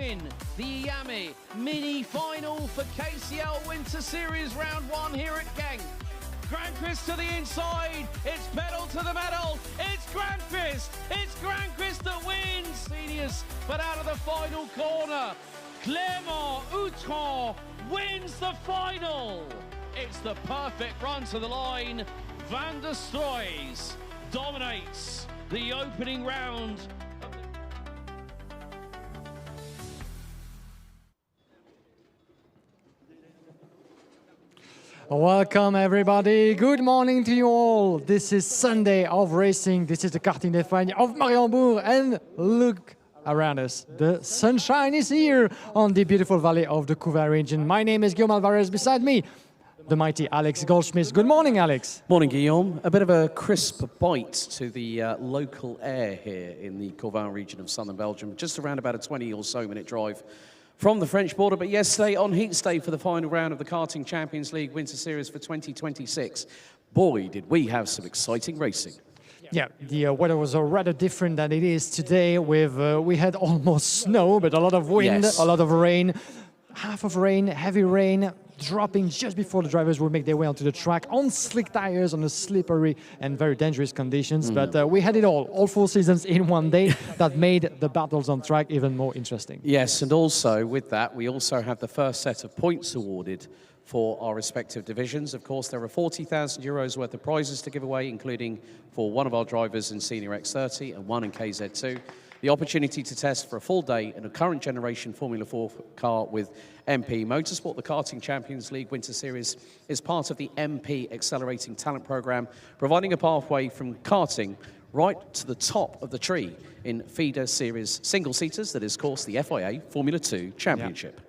win the Iame mini final for KCL Winter Series round 1 here at Genk. Granqvist to the inside, it's pedal to the metal, it's Granqvist that wins! Seniors, but out of the final corner, Clément Outron wins the final! It's the perfect run to the line, Van der Stroys dominates the opening round. Welcome everybody, good morning to you all. This is Sunday of racing, this is the Karting Final of Mariembourg, and look around us, the sunshine is here on the beautiful valley of the Couva region. My name is Guillaume Alvarez, beside me the mighty Alex Goldschmidt. Good morning, Alex. Morning, Guillaume. A bit of a crisp bite to the local air here in the Couva region of southern Belgium, just around about a 20 or so minute drive from the French border. But yesterday on heat day for the final round of the Karting Champions League Winter Series for 2026, boy, did we have some exciting racing. Yeah, the weather was rather different than it is today. With we had almost snow, but a lot of wind, Yes. a lot of rain, half of rain, heavy rain, dropping just before the drivers will make their way onto the track on slick tires, on the slippery and very dangerous conditions. But we had it all 4 seasons in one day. That made the battles on track even more interesting. Yes, and also with that, we also have the first set of points awarded for our respective divisions. Of course, there are 40,000 euros worth of prizes to give away, including for one of our drivers in Senior X30 and one in KZ2. The opportunity to test for a full day in a current generation Formula 4 car with MP Motorsport. The Karting Champions League Winter Series is part of the MP Accelerating Talent Programme, providing a pathway from karting right to the top of the tree in feeder series single-seaters, that is, of course, the FIA Formula 2 Championship.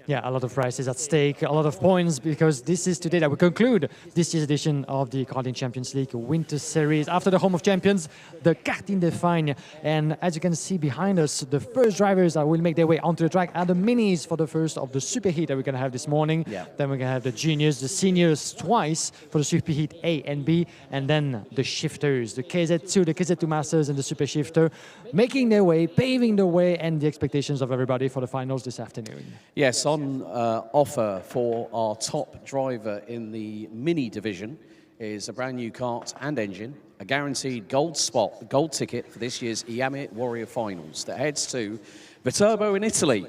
Yeah, a lot of prizes at stake, a lot of points, because this is today that we conclude this year's edition of the Karting Champions League Winter Series. After the Home of Champions, the Karting Final. And as you can see behind us, the first drivers that will make their way onto the track are the minis for the first of the superheat that we're going to have this morning. Yeah. Then we're going to have the juniors, the seniors twice for the superheat A and B, and then the shifters, the KZ2, the KZ2 Masters and the Super Shifter, making their way, paving the way and the expectations of everybody for the finals this afternoon. Yes, on offer for our top driver in the mini division is a brand new kart and engine, a guaranteed gold spot, gold ticket for this year's Iame Warrior Finals that heads to Viterbo in Italy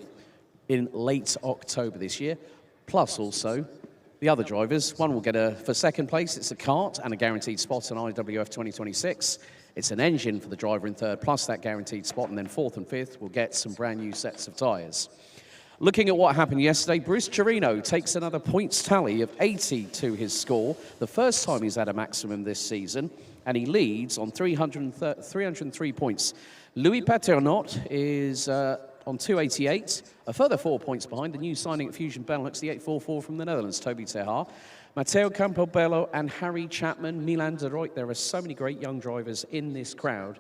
in late October this year. Plus also the other drivers, one will get for second place, it's a kart and a guaranteed spot in IWF 2026. It's an engine for the driver in third, plus that guaranteed spot, and then fourth and fifth will get some brand new sets of tyres. Looking at what happened yesterday, Bruce Chirino takes another points tally of 80 to his score, the first time he's had a maximum this season, and he leads on 303 points. Louis Paternot is on 288, a further 4 points behind, the new signing at Fusion Benelux, the 844 from the Netherlands, Toby Terhaar. Matteo Campobello and Harry Chapman, Milan de Ruyt. There are so many great young drivers in this crowd,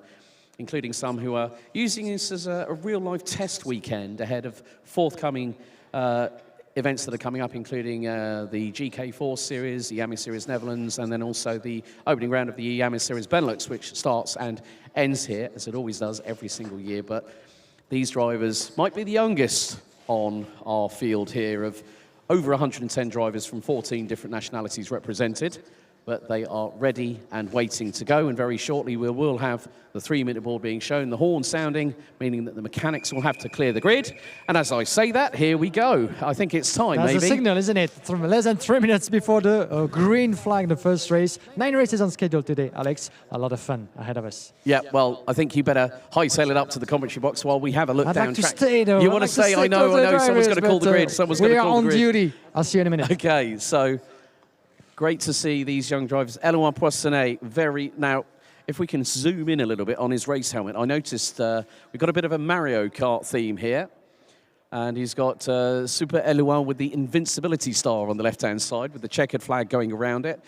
including some who are using this as a real-life test weekend ahead of forthcoming events that are coming up, including the GK4 Series, the Iame Series Netherlands, and then also the opening round of the Iame Series Benelux, which starts and ends here, as it always does every single year. But these drivers might be the youngest on our field here of over 110 drivers from 14 different nationalities represented. But they are ready and waiting to go, and very shortly we will have the 3-minute board being shown, the horn sounding, meaning that the mechanics will have to clear the grid. And as I say that, here we go. I think it's time, That's maybe. a signal, isn't it? From less than 3 minutes before the green flag, the first race. 9 races on schedule today, Alex. A lot of fun ahead of us. Yeah, well, I think you better hightail it up to the commentary box while we have a look I'd down like to track. stay, though. You want to stay? I know, someone's going to call the grid. Someone's going to call the grid. We are on duty. I'll see you in a minute. Okay, so great to see these young drivers. Eloin Poissonnet, now, if we can zoom in a little bit on his race helmet, I noticed we've got a bit of a Mario Kart theme here. And he's got Super Eloin with the invincibility star on the left-hand side with the checkered flag going around it.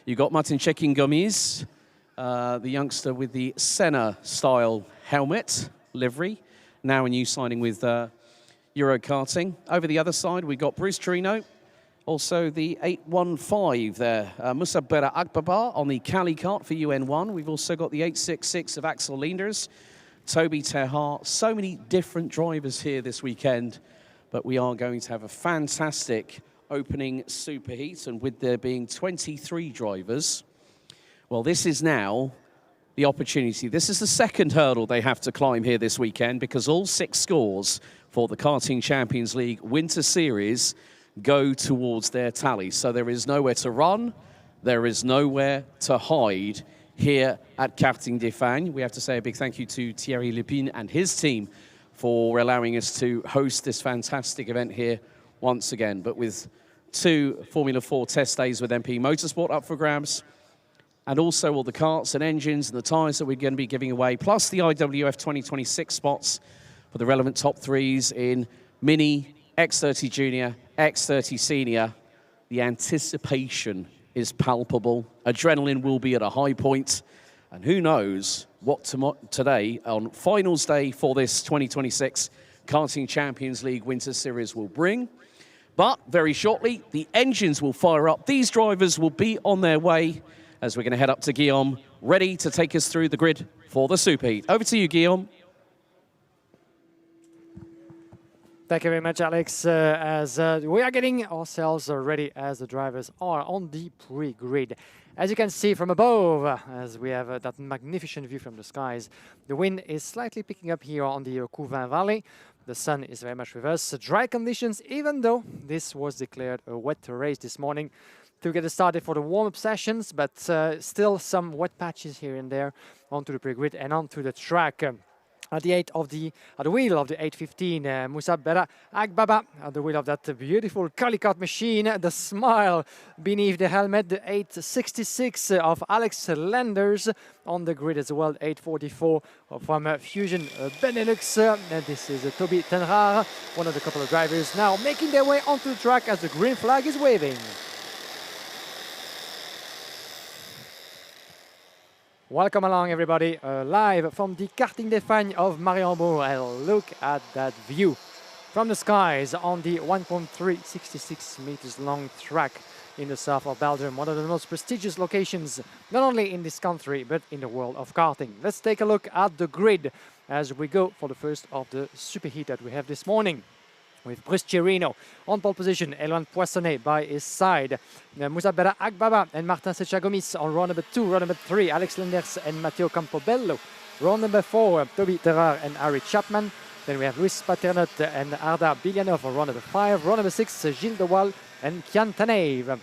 You've got Martin Chekin Gomis, the youngster with the Senna-style helmet livery. Now a new signing with Euro Karting. Over the other side, we've got Bruce Chirino. Also the 815 there, Musa Bera Akbabar on the Cali kart for UN1. We've also got the 866 of Axel Leenders. Toby Terhart, so many different drivers here this weekend, but we are going to have a fantastic opening superheat, and with there being 23 drivers, well, this is now the opportunity. This is the second hurdle they have to climb here this weekend, because all 6 scores for the Karting Champions League Winter Series go towards their tally. So there is nowhere to run, there is nowhere to hide here at Karting de Fagnes. We have to say a big thank you to Thierry Lepine and his team for allowing us to host this fantastic event here once again. But with 2 Formula 4 test days with MP Motorsport up for grabs, and also all the karts and engines and the tyres that we're going to be giving away, plus the IWF 2026 spots for the relevant top 3s in Mini, X30 Junior, X30 Senior. The anticipation is palpable. Adrenaline will be at a high point, and who knows what today, on finals day for this 2026 Karting Champions League Winter Series, will bring. But very shortly, the engines will fire up. These drivers will be on their way as we're going to head up to Guillaume, ready to take us through the grid for the superheat. Over to you, Guillaume. Thank you very much, Alex. As we are getting ourselves ready as the drivers are on the pre-grid. As you can see from above, as we have that magnificent view from the skies, the wind is slightly picking up here on the Couvin Valley. The sun is very much with us. Dry conditions, even though this was declared a wet race this morning to get started for the warm-up sessions, but still some wet patches here and there onto the pre-grid and onto the track. At the wheel of the 815, Moussa Berra Agbaba, at the wheel of that beautiful Calicot machine, the smile beneath the helmet, the 866 of Alex Lenders on the grid as well, 844 from Fusion Benelux. This is Toby Tenrar, one of the couple of drivers now making their way onto the track as the green flag is waving. Welcome along, everybody, live from the Karting de Fagnes of Mariembourg. And look at that view from the skies on the 1.366 meters long track in the south of Belgium, one of the most prestigious locations, not only in this country, but in the world of karting. Let's take a look at the grid as we go for the first of the superheat that we have this morning, with Bruce Chirino on pole position, Eloane Poissonnet by his side, Moussa Berra Agbaba and Martin Sechagomis on row number 2, row number 3, Alex Lenders and Matteo Campobello, row number 4, Toby Terrar and Harry Chapman. Then we have Luis Paternot and Arda Bilyanov on row number 5, row number 6, Gilles de Waal and Kian Tanev,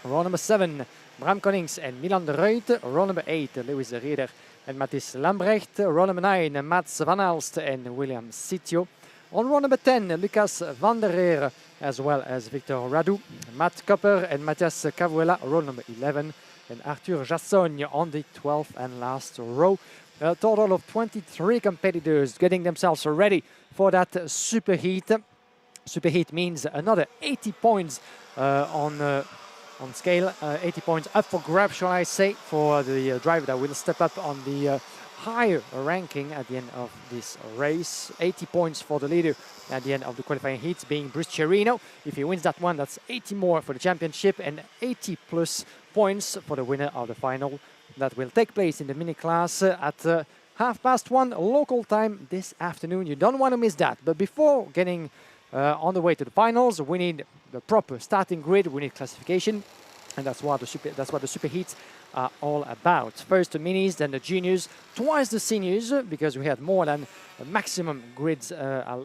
row number 7, Bram Konings and Milan de Ruyt, row number 8, Lewis Rieder and Mathis Lambrecht, row number 9, Mats Van Alst and William Sitio. On row number 10, Lucas van der Reer, as well as Victor Radu, Matt Copper and Matthias Cavuela, row number 11, and Arthur Jassogne on the 12th and last row. A total of 23 competitors getting themselves ready for that superheat. Superheat means another 80 points on scale, 80 points up for grabs, shall I say, for the driver that will step up on the higher ranking at the end of this race. 80 points for the leader at the end of the qualifying heats, being Bruce Chirino. If he wins that one, that's 80 more for the championship and 80 plus points for the winner of the final. That will take place in the mini class at 1:30 local time this afternoon. You don't want to miss that. But before getting on the way to the finals, we need the proper starting grid, we need classification, and that's what the superheats are all about. First the minis, then the juniors, twice the seniors, because we had more than the maximum grids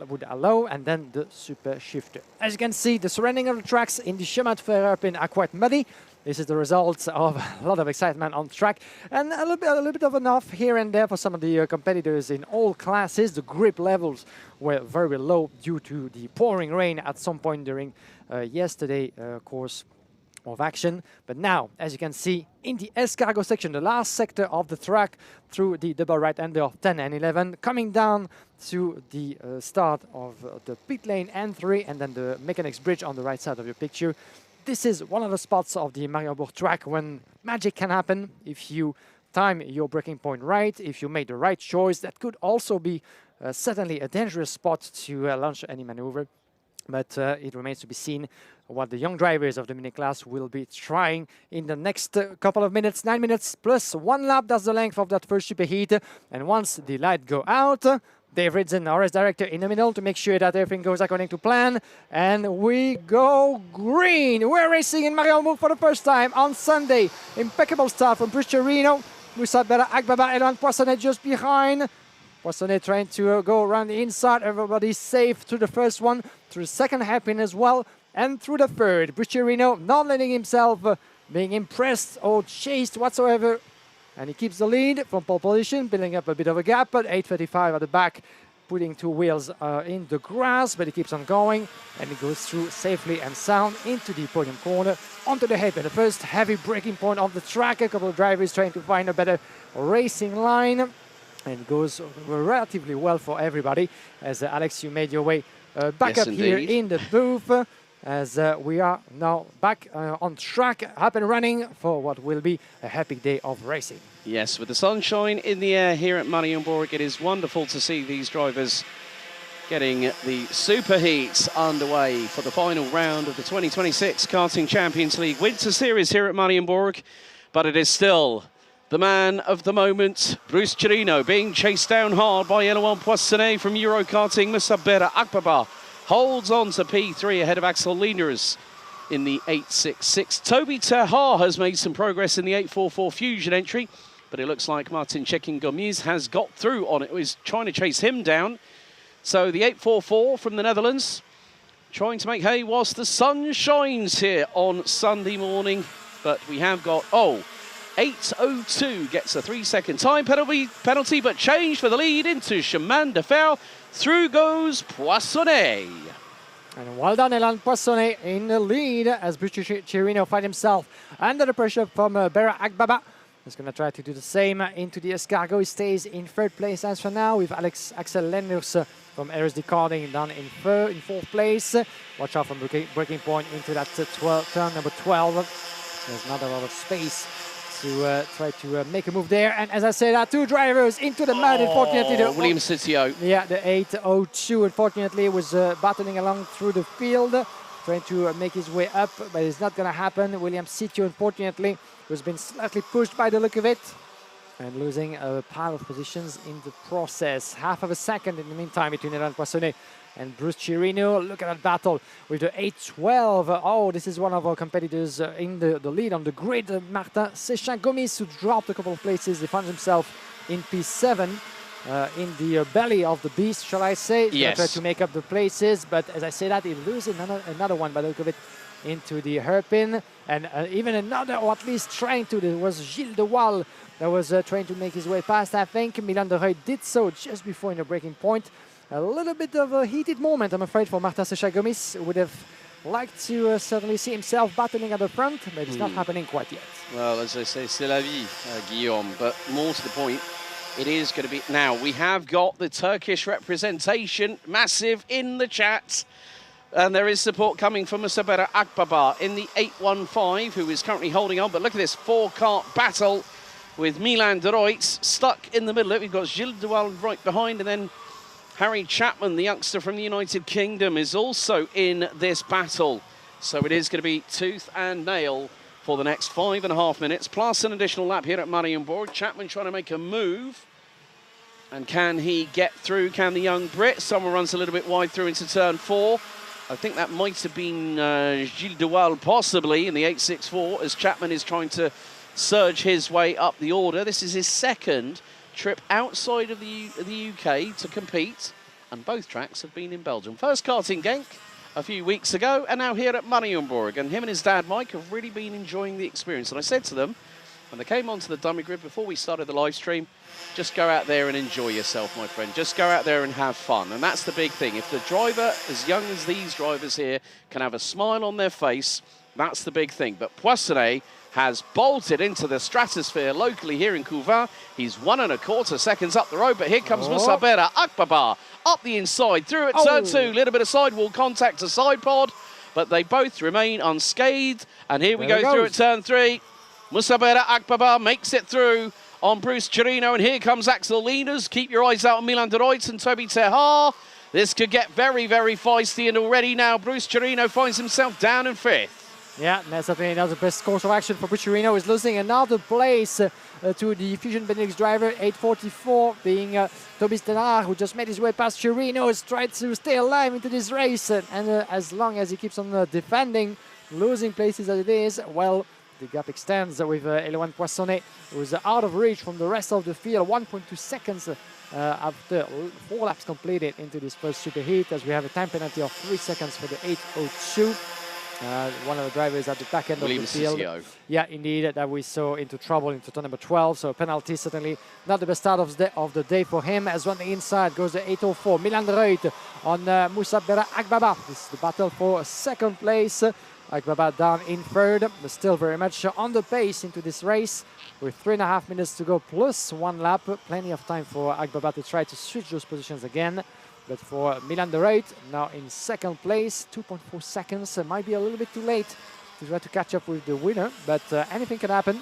would allow, and then the super shifter. As you can see, the surrounding of the tracks in the Chemin de Fer Erpin are quite muddy. This is the result of a lot of excitement on the track, and a little bit of enough here and there for some of the competitors in all classes. The grip levels were very low due to the pouring rain at some point during yesterday course of action. But now, as you can see, in the escargot section, the last sector of the track, through the double right-hander of 10 and 11, coming down to the start of the pit lane N3 and then the mechanics bridge on the right side of your picture. This is one of the spots of the Mariembourg track when magic can happen. If you time your braking point right, if you make the right choice, that could also be certainly a dangerous spot to launch any maneuver. But it remains to be seen what the young drivers of the mini class will be trying in the next couple of minutes. 9 minutes plus 1 lap. That's the length of that first superheat. And once the light go out, Dave Ridson, our race director, in the middle to make sure that everything goes according to plan. And we go green. We're racing in Mariembourg for the first time on Sunday. Impeccable start from Bruce Cherino. Musabera Agbaba, Elan Poissonnet just behind. Poissonnet trying to go around the inside. Everybody safe through the first one, through the second hairpin as well, and through the third. Bruce Cherino not letting himself being impressed or chased whatsoever. And he keeps the lead from pole position, building up a bit of a gap, but 8:35 at the back, putting 2 wheels in the grass, but he keeps on going, and he goes through safely and sound into the podium corner, onto the hairpin. The first heavy braking point of the track. A couple of drivers trying to find a better racing line, and goes relatively well for everybody. As Alex, you made your way back yes, up here in the booth. As we are now back on track, up and running for what will be a happy day of racing. Yes, with the sunshine in the air here at Mariembourg, it is wonderful to see these drivers getting the superheats underway for the final round of the 2026 Karting Champions League Winter Series here at Mariembourg. But it is still the man of the moment, Bruce Cherino, being chased down hard by Elan Poissonnet from Euro Karting. Musabera Agbaba holds on to P3 ahead of Axel Lieners in the 866. Toby Terhar has made some progress in the 844 Fusion entry, but it looks like Martin Cekin-Gomis has got through on it. He's trying to chase him down. So the 844 from the Netherlands trying to make hay whilst the sun shines here on Sunday morning. But we have got, 8:02 gets a 3-second time penalty, but change for the lead into Chemin de Fer. Through goes Poissonnet. And well done, Elan Poissonnet in the lead as Bruce Cherino finds himself under the pressure from Bera Agbaba. He's going to try to do the same into the escargot. He stays in 3rd place as for now, with Axel Lieners from RSD Karting down in 4th place. Watch out from breaking point into that turn number 12. There's not a lot of space to try to make a move there. And as I said, 2 drivers into the mud, unfortunately. William Sitio. Yeah, the 8:02, unfortunately, was battling along through the field, trying to make his way up, but it's not going to happen. William Sitio, unfortunately, was been slightly pushed by the look of it, and losing a pile of positions in the process. Half of a second in the meantime between Elan Poissonnet and Bruce Cherino. Look at that battle with the 8:12. Oh, this is one of our competitors in the lead on the grid. Martin Cekin-Gomis, who dropped a couple of places. He found himself in P7 in the belly of the beast, shall I say. Yes. Try to make up the places, but as I say that, he loses another one by the look of it into the hairpin. And even another, or at least trying to, there was Gilles de Waal that was trying to make his way past, I think. Milan de Reuil did so just before in the breaking point. A little bit of a heated moment, I'm afraid, for Martin Cekin-Gomis. Would have liked to certainly see himself battling at the front, but it's not happening quite yet. Well, as I say, c'est la vie, Guillaume. But more to the point, it is going to be... Now, we have got the Turkish representation massive in the chat. And there is support coming from Musabera Agbaba in the 815, who is currently holding on. But look at this 4-kart battle with Milan de Reuil stuck in the middle of it. We've got Gilles de Waal right behind, and then Harry Chapman, the youngster from the United Kingdom, is also in this battle. So it is going to be tooth and nail for the next 5.5 minutes, plus an additional lap here at Mariembourg. Chapman trying to make a move. And can he get through? Can the young Brit? Someone runs a little bit wide through into turn 4. I think that might have been Gilles de Waal, possibly, in the 864, as Chapman is trying to surge his way up the order. This is his second trip outside of the UK to compete, and both tracks have been in Belgium. First karting Genk a few weeks ago, and now here at Mariembourg. And him and his dad, Mike, have really been enjoying the experience. And I said to them, when they came onto the dummy grid before we started the live stream, just go out there and enjoy yourself, my friend. Just go out there and have fun. And that's the big thing. If the driver, as young as these drivers here, can have a smile on their face, that's the big thing. But Poissonnet has bolted into the stratosphere locally here in Couvin. He's 1.25 seconds up the road, but here comes Musabera Agbaba up the inside, through at turn 2, little bit of sidewall contact to side pod, but they both remain unscathed. And here we go through at turn 3. Musabera Agbaba makes it through on Bruce Cherino, and here comes Axel Lieners. Keep your eyes out on Milan de Reuil and Toby Terhar. This could get very, very feisty, and already now Bruce Chirino finds himself down in 5th. Yeah, that's certainly not the best course of action for Bucciarino. Is losing another place to the Fusion Benelux driver, 8:44, being Tobias Denard, who just made his way past Chirino, has tried to stay alive into this race. And as long as he keeps on defending, losing places as it is, well, the gap extends with Eloane Poissonnet, who's out of reach from the rest of the field, 1.2 seconds after 4 laps completed into this first superheat, as we have a time penalty of 3 seconds for the 8:02. One of the drivers at the back end of the field. Yeah, indeed, that we saw into trouble into turn number 12. So penalty certainly not the best start of the day for him. As on the inside goes the 8:04. Milan de Ruyt on Moussa Berra Agbaba. This is the battle for second place. Agbaba down in 3rd, but still very much on the pace into this race. With 3.5 minutes to go plus 1 lap. Plenty of time for Agbaba to try to switch those positions again. But for Milan de Ruyt, now in 2nd place, 2.4 seconds. Might be a little bit too late to try to catch up with the winner, but anything can happen.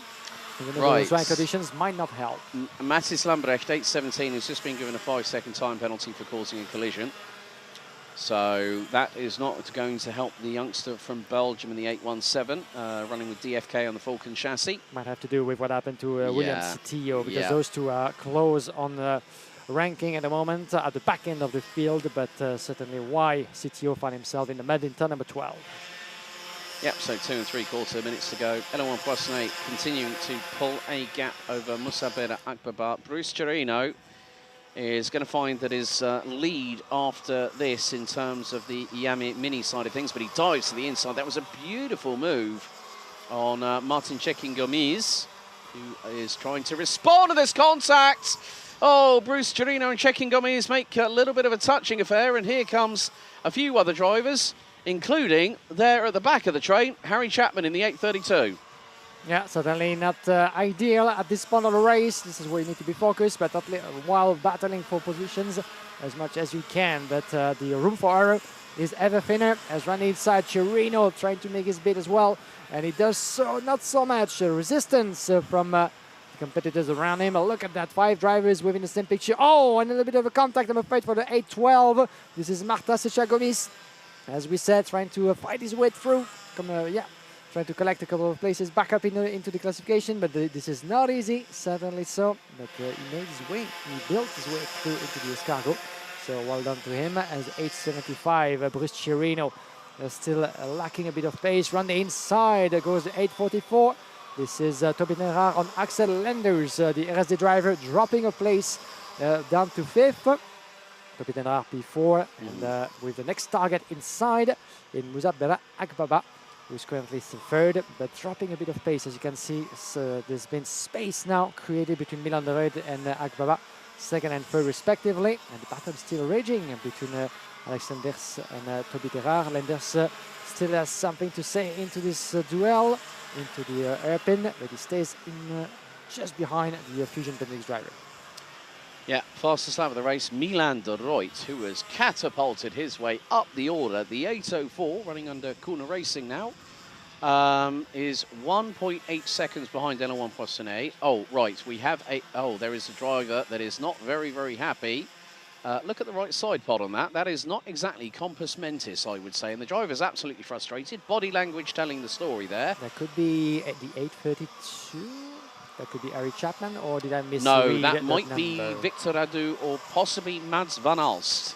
Even though those rain conditions might not help. Mathis Lambrecht, 8:17, has just been given a 5-second time penalty for causing a collision. So that is not going to help the youngster from Belgium in the 817, running with DFK on the Falcon chassis. Might have to do with what happened to William Citillo, because those two are close on the ranking at the moment at the back end of the field, but certainly why Citillo found himself in the mud in turn number 12. Yep, so 2 3/4 minutes to go. Eloane Poissonnet continuing to pull a gap over Moussa Berra Agbaba. Bruce Chirino is going to find that his lead after this in terms of the Iame Mini side of things, but he dives to the inside. That was a beautiful move on Martin Cecchin-Gomis, who is trying to respond to this contact. Oh, Bruce Chirino and Cecchin-Gomis make a little bit of a touching affair, and here comes a few other drivers, including there at the back of the train, Harry Chapman in the 832. Yeah, certainly not ideal at this point of the race. This is where you need to be focused, but while battling for positions as much as you can. But the room for error is ever thinner, as running inside Chirino trying to make his bid as well. And he does so not so much resistance from competitors around him. Look at that, 5 drivers within the same picture. Oh, and a little bit of a contact, I'm afraid, for the 812. This is Marta Cecchin-Gomis, as we said, trying to fight his way through. Trying to collect a couple of places back up into the classification, but this is not easy, certainly so. But he made his way, he built his way through into the escargot. So well done to him. As 875, Bruce Chirino still lacking a bit of pace. Run the inside, goes the 844. This is Tobias Denard on Axel Lenders, the RSD driver, dropping a place down to 5th. Tobias Denard P4, and with the next target inside in Moussa Berra Agbaba, who's currently 3rd, but dropping a bit of pace, as you can see. So there's been space now created between Milan de Ruyt and Agbaba, 2nd and 3rd respectively, and the battle is still raging between Alex Lenders and Tobias Denard. Lenders still has something to say into this duel, into the hairpin, but he stays in just behind the Fusion Benelux driver. Yeah, fastest lap of the race, Milan de Ruyt, who has catapulted his way up the order. The 804, running under Kuna Racing now, is 1.8 seconds behind Eloane Poissonnet. Oh, right, we have there is a driver that is not very, very happy. Look at the right side pod on that. That is not exactly compos mentis, I would say. And the driver's absolutely frustrated. Body language telling the story there. That could be at the 832. That could be Harry Chapman, or did I miss? No, that might be Victor Radu or possibly Mads van Alst.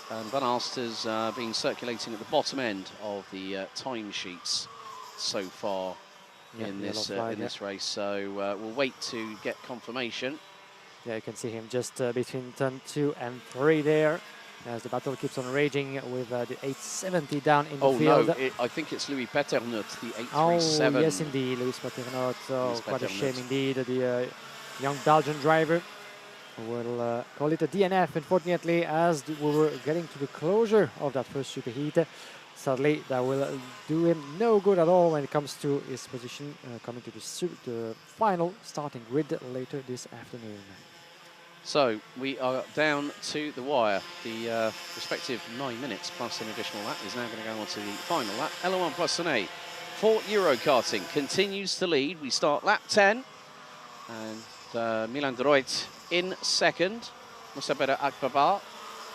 And Van Alst has been circulating at the bottom end of the timesheets so far in this race. So we'll wait to get confirmation. Yeah, you can see him just between turn 2 and 3 there, as the battle keeps on raging with the 870 down in the field. Oh no, I think it's Louis Peternot, the 837. Oh, yes indeed, Louis Peternot. Oh, quite a shame indeed. The young Belgian driver. We'll call it a DNF, unfortunately, as we were getting to the closure of that first superheat. Sadly, that will do him no good at all when it comes to his position coming to the final starting grid later this afternoon. So we are down to the wire. The respective 9 minutes plus an additional lap is now going to go on to the final lap. Eloane Poissonnet for Euro Karting continues to lead. We start lap 10, and Milan de Ruyt in 2nd. Moussa Berra Agbaba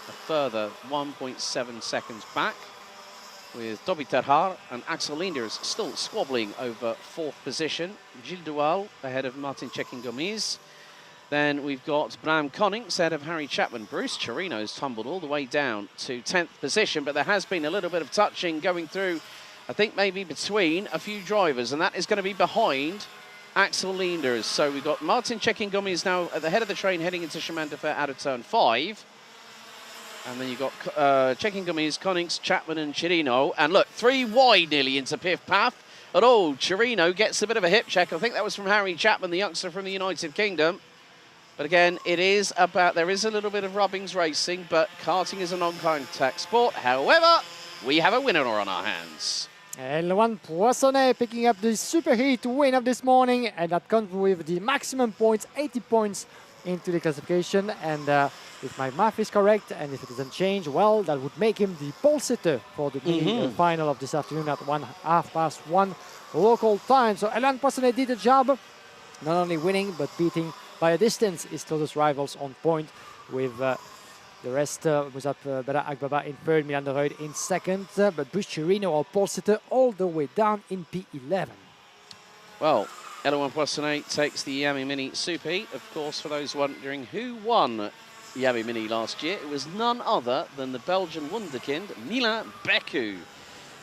a further 1.7 seconds back, with Toby Terhar and Axel Linders still squabbling over 4th position. Gilles Duval ahead of Martin Cekin-Gomis. Then we've got Bram Connings ahead of Harry Chapman. Bruce Chirino's tumbled all the way down to 10th position, but there has been a little bit of touching going through, I think maybe between a few drivers, and that is going to be behind Axel Linders. So we've got Martin Cekin-Gomis now at the head of the train heading into Chemin de Fer out of turn 5. And then you've got Cekin-Gomis, Connings, Chapman and Chirino. And look, 3 wide nearly into Piff Paff. At all, Chirino gets a bit of a hip check. I think that was from Harry Chapman, the youngster from the United Kingdom. But again, there is a little bit of rubbings racing, but karting is a non-contact sport. However, we have a winner on our hands. Eloane Poissonnet picking up the superheat win of this morning, and that comes with the maximum points, 80 points into the classification. And if my math is correct, and if it doesn't change, well, that would make him the pole sitter for the mini final of this afternoon at 1:30 local time. So Eloane Poissonnet did the job, not only winning, but beating by a distance his closest rivals on point, with the rest was up Bera Agbaba in 3rd, Milan de Rooij in 2nd, but Bruce Chirino, our pole sitter, all the way down in P11. Well, Eloane Poissonnet takes the Iame Mini Superheat. Of course, for those wondering who won Iame Mini last year, it was none other than the Belgian wunderkind, Milan Beku,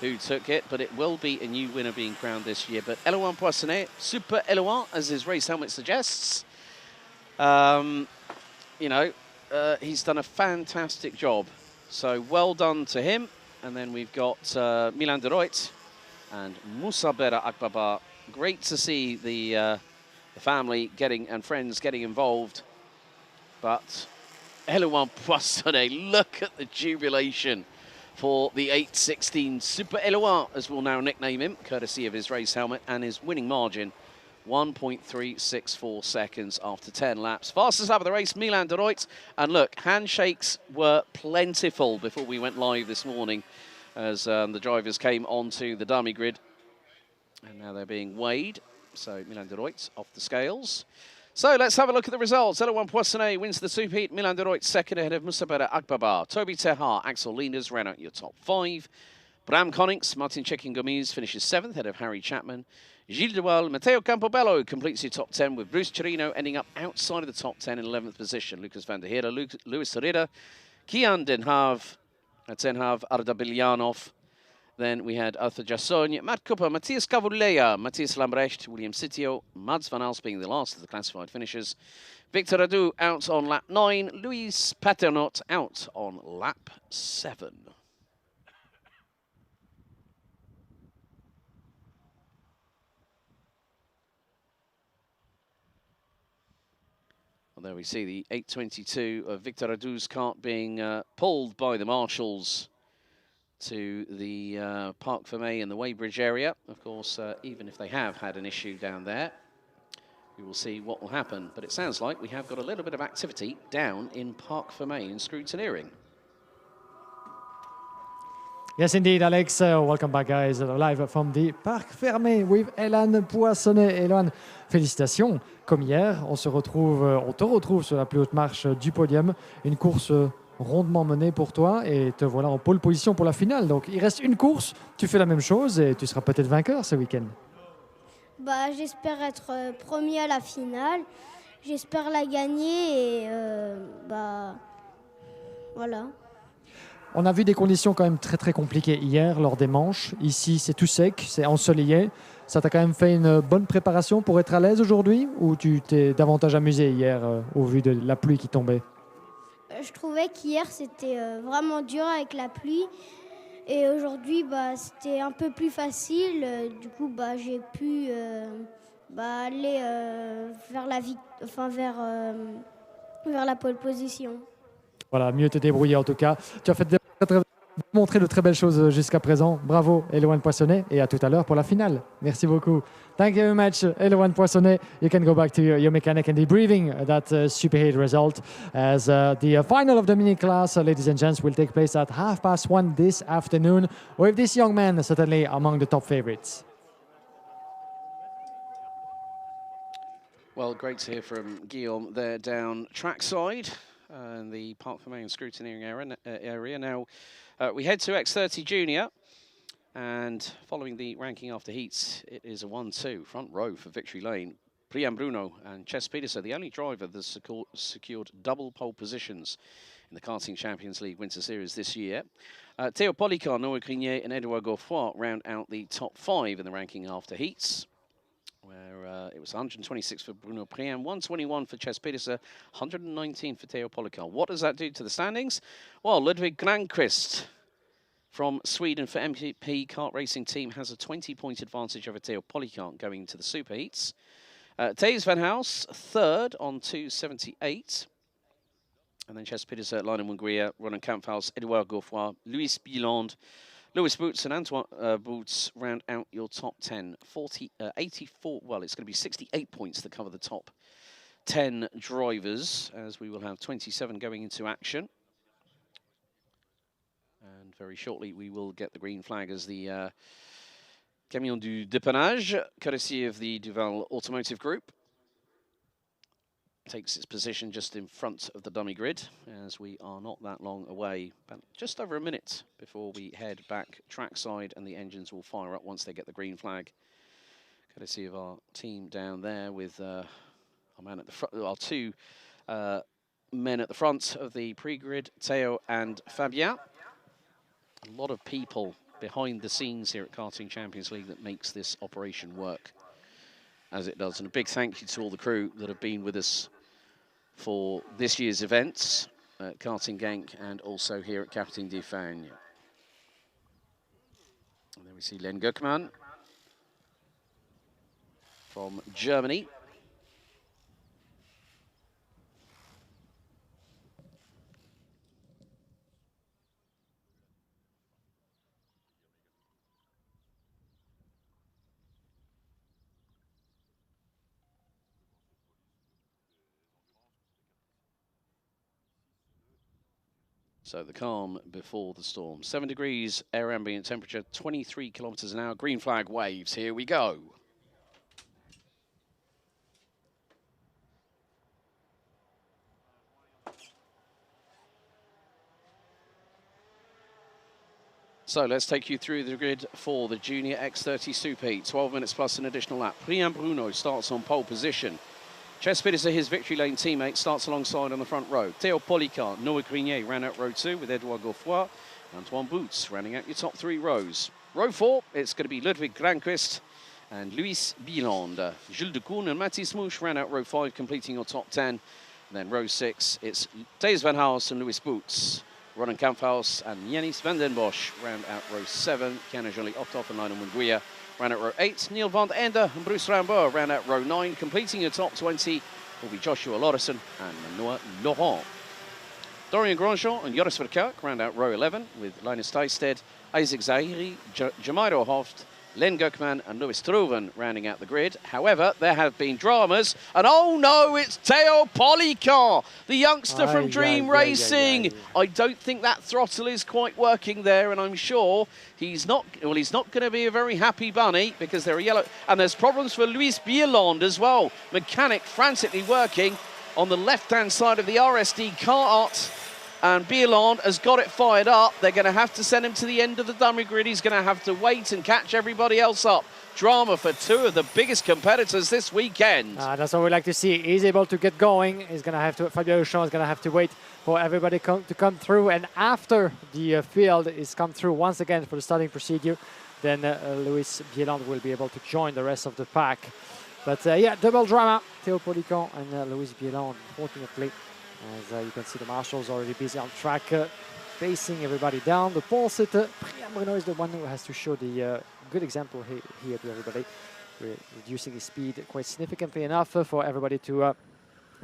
who took it, but it will be a new winner being crowned this year. But Eloane Poissonnet, Super Eloane, as his race helmet suggests, you know, he's done a fantastic job. So well done to him. And then we've got Milan de Rooij and Moussa Bera Akbaba. Great to see the family and friends getting involved. But Eloane Poissonnet, look at the jubilation for the 816 Super Eloane, as we'll now nickname him, courtesy of his race helmet and his winning margin. 1.364 seconds after 10 laps. Fastest lap of the race, Milan de Rooij. And look, handshakes were plentiful before we went live this morning as the drivers came onto the dummy grid. And now they're being weighed. So Milan de Rooij off the scales. So let's have a look at the results. Eloane Poissonnet wins the Superheat. Milan de Rooij second ahead of Moussa Bera Akbaba. Toby Terhar, Axel Linders ran out your top 5. Bram Connings, Martin Cekin-Gomis finishes 7th ahead of Harry Chapman. Gilles Duval, Matteo Campobello completes your top 10, with Bruce Chirino ending up outside of the top 10 in 11th position. Lucas van der Heerde, Luis Herrera, Kian Den Hav Ardabiljanov. Then we had Arthur Jasson, Matt Cooper, Matthias Cavulleia, Matthias Lambrecht, William Sitio, Mads van Als being the last of the classified finishers. Victor Adu out on lap 9, Luis Paternot out on lap 7. Well, there we see the 822 of Victor Adu's kart being pulled by the marshals to the Parc Fermé in the Weybridge area. Of course, even if they have had an issue down there, we will see what will happen. But it sounds like we have got a little bit of activity down in Parc Fermé in scrutineering. Yes, indeed, Alex. Welcome back, guys, live from the Parc Fermé with Eloane Poissonnet. Eloane, félicitations. Comme hier, on te retrouve sur la plus haute marche du podium. Une course rondement menée pour toi et te voilà en pole position pour la finale. Donc, il reste une course. Tu fais la même chose et tu seras peut-être vainqueur ce week-end. Bah, j'espère être premier à la finale. J'espère la gagner et voilà. On a vu des conditions quand même très compliquées hier lors des manches. Ici, c'est tout sec, c'est ensoleillé. Ça t'a quand même fait une bonne préparation pour être à l'aise aujourd'hui, ou tu t'es davantage amusé hier au vu de la pluie qui tombait? Je trouvais qu'hier, c'était vraiment dur avec la pluie. Et aujourd'hui, c'était un peu plus facile. Du coup, j'ai pu aller vers la pole position. Voilà, mieux te débrouiller en tout cas. Tu as fait montré de très belles choses jusqu'à présent. Bravo, Eloane Poissonnet, et à tout à l'heure pour la finale. Merci beaucoup. Thank you very much, Eloane Poissonnet. You can go back to your mechanic and debriefing that superheat result, as the final of the mini class, ladies and gents, will take place at 1:30 this afternoon, with this young man certainly among the top favorites. Well, great to hear from Guillaume there down trackside. in the Parc Fermé scrutineering area. Now, we head to X30 Junior. And following the ranking after heats, it is a 1-2 front row for victory lane. Priam Bruno and Ches Petersen, the only driver that secured double pole positions in the Karting Champions League Winter Series this year. Théo Policar, Noah Grignier and Edouard Gaufroy round out the top 5 in the ranking after heats, where it was 126 for Bruno Priam, 121 for Ches Petersen, 119 for Théo Policar. What does that do to the standings? Well, Ludwig Granqvist from Sweden for MP Kart Racing Team has a 20-point advantage over Théo Policar going into the Super Heats. Thijs van Haus, third on 278. And then Ches Petersen, Lionel Munguia, Ronan Kamphaus, Edouard Gaufroy, Louis Bieland, Louis Boots and Antoine Boots round out your top 10. 84, well, it's going to be 68 points to cover the top 10 drivers, as we will have 27 going into action. And very shortly, we will get the green flag as the Camion du Dépannage, courtesy of the Duval Automotive Group, takes its position just in front of the dummy grid, as we are not that long away, about just over a minute before we head back trackside, and the engines will fire up once they get the green flag. Courtesy of our team down there with our man at the front, our two men at the front of the pre-grid, Theo and Fabien. A lot of people behind the scenes here at Karting Champions League that makes this operation work as it does. And a big thank you to all the crew that have been with us for this year's events at Karting Genk and also here at Karting de Fagnes. And there we see Len Gökman from Germany. So the calm before the storm. 7 degrees, air ambient temperature, 23 kilometers an hour. Green flag waves, here we go. So let's take you through the grid for the Junior X30 Super Heat. 12 minutes plus an additional lap. Priam Bruno starts on pole position. Ches Petersen, his victory lane teammate, starts alongside on the front row. Théo Policar, Noah Grignier ran out row 2 with Edouard Gaufroy. Antoine Boots rounding out your top 3 rows. Row 4, it's going to be Ludwig Granqvist and Louis Bieland. Jules de Koen and Mathis Mouche ran out row 5, completing your top 10. And then row 6, it's Thijs van Haus and Louis Boots. Ronan Kamphaus and Yannis van den Bosch round out row 7. Kiana Jolie Optoff and Lionel Munguia ran out row 8. Neil van Ende and Bruce Rambour ran out row 9. Completing your top 20 will be Joshua Lauritsen and Noah Laurent. Dorian Grandjean and Joris Verkerk round out row 11 with Linus Tysted, Isaac Zahiri, Jamairo Hoft, Len Gökman and Louis Struven rounding out the grid. However, there have been dramas, and oh no, it's Théo Policar, the youngster from Dream Racing. I don't think that throttle is quite working there, and I'm sure he's not going to be a very happy bunny because they're yellow. And there's problems for Louis Bieland as well. Mechanic frantically working on the left-hand side of the RSD cart. And Bieland has got it fired up. They're going to have to send him to the end of the dummy grid. He's going to have to wait and catch everybody else up. Drama for 2 of the biggest competitors this weekend. That's what we like to see. He's able to get going. He's going to have to, Fabio Auchan is going to have to wait for everybody to come through. And after the field is come through once again for the starting procedure, then Louis Bieland will be able to join the rest of the pack. But yeah, double drama. Théo Policar and Louis Bieland, unfortunately. As you can see, the marshals already busy on track, pacing everybody down. The pole sitter, Priam Bruno, is the one who has to show the good example here to everybody, reducing his speed quite significantly enough for everybody to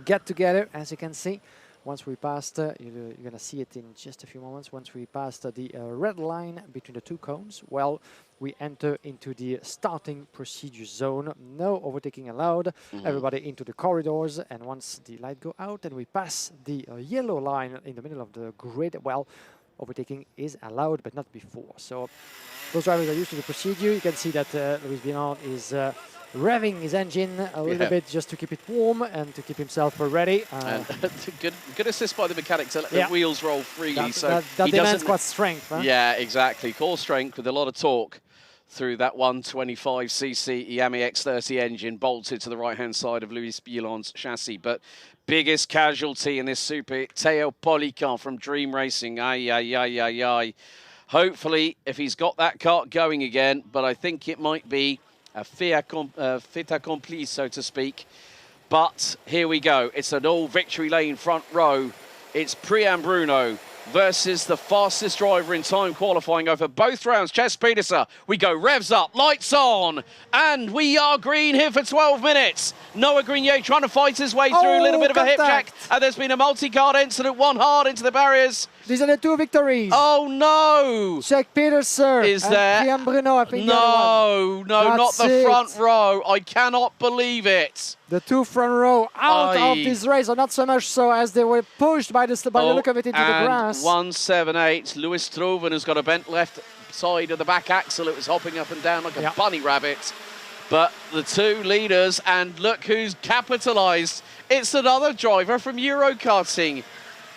get together. As you can see, once we passed, you're going to see it in just a few moments, once we passed the red line between the 2 cones, well, we enter into the starting procedure zone. No overtaking allowed. Everybody into the corridors. And once the light go out and we pass the yellow line in the middle of the grid, well, overtaking is allowed, but not before. So those drivers are used to the procedure. You can see that Louis Bieland is revving his engine a little bit just to keep it warm and to keep himself ready. And good assist by the mechanic to let the wheels roll freely. That demands quite strength. Huh? Yeah, exactly. Core strength with a lot of torque through that 125cc Iame X30 engine bolted to the right-hand side of Louis Billon's chassis. But biggest casualty in this super, Théo Polican from Dream Racing. Ay, ay, ay, ay, ay. Hopefully, if he's got that kart going again, but I think it might be a fait accompli, so to speak. But here we go. It's an all victory lane front row. It's Priam Bruno versus the fastest driver in time qualifying over both rounds, Ches Pedersen. We go, revs up, lights on, and we are green here for 12 minutes. Noah Grenier trying to fight his way through, a little bit of a hip jack, and there's been a multi-card incident, one hard into the barriers. These are the 2 victories. Oh no! Check Pedersen is there? Priam Bruno, I think. No, not the front row. I cannot believe it. The 2 front row out of this race, or not so much so as they were pushed by the look of it into the grass. 178, Louis Stroven has got a bent left side of the back axle. It was hopping up and down like a bunny rabbit. But the 2 leaders, and look who's capitalized. It's another driver from Eurokarting.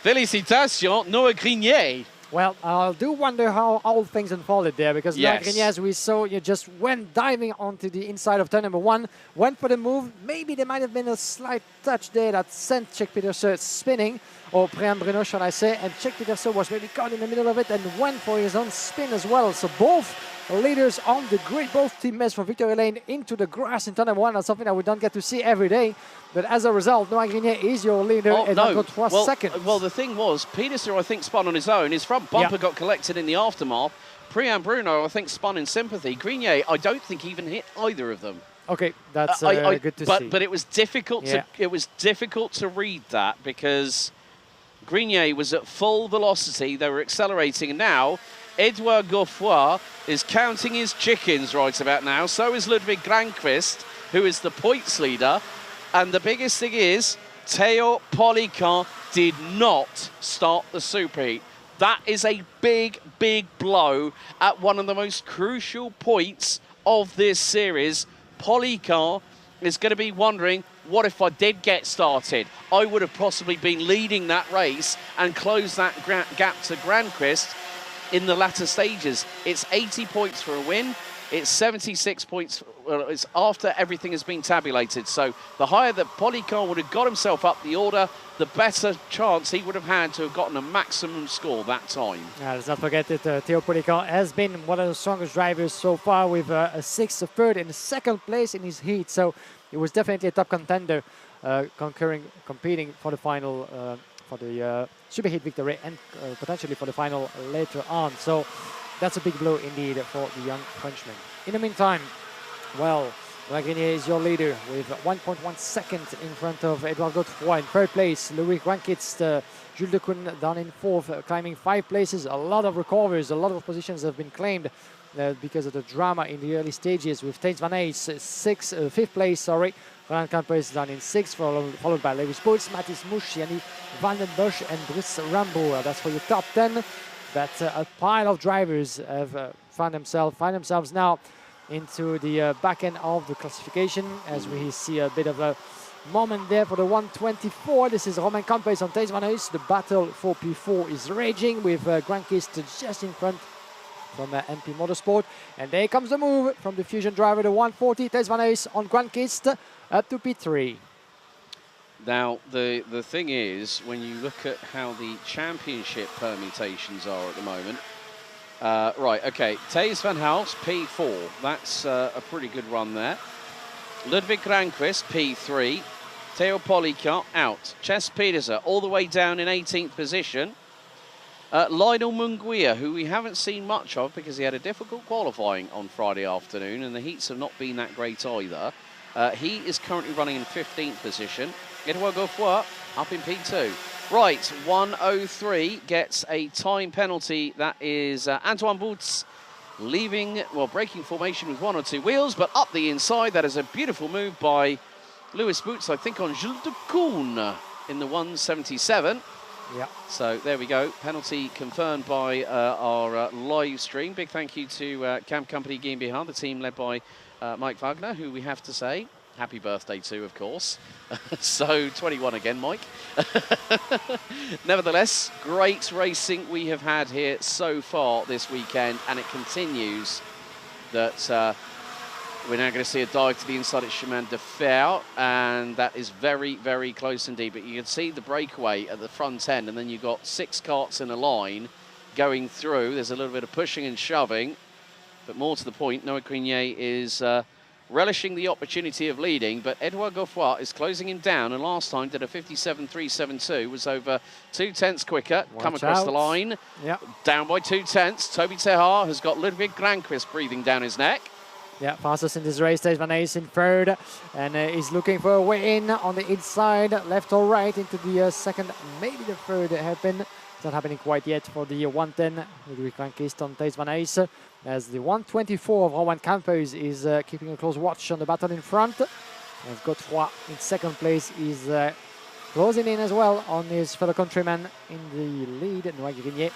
Félicitations, Noah Grenier. Well, I do wonder how all things unfolded there, because Noah Grenier, as we saw, you just went diving onto the inside of turn number 1, went for the move. Maybe there might have been a slight touch there that sent Check Pedersen spinning, or Priam Bruno, shall I say, and Check Pedersen was really caught in the middle of it and went for his own spin as well. So both leaders on the grid, both teammates from Victory Lane into the grass in turn number 1. That's something that we don't get to see every day. But as a result, Noah Grenier is your leader and got 3 seconds. Well, the thing was, Pedersen, I think, spun on his own. His front bumper got collected in the aftermath. Priam Bruno, I think, spun in sympathy. Grenier, I don't think even hit either of them. Okay, that's good to see. But it was difficult to read that, because Grenier was at full velocity. They were accelerating, and now Edouard Godefroy is counting his chickens right about now. So is Ludwig Granqvist, who is the points leader. And the biggest thing is, Théo Polican did not start the superheat. That is a big, big blow at one of the most crucial points of this series. Polican is going to be wondering, what if I did get started? I would have possibly been leading that race and closed that gap to Granqvist in the latter stages. It's 80 points for a win. It's 76 points. Well, it's after everything has been tabulated. So the higher that Polican would have got himself up the order, the better chance he would have had to have gotten a maximum score that time. Let's not forget that Théo Polican has been one of the strongest drivers so far, with a 6th, a 3rd, and a 2nd place in his heat. So it was definitely a top contender, competing for the final, for the superheat victory, and potentially for the final later on. So that's a big blow indeed for the young Frenchman. In the meantime, well, Grenier is your leader with 1.1 seconds in front of Edouard Godefroy in 3rd place. Louis Granqvist, Jules de Koen down in 4th, climbing 5 places. A lot of recovers, a lot of positions have been claimed because of the drama in the early stages, with Thijs van Ays 5th place, sorry. Roland Campos down in 6th, followed by Lewis Boots, Mathis Mouch, Yannick Van den Bosch, and Brice Rambo. That's for your top 10. But a pile of drivers have find themselves now into the back end of the classification, as we see a bit of a moment there for the 124. This is Romain Campos on Thijs van Ays. The battle for P4 is raging, with Granqvist just in front from MP Motorsport. And there comes the move from the Fusion driver, the 140. Thijs van Ays on Granqvist up to P3. Now, the thing is, when you look at how the championship permutations are at the moment, right, okay, Thijs van Ays, P4. That's a pretty good run there. Ludwig Granqvist, P3. Théo Polican out. Ches Pedersen all the way down in 18th position. Lionel Munguia, who we haven't seen much of because he had a difficult qualifying on Friday afternoon, and the heats have not been that great either. He is currently running in 15th position. Edouard Godefroy up in P2. Right, 1:03 gets a time penalty. That is Antoine Boots leaving, well, breaking formation with 1 or 2 wheels, but up the inside. That is a beautiful move by Louis Boots, I think, on Jules de Koen in the 177. Yeah. So there we go. Penalty confirmed by our live stream. Big thank you to Camp Company GmbH, the team led by Mike Fagnes, who we have to say, happy birthday to, of course. So 21 again, Mike. Nevertheless, great racing we have had here so far this weekend, and it continues that we're now going to see a dive to the inside at Chemin de Fer, and that is very, very close indeed. But you can see the breakaway at the front end, and then you've got 6 karts in a line going through. There's a little bit of pushing and shoving, but more to the point, Noah Grenier is relishing the opportunity of leading, but Edouard Godefroy is closing him down, and last time did a 57.372, was over 2 tenths quicker, come across the line, down by 2 tenths. Toby Tehar has got Ludwig Granquist breathing down his neck. Yeah, fastest in this race, Fagnes in third, and he's looking for a way in on the inside, left or right, into the second, maybe the third hairpin. It's not happening quite yet for the 110, Ludwig Granquist on Fagnes, as the 124 of Rowan Campos is keeping a close watch on the battle in front. As Godefroy in second place is closing in as well on his fellow countryman in the lead, Noah Grenier.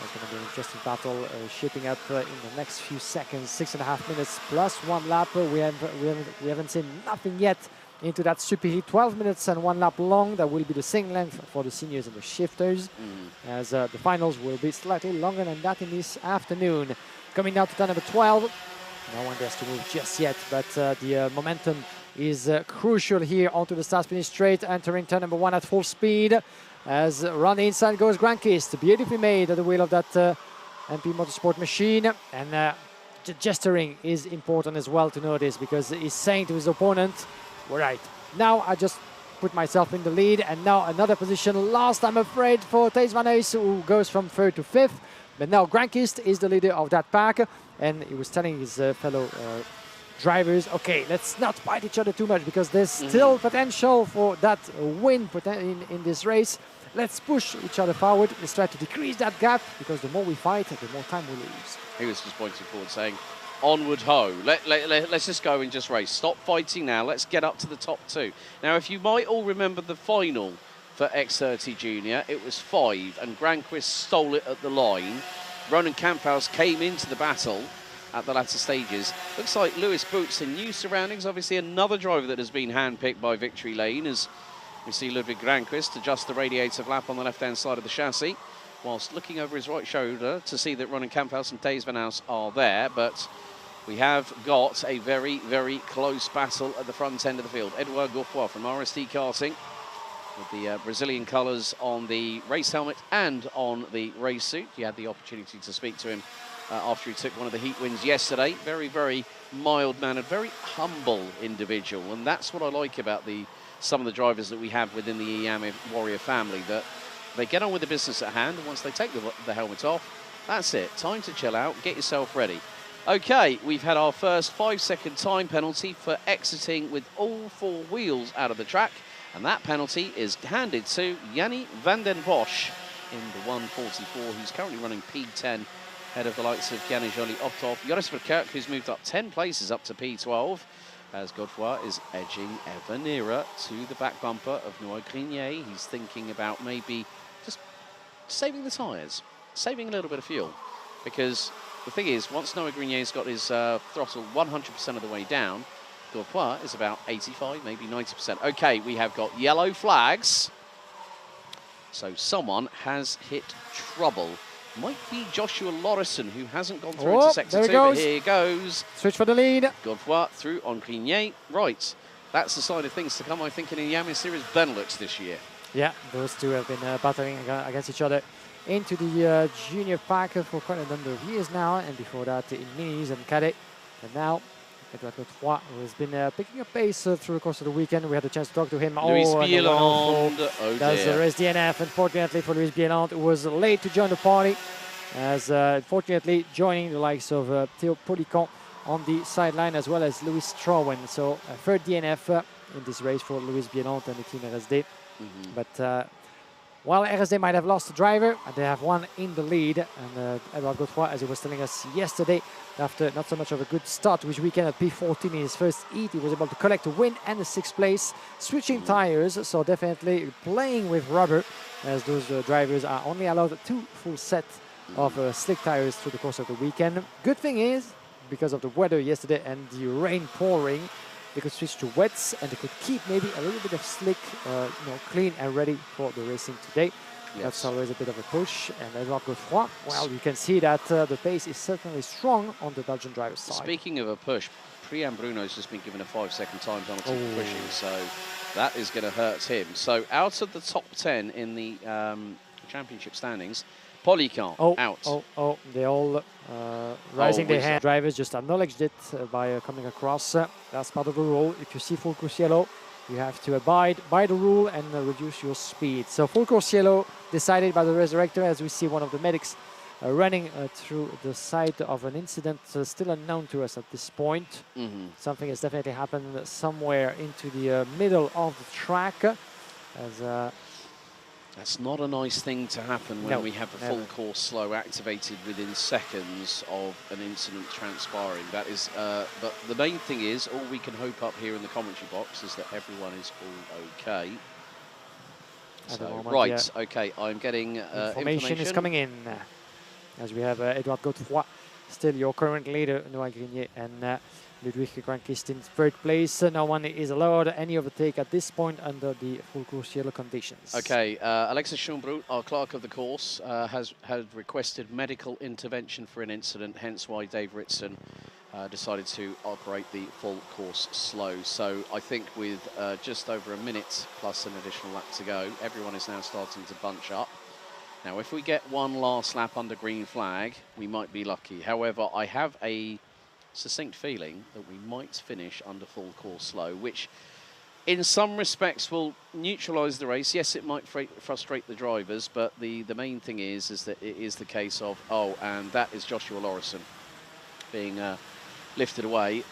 It's going to be an interesting battle shaping up in the next few seconds. 6.5 minutes plus 1 lap. We haven't seen nothing yet into that super heat. 12 minutes and 1 lap long. That will be the same length for the seniors and the shifters, as the finals will be slightly longer than that in this afternoon. Coming down to turn number 12. No one dares to move just yet, but the momentum is crucial here onto the start-finish straight, entering turn number 1 at full speed. As around the inside goes Granquist, beautifully made at the wheel of that MP Motorsport machine. And gesturing is important as well to notice, because he's saying to his opponent, all right, now I just put myself in the lead, and now another position lost, I'm afraid, for Fagnes, who goes from 3rd to 5th. But now Granquist is the leader of that pack, and he was telling his fellow drivers, okay, let's not fight each other too much, because there's still potential for that win in this race. Let's push each other forward. Let's try to decrease that gap, because the more we fight, the more time we lose. He was just pointing forward saying, onward ho, let's just go and just race. Stop fighting now, let's get up to the top 2. Now, if you might all remember the final for X30 Junior, it was 5, and Granquist stole it at the line. Ronan Camphaus came into the battle at the latter stages. Looks like Lewis Boots in new surroundings. Obviously another driver that has been handpicked by Victory Lane, as we see Ludwig Granquist adjust the radiator flap on the left-hand side of the chassis, whilst looking over his right shoulder to see that Ronan Camphaus and Thijs van Aus are there. But we have got a very, very close battle at the front end of the field. Edouard Godefroy from RST Karting, with the Brazilian colours on the race helmet and on the race suit. You had the opportunity to speak to him after he took one of the heat wins yesterday. Very, very mild-mannered, very humble individual. And that's what I like about some of the drivers that we have within the Iame Warrior family, that they get on with the business at hand, and once they take the helmet off, that's it. Time to chill out, get yourself ready. Okay, we've had our first 5-second time penalty for exiting with all 4 wheels out of the track, and that penalty is handed to Yanni van den Bosch in the 144, who's currently running P10, ahead of the likes of Janne Joly-Optov. Joris Verkerk, who's moved up 10 places up to P12, as Godefroy is edging ever nearer to the back bumper of Noah Grenier. He's thinking about maybe just saving the tyres, saving a little bit of fuel, because the thing is, once Noah Grenier's got his throttle 100% of the way down, Godefroy is about 85, maybe 90%. Okay, we have got yellow flags. So someone has hit trouble. Might be Joshua Lorison, who hasn't gone through into sector 2, but here he goes. Switch for the lead. Godefroy through on Grenier. Right, that's the side of things to come, I think, in the Iame Series Benelux this year. Yeah, those two have been battling against each other into the junior pack for quite a number of years now, and before that in minis and cadet. And now Edouard Godefroy, who has been picking up pace through the course of the weekend. We had the chance to talk to him. Louis Bieland. That's the race DNF, unfortunately, for Louis Bieland, who was late to join the party, as unfortunately joining the likes of Théo Policon on the sideline, as well as Louis Strawen. So a third DNF in this race for Louis Bieland and the team RSD. But while RSD might have lost a driver, they have one in the lead. And Edouard Godefroy, as he was telling us yesterday, after not so much of a good start to his weekend at P14 in his first heat, he was able to collect a win and a 6th place, switching tires, so definitely playing with rubber, as those drivers are only allowed 2 full sets of slick tires through the course of the weekend. Good thing is, because of the weather yesterday and the rain pouring. They could switch to wets and they could keep maybe a little bit of slick, clean and ready for the racing today. Yes. That's always a bit of a push. And Edouard Godefroy, well, you can see that the pace is certainly strong on the Belgian driver's side. Speaking of a push, Priam Bruno's just been given a 5-second time penalty for pushing, so that is going to hurt him. So out of the top 10 in the championship standings, Polycan out. They all raising their hand. Drivers just acknowledged it by coming across. That's part of the rule. If you see full course yellow, you have to abide by the rule and reduce your speed. So full course yellow decided by the resurrector, as we see one of the medics running through the site of an incident still unknown to us at this point. Something has definitely happened somewhere into the middle of the track. That's not a nice thing to happen when we have a full course slow activated within seconds of an incident transpiring. That is, but the main thing is, all we can hope up here in the commentary box is that everyone is all okay. So, right, okay, I'm getting information is coming in. As we have Edouard Godefroy, still your current leader, Noah Grenier, and Ludwig Grandquist in third place. No one is allowed any overtake at this point under the full course yellow conditions. Okay, Alexis Schumbrut, our clerk of the course, has requested medical intervention for an incident, hence why Dave Ritson decided to operate the full course slow. So I think with just over a minute plus an additional lap to go, everyone is now starting to bunch up. Now, if we get one last lap under green flag, we might be lucky. However, I have a succinct feeling that we might finish under full course slow, which in some respects will neutralise the race. Yes, it might frustrate the drivers, but the main thing is that it is the case of, and that is Joshua Lorison being lifted away,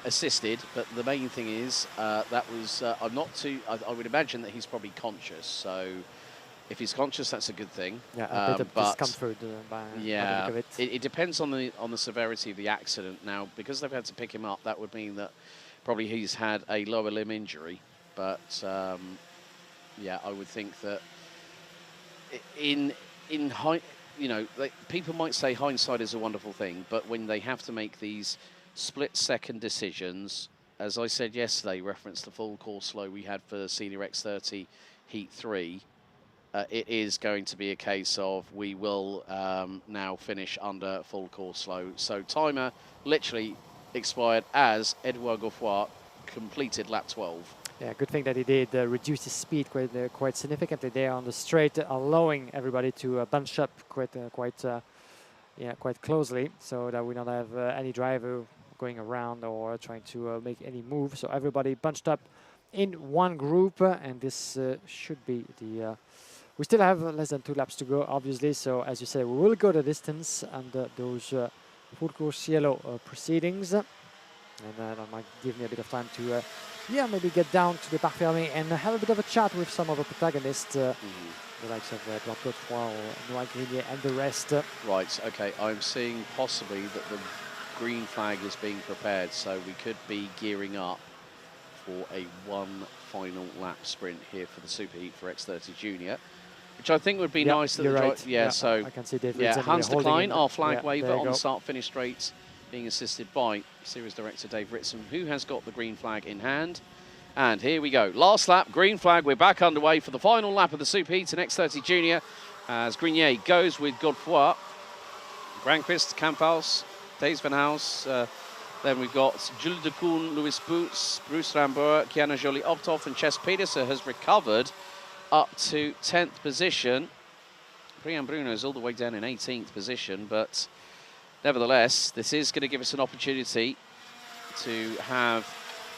assisted. But the main thing is that was, I would imagine that he's probably conscious. So if he's conscious, that's a good thing. Yeah, a bit of discomfort by yeah, it depends on the severity of the accident. Now, because they've had to pick him up, that would mean that probably he's had a lower limb injury. But yeah, I would think that in people might say hindsight is a wonderful thing, but when they have to make these split-second decisions, as I said yesterday, reference the full course slow we had for Senior X30 Heat 3. It is going to be a case of we will now finish under full course slow. So timer literally expired as Edouard Godefroy completed lap 12. Yeah, good thing that he did reduce his speed quite significantly there on the straight, allowing everybody to bunch up quite closely, so that we don't have any driver going around or trying to make any move. So everybody bunched up in one group, and this should be the. We still have less than 2 laps to go, obviously. So as you say, we will go the distance under those full course yellow proceedings, and that might give me a bit of time to. Yeah, maybe get down to the Parc Fermé and have a bit of a chat with some of the protagonists, the likes of Edouard Godefroy or Noah Grenier and the rest. Right, okay, I'm seeing possibly that the green flag is being prepared, so we could be gearing up for a one final lap sprint here for the Superheat for X30 Junior, which I think would be nice. That right. So I can see Dave Hans de Klein, our flag waver on the start-finish straight, being assisted by Series Director Dave Ritson, who has got the green flag in hand. And here we go. Last lap, green flag. We're back underway for the final lap of the Superheat in X30 Junior, as Grenier goes with Godefroy, Grandquist, Camphaus, Thijs van Hals. Then we've got Jules de Koen, Louis Boots, Bruce Rambour, Kiana Jolie-Optoff, and Ches Pedersen has recovered up to 10th position. Priam Bruno is all the way down in 18th position, but nevertheless, this is going to give us an opportunity to have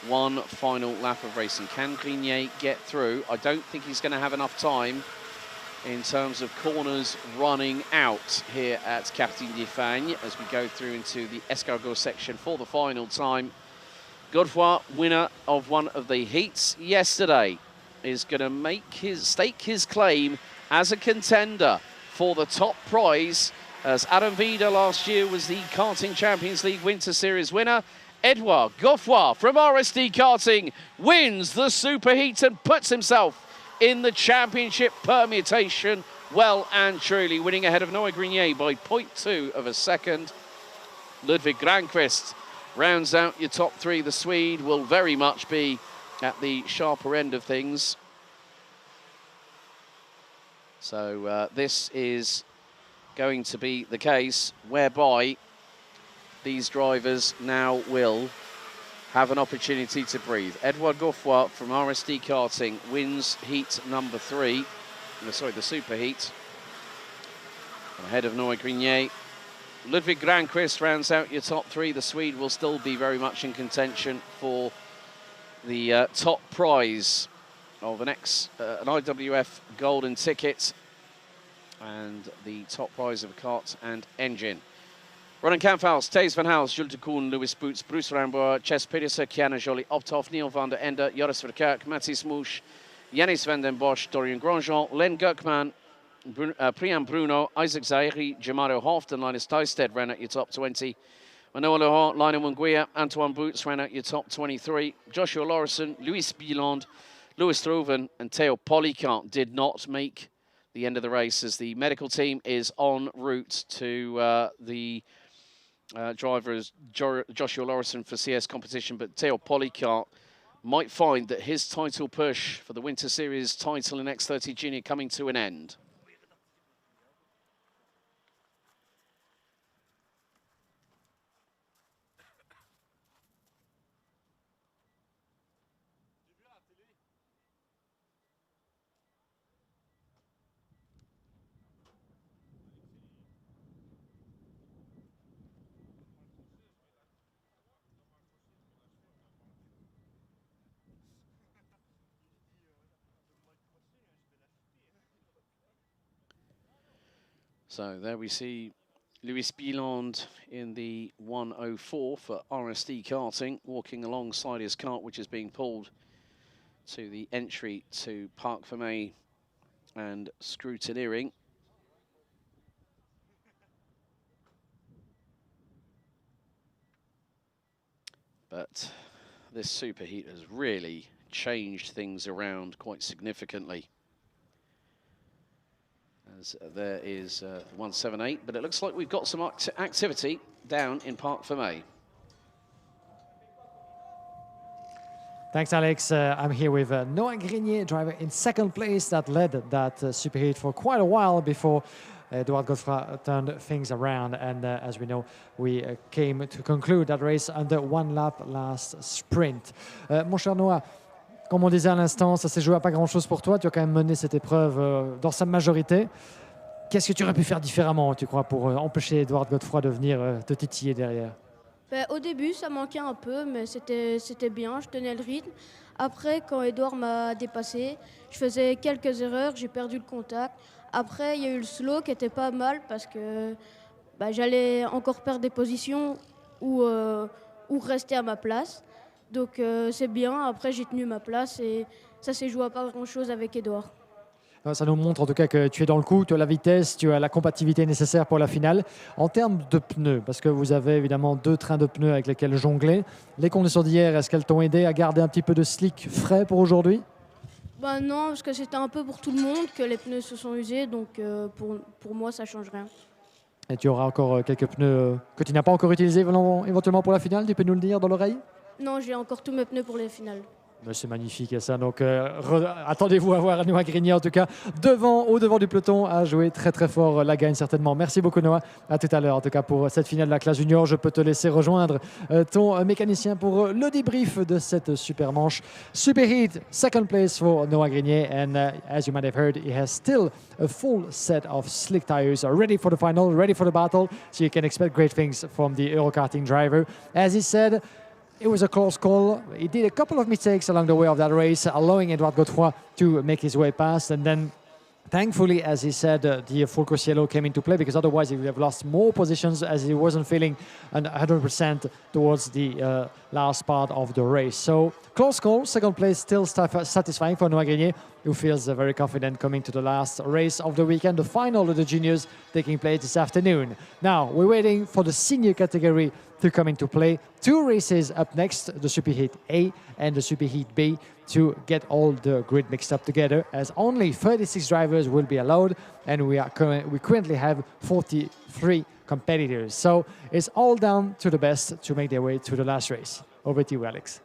one final lap of racing. Can Grenier get through? I don't think he's going to have enough time in terms of corners running out here at Karting de Fagnes as we go through into the escargot section for the final time. Godefroy, winner of one of the heats yesterday, is going to stake his claim as a contender for the top prize, as Adam Vida last year was the Karting Champions League Winter Series winner. Edouard Godefroy from RSD Karting wins the Superheat and puts himself in the championship permutation well and truly, winning ahead of Noah Grenier by 0.2 of a second. Ludwig Granqvist rounds out your top three. The Swede will very much be at the sharper end of things. So this is going to be the case whereby these drivers now will have an opportunity to breathe. Edouard Godefroy from RSD Karting wins heat number 3. Sorry, the super heat. Ahead of Noah Grenier. Ludwig Granqvist rounds out your top 3. The Swede will still be very much in contention for the top prize of an IWF golden ticket and the top prize of a kart and engine. Ronan Kamphaus, Thijs van Hals, Jules de Koen, Louis Boots, Bruce Rambour, Ches Pedersen, Kiana Jolie, Opthoff, Neil van der Ende, Joris Verkerk, Mathis Mouche, Yannis van den Bosch, Dorian Grandjean, Len Gukman, Priam Bruno, Isaac Zahiri, Jamario Hoft and Linus Tysted ran out your top 20. Manoa Laurent, Lionel Munguia, Antoine Boots ran out your top 23. Joshua Lorison, Luis Bieland, Louis Stroven and Theo Polycart did not make the end of the race as the medical team is en route to the drivers Joshua Lorison for CS competition, but Theo Polycart might find that his title push for the Winter Series title in X30 Junior coming to an end. So there we see Louis Bieland in the 104 for RSD Karting, walking alongside his kart, which is being pulled to the entry to Parc Fermé and scrutineering. But this superheat has really changed things around quite significantly. As there is 178, but it looks like we've got some activity down in Parc Fermé. Thanks, Alex. I'm here with Noah Grenier, driver in second place that led that superheat for quite a while before Edouard Godefroy turned things around. And as we know, we came to conclude that race under one lap last sprint. Mon cher Noah, comme on disait à l'instant, ça s'est joué à pas grand-chose pour toi. Tu as quand même mené cette épreuve dans sa majorité. Qu'est-ce que tu aurais pu faire différemment, tu crois, pour empêcher Edouard Godefroy de venir te titiller derrière? Au début, ça manquait un peu, mais c'était bien, je tenais le rythme. Après, quand Edouard m'a dépassé, je faisais quelques erreurs, j'ai perdu le contact. Après, il y a eu le slow qui était pas mal parce que j'allais encore perdre des positions ou rester à ma place. Donc c'est bien, après j'ai tenu ma place et ça s'est joué à pas grand-chose avec Edouard. Ça nous montre en tout cas que tu es dans le coup, tu as la vitesse, tu as la compatibilité nécessaire pour la finale. En termes de pneus, parce que vous avez évidemment 2 trains de pneus avec lesquels jongler, les conditions d'hier, est-ce qu'elles t'ont aidé à garder un petit peu de slick frais pour aujourd'hui? Non, parce que c'était un peu pour tout le monde que les pneus se sont usés, donc pour moi ça ne change rien. Et tu auras encore quelques pneus que tu n'as pas encore utilisés éventuellement pour la finale, tu peux nous le dire dans l'oreille? Non, j'ai encore tous mes pneus pour les finales. C'est magnifique ça, donc attendez-vous à voir Noah Grenier en tout cas au devant du peloton, à jouer très très fort la gagne certainement. Merci beaucoup Noah, à tout à l'heure en tout cas pour cette finale de la classe junior. Je peux te laisser rejoindre ton mécanicien pour le débrief de cette super manche. Super heat, second place for Noah Grenier, and as you might have heard, he has still a full set of slick tires ready for the final, ready for the battle, so you can expect great things from the Eurokarting driver. As he said, it was a close call. He did a couple of mistakes along the way of that race, allowing Edouard Godefroy to make his way past. And then, thankfully, as he said, the full course yellow came into play, because otherwise he would have lost more positions as he wasn't feeling 100% towards the last part of the race. So, close call, second place, still satisfying for Noah Grenier, who feels very confident coming to the last race of the weekend, the final of the juniors taking place this afternoon. Now, we're waiting for the senior category to come into play. 2 races up next, the Superheat A and the Superheat B, to get all the grid mixed up together, as only 36 drivers will be allowed, and we currently have 43 competitors. So it's all down to the best to make their way to the last race. Over to you, Alex.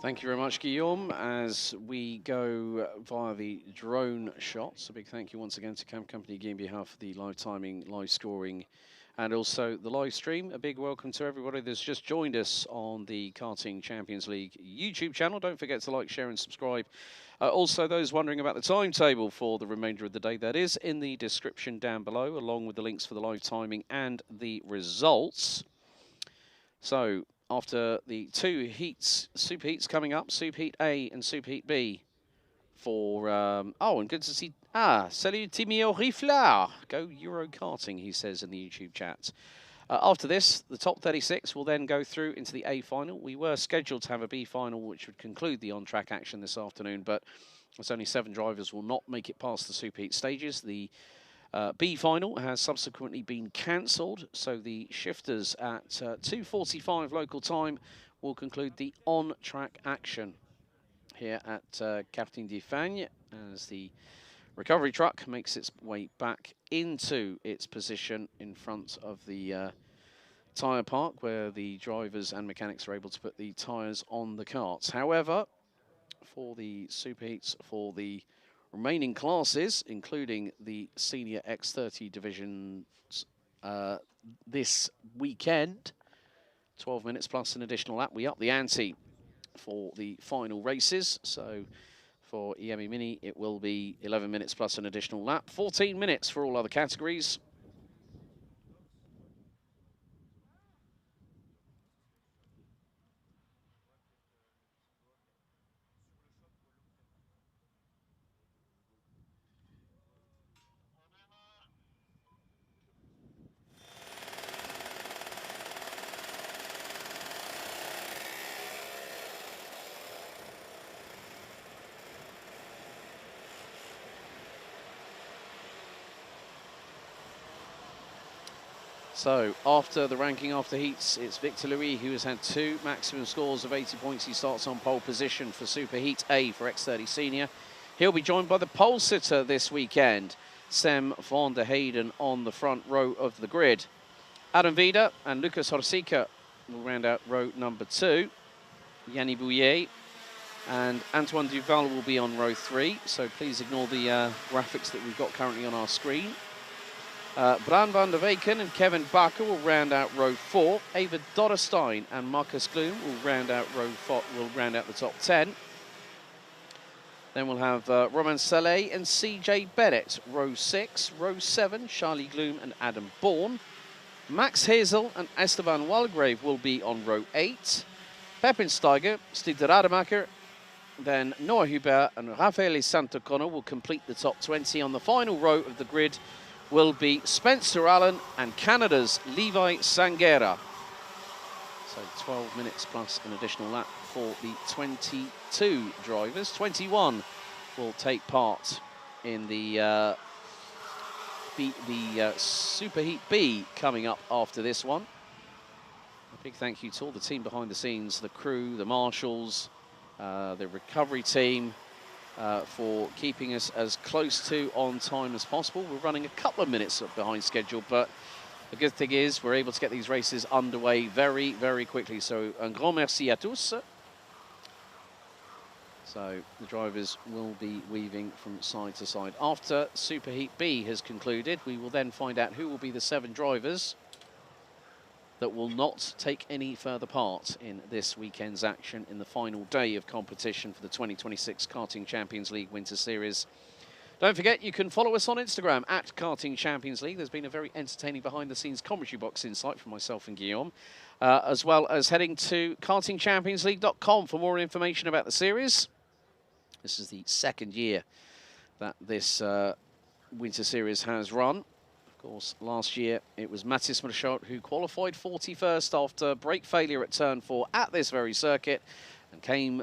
Thank you very much, Guillaume. As we go via the drone shots, a big thank you once again to Cam Company Game on behalf of the live timing, live scoring, and also the live stream. A big welcome to everybody that's just joined us on the Karting Champions League YouTube channel. Don't forget to like, share, and subscribe. Also, those wondering about the timetable for the remainder of the day, that is in the description down below, along with the links for the live timing and the results. So, after the two heats, Super Heats coming up, Super Heat A and Super Heat B for, oh, and good to see, salut Timio Riflard, go Euro Karting, he says in the YouTube chat. After this, the top 36 will then go through into the A final. We were scheduled to have a B final, which would conclude the on-track action this afternoon, but it's only 7 drivers will not make it past the Super Heat stages. The B final has subsequently been cancelled, so the shifters at 2:45 local time will conclude the on-track action here at Karting de Fagnes as the recovery truck makes its way back into its position in front of the tyre park where the drivers and mechanics are able to put the tyres on the karts. However, for the Super Heats, for the remaining classes, including the Senior X30 divisions this weekend, 12 minutes plus an additional lap. We up the ante for the final races. So for Iame Mini, it will be 11 minutes plus an additional lap. 14 minutes for all other categories. So, after the ranking after heats, it's Victor Louis who has had 2 maximum scores of 80 points. He starts on pole position for Super Heat A for X30 Senior. He'll be joined by the pole sitter this weekend, Sam van der Heyden, on the front row of the grid. Adam Vida and Lucas Horsica will round out row number 2. Yanni Bouillet and Antoine Duval will be on row 3, so please ignore the graphics that we've got currently on our screen. Bran van der Weken and Kevin Bakker will round out row 4. Ava Dodderstein and Marcus Gloom will round out the top 10. Then we'll have Roman Saleh and CJ Bennett, row 6. Row 7, Charlie Gloom and Adam Bourne. Max Hazel and Esteban Walgrave will be on row 8. Pepin Steiger, Stig de Rademacher, then Noah Hubert and Rafael Santocono will complete the top 20. On the final row of the grid will be Spencer Allen and Canada's Levi Sanguera. So 12 minutes plus an additional lap for the 22 drivers. 21 will take part in the Super Heat B coming up after this one. A big thank you to all the team behind the scenes, the crew, the marshals, the recovery team, for keeping us as close to on time as possible. We're running a couple of minutes behind schedule, but the good thing is we're able to get these races underway very, very quickly. So, un grand merci à tous. So, the drivers will be weaving from side to side. After Super Heat B has concluded, we will then find out who will be the 7 drivers that will not take any further part in this weekend's action in the final day of competition for the 2026 Karting Champions League Winter Series. Don't forget, you can follow us on Instagram at Karting Champions League. There's been a very entertaining behind-the-scenes commentary box insight from myself and Guillaume, as well as heading to kartingchampionsleague.com for more information about the series. This is the 2nd year that this Winter Series has run. Of course, last year it was Mathis Merchot who qualified 41st after brake failure at turn 4 at this very circuit and came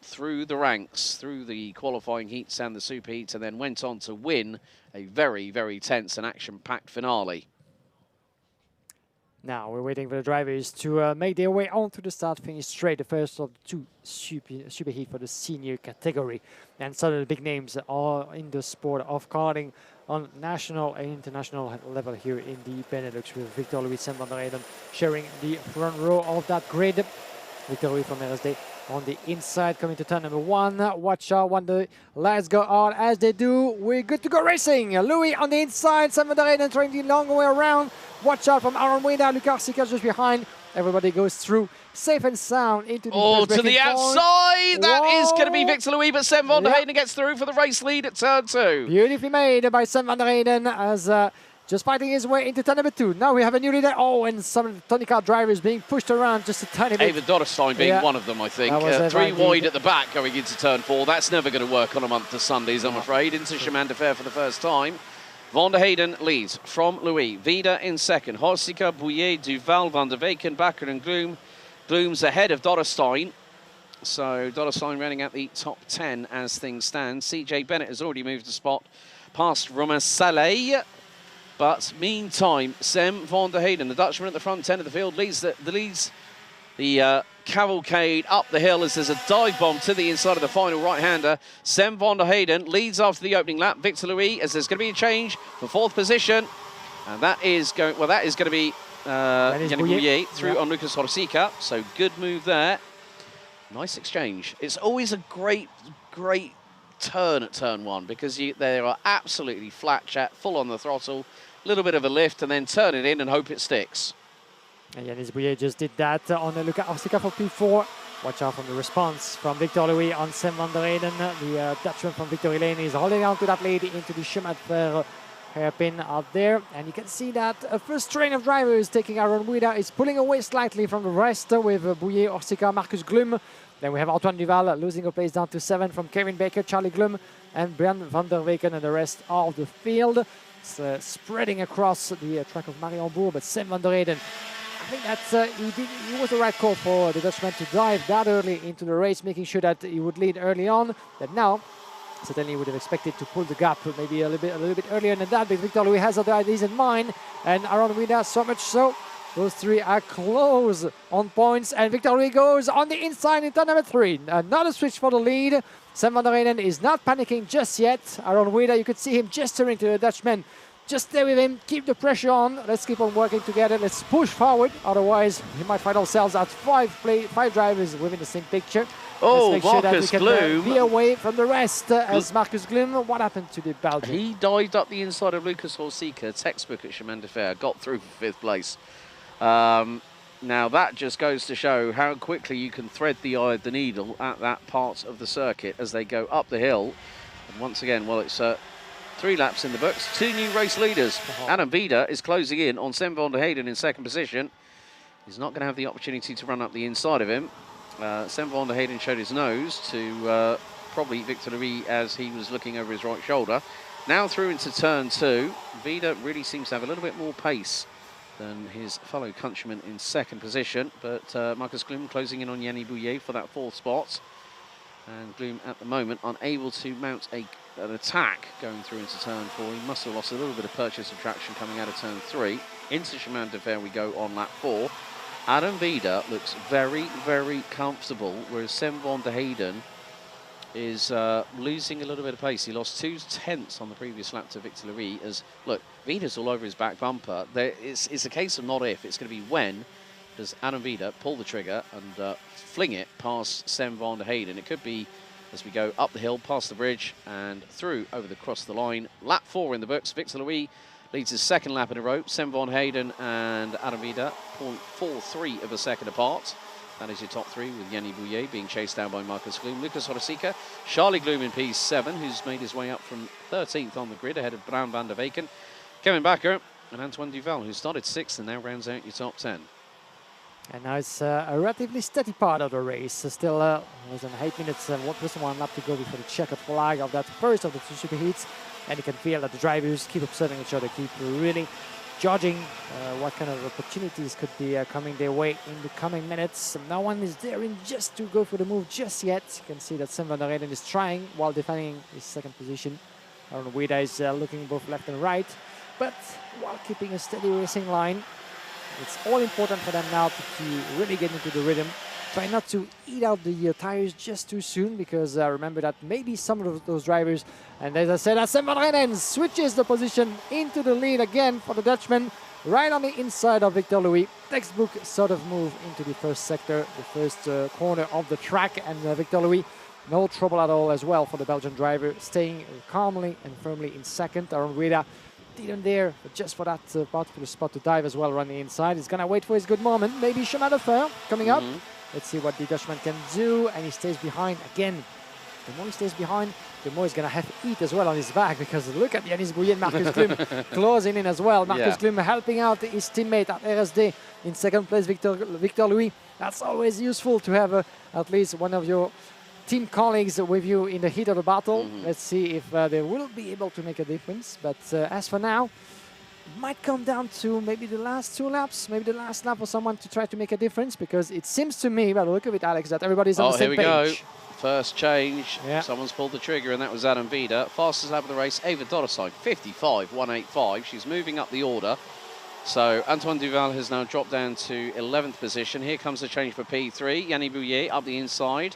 through the ranks, through the qualifying heats and the Super Heats, and then went on to win a very, very tense and action-packed finale. Now we're waiting for the drivers to make their way onto the start finish straight. The first of the two super heat for the senior category. And some of the big names are in the sport of karting on national and international level here in the Benelux, with Victor Louis Sam van der Eyden sharing the front row of that grid. Victor Louis from RSD on the inside, coming to turn number 1. Watch out when the lights go on. As they do, we're good to go racing. Louis on the inside, Sam van der Eyden trying the long way around. Watch out from Aaron Weda, Lucas Sika just behind. Everybody goes through safe and sound into the to the outside. That is going to be Victor Louis, but Sam van der Eyden gets through for the race lead at turn 2. Beautifully made by Sam van der Eyden as just fighting his way into turn number 2. Now we have a new leader. Oh, and some Tony Kart drivers being pushed around just a tiny bit. David Dotterstein being one of them, I think. 3 wide at the back going into turn 4. That's never going to work on a month of Sundays, I'm afraid. Into Chemin de Fer for the first time. Van der Eyden leads from Louis. Vida in second. Horsika, Bouillet, Duval, Van der Weken, Bakker and Guillaume. Guillaume's ahead of Dotterstein. So Dotterstein running at the top 10 as things stand. CJ Bennett has already moved a spot past Romain Saleh. But meantime, Sam van der Eyden, the Dutchman at the front 10 of the field, leads the cavalcade up the hill as there's a dive bomb to the inside of the final right-hander. Sam van der Eyden leads after the opening lap. Victor Louis, as there's going to be a change for 4th position. And that is going to be Yannick Bouillet through on Lucas Horsika. So good move there. Nice exchange. It's always a great turn at turn 1 because they are absolutely flat chat, full on the throttle, little bit of a lift, and then turn it in and hope it sticks. And Yannick Bouillet just did that on Lucas Horsika for P4. Watch out from the response from Victor Louis on Sam van der Eyden. The Dutchman from Victory Lane is holding on to that lead into the Chemin de Fer hairpin out there. And you can see that a first train of drivers taking Aaron Weda is pulling away slightly from the rest with Bouillet, Horsika, Marcus Guillaume. Then we have Antoine Duval losing a place down to 7 from Kevin Baker, Charlie Guillaume, and Brian van der Weken and the rest of the field. It's spreading across the track of Mariembourg, but Sam van der Eyden, I think that he was the right call for the Dutchman to dive that early into the race, making sure that he would lead early on. But now, certainly would have expected to pull the gap maybe a little bit earlier than that, but Victor Louis has other ideas in mind, and Aaron Weda so much so. Those 3 are close on points, and Victor Louis goes on the inside in turn number 3. Another switch for the lead. Sam van der Eyden is not panicking just yet. Aaron Weda, you could see him gesturing to the Dutchman. Just stay with him, keep the pressure on. Let's keep on working together. Let's push forward. Otherwise, we might find ourselves at 5 drivers within the same picture. Oh, Let's make sure that we can Guillaume. be away from the rest as Marcus Guillaume. What happened to the Belgian? He dived up the inside of Lucas Horsika, textbook at Chemin de Fer, got through for 5th place. Now that just goes to show how quickly you can thread the eye of the needle at that part of the circuit as they go up the hill. And once again, well, it's 3 laps in the books, 2 new race leaders. Adam Vida is closing in on Sam van der Eyden in 2nd position. He's not going to have the opportunity to run up the inside of him. Sam van der Eyden showed his nose to probably Victor Louis as he was looking over his right shoulder. Now through into turn 2, Vida really seems to have a little bit more pace than his fellow countryman in 2nd position, but Marcus Guillaume closing in on Yannick Bouillet for that 4th spot. And Guillaume at the moment unable to mount an attack going through into turn 4. He must have lost a little bit of purchase of traction coming out of turn 3. Into Chemin de Fer we go on lap 4. Adam Vida looks very, very comfortable, whereas Sam van der Eyden is losing a little bit of pace. He lost 2/10 on the previous lap to Victor Louis. As look, Vida's all over his back bumper. It's a case of not if, it's going to be when does Adam Vida pull the trigger and fling it past Sam van der Eyden. It could be as we go up the hill, past the bridge and through over the cross the line. Lap 4 in the books. Victor Louis leads his 2nd lap in a row. Sam van der Eyden and Adam Vida 0.43 of a second apart. That is your top 3, with Yannick Bouillet being chased down by Marcus Guillaume. Lucas Horsika, Charlie Guillaume in P7, who's made his way up from 13th on the grid ahead of Brian van der Weken. Kevin Bakker and Antoine Duval, who started 6th and now rounds out your top 10. And now it's a relatively steady part of the race. Still less than 8 minutes, 1 lap to go before the checkered flag of that first of the 2 super heats. And you can feel that the drivers keep observing each other, keep really judging what kind of opportunities could be coming their way in the coming minutes. No one is daring just to go for the move just yet. You can see that Sam van der Eyden is trying while defending his 2nd position. Aaron Weda is looking both left and right, but while keeping a steady racing line. It's all important for them now to really get into the rhythm. Try not to eat out the tires just too soon, because remember that maybe some of those drivers, and as I said, Sam van Renen switches the position into the lead again for the Dutchman, right on the inside of Victor Louis. Textbook sort of move into the first sector, the first corner of the track, and Victor Louis, no trouble at all as well for the Belgian driver, staying calmly and firmly in second. Aaron Guida didn't dare, but just for that particular spot to dive as well around the inside. He's going to wait for his good moment. Maybe chemin de fer coming up. Let's see what the Dutchman can do, and he stays behind again. The more he stays behind, the more he's going to have to eat as well on his back, because look at Yanis Bouillet and Marcus Klum closing in as well. Marcus Klum helping out his teammate at RSD in second place, Victor Louis. That's always useful to have at least one of your team colleagues with you in the heat of the battle. Let's see if they will be able to make a difference. But as for now, it might come down to maybe the last 2 laps, maybe the last lap for someone to try to make a difference, because it seems to me, by the look of it, Alex, that everybody's on the same page. Here we go. First change. Someone's pulled the trigger, and that was Adam Vida. Fastest lap of the race, Ava Doddeside, 55.185. She's moving up the order. So Antoine Duval has now dropped down to 11th position. Here comes the change for P3. Yannick Bouillet up the inside.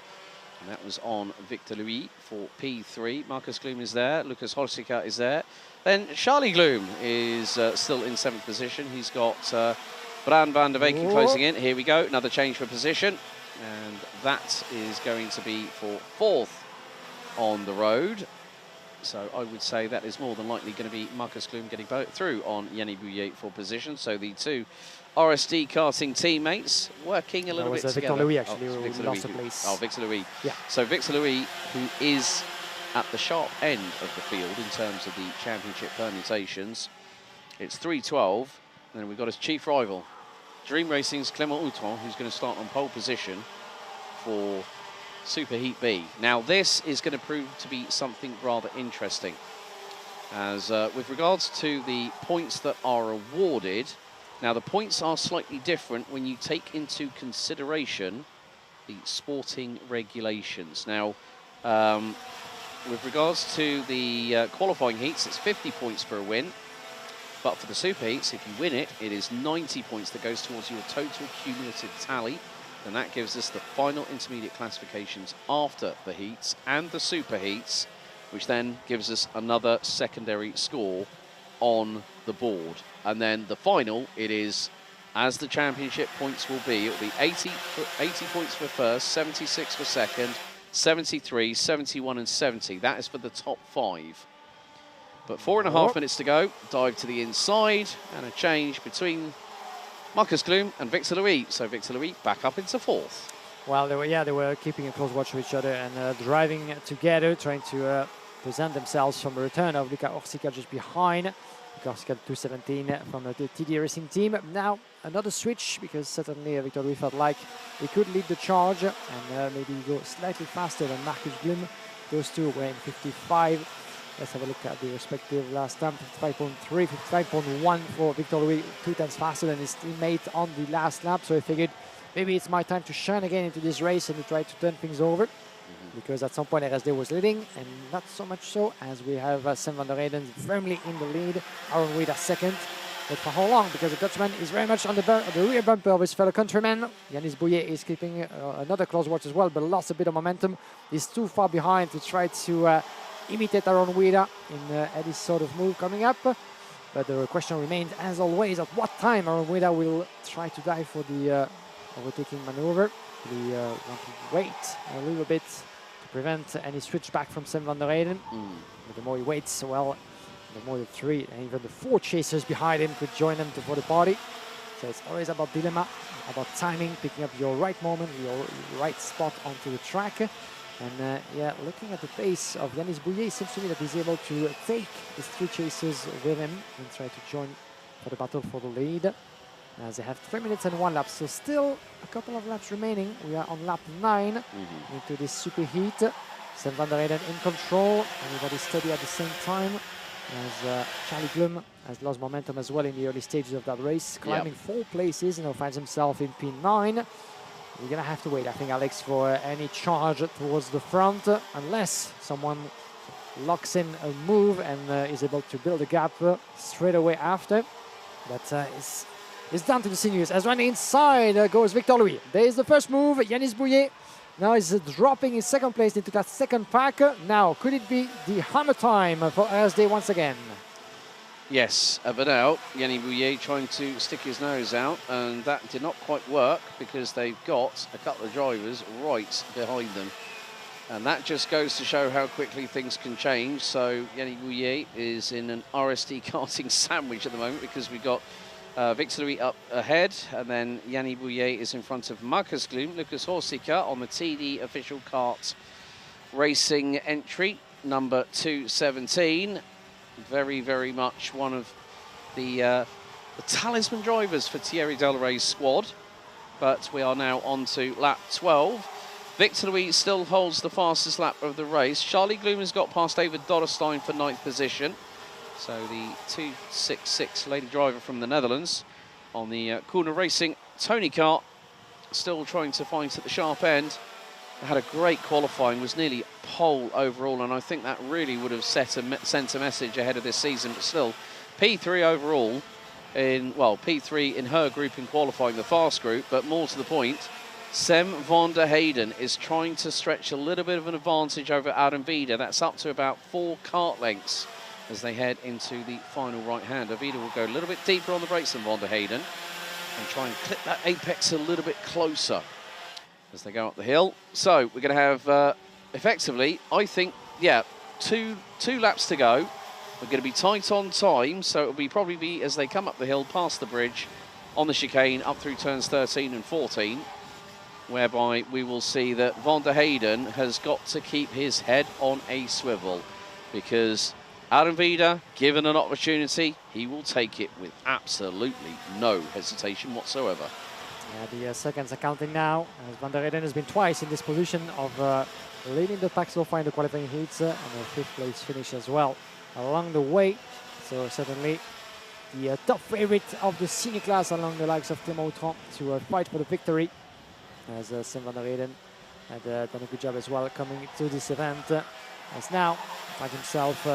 And that was on Victor Louis for P3. Marcus Gloom is there. Lucas Horsika is there. Then Charlie Gloom is still in 7th position. He's got Bran van der Weken closing in. Here we go. Another change for position. And that is going to be for 4th on the road. So I would say that is more than likely going to be Marcus Gloom getting through on Yannick Bouillet for position. So the 2 RSD karting teammates working a little bit together. Victor Louis actually who lost the place. Oh, Victor Louis. Yeah. So Victor Louis, who is at the sharp end of the field in terms of the championship permutations. It's 3:12, and then we've got his chief rival, Dream Racing's Clément Outron, who's going to start on pole position for Superheat B. Now, this is going to prove to be something rather interesting, as with regards to the points that are awarded. Now, the points are slightly different when you take into consideration the sporting regulations. Now, with regards to the qualifying heats, it's 50 points for a win. But for the super heats, if you win it, it is 90 points that goes towards your total cumulative tally. And that gives us the final intermediate classifications after the heats and the super heats, which then gives us another secondary score on the board. And then the final, it is, as the championship points will be, it will be 80 points for first, 76 for second, 73, 71 and 70. That is for the top 5. But 4.5 minutes to go. Dive to the inside and a change between Marcus Gloom and Victor Louis. So Victor Louis back up into 4th. Well, they were keeping a close watch of each other and driving together, trying to present themselves from a return of Luca Orsika just behind. Luca Orsika 217 from the TD Racing team. Now another switch, because certainly Victor Louis felt like he could lead the charge and maybe go slightly faster than Marcus Gloom. Those two were in 55. Let's have a look at the respective last time. 55.3, 55.1 for Victor Louis, 2 tenths faster than his teammate on the last lap. So I figured maybe it's my time to shine again into this race and to try to turn things over. Because at some point RSD was leading, and not so much so, as we have Sam van der Reyden firmly in the lead. Aaron Weed at second. But for how long? Because the Dutchman is very much on the rear bumper of his fellow countryman. Yanis Bouillet is keeping another close watch as well, but lost a bit of momentum. He's too far behind to try to imitate Aaron Weida in Eddie's sort of move coming up. But the question remains, as always, at what time Aaron Weida will try to dive for the overtaking maneuver. We want to wait a little bit to prevent any switchback from Sam van der Reyden. But the more he waits, well, the more the 3 and even the 4 chasers behind him could join them for the party. So it's always about dilemma, about timing, picking up your right moment, your right spot onto the track. And yeah, looking at the pace of Yanis Bouillet, it seems to me that he's able to take his 3 chasers with him and try to join for the battle for the lead. As they have 3 minutes and 1 lap, so still a couple of laps remaining. We are on lap 9 into this super heat. Sam van der Reyden in control, everybody steady at the same time. As Charlie Gloom has lost momentum as well in the early stages of that race, climbing 4 places and now finds himself in P9. We're going to have to wait, I think, Alex, for any charge towards the front, unless someone locks in a move and is able to build a gap straight away after. But it's It's down to the seniors. As running inside goes Victor Louis. There is the first move. Yanis Bouillet now is dropping in second place into that second pack. Now, could it be the hammer time for RSD once again? Yes, but now Yannis Bouillet trying to stick his nose out, and that did not quite work because they've got a couple of drivers right behind them. And that just goes to show how quickly things can change. So Yannis Bouillet is in an RSD karting sandwich at the moment because we've got Victor Louis up ahead, and then Yannis Bouillet is in front of Marcus Gloom, Lucas Horsika on the TD official kart racing entry, number 217. Very, very much one of the talisman drivers for Thierry Delray's squad. But we are now on to lap 12. Victor Louis still holds the fastest lap of the race. Charlie Gloom has got past David Dodderstein for 9th position. So the 266 lady driver from the Netherlands on the Corner Racing Tony kart, still trying to fight at the sharp end. Had a great qualifying, was nearly pole overall, and I think that really would have sent a message ahead of this season. But still, P3 overall, P3 in her group in qualifying, the fast group, but more to the point, Sem van der Heyden is trying to stretch a little bit of an advantage over Adam Vida. That's up to about 4 kart lengths as they head into the final right-hander. Vida will go a little bit deeper on the brakes than van der Heyden and try and clip that apex a little bit closer as they go up the hill. So we're going to have, effectively, I think, yeah, two laps to go. We're going to be tight on time, so it'll be probably be as they come up the hill, past the bridge, on the chicane, up through turns 13 and 14, whereby we will see that van der Heyden has got to keep his head on a swivel, because Adam Vida, given an opportunity, he will take it with absolutely no hesitation whatsoever. Yeah, the seconds are counting now, as van der Heyden has been twice in this position of leading the pack so far in the qualifying heats, and a 5th place finish as well along the way. So certainly the top favorite of the senior class, along the likes of Clément Autran, to fight for the victory, as Sem van der Heyden had done a good job as well coming to this event, as now find himself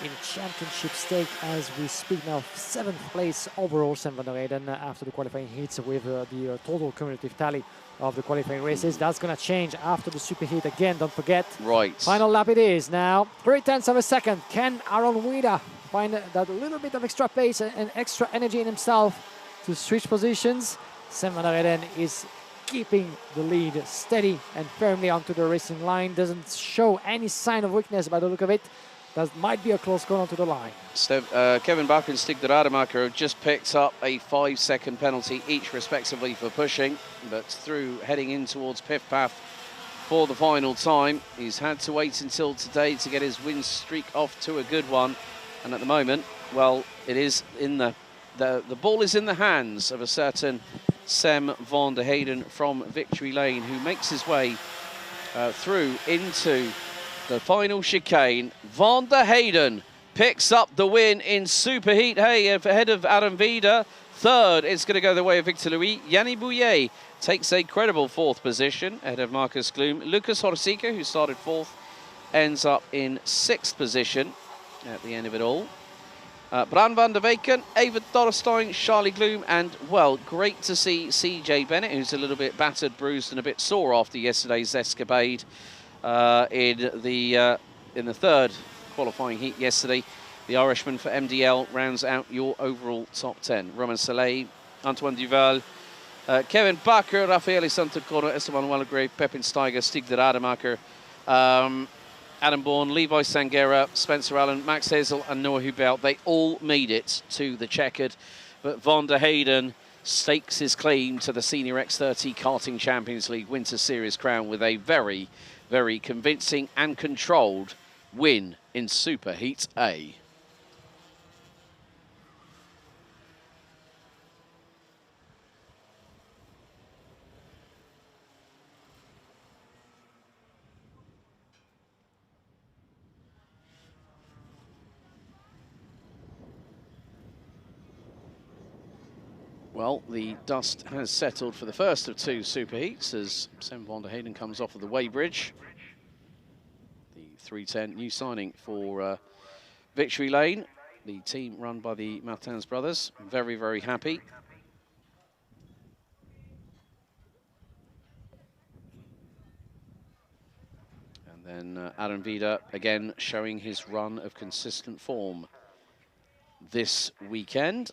in championship stake as we speak now. 7th place overall, Sem van der Heyden, after the qualifying heats, with the total cumulative tally of the qualifying races. That's going to change after the super heat again, don't forget. Right. Final lap it is now. 3/10 of a second. Can Aaron Vida find that little bit of extra pace and extra energy in himself to switch positions? Sem van der Heyden is keeping the lead steady and firmly onto the racing line. Doesn't show any sign of weakness by the look of it. That might be a close call onto the line. Kevin Bakker and Stig de Rademacher have just picked up a 5-second penalty each respectively for pushing, but through heading in towards Piff-Paff for the final time. He's had to wait until today to get his win streak off to a good one, and at the moment, well, it is in the ball is in the hands of a certain Sem van der Heyden from Victory Lane, who makes his way through into the final chicane. Van der Heyden picks up the win in Superheat Hay ahead of Adam Vida. 3rd, it's going to go the way of Victor Louis. Yannis Bouillet takes a credible 4th position ahead of Marcus Gloom. Lucas Horsika, who started 4th, ends up in 6th position at the end of it all. Bran van der Weyken, Evert Dorrestein, Charlie Gloom, and, well, great to see CJ Bennett, who's a little bit battered, bruised and a bit sore after yesterday's escapade in the 3rd qualifying heat yesterday. The Irishman for MDL rounds out your overall top 10. Romain Soleil, Antoine Duval, Kevin Bakker, Raffaele Santacona, Esteban Wallegrave, Pepin Steiger, Stig de Rademacher, Adam Bourne, Levi Sangera, Spencer Allen, Max Hazel and Noah Hubert. They all made it to the checkered, but van der Heyden stakes his claim to the Senior X30 Karting Champions League Winter Series crown with a very, very convincing and controlled win in Superheat A. Well, the dust has settled for the first of 2 superheats as Sem van der Heyden comes off of the weighbridge. The 310 new signing for Victory Lane, the team run by the Martins brothers. Very, very happy And then Adam Vida again showing his run of consistent form this weekend.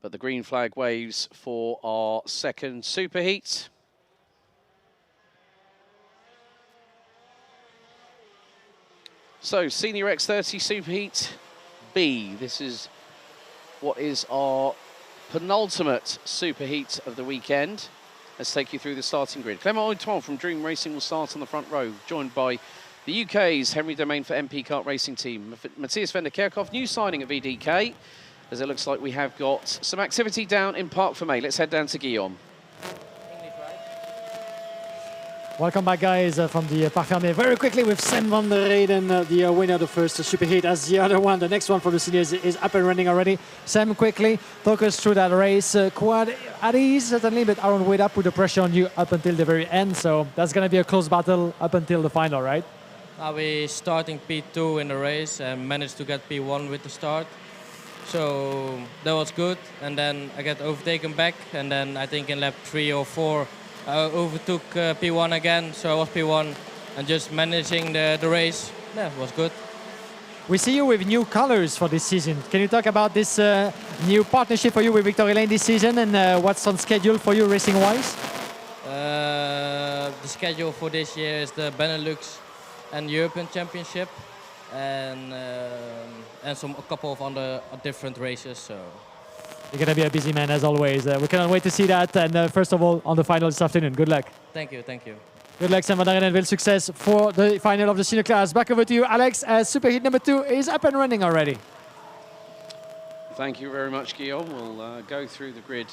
But the green flag waves for our second superheat. So, Senior X30 Superheat B. This is what is our penultimate superheat of the weekend. Let's take you through the starting grid. Clément Autran from Dream Racing will start on the front row, joined by the UK's Henry Domain for MP Kart Racing Team. Matthias van der Kerkhoff, new signing at VDK, as it looks like we have got some activity down in Parc Fermé. Let's head down to Guillaume. Welcome back, guys, from the Parc Fermé. Very quickly with Sam van der Reyden, the winner of the first superheat, as the other one, the next one for the seniors, is up and running already. Sam, quickly talk us through that race. Quad at ease, certainly, but Aaron Wade up with the pressure on you up until the very end. So that's going to be a close battle up until the final, right? We starting P2 in the race and managed to get P1 with the start. So that was good. And then I got overtaken back. And then I think in lap 3 or 4, overtook P1 again, so I was P1 and just managing the race. Yeah, it was good. We see you with new colors for this season. Can you talk about this new partnership for you with Victory Lane this season and what's on schedule for you racing-wise? The schedule for this year is the Benelux and European Championship and a couple of other different races. So. You're going to be a busy man as always. We cannot wait to see that. And first of all, on the final this afternoon. Good luck. Thank you, thank you. Good luck, Sam van der Reyden, and well success for the final of the senior class. Back over to you, Alex, as superheat number 2 is up and running already. Thank you very much, Guillaume. We'll go through the grid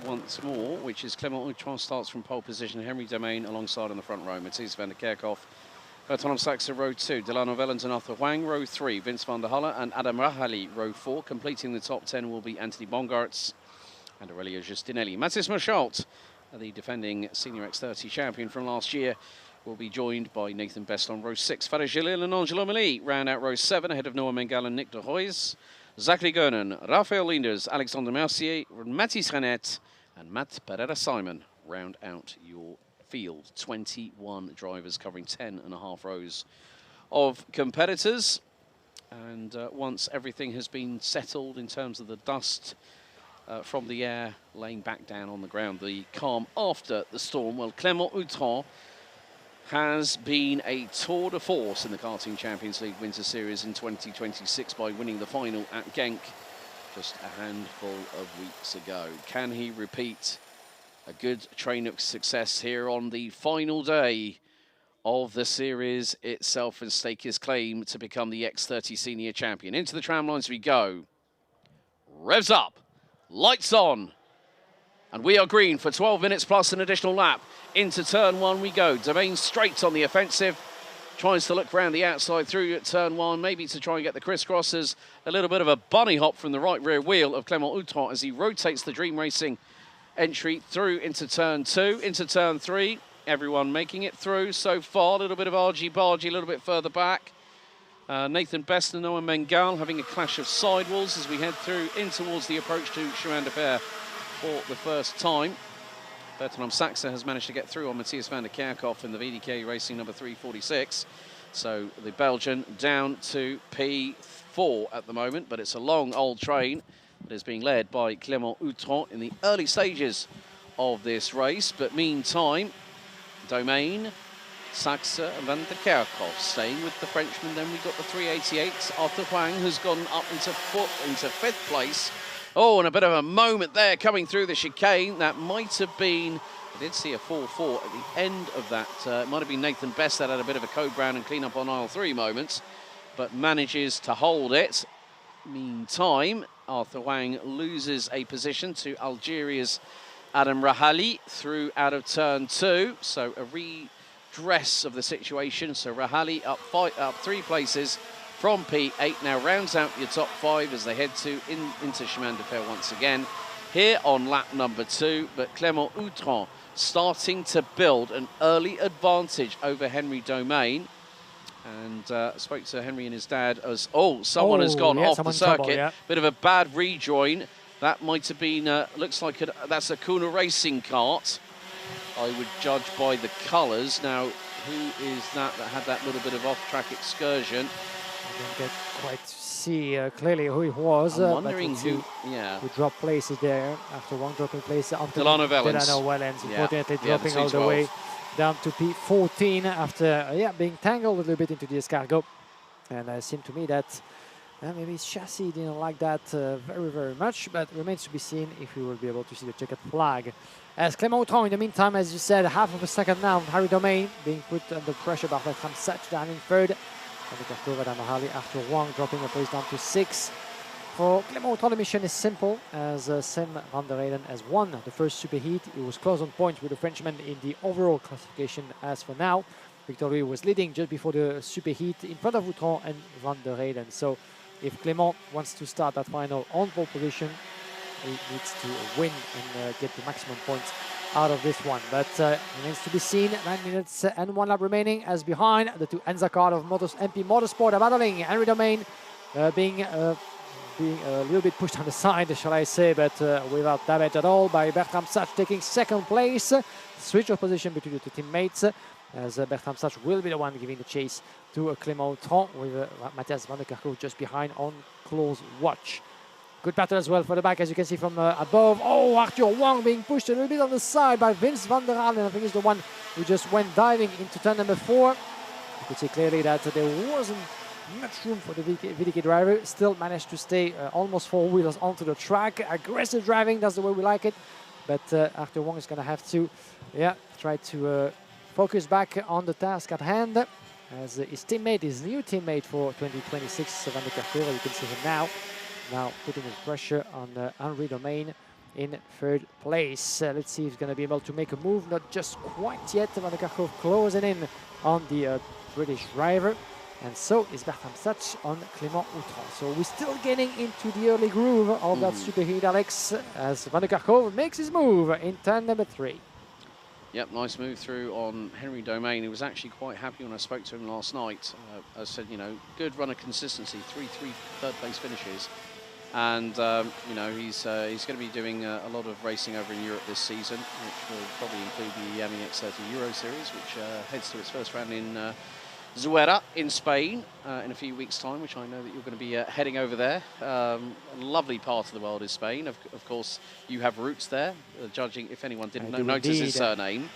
once more, which is Clément Autran starts from pole position, Henry Domain alongside on the front row, Matthias van der Kerkhoff, Bertrand Saxe, row 2, Delano Vellens and Arthur Huang, row 3, Vince van der Halle and Adam Rahali, row 4. Completing the top 10 will be Anthony Bongartz and Aurelio Justinelli. Mathis Marchalt, the defending Senior X30 champion from last year, will be joined by Nathan Best on row 6. Farid Jalil and Angelo Mali round out row 7 ahead of Noah Mengal and Nick de Hoyes. Zachary Gernon, Raphael Linders, Alexander Mercier, Mathis Renet and Matt Pereira-Simon round out your field. 21 drivers covering 10.5 rows of competitors. And once everything has been settled in terms of the dust from the air laying back down on the ground, the calm after the storm, well, Clément Autran has been a tour de force in the Karting Champions League Winter Series in 2026 by winning the final at Genk just a handful of weeks ago. Can he repeat a good train of success here on the final day of the series itself and stake his claim to become the X30 Senior Champion? Into the tram lines we go. Revs up, lights on, and we are green for 12 minutes plus an additional lap. Into turn 1 we go. Domain straight on the offensive. Tries to look around the outside through at turn 1, maybe to try and get the crisscrossers. A little bit of a bunny hop from the right rear wheel of Clément Autran as he rotates the Dream Racing entry through into turn 2, into turn 3. Everyone making it through so far. A little bit of argy-bargy, a little bit further back. Nathan Best and Noah Mengal having a clash of sidewalls as we head through in towards the approach to Chemin de Fer for the first time. Bertrand Saxe has managed to get through on Matthias van der Kerkhoff in the VDK Racing number 346. So the Belgian down to P4 at the moment, but it's a long old train that is being led by Clément Autran in the early stages of this race. But meantime, Domain, Saxe and van der Kerkhoff staying with the Frenchman. Then we've got the 388. Arthur Huang has gone up into 5th place. Oh, and a bit of a moment there coming through the chicane. That might have been, I did see a 4-4 at the end of that. It might have been Nathan Best that had a bit of a code brown and clean up on aisle 3 moments, but manages to hold it. Meantime, Arthur Huang loses a position to Algeria's Adam Rahali through out of turn 2. So a redress of the situation. So Rahali up 3 places from P8, now rounds out your top 5 as they head into Chemin de Fer once again. Here on lap number 2, but Clément Autran starting to build an early advantage over Henry Domain. And spoke to Henry and his dad as, someone has gone off the circuit. Trouble, yeah. Bit of a bad rejoin That might have been, looks like that's a Kuna Racing kart. I would judge by the colours. Now, who is that had that little bit of off-track excursion? I didn't get quite to see clearly who it was. I'm wondering who dropped places there after one dropping place. Delano Wellens. Unfortunately, dropping all the way down to P14 after being tangled a little bit into the escargot. And it seemed to me that maybe his chassis didn't like that very, very much, but remains to be seen if we will be able to see the checkered flag. As Clément Autran, in the meantime, as you said, half of a second now, Harry Domain being put under pressure by Bertram Sach down in third. And Adam Harley after one, dropping a place down to 6. For Clément Autran, the mission is simple, as Sam van der Eyden has won the first superheat. He was close on points with the Frenchman in the overall classification as for now. Victor was leading just before the superheat in front of Autran and van der Eyden. So if Clément wants to start that final on pole position, he needs to win and get the maximum points out of this one. But remains to be seen. 9 minutes and 1 lap remaining, as behind the two Enza cars of MP Motorsport are battling. Henry Domain being a little bit pushed on the side, shall I say, but without damage at all by Bertram Sach taking second place. Switch of position between the two teammates, as Bertram Sach will be the one giving the chase to Clément Autran, with Matthias van der Kerkhoff just behind on close watch. Good battle as well for the back, as you can see from above. Oh, Arthur Wang being pushed a little bit on the side by Vince van der Halen. I think he's the one who just went diving into turn number 4. You could see clearly that there wasn't much room for the VDK driver. Still managed to stay almost 4 wheels onto the track. Aggressive driving, that's the way we like it. But Arthur Wang is going to have to try to focus back on the task at hand, as his teammate, his new teammate for 2026, Van der Kerkhoff, you can see him now putting his pressure on Henry Domain in third place. Let's see if he's going to be able to make a move. Not just quite yet. Van der Kerkhoff closing in on the British driver. And so is Bertram Sach on Clément Autran. So we're still getting into the early groove of that superheat, Alex, as Van der Kerkhoff makes his move in turn number 3. Yep, nice move through on Henry Domain. He was actually quite happy when I spoke to him last night. I said, you know, good run of consistency, 3 third place finishes. And, you know, he's going to be doing a lot of racing over in Europe this season, which will probably include the Iame X30 Euro Series, which heads to its first round in Zuera in Spain in a few weeks' time, which I know that you're going to be heading over there. A lovely part of the world is Spain. Of course, you have roots there, judging if anyone didn't notice his surname.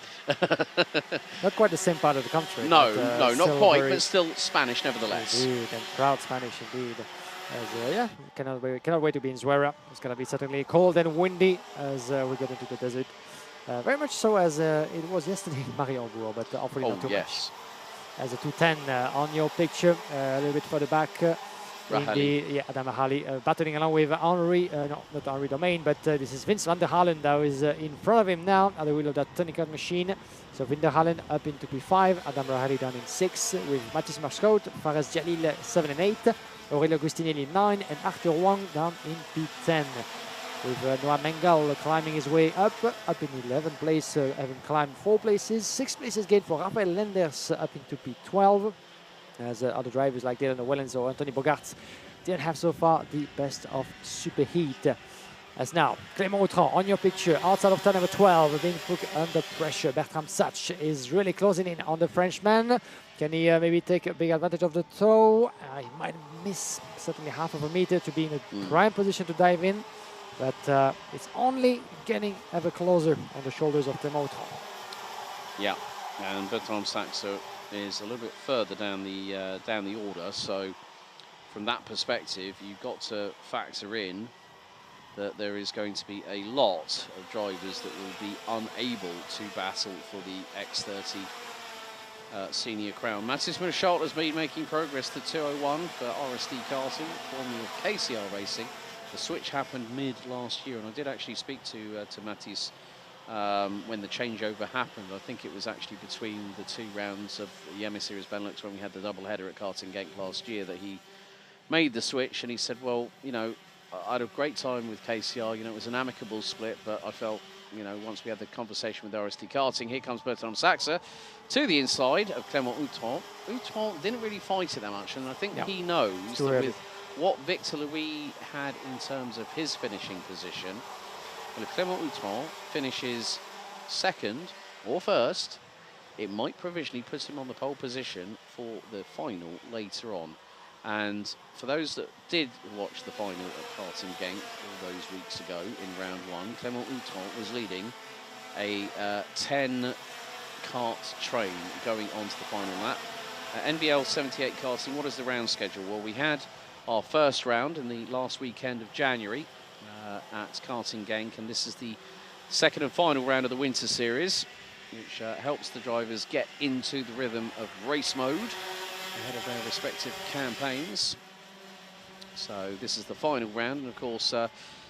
Not quite the same part of the country. No, not quite, but still Spanish nevertheless. Indeed, and proud Spanish indeed. As, cannot wait to be in Zuera. It's going to be certainly cold and windy as we get into the desert. Very much so as it was yesterday in Mariembourg, but hopefully not too much. As a 210 on your picture, a little bit further back. Adam Harley battling along with Henry, not Henry Domain, but this is Vince van der Halen that is in front of him now at the wheel of that Tonicot machine. So Van der Halen up into P5, Adam Rahali down in 6, with Mathis Marscout, Fares Jalil 7 and 8, Aurelio Agustinelli 9, and Arthur Wang down in P10. With Noah Mengal climbing his way up in 11th place, having climbed 4 places, 6 places gained for Rafael Lenders up into P12. As other drivers like Dylan Wellens or Anthony Bogarts didn't have so far the best of superheat. As now, Clément Autran on your picture, outside of turn number 12, being put under pressure. Bertram Sach is really closing in on the Frenchman. Can he maybe take a big advantage of the throw? He might miss certainly half of a meter to be in a prime position to dive in. But it's only getting ever closer on the shoulders of Clément Autran. Yeah, and Bertrand Sach is a little bit further down the order. So from that perspective, you've got to factor in that there is going to be a lot of drivers that will be unable to battle for the X30 Senior Crown. Mathis Marchalt has been making progress to 201 for RSD Karting, formerly of KCR Racing. The switch happened mid last year, and I did actually speak to Mathis when the changeover happened. I think it was actually between the 2 rounds of the Iame Series Benelux when we had the double header at Karting Genk last year that he made the switch, and he said, well, you know, I had a great time with KCR, you know, it was an amicable split, but I felt, you know, once we had the conversation with RSD Karting, here comes Bertrand Sach to the inside of Clément Autran. Autran didn't really fight it that much, and I think he knows that with what Victor Louis had in terms of his finishing position. Well, if Clément Outran finishes second or first, it might provisionally put him on the pole position for the final later on. And for those that did watch the final at Karting Genk all those weeks ago in round one, Clément Outran was leading a 10-kart train going on to the final lap. NBL 78 Karting, what is the round schedule? Well, we had our first round in the last weekend of January at Karting Genk, and this is the second and final round of the Winter Series, which helps the drivers get into the rhythm of race mode ahead of their respective campaigns. So this is the final round, and of course,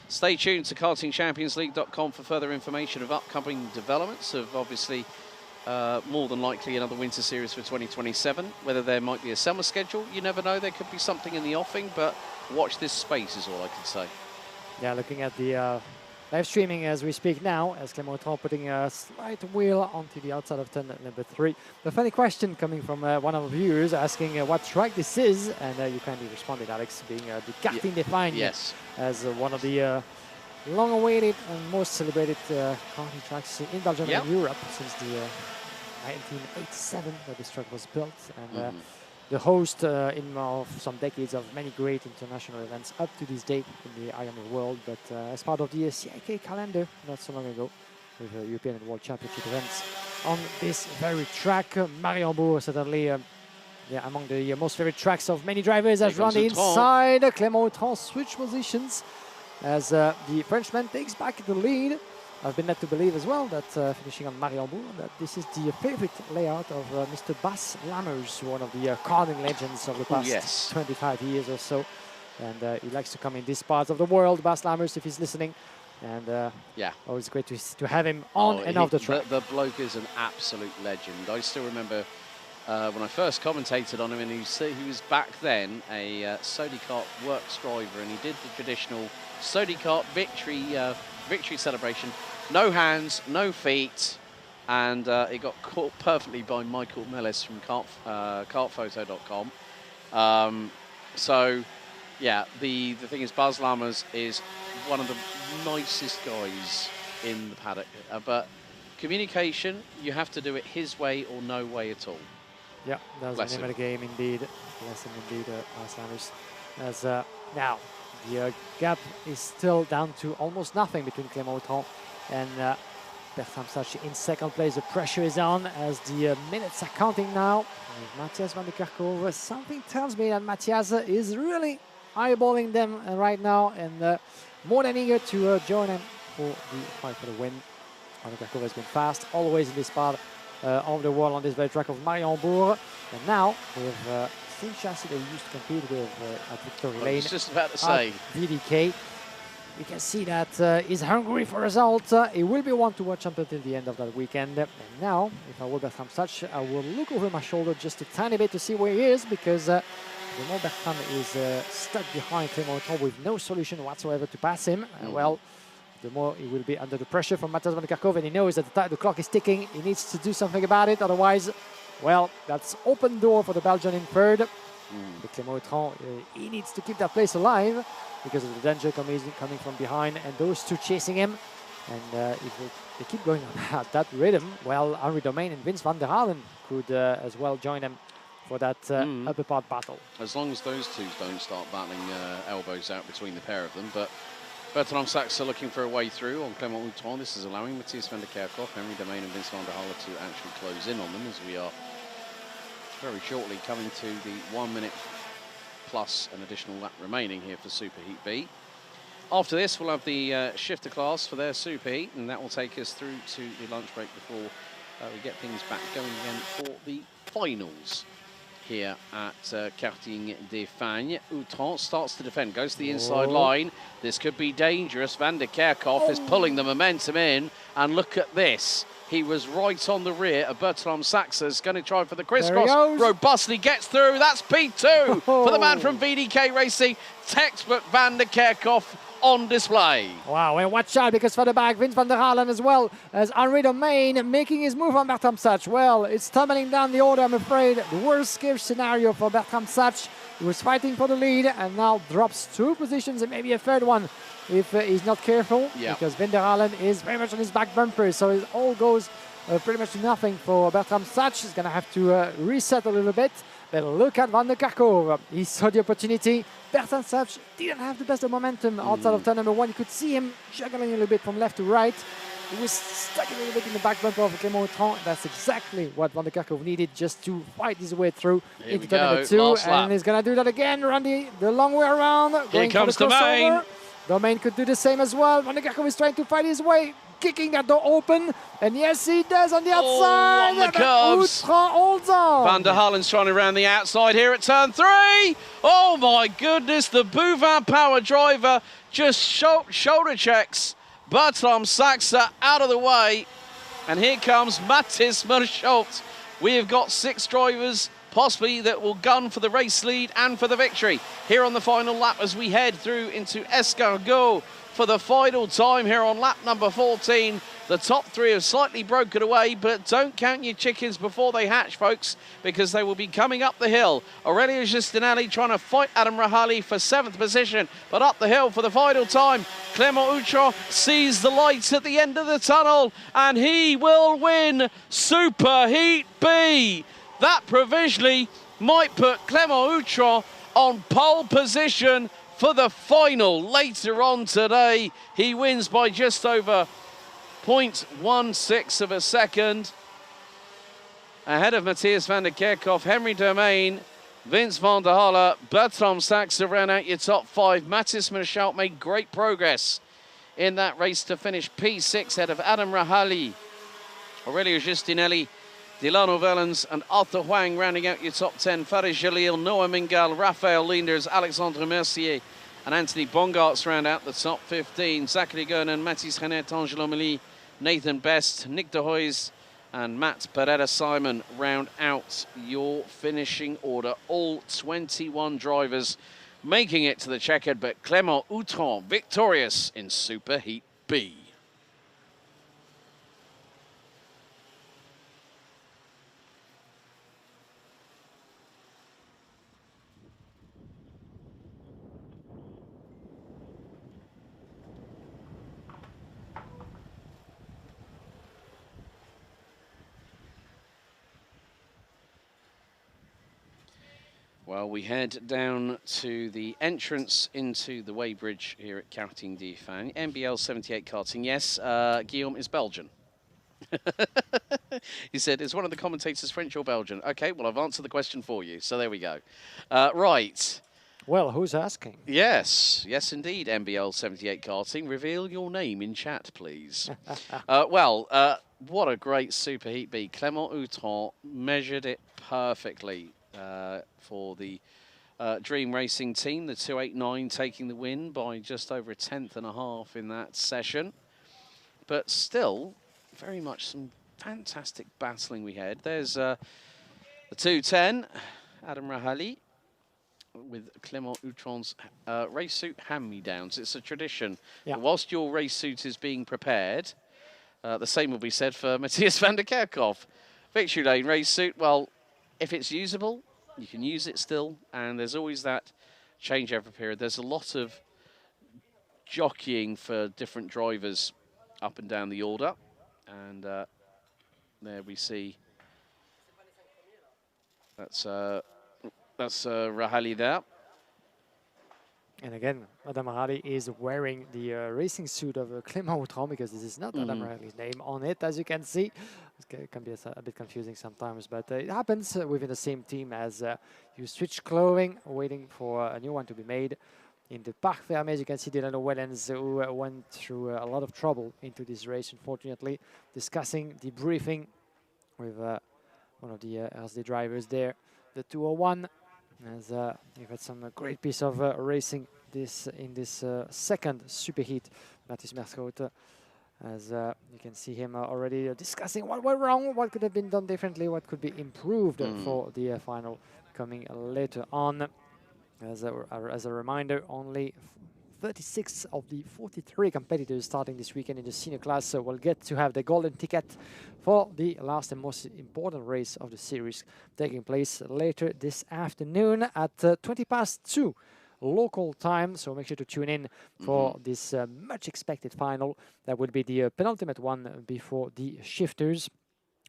stay tuned to kartingchampionsleague.com for further information of upcoming developments of obviously more than likely another Winter Series for 2027. Whether there might be a summer schedule, you never know. There could be something in the offing, but watch this space is all I can say. Yeah, looking at the live streaming as we speak now, as Clément Outran putting a slight wheel onto the outside of turn number 3. The funny question coming from one of the viewers asking what track this is, and you kindly responded, Alex, being the Karting Define, yes, as one of the long-awaited and most celebrated karting tracks in Belgium and Europe since the 1987 that this track was built, and the host of some decades of many great international events up to this date in the Iame world, but as part of the CIK calendar not so long ago with European and World Championship events on this very track. Mariembourg certainly among the most favorite tracks of many drivers as run the inside. Clément Outran switch positions as the Frenchman takes back the lead. I've been led to believe as well that finishing on Mariembourg, that this is the favorite layout of Mr. Bas Lammers, one of the karting legends of the past 25 years or so. And he likes to come in these parts of the world, Bas Lammers, if he's listening. And always great to have him on and off the track. The bloke is an absolute legend. I still remember when I first commentated on him, and he was back then a Sodi Kart works driver, and he did the traditional Sodi Kart victory celebration. No hands, no feet, and it got caught perfectly by Michael Mellis from kartphoto.com. So, yeah, the thing is, Bas Lammers is one of the nicest guys in the paddock. But communication, you have to do it his way or no way at all. Yeah, that was the name of the game indeed. Bless him indeed, Bas Lammers. As now, the gap is still down to almost nothing between Clément Outran and Bertram Sacchi in second place. The pressure is on as the minutes are counting now. With Matthias van der Kerkhoven, something tells me that Matthias is really eyeballing them right now, and more than eager to join them for the fight for the win. Van der Kerkhoven has been fast always in this part of the world on this very track of Mariembourg, and now with same chassis they used to compete with at Victory Lane. I was just about to say. VDK. We can see that he's hungry for results. He will be one to watch up until the end of that weekend. And now, if I were Bertram Sacchi, I will look over my shoulder just a tiny bit to see where he is, because the more Bertram is stuck behind Clément Outran with no solution whatsoever to pass him, well, the more he will be under the pressure from Matthias van der Kerkhoven. He knows that the clock is ticking. He needs to do something about it. Otherwise, well, that's open door for the Belgian in third. But Clément Outran, he needs to keep that place alive because of the danger coming from behind and those two chasing him. And if they keep going on at that rhythm, well, Henri Domain and Vince van der Halen could as well join them for that upper part battle. As long as those two don't start battling elbows out between the pair of them. But Bertram Sacchi looking for a way through on Clément Outran. This is allowing Matthias van der Kerkhoven, Henri Domain and Vince van der Halen to actually close in on them, as we are very shortly coming to the 1 minute plus an additional lap remaining here for Superheat B. After this, we'll have the shifter class for their Superheat, and that will take us through to the lunch break before we get things back going again for the finals here at Karting Define. Outran starts to defend, goes to the inside line. This could be dangerous. Van der Kerkhoven is pulling the momentum in, and look at this. He was right on the rear of Bertram Sacchi. Is going to try for the crisscross. Robustly gets through. That's P2 for the man from VDK Racing. Textbook Van der Kerkhoven on display. Wow, and watch out, because further back, Vince van der Halen as well as Henri Domain making his move on Bertram Sacchi. Well, it's tumbling down the order, I'm afraid. The worst case scenario for Bertram Sacchi. He was fighting for the lead and now drops 2 positions and maybe a 3rd one if he's not careful. Yeah. Because Van der Halen is very much on his back bumper, so it all goes pretty much to nothing for Bertram Sach. He's going to have to reset a little bit. But look at Van der Kerkhove. He saw the opportunity. Bertram Sach didn't have the best of momentum outside of turn number 1. You could see him juggling a little bit from left to right. He was stuck a little bit in the back bumper of Clément Autran. That's exactly what Van der Kerkhove needed just to fight his way through into turn number 2. Last lap. And he's going to do that again, Randy, the long way around. Here comes the main. Domain could do the same as well. Van der Kerkhove is trying to fight his way, kicking that door open. And yes, he does on the outside. On the curves. Autran holds on. Van der Halen's trying to round the outside here at turn 3. Oh my goodness, the Bouvin power driver just shoulder checks Bertram Sachs out of the way. And here comes Mathis Merschult. We have got 6 drivers possibly that will gun for the race lead and for the victory here on the final lap as we head through into Escargot for the final time here on lap number 14. The top 3 have slightly broken away, but don't count your chickens before they hatch, folks, because they will be coming up the hill. Aurelio Giustinelli trying to fight Adam Rahali for 7th position, but up the hill for the final time. Clément Autran sees the lights at the end of the tunnel, and he will win Super Heat B. That provisionally might put Clément Autran on pole position for the final later on today. He wins by just over 0.16 of a second. Ahead of Matthias van der Kerkhoff, Henry Domain, Vince van der Halle, Bertram Sachs to round out your top 5. Mathis Merschult made great progress in that race to finish P6 ahead of Adam Rahali, Aurelio Giustinelli, Dilano Vellens and Arthur Huang rounding out your top 10. Farid Jalil, Noah Mingal, Raphael Linders, Alexandre Mercier and Anthony Bongartz round out the top 15. Zachary Gernan, Mathis Renet, Angelo Meli, Nathan Best, Nick de Hoys and Matt Pereira-Simon round out your finishing order. All 21 drivers making it to the checkered, but Clément Autran victorious in Super Heat B. Well, we head down to the entrance into the weighbridge here at Karting de Fan. NBL 78 karting. Yes, Guillaume is Belgian. He said, is one of the commentators French or Belgian? Okay, well, I've answered the question for you. So there we go. Right. Well, who's asking? Yes, yes, indeed, NBL 78 karting. Reveal your name in chat, please. What a great Super Heat B. Clément Autran measured it perfectly. For the Dream Racing team, the 289 taking the win by just over a 10.5 in that session. But still, very much some fantastic battling we had. There's the 210, Adam Rahali, with Clément Autran's race suit hand-me-downs. It's a tradition. Yeah. Whilst your race suit is being prepared, the same will be said for Matthias van der Kerkhoff. Victory Lane race suit, well, if it's usable, you can use it still, and there's always that changeover period. There's a lot of jockeying for different drivers up and down the order, and there we see that's Rahali there. And again, Adam Rahali is wearing the racing suit of Clément Autran because this is not Adam Rahali's name on it, as you can see. It can be a bit confusing sometimes, but it happens within the same team as you switch clothing, waiting for a new one to be made. In the Parc Fermé, as you can see, Delano Wellens, who went through a lot of trouble into this race, unfortunately, discussing, debriefing with one of the LSD drivers there, the 201. As you've had some great piece of racing in this second super heat, Mathis Merschult, as you can see him already discussing what went wrong, what could have been done differently, what could be improved for the final coming later on. As a reminder, only 36 of the 43 competitors starting this weekend in the senior class will get to have the golden ticket for the last and most important race of the series, taking place later this afternoon at 2:20 local time. So make sure to tune in for this much expected final. That will be the penultimate one before the shifters.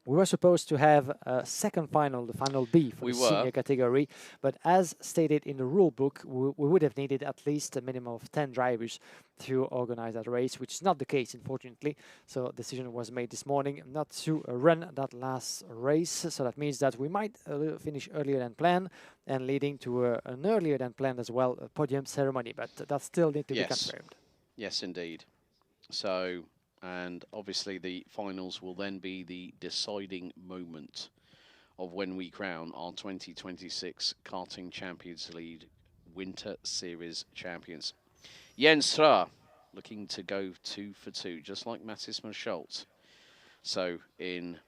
We were supposed to have a second final, the final B for the senior category, but as stated in the rule book, we would have needed at least a minimum of 10 drivers to organize that race, which is not the case, unfortunately. So a decision was made this morning not to run that last race. So that means that we might finish earlier than planned, and leading to an earlier than planned as well podium ceremony, but that still needs to be confirmed. Yes, indeed. So... and obviously the finals will then be the deciding moment of when we crown our 2026 Karting Champions League Winter Series champions. Jens Strø looking to go 2 for 2, just like Mattis Schultz. So in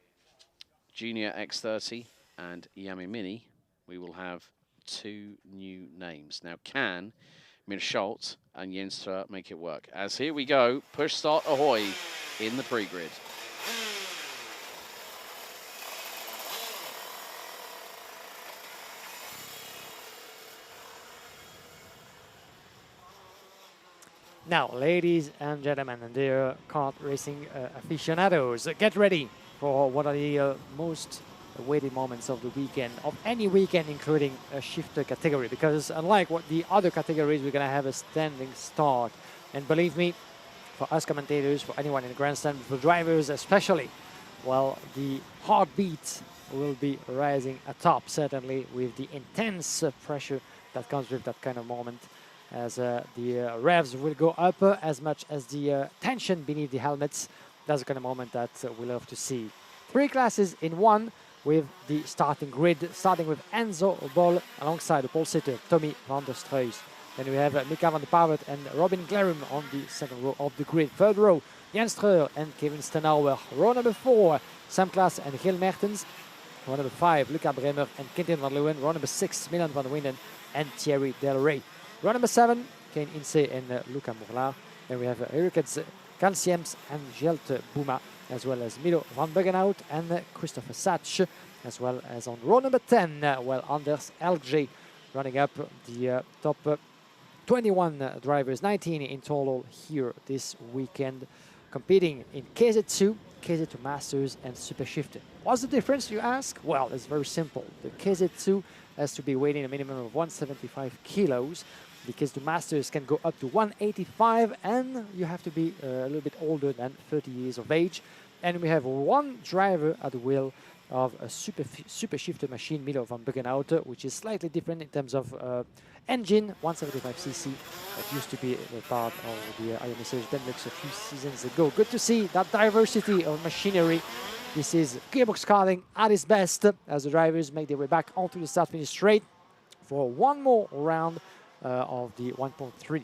Junior X30 and Iame Mini, we will have 2 new names. Now, can Schultz and Jens Strø make it work? As here we go, push start ahoy in the pre-grid. Now, ladies and gentlemen, and dear kart racing aficionados, get ready for one of the most awaited moments of the weekend, of any weekend, including a shifter category, because unlike what the other categories, we're going to have a standing start. And believe me, for us commentators, for anyone in the grandstand, for drivers especially, well, the heartbeat will be rising atop, certainly with the intense pressure that comes with that kind of moment, as the revs will go up as much as the tension beneath the helmets. That's the kind of moment that we love to see. 3 classes in one, with the starting grid, starting with Enzo Bol alongside the pole sitter Tommy van der Struijs. Then we have Mika van der Pavert and Robin Glerum on the second row of the grid. Third row, Jens Strø and Kevin Stenauer. Row number 4, Sam Klaas and Gil Mertens. Row number 5, Luca Bremer and Quentin van Leeuwen. Row number 6, Milan van Winden and Thierry Del Rey. Row number 7, Kane Ince and Luca Mourlard. Then we have Erikets Kalsiems and Jelte Bouma, as well as Milo van Buggenhout and Christopher Satch, as well as on row number 10, well, Anders Elgje running up the top 21 drivers, 19 in total here this weekend, competing in KZ2, KZ2 Masters and Super Shifter. What's the difference, you ask? Well, it's very simple. The KZ2 has to be weighing a minimum of 175 kilos, because the Masters can go up to 185, and you have to be a little bit older than 30 years of age. And we have one driver at the wheel of a super shifter machine, Milo van Buggenhout, which is slightly different in terms of engine, 175cc. That used to be a part of the Iame Series Benelux a few seasons ago. Good to see that diversity of machinery. This is gearbox karting at its best, as the drivers make their way back onto the start-finish straight for one more round of the 1.3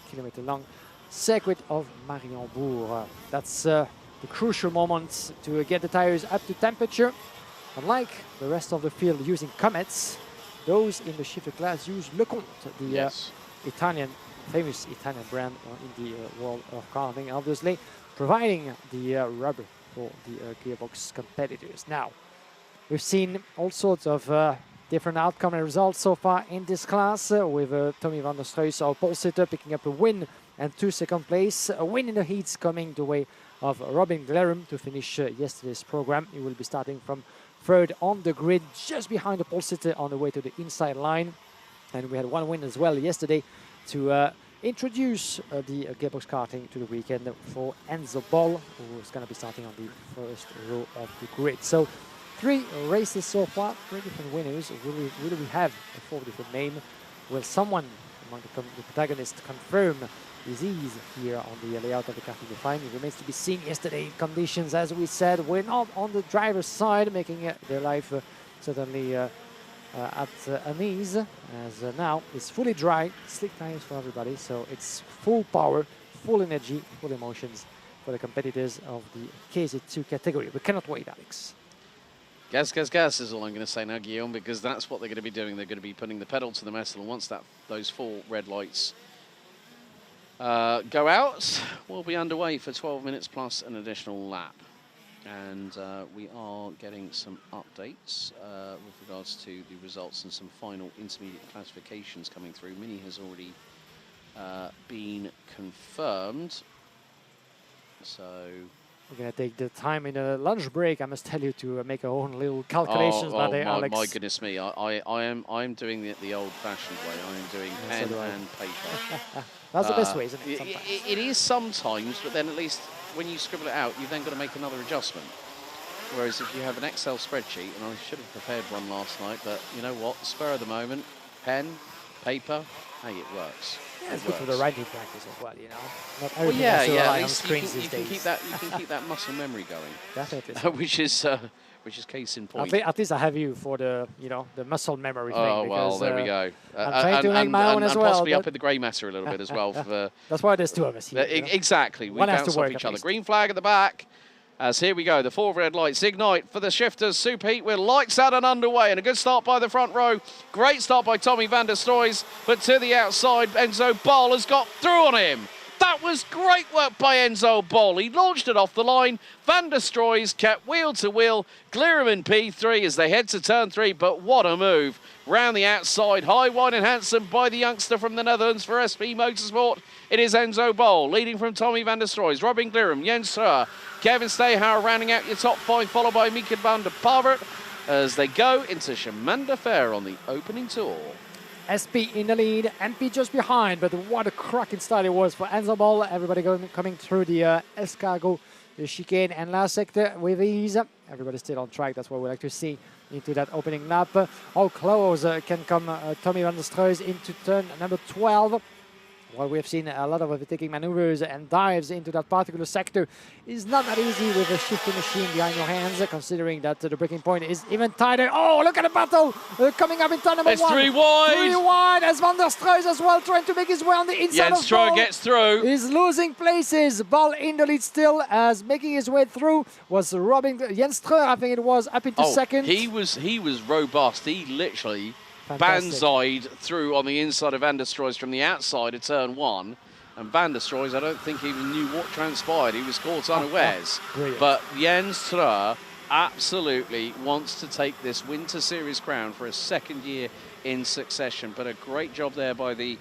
kilometer long circuit of Mariembourg. That's the crucial moment to get the tires up to temperature. Unlike the rest of the field using Comets, those in the shifter class use LeConte, the famous Italian brand in the world of karting, obviously, providing the rubber for the gearbox competitors. Now, we've seen all sorts of different outcome and results so far in this class, with Tommy van der Struijs, our pole sitter, picking up a win and 2 second place. A win in the heats coming the way of Robin Glerum to finish yesterday's program. He will be starting from third on the grid, just behind the pole sitter on the way to the inside line. And we had one win as well yesterday to introduce the gearbox karting to the weekend for Enzo Bol, who is going to be starting on the first row of the grid. So 3 races so far, 3 different winners. Will we have a 4th different name? Will someone among the protagonists confirm his ease here on the layout of the Karting Final? It remains to be seen. Yesterday, conditions, as we said, were not on the driver's side, making their life certainly at unease, as now it's fully dry, slick tires for everybody, so it's full power, full energy, full emotions for the competitors of the KZ2 category. We cannot wait, Alex. Gas, gas, gas is all I'm going to say now, Guillaume, because that's what they're going to be doing. They're going to be putting the pedal to the metal, and once those 4 red lights go out. We'll be underway for 12 minutes plus an additional lap. And we are getting some updates with regards to the results and some final intermediate classifications coming through. Mini has already been confirmed. So we're going to take the time in a lunch break, I must tell you, to make our own little calculations. My goodness me, I'm doing the old-fashioned way. I am doing pen and paper. That's the best way, isn't it? It is sometimes, but then at least when you scribble it out, you've then got to make another adjustment. Whereas if you have an Excel spreadsheet, and I should have prepared one last night, but you know what, spur of the moment, pen, paper, hey, it works. Yeah, it's good for the writing practice as well, you know. Not well, everything has to rely at on least screens you these can days. keep that muscle memory going. Definitely. which is case in point. At least I have you for the, you know, the muscle memory thing. Oh, well, there we go. I'm trying to make my own as well. Possibly up in the grey matter a little bit as well. That's why there's two of us here. Exactly. We One has bounce to work off each at other. least. Green flag at the back. As here we go, the 4 red lights ignite for the shifters. Superheat with lights out and underway, and a good start by the front row. Great start by Tommy van der Stroys, but to the outside, Enzo Bol has got through on him. That was great work by Enzo Bol. He launched it off the line. Van der Stroys kept wheel to wheel. Glirum in P3 as they head to turn 3, but what a move. Round the outside, high, wide and handsome by the youngster from the Netherlands for SP Motorsport. It is Enzo Bol, leading from Tommy van der Stroys, Robin Glirum, Jens Truer, Kevin Stayhauer rounding out your top 5, followed by Mika van der Pavert as they go into Shamanda Fair on the opening tour. SP in the lead, MP just behind, but what a cracking start it was for Enzo Bol. Everybody coming through the escargot, the chicane and last sector with ease. Everybody still on track, that's what we like to see into that opening lap. How close can come Tommy van der Stroys into turn number 12. Well, we have seen a lot of overtaking maneuvers and dives into that particular sector. It's not that easy with a shifting machine behind your hands, considering that the braking point is even tighter. Oh, look at the battle coming up in turn number 1. It's 3 wide. 3 wide as Van der Stroys as well, trying to make his way on the inside Jens of Truer Bol. gets through. He's losing places. Bol in the lead still, as making his way through was Jens Truer, I think it was, up into second. He was robust. He literally banzaied through on the inside of Van der Stroys from the outside of turn 1. And Van der Stroys, I don't think even knew what transpired. He was caught unawares. But Jens Truer absolutely wants to take this Winter Series crown for a second year in succession. But a great job there by the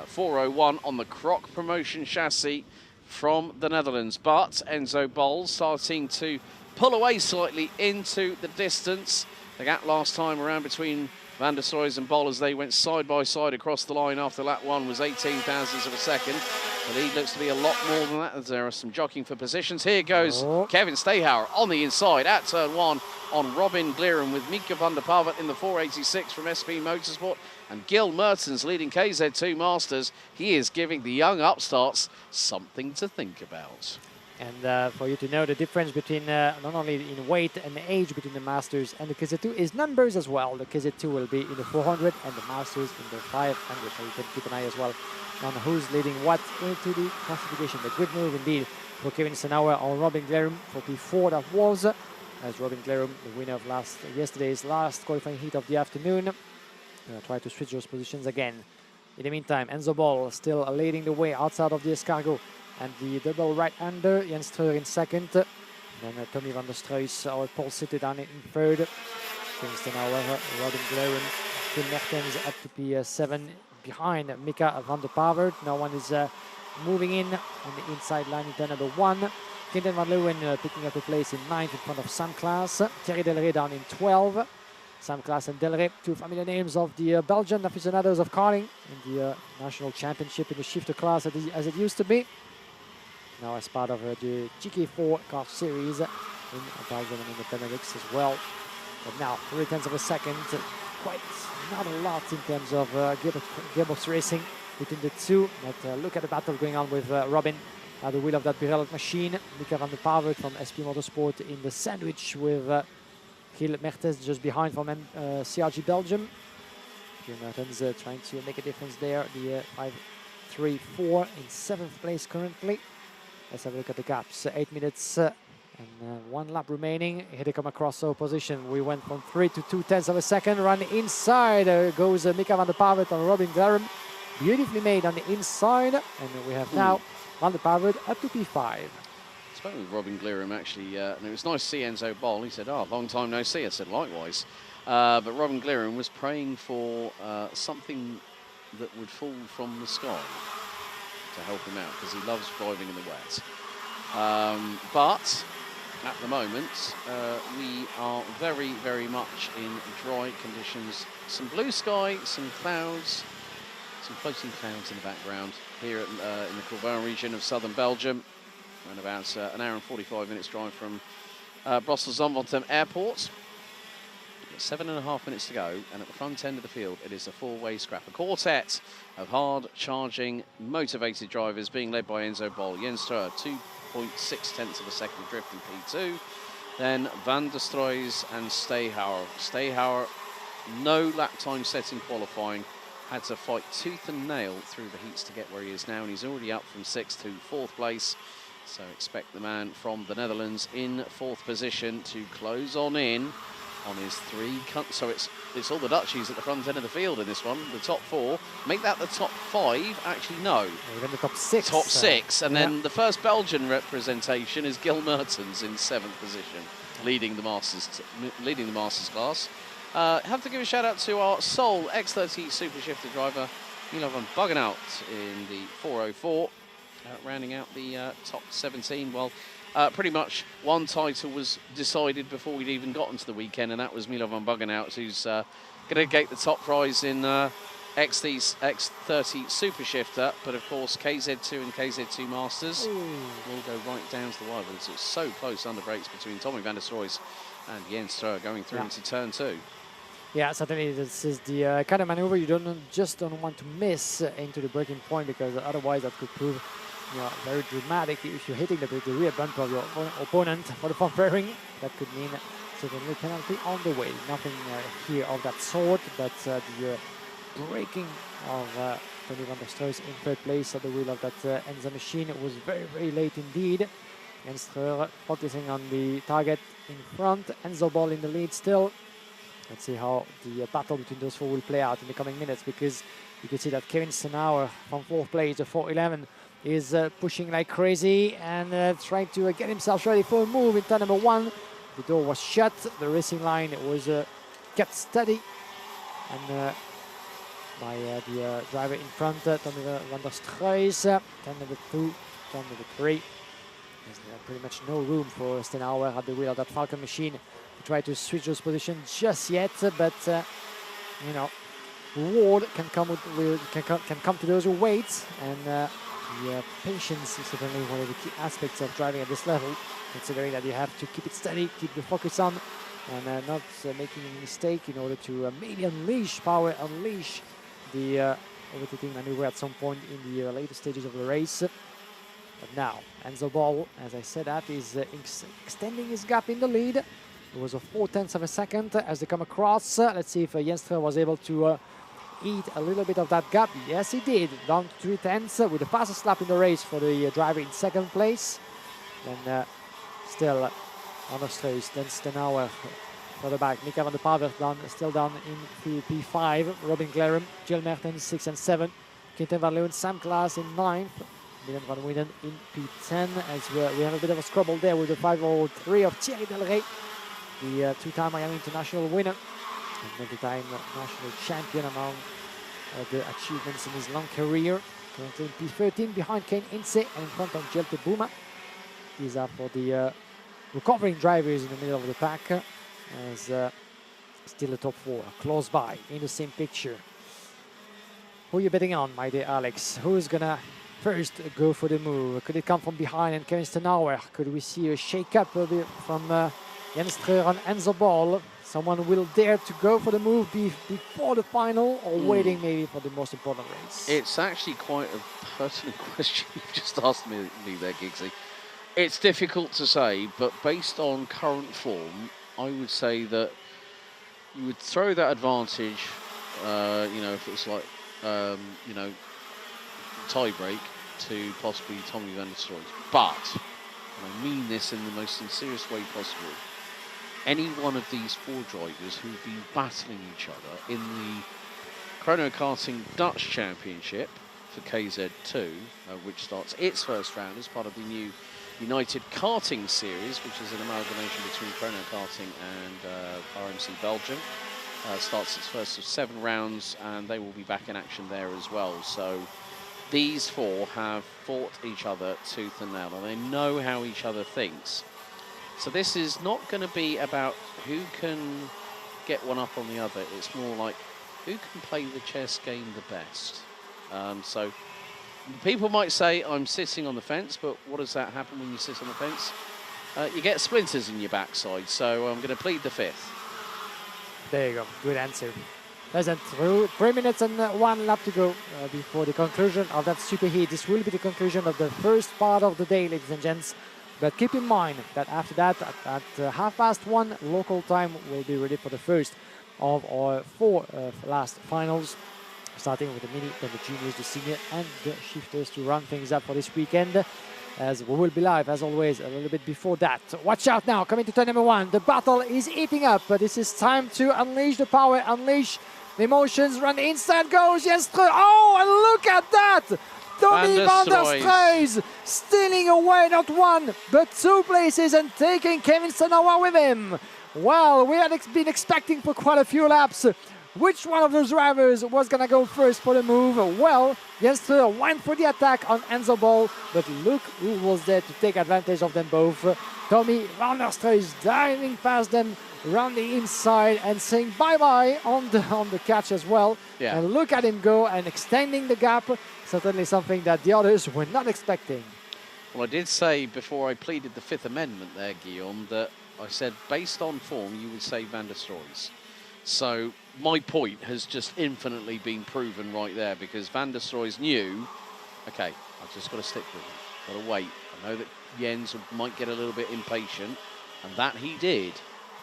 401 on the Croc promotion chassis from the Netherlands. But Enzo Bol starting to pull away slightly into the distance. The gap last time around between Van der Stroys and Bol as they went side by side across the line after lap 1 was 18 thousandths of a second. The lead looks to be a lot more than that as there are some jockeying for positions. Here goes Kevin Stayhauer on the inside at turn 1 on Robin Glirum with Mika van der Pavert in the 486 from SP Motorsport. And Gil Mertens leading KZ2 Masters. He is giving the young upstarts something to think about. And for you to know the difference between not only in weight and age between the Masters and the KZ2 is numbers as well. The KZ2 will be in the 400 and the Masters in the 500. So you can keep an eye as well on who's leading what into the classification. A good move indeed for Kevin Stayhauer on Robin Glirum for P4 that was. As Robin Glirum, the winner of yesterday's last qualifying heat of the afternoon. Try to switch those positions again. In the meantime, Enzo Bol still leading the way outside of the escargot. And the double right-hander, Jens Truer in second. Then Tommy van der Stroys, our pole sitter down in third. Kingston, however, Robin Glirum, Tim Mertens up to P7 behind Mika van der Pavert. No one is moving in on the inside line in turn number 1. Quinten van Leeuwen picking up a place in 9th in front of Sam Klaas. Thierry Delray down in 12. Sam Klaas and Delray, two familiar names of the Belgian aficionados of karting in the national championship in the shifter class as it used to be. Now as part of the GK4 kart series in Belgium and in the Benelux as well. But now, 0.3 of a second, quite not a lot in terms of gearbox racing between the two. But look at the battle going on with Robin at the wheel of that Pirelli machine. Mika van der Pavert from SP Motorsport in the sandwich with Gil Mertens just behind from CRG Belgium. Gil Mertens trying to make a difference there. The 5.34 in 7th place currently. Let's have a look at the gaps. 8 minutes and 1 lap remaining. Here they come across our position. We went from 3 to 0.2 of a second. Run inside goes Mika van der Pavert on Robin Glirum. beautifully made on the inside. And we have now Van der Pavert up to P5. I spoke with Robin Glirum actually, and it was nice to see Enzo Bol. He said, "Oh, long time no see." I said, "Likewise." But Robin Glirum was praying for something that would fall from the sky to help him out because he loves driving in the wet. But at the moment, we are very, very much in dry conditions. Some blue sky, some clouds, some floating clouds in the background here in the Corbeil region of southern Belgium. Around about an hour and 45 minutes drive from Brussels-Zaventem Airport. 7.5 minutes to go, and at the front end of the field, it is a four-way scrap. A quartet of hard-charging, motivated drivers being led by Enzo Bol. Jens Stroer, 2.6 tenths of a second drift in P2. Then Van der Stroys and Steyhauer. Steyhauer, no lap time set in qualifying. Had to fight tooth and nail through the heats to get where he is now, and he's already up from 6th to 4th place. So expect the man from the Netherlands in 4th position to close on in on his so it's all the Dutchies at the front end of the field in this one. The top 4, make that the top 5. Actually, no, even the top 6. Top 6, and then the first Belgian representation is Gil Mertens in 7th position, leading the Masters class. Have to give a shout out to our sole X30 Super Shifter driver, Guillaume van Buggenhout in the 404, rounding out the top 17. Well, pretty much one title was decided before we'd even gotten to the weekend, and that was Milo van Buggenhout, who's going to get the top prize in X30 Super Shifter. But of course, KZ2 and KZ2 Masters will go right down to the wire, because it's so close under brakes between Tommy van der Stroys and Jens Stroer going through into turn 2. Yeah, certainly this is the kind of maneuver you just don't want to miss into the braking point, because otherwise that could prove very dramatic. If you're hitting the rear bumper of your opponent for the front fairing, that could mean certainly penalty on the way. Nothing here of that sort, but the braking of Tony van der Stroys in 3rd place at the wheel of that Enzo machine was very, very late indeed. Jens Stroer focusing on the target in front, Enzo Bol in the lead still. Let's see how the battle between those 4 will play out in the coming minutes, because you can see that Kevin Stenauer from 4th place to 411 is pushing like crazy and trying to get himself ready for a move in turn number 1. The door was shut, the racing line was kept steady, and by the driver in front, Tommy van der Stroys, turn number 2, turn number 3. There's pretty much no room for Stenauer at the wheel of that Falcon machine to try to switch those positions just yet, but Ward can come to those who wait, and patience is certainly one of the key aspects of driving at this level, considering that you have to keep it steady, keep the focus on, and not making a mistake in order to maybe unleash the overtaking maneuver at some point in the later stages of the race. But now, Enzo Bol, as I said, that is extending his gap in the lead. It was a 4/10 of a second as they come across. Let's see if Jens Stroer was able to eat a little bit of that gap. Yes, he did. Down to 3/10 with the fastest lap in the race for the driver in 2nd place. Then still Van der Stroys, then Stenauer further back. Mika van der Pavert still down in P5. Robin Glirum, Gil Mertens 6 and 7. Quinten van Leeuwen, Sam Klaas in 9th. Dylan van Wienen in P10, as we have a bit of a squabble there with the 503 of Thierry Delray, the 2-time Miami International winner and multi-time national champion among the achievements in his long career. Currently in P13 behind Kane Ince and in front of Jelte Bouma. These are for the recovering drivers in the middle of the pack, as still the top 4 close by in the same picture. Who are you betting on, my dear Alex? Who's gonna first go for the move? Could it come from behind and Kevin Stenauer? Could we see a shake-up from Jens Stroer and Enzo Bol? Someone will dare to go for the move before the final, or waiting maybe for the most important race? It's actually quite a pertinent question you've just asked me there, Giggsy. It's difficult to say, but based on current form, I would say that you would throw that advantage, if it's like, tie break to possibly Tommy van der Stroys. But, and I mean this in the most sincerest way possible, any one of these 4 drivers who've been battling each other in the Chrono Karting Dutch Championship for KZ2, which starts its first round as part of the new United Karting Series, which is an amalgamation between Chrono Karting and RMC Belgium. Starts its first of 7 rounds, and they will be back in action there as well. So these 4 have fought each other tooth and nail, and they know how each other thinks. So this is not going to be about who can get one up on the other. It's more like who can play the chess game the best. So people might say I'm sitting on the fence, but what does that happen when you sit on the fence? You get splinters in your backside, so I'm going to plead the 5th. There you go, good answer. Less than 3 minutes and 1 lap to go before the conclusion of that superheat. This will be the conclusion of the first part of the day, ladies and gents. But keep in mind that after that, at 1:30 local time, we'll be ready for the first of our 4 last finals, starting with the mini, then the juniors, the senior, and the shifters to run things up for this weekend. As we will be live, as always, a little bit before that. Watch out now, coming to turn number 1. The battle is heating up, but this is time to unleash the power, unleash the emotions. Run the inside, goes Jens. Oh, and look at that! Tommy van der Struijs stealing away not 1, but 2 places and taking Kevin Stenauer with him. Well, we had been expecting for quite a few laps which one of those drivers was going to go first for the move. Well, Jens went for the attack on Enzo Ball, but look who was there to take advantage of them both. Tommy van der Struijs diving past them around the inside and saying bye-bye on the catch as well. Yeah. And look at him go and extending the gap. Certainly something that the others were not expecting. Well, I did say before I pleaded the 5th Amendment there, Guillaume, that I said based on form, you would say Van der Struijs. So my point has just infinitely been proven right there, because Van der Struijs knew, okay, I've just got to stick with him, got to wait. I know that Jens might get a little bit impatient, and that he did.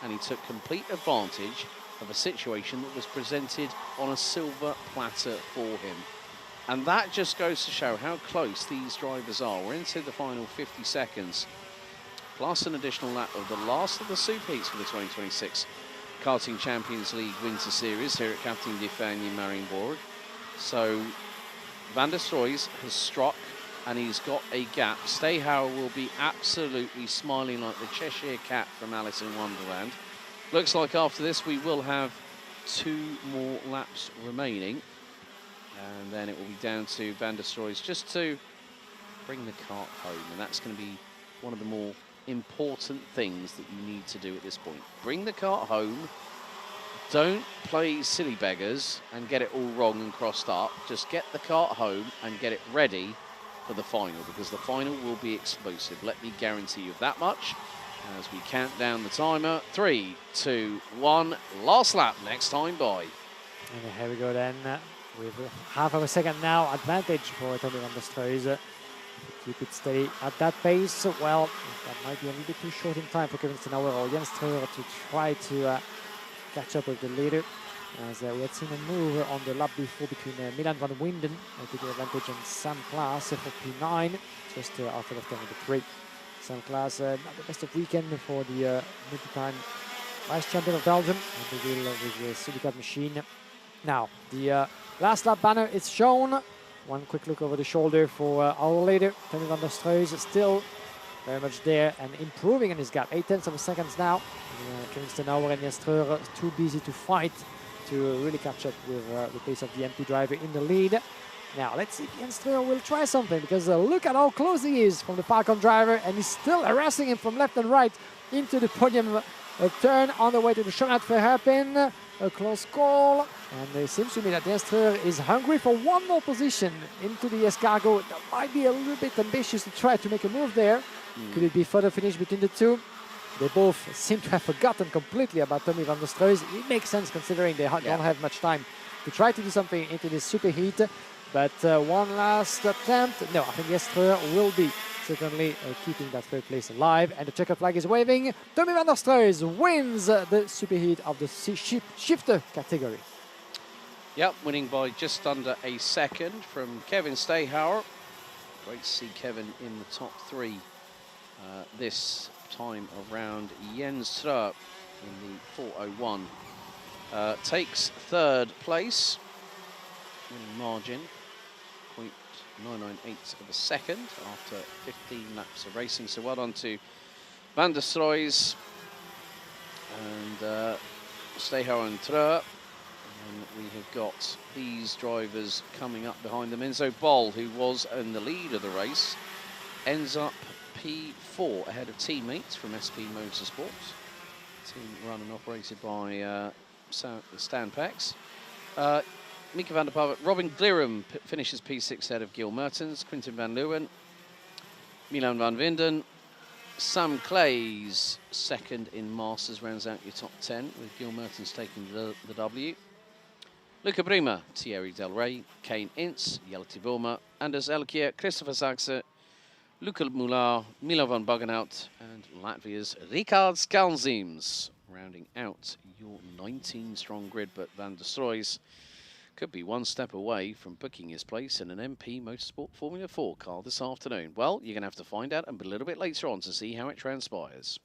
And he took complete advantage of a situation that was presented on a silver platter for him. And that just goes to show how close these drivers are. We're into the final 50 seconds, plus an additional lap of the last of the superheats for the 2026 Karting Champions League Winter Series here at Karting de Fagnes in Mariembourg. So Van der Struijs has struck, and he's got a gap. Steyhauer will be absolutely smiling like the Cheshire Cat from Alice in Wonderland. Looks like after this we will have 2 more laps remaining. And then it will be down to Van der Struijs just to bring the kart home. And that's going to be one of the more important things that you need to do at this point. Bring the kart home. Don't play silly beggars and get it all wrong and crossed up. Just get the kart home and get it ready for the final, because the final will be explosive. Let me guarantee you that much as we count down the timer. 3, 2, 1. Last lap, next time by. And here we go then. With half of a second now advantage for Tommy van der Struijs. Keep it steady at that pace. Well, that might be a little bit too short in time for Kevin Stenauer or Jens to try to catch up with the leader. As we had seen a move on the lap before between Milan van Winden taking advantage on Sam Klaas for P9, just after the turn number 3. Sam Klaas, not the best of weekend for the multi-time vice champion of Belgium, and the wheel with the Sudicat machine. Now, the last lap banner is shown. One quick look over the shoulder for our leader, Tommy van der Struijs, still very much there and improving in his gap. 0.8 of a second now. Kevin Stenauer and Jens too busy to fight to really catch up with the pace of the M2 driver in the lead. Now, let's see if Jens will try something, because look at how close he is from the Falcon driver, and he's still harassing him from left and right into the podium turn on the way to the Schonat for hairpin. A close call, and it seems to me that Jens is hungry for one more position into the escargot. That might be a little bit ambitious to try to make a move there. Could it be further finish between the two? They both seem to have forgotten completely about Tommy van der Struijs. It makes sense considering they don't have much time to try to do something into this superheat. But one last attempt. No, I think Jens will be certainly keeping that 3rd place alive. And the checkered flag is waving. Tommy van der Struijs wins the superheat of the shifter category. Yep, winning by just under a second from Kevin Steyhauer. Great to see Kevin in the top 3 this time around. Jens Struijs in the 4:01 takes 3rd place. winning margin, 0.998 of a second after 15 laps of racing. So well done to Van der Stroys and Stejo and Treur. And we have got these drivers coming up behind them. Enzo Boll, who was in the lead of the race, ends up P4 ahead of teammates from SP Motorsports. Team run and operated by Stan Pex. Mika van der Pavet, Robin Glirum finishes P6 ahead of Gil Mertens, Quinten van Leeuwen, Milan van Winden. Sam Clays, second in Masters, rounds out your top 10, with Gil Mertens taking the W. Luca Prima, Thierry Del Rey, Kane Ince, Jelti Wilma, Anders Elkier, Christopher Saxe, Luca Mular, Milo van Buggenhout, and Latvia's Ricard Skalzims, rounding out your 19-strong grid. But Van der Stroys could be one step away from booking his place in an MP Motorsport Formula 4 car this afternoon. Well, you're going to have to find out a little bit later on to see how it transpires.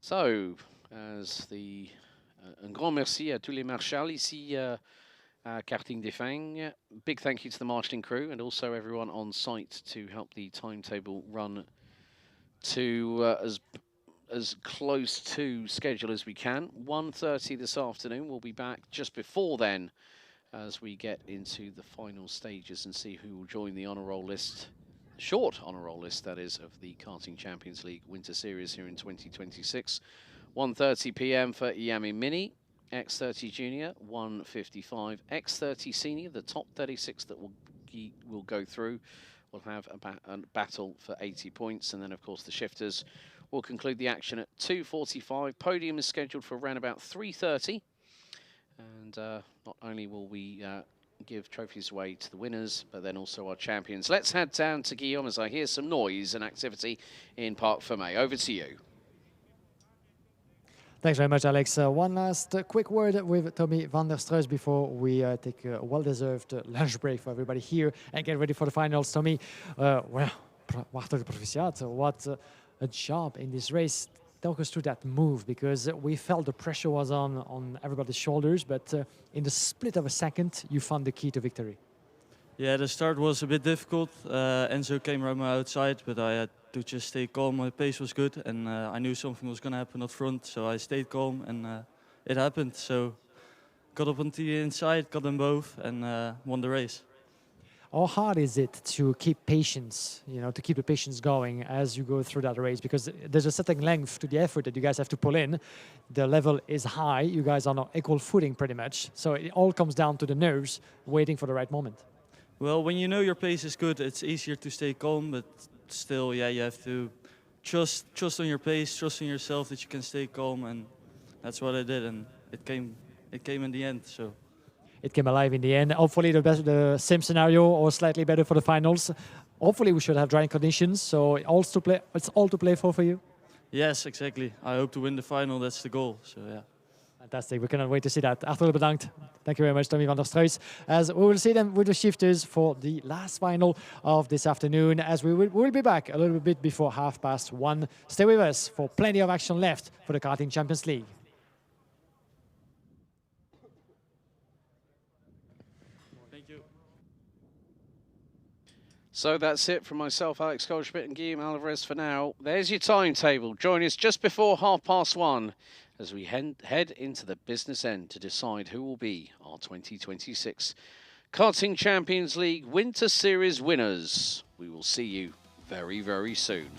So, as un grand merci à tous les marshals ici à Karting des Fagnes. Big thank you to the marshalling crew and also everyone on site to help the timetable run to as close to schedule as we can. 1:30 this afternoon. We'll be back just before then as we get into the final stages and see who will join the honour roll list. Short honour roll list, that is, of the Karting Champions League Winter Series here in 2026. 1:30 p.m. for Iame Mini, X30 Junior, 1:55. X30 Senior, the top 36 that will go through, will have a battle for 80 points. And then, of course, the shifters will conclude the action at 2:45. Podium is scheduled for around about 3:30. And not only will we give trophies away to the winners, but then also our champions. Let's head down to Guillaume as I hear some noise and activity in Parc Fermé. Over to you. Thanks very much, Alex. One last quick word with Tommy van der Stroys before we take a well-deserved lunch break for everybody here and get ready for the finals. Tommy, well, prachtige proficiat. What a job in this race. Talk us through that move, because we felt the pressure was on everybody's shoulders, but in the split of a second, you found the key to victory. Yeah, the start was a bit difficult. Enzo came around my outside, but I had to just stay calm. My pace was good, and I knew something was going to happen up front, so I stayed calm, and it happened. So got up on the inside, got them both, and won the race. How hard is it to keep patience, to keep the patience going as you go through that race? Because there's a certain length to the effort that you guys have to pull in. The level is high. You guys are on equal footing pretty much. So it all comes down to the nerves, waiting for the right moment. Well, when you know your pace is good, it's easier to stay calm, but still, yeah, you have to trust on your pace, trust in yourself that you can stay calm, and that's what I did, and it came in the end. So. It came alive in the end. Hopefully the same scenario or slightly better for the finals. Hopefully we should have dry conditions, so it's all to play for you. Yes, exactly. I hope to win the final. That's the goal. So yeah. Fantastic. We cannot wait to see that. Hartelijk bedankt. Thank you very much, Tommy van der Stroys. As we will see them with the shifters for the last final of this afternoon, as we'll be back a little bit before 1:30. Stay with us for plenty of action left for the Karting Champions League. So that's it from myself, Alex Goldschmidt and Guillaume Alvarez for now. There's your timetable. Join us just before 1:30 as we head into the business end to decide who will be our 2026 Karting Champions League Winter Series winners. We will see you very, very soon.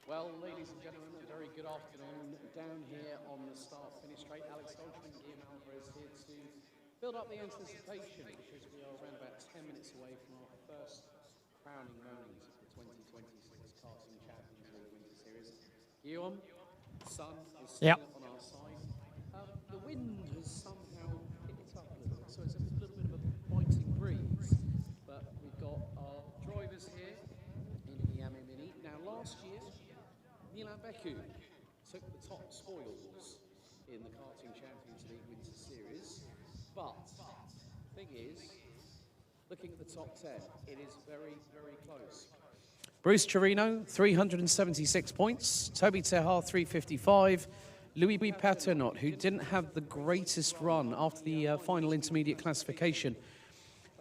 Well, ladies and gentlemen, a very good afternoon down here on the start-finish straight. Alex Goldschmidt and Guillaume Alvarez here to build up the anticipation because we are around about 10 minutes away from our first crowning moment of the 2026 Karting Champions League Winter Series. Guillaume, the sun is still on our side. The wind has somehow picked up a little bit, so it's a little bit of a biting breeze. But we've got our drivers here in Iame Mini. Now, last year, Milan Beku took the top spoils in the Karting Champions League Winter Series, but the thing is, looking at the top 10, it is very, very close. Bruce Chirino, 376 points, Toby Tehar, 355, Louis Paternot, who didn't have the greatest run after the final intermediate classification,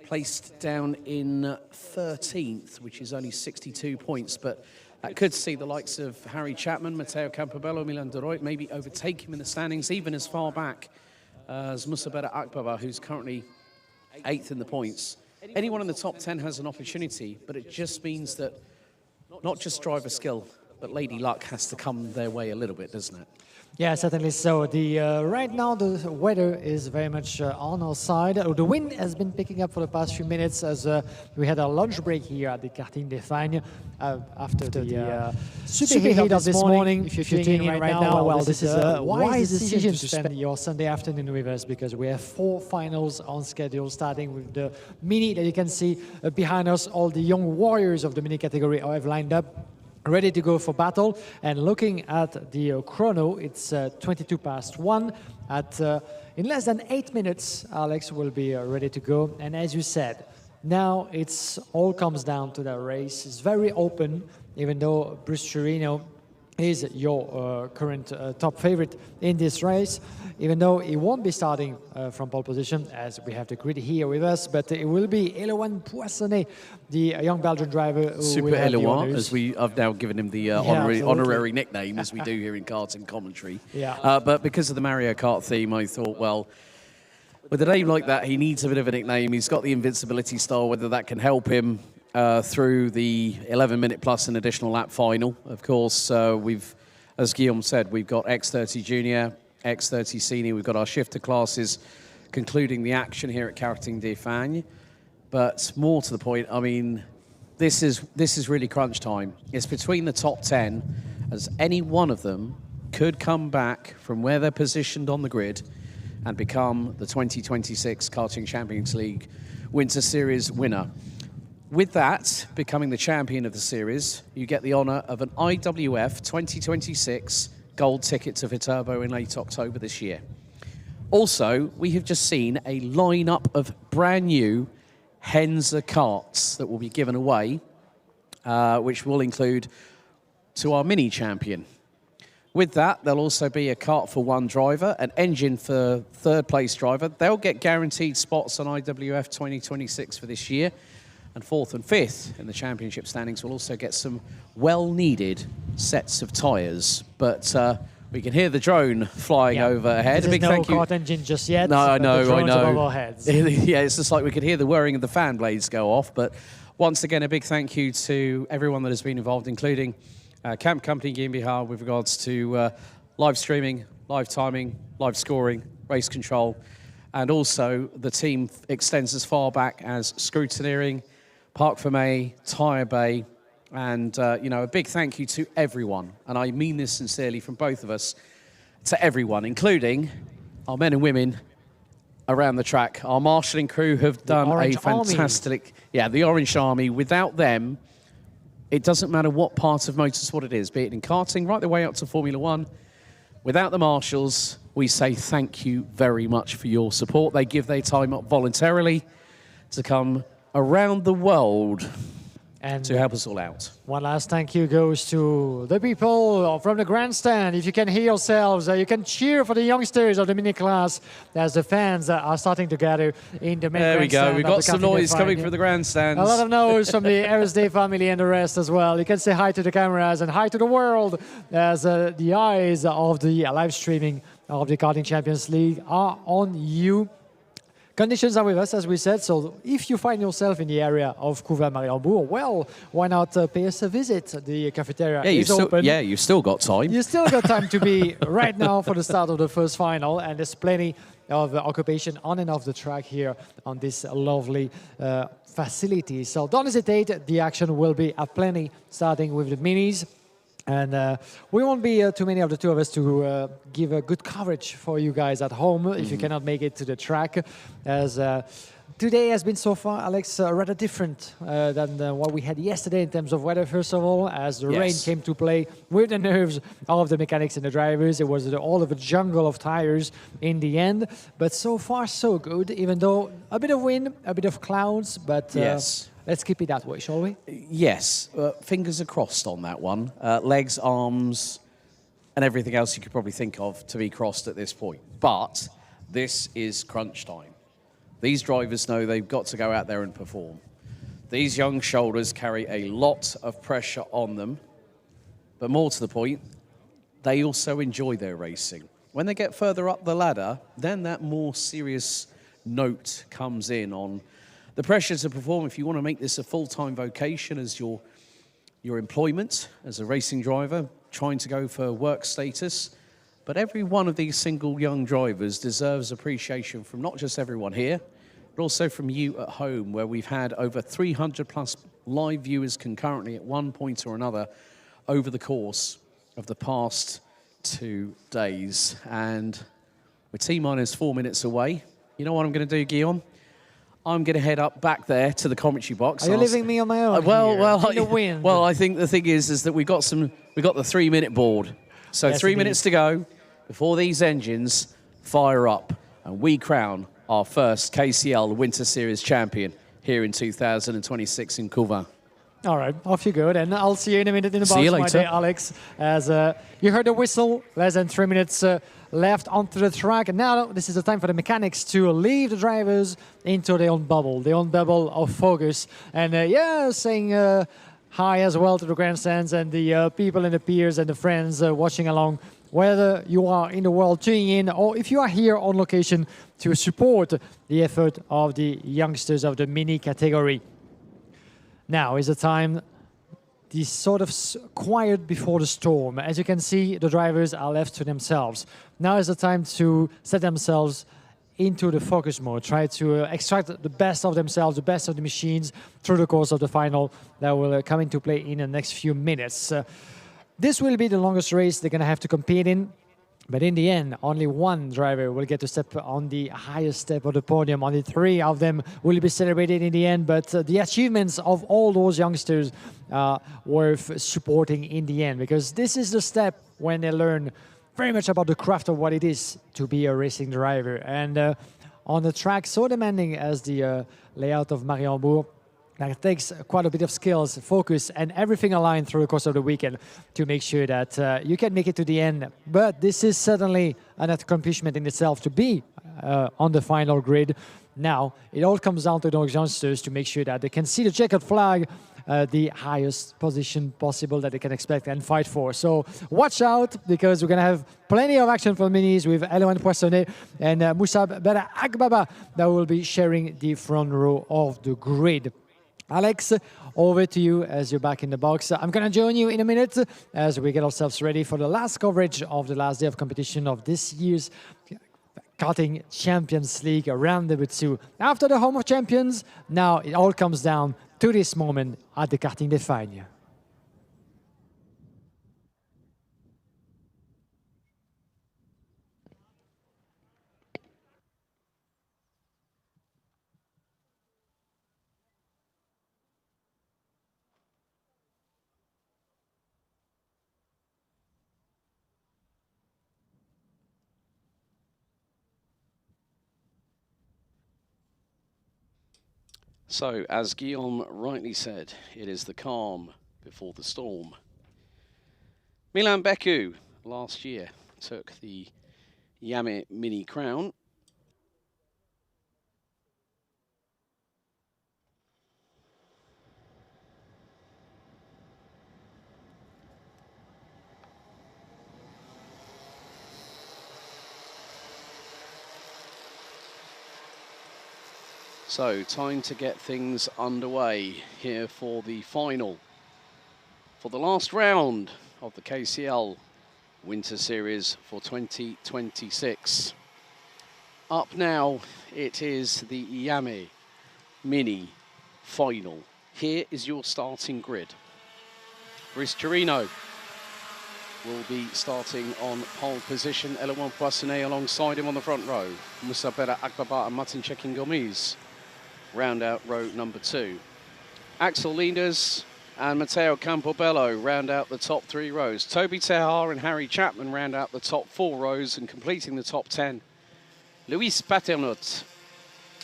placed down in 13th, which is only 62 points, but that could see the likes of Harry Chapman, Matteo Campobello, Milan de Rooij maybe overtake him in the standings, even as far back as Musabera Akbaba, who's currently 8th in the points. Anyone in the top 10 has an opportunity, but it just means that not just driver skill, but lady luck has to come their way a little bit, doesn't it? Yeah, certainly so. Right now the weather is very much on our side. The wind has been picking up for the past few minutes as we had a lunch break here at the Karting des Fagnes after the superheat of this morning. If you're tuning in right now, well, this is a wise decision to spend your Sunday afternoon with us because we have 4 finals on schedule, starting with the Mini that you can see behind us. All the young warriors of the Mini category have lined up, ready to go for battle. And looking at the chrono, it's 22 past 1. In less than 8 minutes, Alex will be ready to go. And as you said, now it's all comes down to the race. It's very open, even though Bruce Chirino is your current top favorite in this race, even though he won't be starting from pole position, as we have the grid here with us, but it will be Eloane Poissonnet, the young Belgian driver. Super Eloane, as I've now given him the honorary nickname, as we do here in karting commentary. Yeah. But because of the Mario Kart theme, I thought, well, with a name like that, he needs a bit of a nickname. He's got the invincibility style, whether that can help him through the 11-minute plus an additional lap final. Of course, we've, as Guillaume said, we've got X30 Junior, X30 Senior. We've got our shifter classes concluding the action here at Karting des Fagnes. But more to the point, I mean, this is really crunch time. It's between the top 10, as any one of them could come back from where they're positioned on the grid and become the 2026 Karting Champions League Winter Series winner. With that, becoming the champion of the series, you get the honour of an IWF 2026 gold ticket to Viterbo in late October this year. Also, we have just seen a lineup of brand new Henza karts that will be given away, which will include to our mini champion. With that, there'll also be a kart for one driver, an engine for third place driver. They'll get guaranteed spots on IWF 2026 for this year. And 4th and 5th in the championship standings will also get some well-needed sets of tyres. But we can hear the drone flying overhead. There's no kart engine just yet. No, I know. Above our heads. Yeah, it's just like we could hear the whirring of the fan blades go off. But once again, a big thank you to everyone that has been involved, including Camp Company GmbH with regards to live streaming, live timing, live scoring, race control. And also the team extends as far back as scrutineering, Park Fermé, Tyre Bay, and a big thank you to everyone, and I mean this sincerely from both of us, to everyone, including our men and women around the track. Our marshalling crew have done a fantastic... Yeah, the Orange Army. Without them, it doesn't matter what part of motorsport it is, be it in karting, right the way up to Formula One. Without the marshals, we say thank you very much for your support. They give their time up voluntarily to come around the world and to help us all out. One last thank you goes to the people from the grandstand. If you can hear yourselves, you can cheer for the youngsters of the mini class as the fans are starting to gather in the main There we grandstand. go. We've got some noise coming from the grandstands. A lot of noise from the RSD family and the rest as well. You can say hi to the cameras and hi to the world as the eyes of the live streaming of the Karting Champions League are on you. Conditions are with us, as we said, so if you find yourself in the area of Mariembourg, well, why not pay us a visit? The cafeteria is open. Yeah, you've still got time. You still got time to be right now for the start of the first final, and there's plenty of occupation on and off the track here on this lovely facility. So don't hesitate, the action will be aplenty, starting with the minis. And we won't be too many of the two of us to give a good coverage for you guys at home if you cannot make it to the track. As today has been so far, Alex, rather different than what we had yesterday in terms of weather, first of all, as the rain came to play with the nerves of the mechanics and the drivers. It was all of a jungle of tires in the end. But so far, so good, even though a bit of wind, a bit of clouds, but let's keep it that way, shall we? Yes. Fingers are crossed on that one. Legs, arms, and everything else you could probably think of to be crossed at this point. But this is crunch time. These drivers know they've got to go out there and perform. These young shoulders carry a lot of pressure on them. But more to the point, they also enjoy their racing. When they get further up the ladder, then that more serious note comes in on the pressure to perform. If you want to make this a full-time vocation as your employment as a racing driver, trying to go for work status. But every one of these single young drivers deserves appreciation from not just everyone here, but also from you at home, where we've had over 300 plus live viewers concurrently at one point or another over the course of the past 2 days. And we're T-minus 4 minutes away. You know what I'm going to do, Guillaume? I'm going to head up back there to the commentary box. Are you leaving me on my own? In the wind? Well, I think the thing is that we got the 3-minute board. So yes, 3 minutes to go before these engines fire up, and we crown our first KCL Winter Series champion here in 2026 in Couvin. All right, off you go then. I'll see you in a minute in the box, see you later, my dear Alex. As you heard the whistle, less than 3 minutes left onto the track. And now this is the time for the mechanics to leave the drivers into their own bubble of focus. And saying hi as well to the grandstands and the people and the peers and the friends watching along, whether you are in the world tuning in or if you are here on location to support the effort of the youngsters of the mini category. Now is the time, the sort of quiet before the storm. As you can see, the drivers are left to themselves. Now is the time to set themselves into the focus mode, try to extract the best of themselves, the best of the machines through the course of the final that will come into play in the next few minutes. This will be the longest race they're going to have to compete in. But in the end, only one driver will get to step on the highest step of the podium. Only 3 of them will be celebrated in the end. But the achievements of all those youngsters are worth supporting in the end, because this is the step when they learn very much about the craft of what it is to be a racing driver. And on a track so demanding as the layout of Mariembourg, that takes quite a bit of skills, focus, and everything aligned through the course of the weekend to make sure that you can make it to the end. But this is certainly an accomplishment in itself to be on the final grid. Now, it all comes down to those youngsters to make sure that they can see the checkered flag, the highest position possible that they can expect and fight for. So watch out, because we're going to have plenty of action for minis with Eloane Poissonnet and Moussab Bera Agbaba that will be sharing the front row of the grid. Alex, over to you as you're back in the box. I'm going to join you in a minute as we get ourselves ready for the last coverage of the last day of competition of this year's Karting Champions League round number 2. After the Home of Champions, now it all comes down to this moment at the Karting de Fagnes. So, as Guillaume rightly said, it is the calm before the storm. Milan Beku last year took the Iame Mini Crown. So, time to get things underway here for the final, for the last round of the KCL Winter Series for 2026. Up now, it is the Iame Mini Final. Here is your starting grid. Brice Chirino will be starting on pole position. Eloan Poissonnet alongside him on the front row. Moussa Bella Akbaba and Martin Chekin Gomes round out row number 2. Axel Linders and Matteo Campobello round out the top 3 rows. Toby Tehar and Harry Chapman round out the top 4 rows, and completing the top 10, Luis Paternot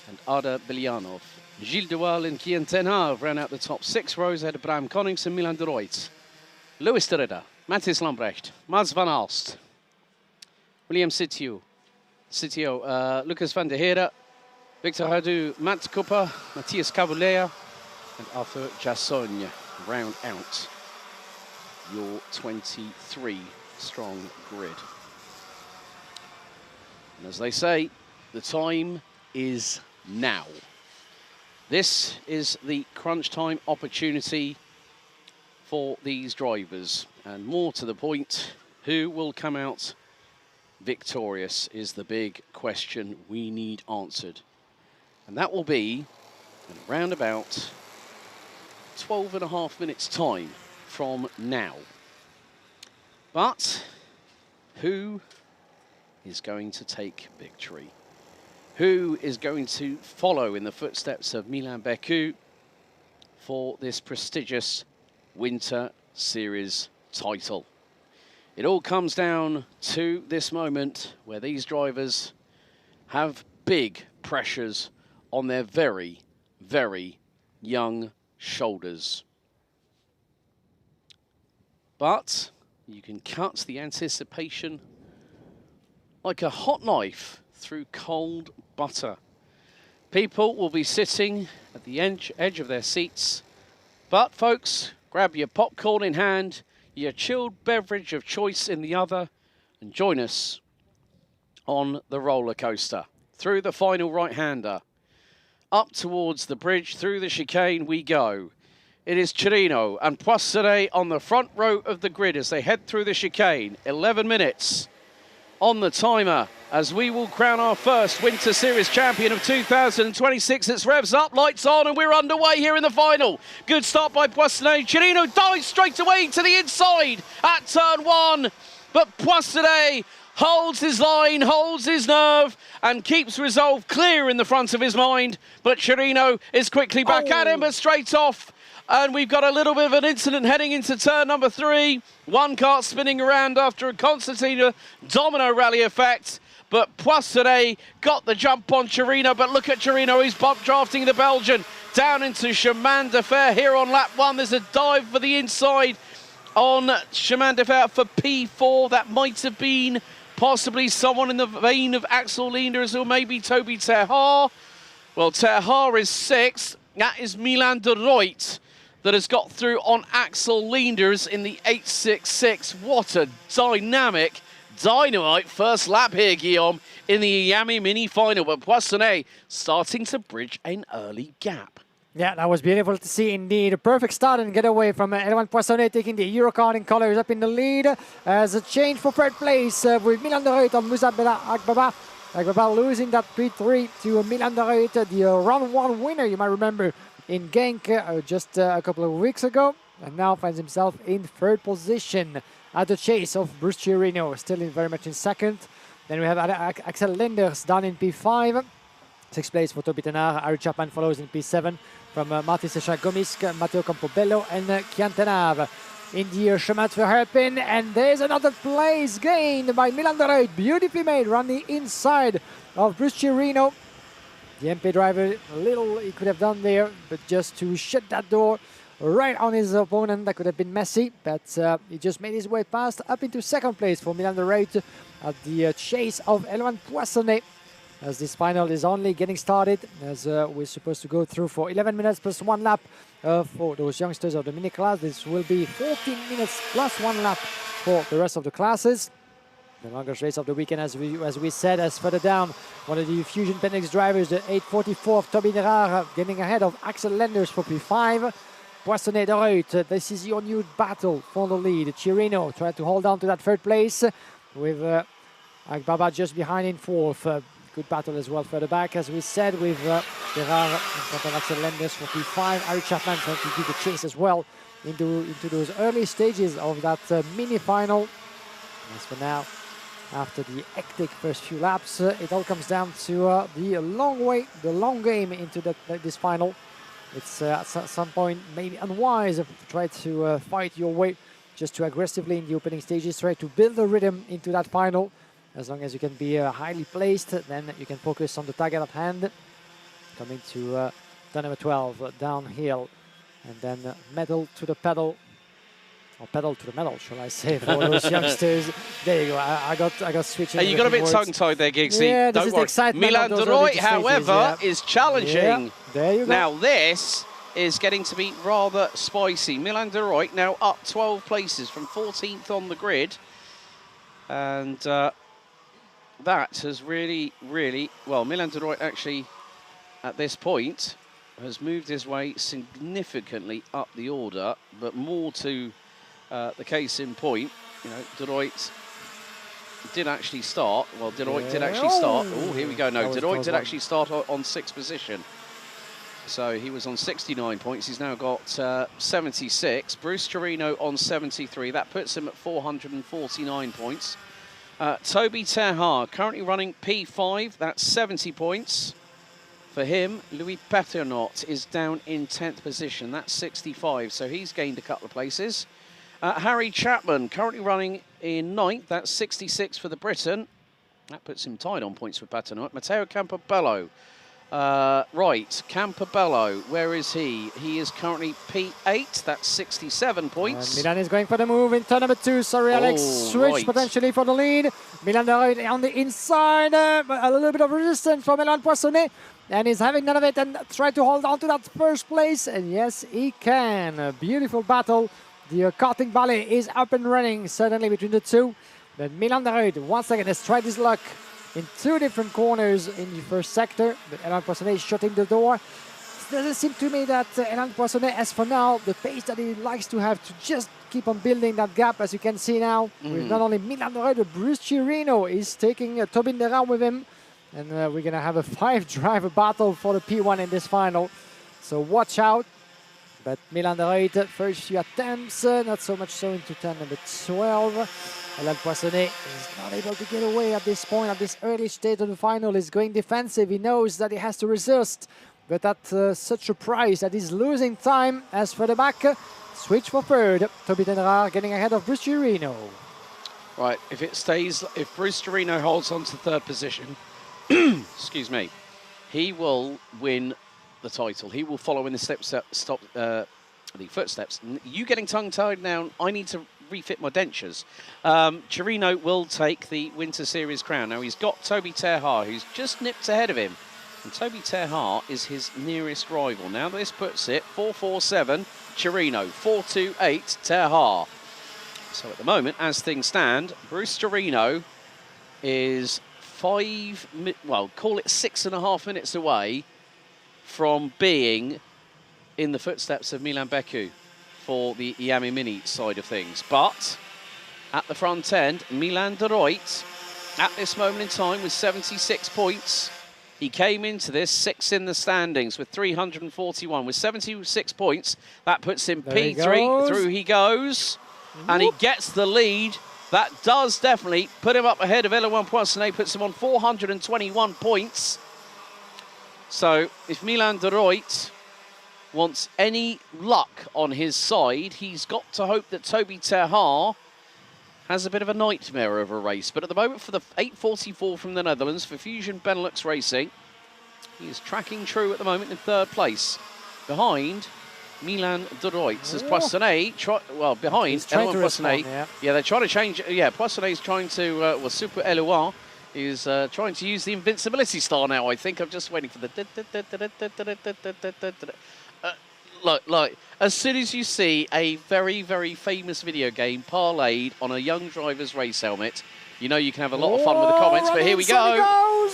and Ada Bilyanov. Gilles Duval and Kian Tenhav round out the top 6 rows ahead of Bram Konings and Milan de Ruyt. Louis de Ridder, Mathis Lambrecht, Mads van Aalst, William Sitio, Lucas van der Heerde, Victor Hadu, Matt Cooper, Matthias Cavulea, and Arthur Jassogne round out your 23 strong grid. And as they say, the time is now. This is the crunch time opportunity for these drivers. And more to the point, who will come out victorious is the big question we need answered. And that will be in around about 12.5 minutes time from now. But who is going to take victory? Who is going to follow in the footsteps of Milan Beku for this prestigious Winter Series title? It all comes down to this moment where these drivers have big pressures on their very, very young shoulders. But you can cut the anticipation like a hot knife through cold butter. People will be sitting at the edge of their seats, but folks, grab your popcorn in hand, your chilled beverage of choice in the other, and join us on the roller coaster through the final right-hander. Up towards the bridge, through the chicane we go. It is Chirino and Poissonnet on the front row of the grid as they head through the chicane. 11 minutes on the timer as we will crown our first Winter Series champion of 2026. It's revs up, lights on, and we're underway here in the final. Good start by Poissonnet. Chirino dives straight away to the inside at turn 1, but Poissonnet holds his line, holds his nerve, and keeps resolve clear in the front of his mind. But Chirino is quickly back at him, but straight off. And we've got a little bit of an incident heading into turn number 3. One kart spinning around after a concertina domino rally effect. But Poissonnet got the jump on Chirino. But look at Chirino, he's bump drafting the Belgian down into Chemin de Fer here on lap 1. There's a dive for the inside on Chemin de Fer for P4. That might have been possibly someone in the vein of Axel Linders or maybe Toby Tehar. Well, Tehar is 6th. That is Milan de Ruyt that has got through on Axel Linders in the 866. What a dynamic, dynamite first lap here, Guillaume, in the Iame Mini Final. But Poissonnet starting to bridge an early gap. Yeah, that was beautiful to see indeed. A perfect start and getaway from Eloan Poissonnet, taking the Eurokarting colors up in the lead. As a change for third place with Milan de Ruyt on Moussa Bella Akbaba. Akbaba losing that P3 to Milan de Ruyt, the round 1 winner, you might remember, in Genk just a couple of weeks ago. And now finds himself in third position at the chase of Brice Chirino, still very much in second. Then we have Axel Linders down in P5. 6th place for Toby Tenard. Harry Chapman follows in P7 from Martin Gomisk, Matteo Campobello and Kian Tenhav. In the Chemin de Fer hairpin, and there's another place gained by Milan de Ruyt. Beautifully made, run the inside of Brice Chirino. The MP driver, little he could have done there, but just to shut that door right on his opponent, that could have been messy, but he just made his way past up into 2nd place for Milan de Ruyt at the chase of Eloan Poissonnet. As this final is only getting started, as we're supposed to go through for 11 minutes plus 1 lap for those youngsters of the mini class. This will be 14 minutes plus 1 lap for the rest of the classes. The longest race of the weekend, as we said. As further down, one of the Fusion Penix drivers, the 844 of Toby Nerard, getting ahead of Axel Lenders for P5. Poissonnet de Ruyt, this is your new battle for the lead. Chirino tried to hold on to that third place with Agbaba just behind in fourth. Good battle as well further back, as we said, with Gerard in front of Axel Lenders for P5. Eric Chapman trying to give the chase as well into those early stages of that mini final. As for now, after the hectic first few laps, it all comes down to the long game into this final. It's at some point maybe unwise to try to fight your way just too aggressively in the opening stages. Try to build a rhythm into that final. As long as you can be highly placed, then you can focus on the target at hand. Coming to turn number 12, downhill, and then metal to the pedal, or pedal to the metal, shall I say, for those youngsters. There you go. I got switching. Hey, you got a bit tongue-tied there, Giggsy. Yeah, this Don't is worry. the excitement. Milan de Ruyt, however, is challenging. Yeah, there you go. Now this is getting to be rather spicy. Milan de Ruyt now up 12 places from 14th on the grid, and that has really, well, Milan de Ruyt actually, at this point, has moved his way significantly up the order, but more to the case in point, you know, de Ruyt did actually start. Well, de Ruyt did actually start. Oh, here we go. No, de Ruyt did actually start on 6th position. So he was on 69 points. He's now got 76. Bruce Chirino on 73. That puts him at 449 points. Toby Terhard currently running P5. That's 70 points for him. Louis Paternot is down in 10th position. That's 65. So he's gained a couple of places. Harry Chapman currently running in 9th. That's 66 for the Briton. That puts him tied on points with Paternot. Matteo Campobello. Right, Campobello, where is he? He is currently P8, that's 67 points. And Milan is going for the move in turn number 2. Sorry, Alex. Switch potentially for the lead. Milan de Ruyt on the inside. A little bit of resistance from Milan Poissonnet. And he's having none of it and try to hold on to that first place. And yes, he can. A beautiful battle. The karting ballet is up and running, certainly between the two. But Milan de Ruyt, once again, has tried his luck in 2 different corners in the first sector, but Elan Poissonnet is shutting the door. It doesn't seem to me that Elan Poissonnet, as for now, the pace that he likes to have to just keep on building that gap, as you can see now, with not only Milan de Ruyt, but Bruce Chirino is taking Tobin Derard with him. And we're going to have a 5-driver battle for the P1 in this final. So watch out. But Milan de Ruyt, first few attempts, not so much so into turn number 12. Elan Poissonnet is not able to get away at this point, at this early stage of the final. He's going defensive. He knows that he has to resist, but at such a price that he's losing time. As for the back, switch for third. Toby Derard getting ahead of Bruce Chirino. Right, if Bruce Chirino holds on to 3rd position, excuse me, he will win the title. He will follow in the the footsteps. You getting tongue-tied now? I need to refit my dentures. Chirino will take the Winter Series crown. Now he's got Toby Terhard, who's just nipped ahead of him. And Toby Terhard is his nearest rival. Now this puts it 447 Chirino, 428 Terhard. So at the moment, as things stand, Bruce Chirino is call it 6.5 minutes away from being in the footsteps of Milan Beku for the Iame Mini side of things. But at the front end, Milan de Ruyt, at this moment in time, with 76 points. He came into this 6th in the standings with 341. With 76 points, that puts him P3. Through he goes. And he gets the lead. That does definitely put him up ahead of Elan Poissonnet, puts him on 421 points. So if Milan de Ruyt wants any luck on his side, he's got to hope that Toby Terhard has a bit of a nightmare of a race. But at the moment, for the 844 from the Netherlands, for Fusion Benelux Racing, he is tracking true at the moment in 3rd place, behind Milan de Ruyt. As Poissonnet, behind Elan Poissonnet. Yeah, they're trying to change. Yeah, Poissonnet's trying to, Super Elouan is trying to use the invincibility star now, I think. I'm just waiting for the... Look, as soon as you see a very, very famous video game parlayed on a young driver's race helmet, You know you can have a lot of fun with the comments, but here we go.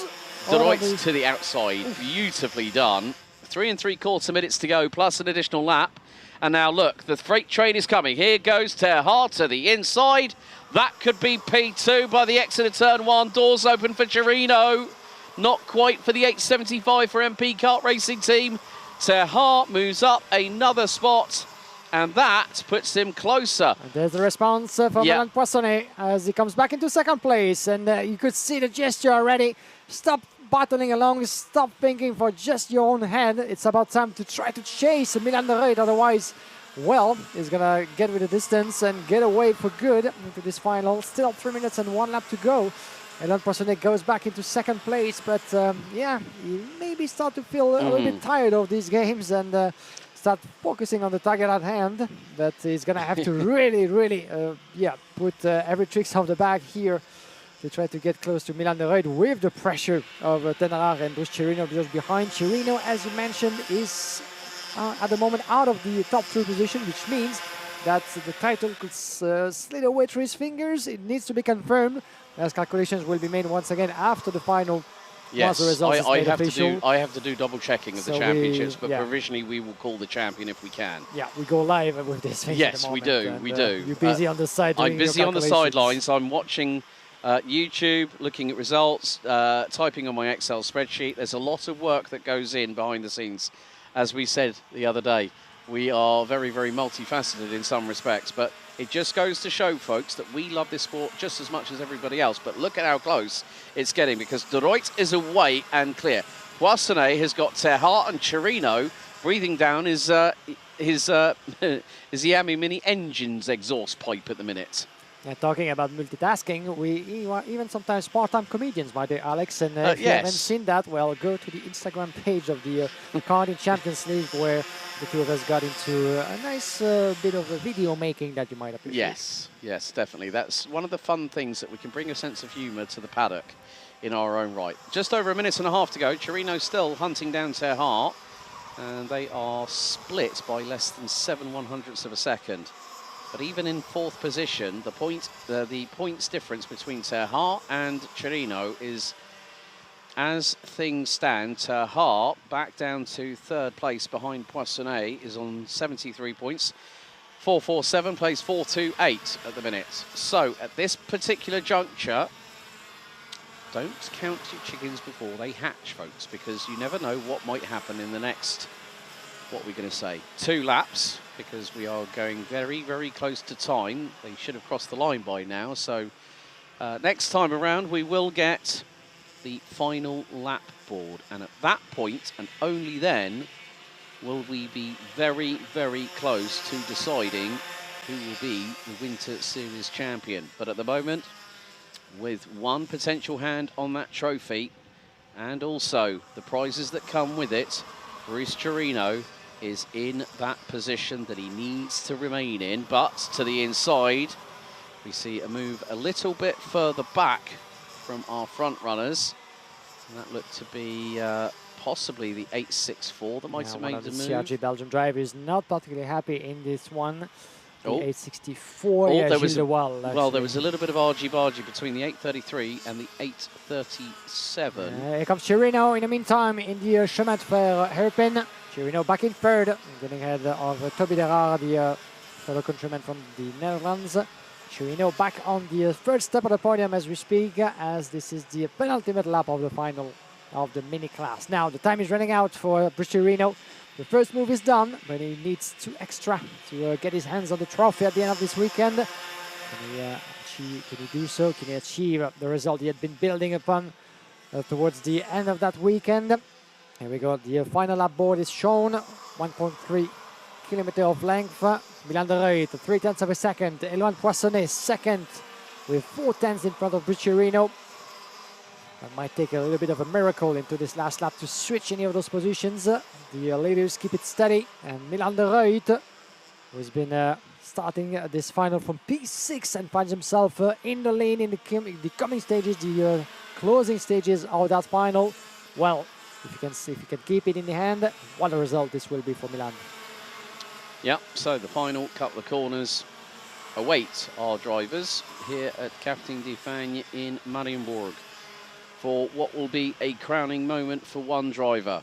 Deloitte to the outside, beautifully done. 3 3/4 minutes to go, plus an additional lap. And now look, the freight train is coming. Here goes Terha to the inside. That could be P2 by the exit of turn 1. Doors open for Chirino. Not quite for the 875 for MP Kart Racing Team. Terha moves up another spot, and that puts him closer. And there's the response from Milan Poissonnet as he comes back into second place. And you could see the gesture already. Stop battling along, stop thinking for just your own head. It's about time to try to chase Milan de Reuil. Otherwise, well, he's going to get with the distance and get away for good into this final. Still 3 minutes and 1 lap to go. Milan Poissonnet goes back into second place, but yeah, he maybe start to feel a little bit tired of these games and start focusing on the target at hand. But he's going to have to really, put every tricks of the bag here to try to get close to Milan de Reuil with the pressure of Tenara and Bruce Chirino just behind. Chirino, as you mentioned, is at the moment out of the top 3 position, which means that the title could slip away through his fingers. It needs to be confirmed, as calculations will be made once again after the final. Yes, I have to do double checking of the championships, but provisionally we will call the champion if we can. Yeah, we go live with this. Yes, we do. You're busy on the side. I'm busy on the sidelines. I'm watching YouTube, looking at results, typing on my Excel spreadsheet. There's a lot of work that goes in behind the scenes. As we said the other day, we are very, very multifaceted in some respects, but it just goes to show, folks, that we love this sport just as much as everybody else. But look at how close it's getting, because Deloitte is away and clear. Poissonnet has got Terha and Chirino breathing down his Iame Mini Engine's exhaust pipe at the minute. And talking about multitasking, we even sometimes part-time comedians, my dear Alex, and if you haven't seen that, well, go to the Instagram page of the Karting Champions League, where the two of us got into a nice bit of video making that you might appreciate. Yes, definitely. That's one of the fun things, that we can bring a sense of humour to the paddock in our own right. Just over 1.5 minutes to go. Chirino still hunting down Terha, and they are split by less than 7/100ths of a second. But even in 4th position, the points difference between Terha and Chirino is, as things stand, Terha back down to 3rd place behind Poissonnet is on 73 points. 447 plays 428 at the minute. So at this particular juncture, don't count your chickens before they hatch, folks, because you never know what might happen in the next, what we're going to say, 2 laps, because we are going very, very close to time. They should have crossed the line by now. So next time around, we will get the final lap board. And at that point, and only then, will we be very, very close to deciding who will be the Winter Series champion. But at the moment, with one potential hand on that trophy, and also the prizes that come with it, Bruce Chirino is in that position that he needs to remain in. But to the inside, we see a move a little bit further back from our front runners. And that looked to be possibly the 864 that might have made the move. CRG Belgium driver is not particularly happy in this one. The 864, there was a little bit of argy-bargy between the 833 and the 837. Here comes Chirino in the meantime in the chemin de fer hairpin. Chirino back in 3rd, getting ahead of Toby Derard, the fellow countryman from the Netherlands. Chirino back on the 3rd step of the podium as we speak, as this is the penultimate lap of the final of the mini class. Now the time is running out for Bruce Chirino. The first move is done, but he needs 2 extra to get his hands on the trophy at the end of this weekend. Can he do so? Can he achieve the result he had been building upon towards the end of that weekend? Here we go. The final lap board is shown. 1.3 kilometer of length. Milan de Reuil, 0.3 of a second. Eloine Poissonnet, 2nd, with 0.4 in front of Bruce Chirino. That might take a little bit of a miracle into this last lap to switch any of those positions. The leaders keep it steady, and Milan de Reuil, who's been starting this final from P6 and finds himself in the lane in the coming stages, the closing stages of that final. Well, if you can keep it in the hand, what a result this will be for Milan. Yeah, so the final couple of corners await our drivers here at Karting de Fagnes in Mariembourg for what will be a crowning moment for one driver.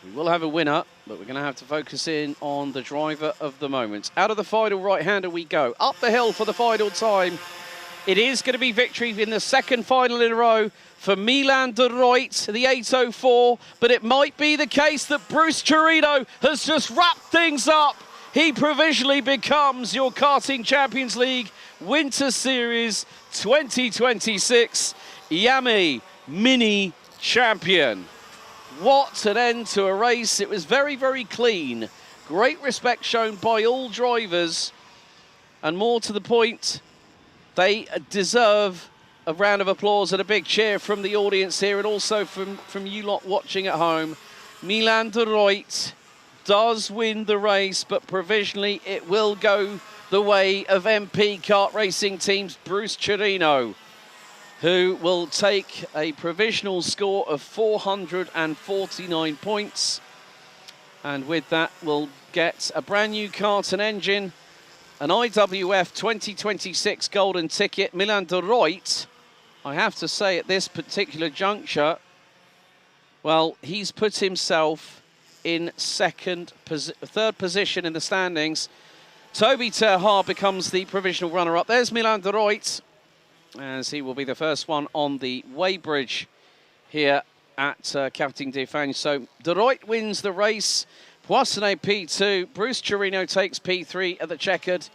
We will have a winner, but we're going to have to focus in on the driver of the moment. Out of the final right-hander we go. Up the hill for the final time. It is going to be victory in the second final in a row for Milan de Ruyt, the 804, but it might be the case that Bruce Chirino has just wrapped things up. He provisionally becomes your Karting Champions League Winter Series 2026 Iame Mini Champion. What an end to a race. It was very, very clean. Great respect shown by all drivers. And more to the point, they deserve a round of applause and a big cheer from the audience here and also from you lot watching at home. Milan de Ruyt does win the race, but provisionally it will go the way of MP Kart Racing Team's Bruce Chirino, who will take a provisional score of 449 points. And with that, will get a brand new kart and engine, an IWF 2026 golden ticket. Milan de Ruyt, I have to say at this particular juncture, well, he's put himself in third position in the standings. Toby Terhaar becomes the provisional runner-up. There's Milan de Ruyt, as he will be the first one on the weighbridge here at Karting de Fagnes. So de Ruyt wins the race, Poissonnet P2, Bruce Chirino takes P3 at the checkered,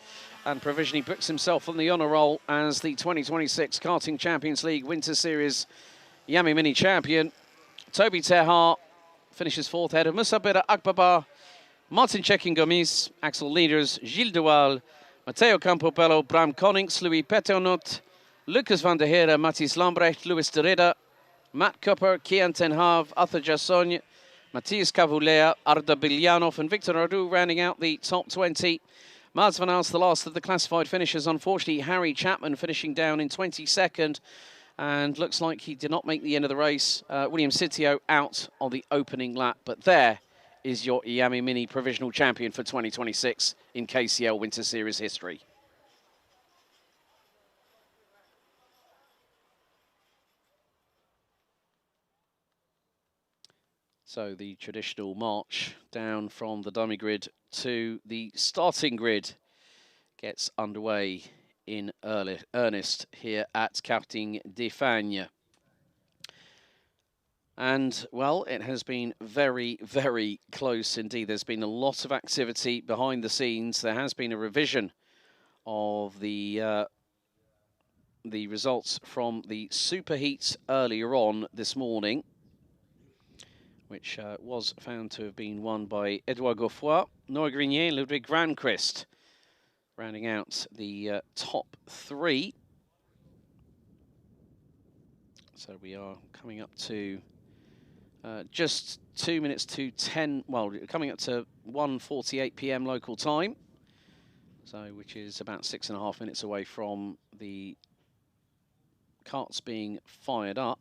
and provisionally books himself on the honour roll as the 2026 Karting Champions League Winter Series Iame Mini Champion. Toby Terhaar finishes fourth ahead of Musabira Akbaba, Martin Checking Gomis, Axel Leaders, Gilles Duval, Matteo Campobello, Bram Konings, Louis Peternot, Lucas van der Heere, Mathis Lambrecht, Louis de Ridder, Matt Copper, Kian ten Hav, Arthur Jassogne, Matthias Cavulea, Arda Biljanov and Victor Ardu rounding out the top 20. Mads van Aals, the last of the classified finishers. Unfortunately, Harry Chapman finishing down in 22nd. And looks like he did not make the end of the race. William Sitio out on the opening lap. But there is your Iame Mini provisional champion for 2026 in KCL Winter Series history. So the traditional march down from the dummy grid to the starting grid gets underway in earnest here at Karting de Fagnes. And, well, it has been very, very close indeed. There's been a lot of activity behind the scenes. There has been a revision of the results from the superheats earlier on this morning, which was found to have been won by Edouard Gouffoy, Noah Grenier, Ludwig Granqvist, rounding out the top three. So we are coming up to just 2 minutes to 10, well, coming up to 1:48 p.m. local time. So, which is about 6.5 minutes away from the karts being fired up.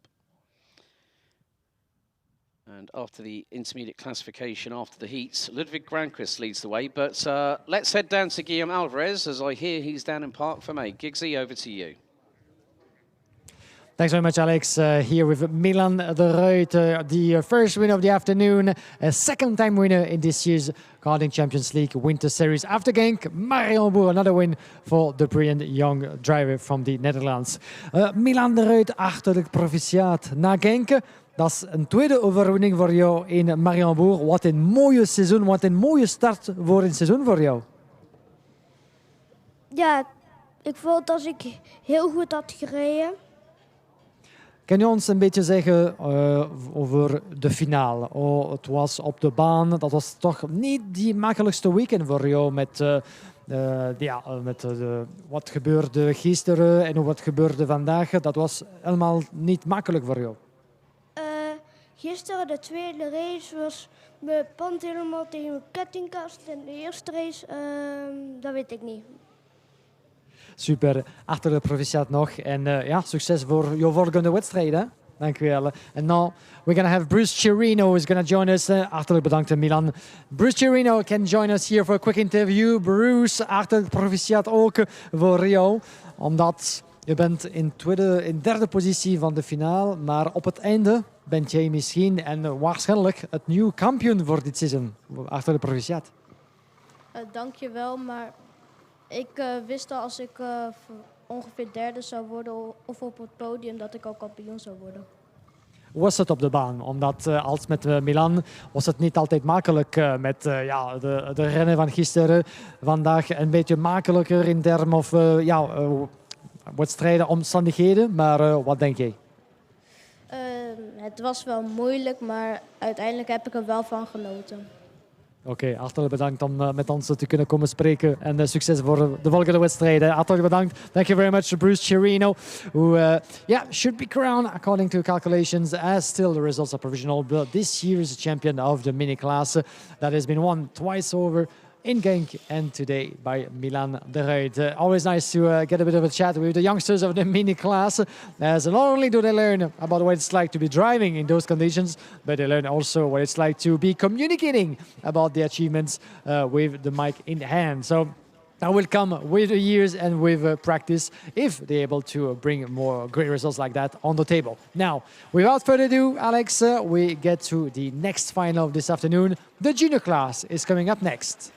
And after the intermediate classification, after the heats, Ludwig Granqvist leads the way. But let's head down to Guillaume Alvarez, as I hear he's down in Park for May. Giggsy, over to you. Thanks very much, Alex. Here with Milan de Ruyt, the first win of the afternoon, a second-time winner in this year's Karting Champions League Winter Series. After Genk, Mariembourg, another win for the brilliant young driver from the Netherlands. Milan de Ruyt achter de proficiat na Genk. Dat is een tweede overwinning voor jou in Mariembourg. Wat een mooie seizoen, wat een mooie start voor een seizoen voor jou. Ja, ik vond dat ik heel goed had gereden. Kan je ons een beetje zeggen over de finale? Oh, het was op de baan, dat was toch niet die makkelijkste weekend voor jou met, wat gebeurde gisteren en wat gebeurde vandaag. Dat was helemaal niet makkelijk voor jou. Gisteren, de tweede race, was mijn band helemaal tegen mijn kettingkast. En de eerste race, dat weet ik niet. Super, achter de proficiat nog. En ja, succes voor jouw volgende wedstrijd. Hè? Dankjewel. En now we're going to have Bruce Chirino who's going to join us. Hartelijk bedankt Milan. Bruce Chirino can join us here for a quick interview. Bruce, hartelijk proficiat ook voor Rio. Omdat je bent in derde positie van de finale. Maar op het einde bent jij misschien en waarschijnlijk het nieuwe kampioen voor dit seizoen. Hartelijk proficiat. Dankjewel, maar ik wist al als ik ongeveer derde zou worden of op het podium dat ik al kampioen zou worden. Hoe was het op de baan? Omdat als met Milan was het niet altijd makkelijk met de rennen van gisteren. Vandaag een beetje makkelijker in termen van wedstrijden, omstandigheden. Maar wat denk jij? Het was wel moeilijk, maar uiteindelijk heb ik er wel van genoten. Oké, hartelijk bedankt om met ons te kunnen komen spreken. En succes voor de volgende wedstrijden. Hartelijk bedankt. Thank you very much to Bruce Chirino, who should be crowned, according to calculations, as still the results are provisional, but this year's champion of the mini class that has been won twice over in Genk and today by Milan de Ruit. Always nice to get a bit of a chat with the youngsters of the mini class, as not only do they learn about what it's like to be driving in those conditions, but they learn also what it's like to be communicating about the achievements with the mic in hand. So that will come with the years and with practice if they're able to bring more great results like that on the table. Now, without further ado, Alex, we get to the next final of this afternoon. The junior class is coming up next.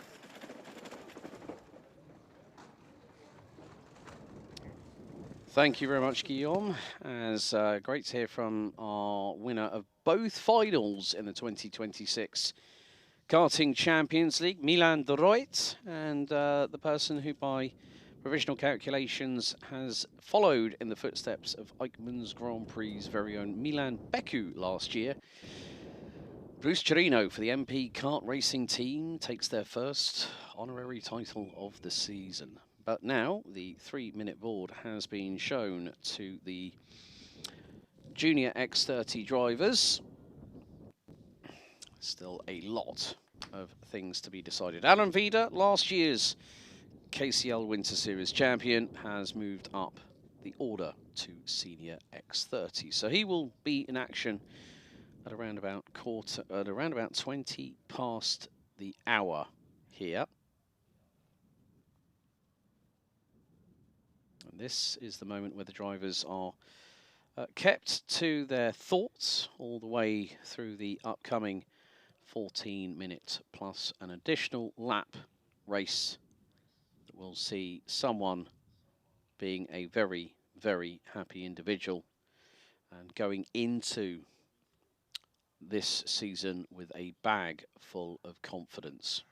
Thank you very much, Guillaume. As great to hear from our winner of both finals in the 2026 Karting Champions League, Milan de Ruit, and the person who, by provisional calculations, has followed in the footsteps of Eichmann's Grand Prix's very own Milan Beku last year. Bruce Chirino for the MP kart racing team takes their first honorary title of the season. But now the 3-minute board has been shown to the junior X30 drivers. Still a lot of things to be decided. Alan Vida, last year's KCL Winter Series champion, has moved up the order to Senior X30. So he will be in action at around about 20 past the hour here. And this is the moment where the drivers are kept to their thoughts all the way through the upcoming 14-minute plus an additional lap race that will see someone being a very, very happy individual and going into this season with a bag full of confidence.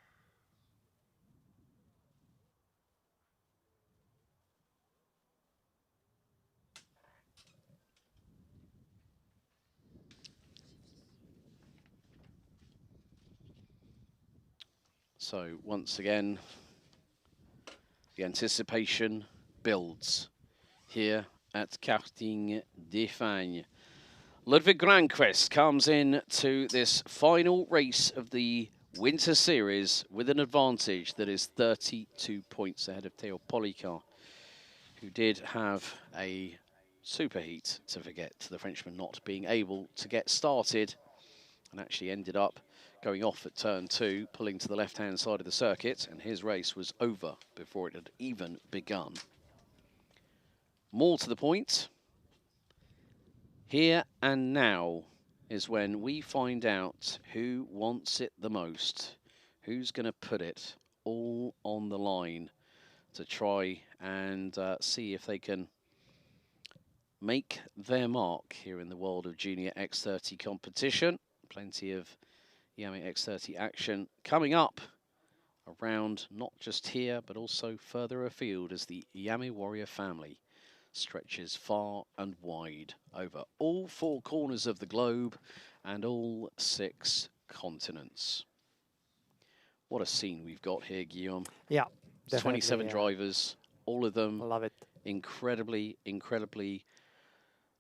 So once again, the anticipation builds here at Karting de Fagnes. Ludwig Granquist comes in to this final race of the Winter Series with an advantage that is 32 points ahead of Theo Policar, who did have a superheat to forget, the Frenchman not being able to get started and actually ended up going off at turn 2, pulling to the left-hand side of the circuit, and his race was over before it had even begun. More to the point, here and now is when we find out who wants it the most, who's going to put it all on the line to try and see if they can make their mark here in the world of Junior X30 competition. Plenty of Iame X30 action coming up around not just here but also further afield as the Iame warrior family stretches far and wide over all 4 corners of the globe and all 6 continents. What a scene we've got here, Guillaume. Yeah, 27 drivers, all of them love it. incredibly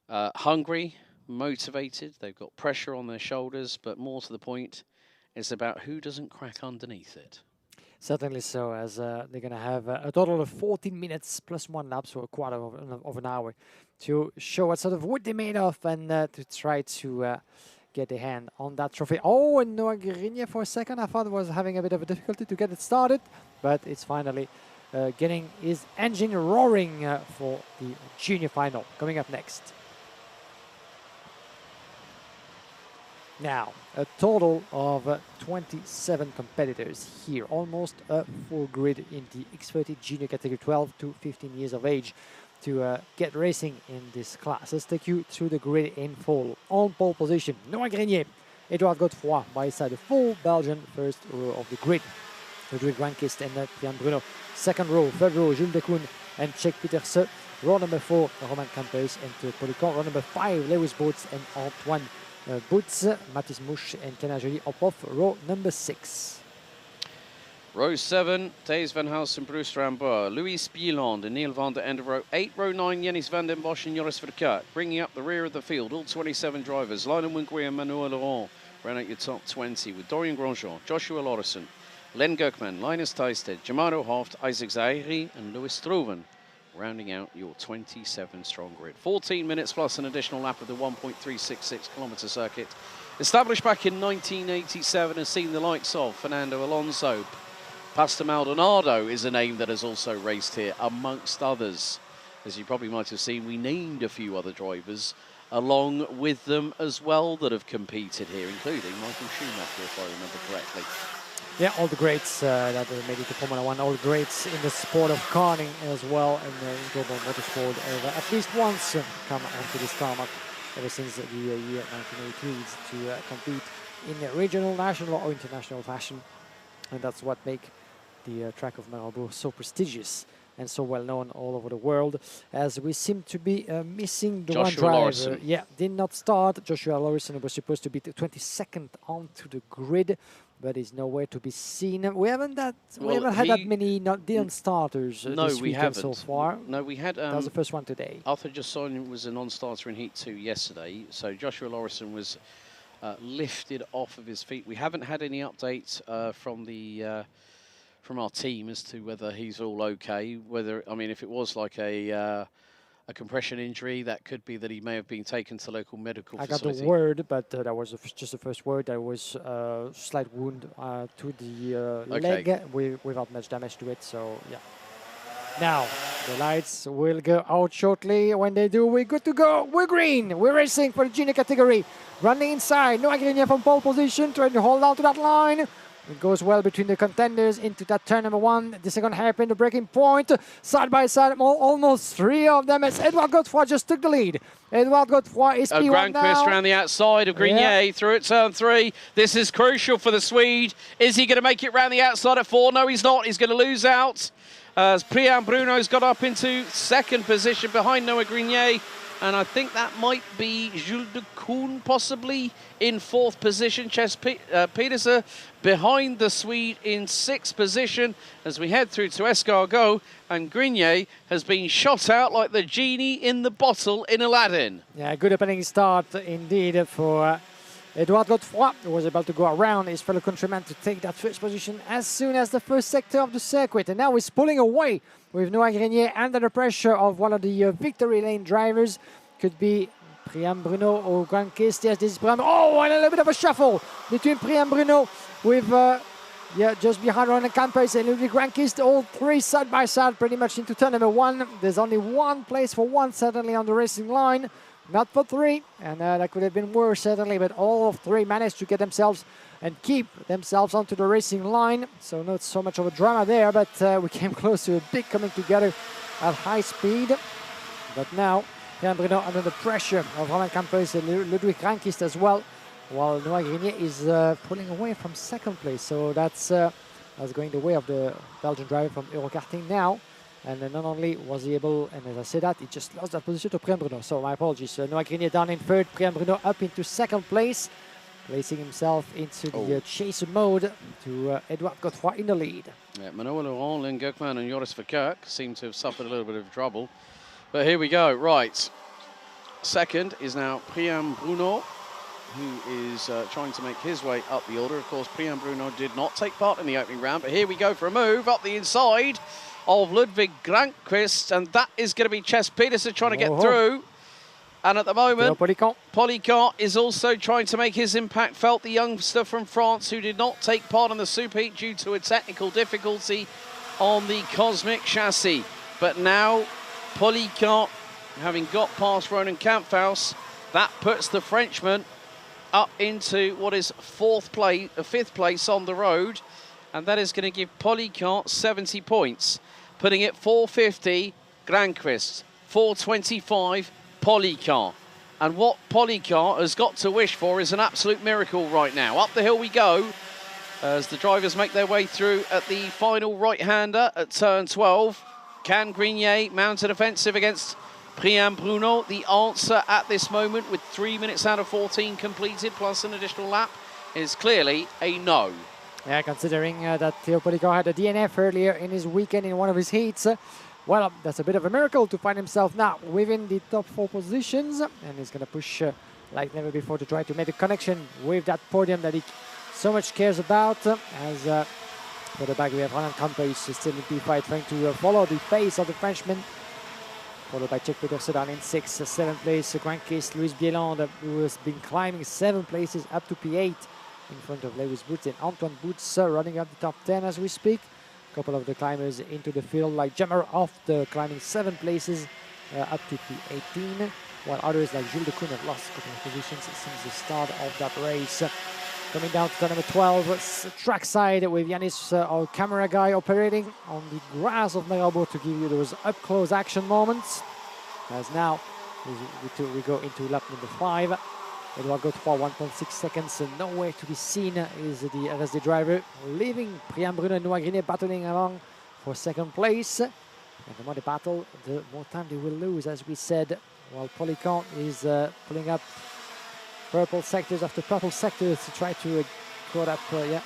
hungry, motivated. They've got pressure on their shoulders, but more to the point, it's about who doesn't crack underneath it. Certainly so, as they're going to have a total of 14 minutes plus 1 lap, so a quarter of an hour, to show what sort of wood they're made of and to try to get a hand on that trophy. Oh, and Noah Grenier for a second, I thought was having a bit of a difficulty to get it started, but it's finally getting his engine roaring for the junior final. Coming up next. Now, a total of 27 competitors here, almost a full grid in the X30 Junior category, 12 to 15 years of age, to get racing in this class. Let's take you through the grid in full. On pole position, Noah Grenier, Edouard Godefroy by his side, the full Belgian first row of the grid. Ludwig Rankist and Priam Bruno. Second row, third row, Jules Dekoun and Czech Peterse. Row number 4, Roman Campos and Policon. Row number 5, Lewis Boots and Antoine Boots, Mathis Mouche and Kenna Joly up off row number 6. Row 7, Thijs van Housen, Bruce Rambour, Louis Spieland and Neil van der Ende. Row 8, row 9, Jennis van den Bosch and Joris Verkerk. Bringing up the rear of the field, all 27 drivers. Lionel Munguia and Manuel Laurent ran out your top 20 with Dorian Grosjean, Joshua Lauritsen, Len Gurkman, Linus Teisted, Jamaro Hoft, Isaac Zahiri and Louis Struven, rounding out your 27-strong grid. 14 minutes plus an additional lap of the 1.366-kilometre circuit. Established back in 1987, has seen the likes of Fernando Alonso. Pastor Maldonado is a name that has also raced here, amongst others. As you probably might have seen, we named a few other drivers along with them as well that have competed here, including Michael Schumacher, if I remember correctly. Yeah, all the greats that made it to Formula 1, all the greats in the sport of karting as well, and in global motorsport have at least once come onto this tarmac ever since the year 1983 to compete in a regional, national or international fashion. And that's what makes the track of Mariembourg so prestigious and so well known all over the world, as we seem to be missing the Joshua one driver. Lauritsen. Yeah, did not start. Joshua Lauritsen was supposed to be the 22nd onto the grid, but is nowhere to be seen. We haven't had that many non-starters this weekend so far. No, we had. That was the first one today. Arthur Jasson was a non-starter in Heat 2 yesterday, so Joshua Lauritsen was lifted off of his feet. We haven't had any updates from our team as to whether he's all okay. Whether, I mean, if it was like a compression injury, that could be that he may have been taken to local medical facility. I got the word, but that was just the first word. There was a slight wound to the leg without much damage to it, so yeah. Now, the lights will go out shortly. When they do, we're good to go. We're green. We're racing for the junior category. Running inside. Noah Grenier from pole position, trying to hold on to that line. It goes well between the contenders into that turn number 1. The second hairpin, the breaking point. Side by side, almost 3 of them as Edouard Godefroy just took the lead. Edouard Godefroy is P1 now. Granqvist around the outside of Grenier through at turn 3. This is crucial for the Swede. Is he going to make it round the outside at 4? No, he's not. He's going to lose out. As Priam Bruno's got up into second position behind Noah Grenier. And I think that might be Jules Dekoun possibly in 4th position. Ches Petersen behind the Swede in 6th position as we head through to Escargot. And Grenier has been shot out like the genie in the bottle in Aladdin. Yeah, good opening start indeed for Edouard Godefroy, who was able to go around his fellow countryman to take that first position as soon as the first sector of the circuit. And now he's pulling away with Noah Grenier under the pressure of one of the victory lane drivers. Could be Priam Bruno or Granqvist. Yes, this is Priam. Oh, and a little bit of a shuffle between Priam Bruno with, just behind Ronan Campos and Ludwig Granqvist. All 3 side by side pretty much into turn number 1. There's only one place for 1 certainly on the racing line. Not for 3, and that could have been worse certainly, but all of 3 managed to get themselves and keep themselves onto the racing line. So not so much of a drama there, but we came close to a big coming together at high speed. But now, Priam Bruno under the pressure of Roman Campos and Ludwig Granqvist as well, while Noah Grenier is pulling away from 2nd place. So that's going the way of the Belgian driver from Eurokarting now. And not only was he able, and as I said that, he just lost that position to Priam Bruno. So my apologies. Noah Grenier down in 3rd, Priam Bruno up into 2nd place, placing himself into the chaser mode to Edouard Godefroy in the lead. Yeah, Manuel Laurent, Len Gurkman and Joris Verkerk seem to have suffered a little bit of trouble. But here we go. Right. 2nd is now Priam Bruno. who is trying to make his way up the order. Of course, Mariembourg did not take part in the opening round, but here we go for a move up the inside of Ludwig Granqvist, and that is going to be Chess Peterson trying to get through. And at the moment, Polycart is also trying to make his impact felt, the youngster from France who did not take part in the Superheat due to a technical difficulty on the Cosmic chassis. But now, Polycart, having got past Ronan Kamphaus, that puts the Frenchman up into what is fifth place on the road, and that is going to give Polycart 70 points, putting it 450 Granqvist, 425 Polycart. And what Polycart has got to wish for is an absolute miracle right now. Up the hill we go as the drivers make their way through at the final right-hander at turn 12. Can Grenier mount an offensive against Mariembourg? The answer at this moment, with 3 minutes out of 14 completed plus an additional lap, is clearly a no. Yeah, considering that Theo Polycart had a DNF earlier in his weekend in one of his heats, well, that's a bit of a miracle to find himself now within the top 4 positions, and he's going to push like never before to try to make a connection with that podium that he so much cares about. As for the back we have Ronan Kamphaus still in P5, trying to follow the pace of the Frenchman, followed by Czech Peterson down in 6th, 7th place Granqvist, Louis Bieland, who has been climbing 7 places up to P8 in front of Lewis Boots and Antoine Boots, running up the top 10 as we speak. A couple of the climbers into the field, like Jammer off the climbing 7 places up to P18, while others like Jules de Koen have lost a couple of positions since the start of that race. Coming down to turn number 12, trackside with Yanis, our camera guy, operating on the grass of Mariembourg to give you those up-close action moments. As now we go into lap number 5. Edouard Godefroy, 1.6 seconds, nowhere to be seen is the RSD driver, leaving Mariembourg and Noah Grenier battling along for 2nd place. And the more they battle, the more time they will lose, as we said, while Polycart is pulling up purple sectors after purple sectors to try to get caught up with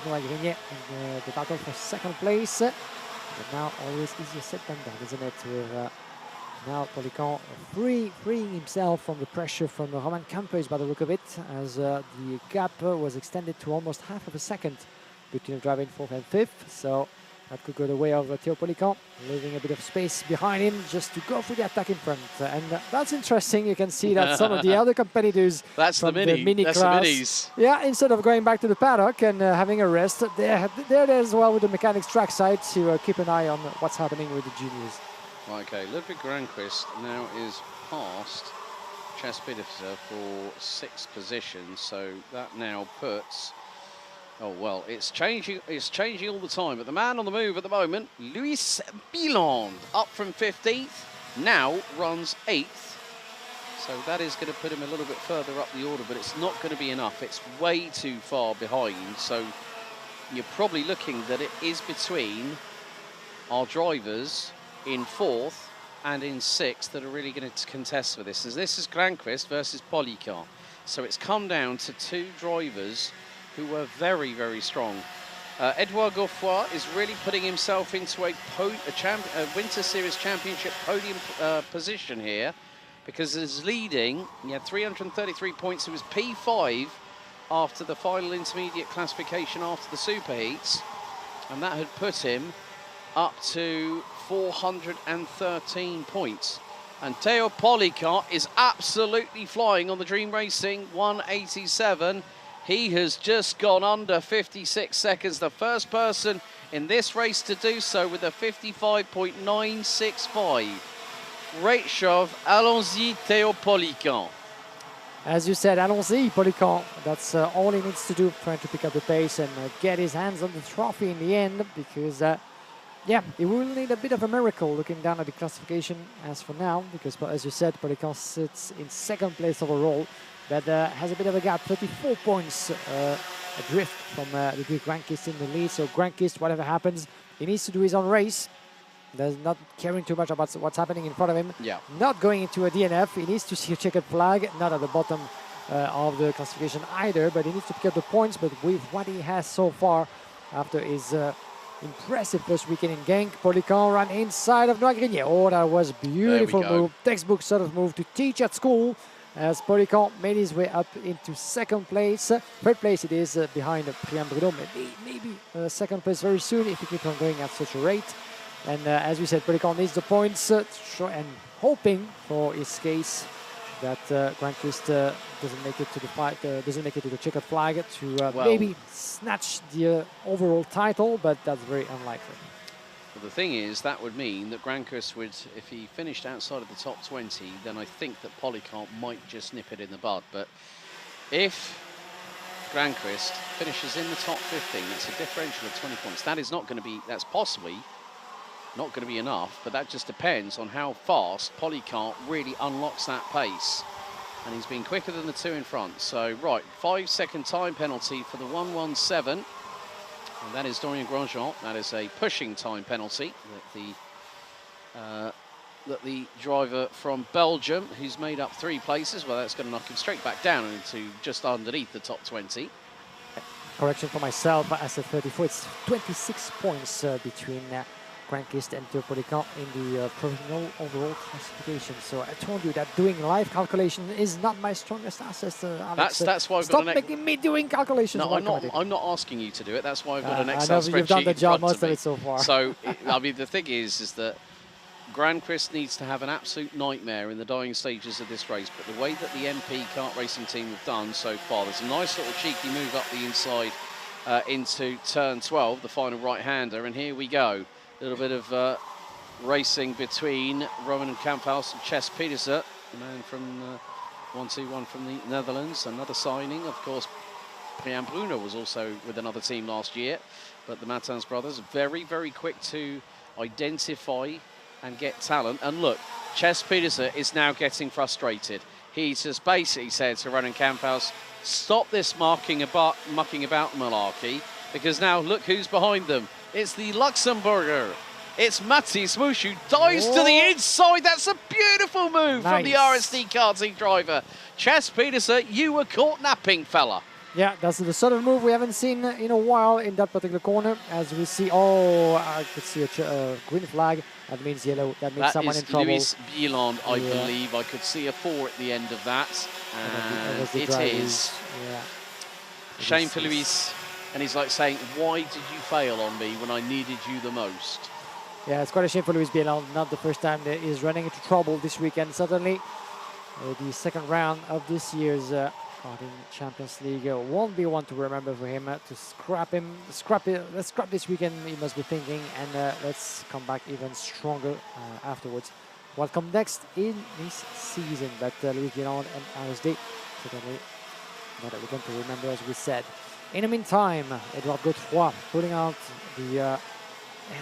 Noah Grenier in the battle for 2nd place. But now always easier said than done, isn't it? With now Polycart freeing himself from the pressure from Ronan Kamphaus by the look of it, as the gap was extended to almost half of a second between the driver in 4th and 5th. So that could go the way of Theo Polycart, leaving a bit of space behind him just to go for the attack in front. And that's interesting. You can see that some of the other competitors from the mini class, minis. Yeah, instead of going back to the paddock and having a rest, they're there as well with the mechanics trackside to keep an eye on what's happening with the juniors. Okay, Ludwig Granqvist now is past Chess Peterson for 6th position, so that now puts... Oh, well, it's changing all the time, but the man on the move at the moment, Louis Bieland, up from 15th, now runs 8th. So that is going to put him a little bit further up the order, but it's not going to be enough. It's way too far behind, so you're probably looking that it is between our drivers in 4th and in 6th that are really going to contest for this. As this is Granqvist versus Polycart. So it's come down to 2 drivers who were very, very strong. Edouard Godefroy is really putting himself into a Winter Series Championship podium position here, because he's leading. He had 333 points. He was P5 after the final intermediate classification after the Superheats, and that had put him up to 413 points. And Theo Polycart is absolutely flying on the Dream Racing 187. He has just gone under 56 seconds. The first person in this race to do so with a 55.965. Great shove. Allons-y, Theo Polycart. As you said, allons-y, Polycart. That's all he needs to do, trying to pick up the pace and get his hands on the trophy in the end, because yeah, he will need a bit of a miracle looking down at the classification as for now, because as you said, Polycart sits in 2nd place overall, but has a bit of a gap, 34 points adrift from the Greek Granqvist in the lead. So Granqvist, whatever happens, he needs to do his own race. There's not caring too much about what's happening in front of him. Yeah. Not going into a DNF. He needs to see a checkered flag, not at the bottom of the classification either, but he needs to pick up the points. But with what he has so far after his impressive first weekend in Genk, Polycart ran inside of Noah Grenier. Oh, that was beautiful move. Textbook sort of move to teach at school. as Polycamp made his way up into second place. Third place it is behind Mariembourg, maybe second place very soon if he keeps on going at such a rate. And as we said, Polycamp needs the points and hoping for his case that Granquist doesn't make it to the fight, doesn't make it to the checkered flag to maybe snatch the overall title, but that's very unlikely. Well, the thing is, that would mean that Granquist would, if he finished outside of the top 20, then I think that Polycamp might just nip it in the bud. But if Granquist finishes in the top 15, that's a differential of 20 points. That is not going to be, that's possibly not going to be enough, but that just depends on how fast Polycamp really unlocks that pace. And he's been quicker than the two in front. So, right, 5-second time penalty for the 117. And that is Dorian Grosjean. That is a pushing time penalty that the driver from Belgium, who's made up 3 places, well, that's going to knock him straight back down into just underneath the top 20. Correction for myself, I said 34. It's 26 points between Granquist and Polycamp in the provisional overall classification. So I told you that doing live calculation is not my strongest asset. Alex. That's why I've stop got making me doing calculations. No, I'm not asking you to do it. That's why I've got an I Excel know spreadsheet. You've done the job most of it so far. So I mean, the thing is that Granquist needs to have an absolute nightmare in the dying stages of this race. But the way that the MP kart racing team have done so far, there's a nice little cheeky move up the inside into turn 12, the final right-hander, and here we go. A little bit of racing between Roman Kamphaus and Chess Petersen, the man from 121 from the Netherlands. Another signing, of course. Priam Bruno was also with another team last year, but the Matans brothers very, very quick to identify and get talent. And look, Chess Petersen is now getting frustrated. He's just basically said to Roman Kamphaus, stop this mucking about malarkey, because now look who's behind them. It's the Luxembourger. It's Matisse Woosh, who dives to the inside. That's a beautiful move from the RSD karting driver. Chess Petersen, you were caught napping, fella. Yeah, that's the sort of move we haven't seen in a while in that particular corner. As we see, I could see a green flag. That means yellow. That means someone in trouble. Louis Bieland, I believe. I could see a 4 at the end of that. And it is. Yeah. Shame for Louis. And he's like saying, why did you fail on me when I needed you the most? Yeah, it's quite a shame for Louis Bieland. Not the first time that he's running into trouble this weekend. Certainly, the second round of this year's Karting Champions League won't be one to remember for him. To scrap him, let's scrap this weekend, he must be thinking, and let's come back even stronger afterwards. What comes next in this season? But Louis Bieland and RSD, certainly not a weekend to remember, as we said. In the meantime, Edouard Godefroy pulling out the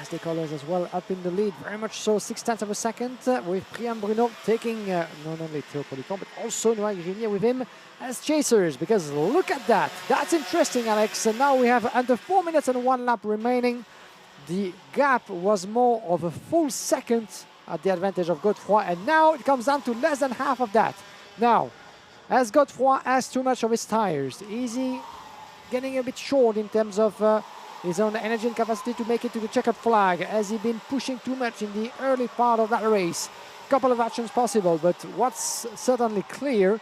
RSD colors as well, up in the lead, very much so, 0.6 of a second, with Priam Bruno taking not only Théo Polycamp, but also Noah Grenier with him as chasers, because look at that. That's interesting, Alex. And now we have under 4 minutes and 1 lap remaining. The gap was more of a full second at the advantage of Godefroy, and now it comes down to less than half of that. Now, as Godefroy has too much of his tires, is he getting a bit short in terms of his own energy and capacity to make it to the checkered flag? Has he been pushing too much in the early part of that race? Couple of actions possible, but what's certainly clear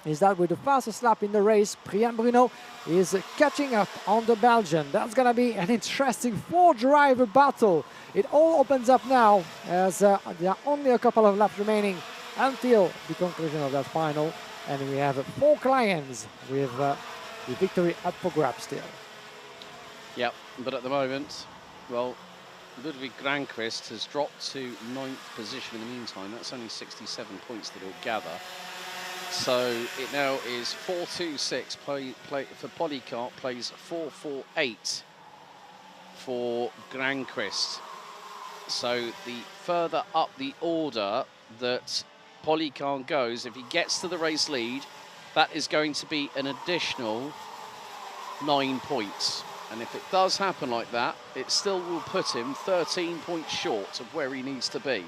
is that with the fastest lap in the race, Priam Bruno is catching up on the Belgian. That's going to be an interesting 4-driver battle. It all opens up now, as there are only a couple of laps remaining until the conclusion of that final, and we have 4 clients with the victory up for grabs still. Yep, but at the moment, well, Ludwig Granquist has dropped to 9th position in the meantime. That's only 67 points that he'll gather. So it now is 4-2-6 for Polycamp, plays 4-4-8 for Granquist. So the further up the order that Polycamp goes, if he gets to the race lead, that is going to be an additional 9 points. And if it does happen like that, it still will put him 13 points short of where he needs to be.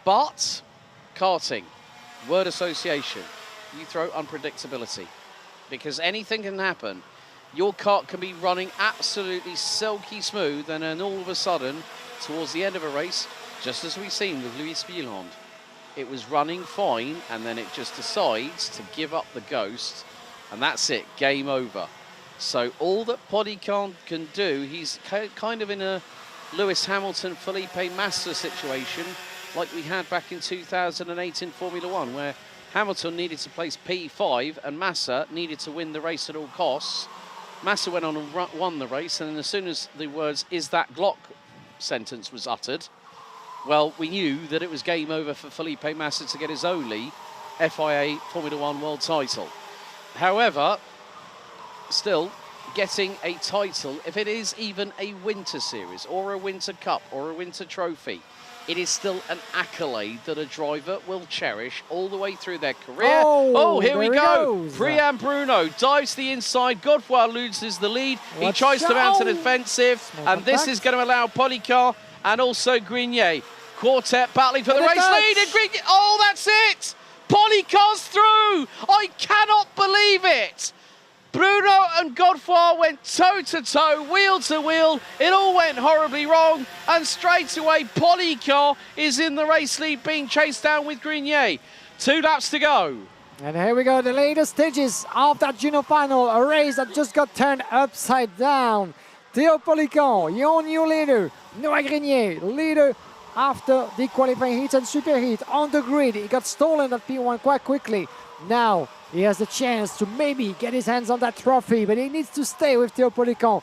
But karting, word association, you throw unpredictability, because anything can happen. Your kart can be running absolutely silky smooth, and then all of a sudden, towards the end of a race, just as we've seen with Louis Bieland, it was running fine, and then it just decides to give up the ghost, and that's it, game over. So all that Podium can do, he's kind of in a Lewis Hamilton, Felipe Massa situation like we had back in 2008 in Formula One, where Hamilton needed to place P5 and Massa needed to win the race at all costs. Massa went on and won the race, and then as soon as the words "is that Glock" sentence was uttered, well, we knew that it was game over for Felipe Massa to get his only FIA Formula One world title. However, still, getting a title, if it is even a winter series or a winter cup or a winter trophy, it is still an accolade that a driver will cherish all the way through their career. Oh, here we go. Mariembourg dives to the inside. Godefroy loses the lead. He tries to mount an offensive, and this is going to allow Policar and also Grenier. Quartet battling for the race lead. And Grenier, oh, that's it. Policar's through. I cannot believe it. Bruno and Godefroy went toe-to-toe, wheel-to-wheel. It all went horribly wrong, and straight away Policar is in the race lead, being chased down with Grenier. 2 laps to go. And here we go, the latest stages of that Junior Final, a race that just got turned upside down. Théo Policar, your new leader. Noah Grenier, leader after the qualifying heats and super heat on the grid. He got stolen at P1 quite quickly. Now he has the chance to maybe get his hands on that trophy, but he needs to stay with Théo Policar.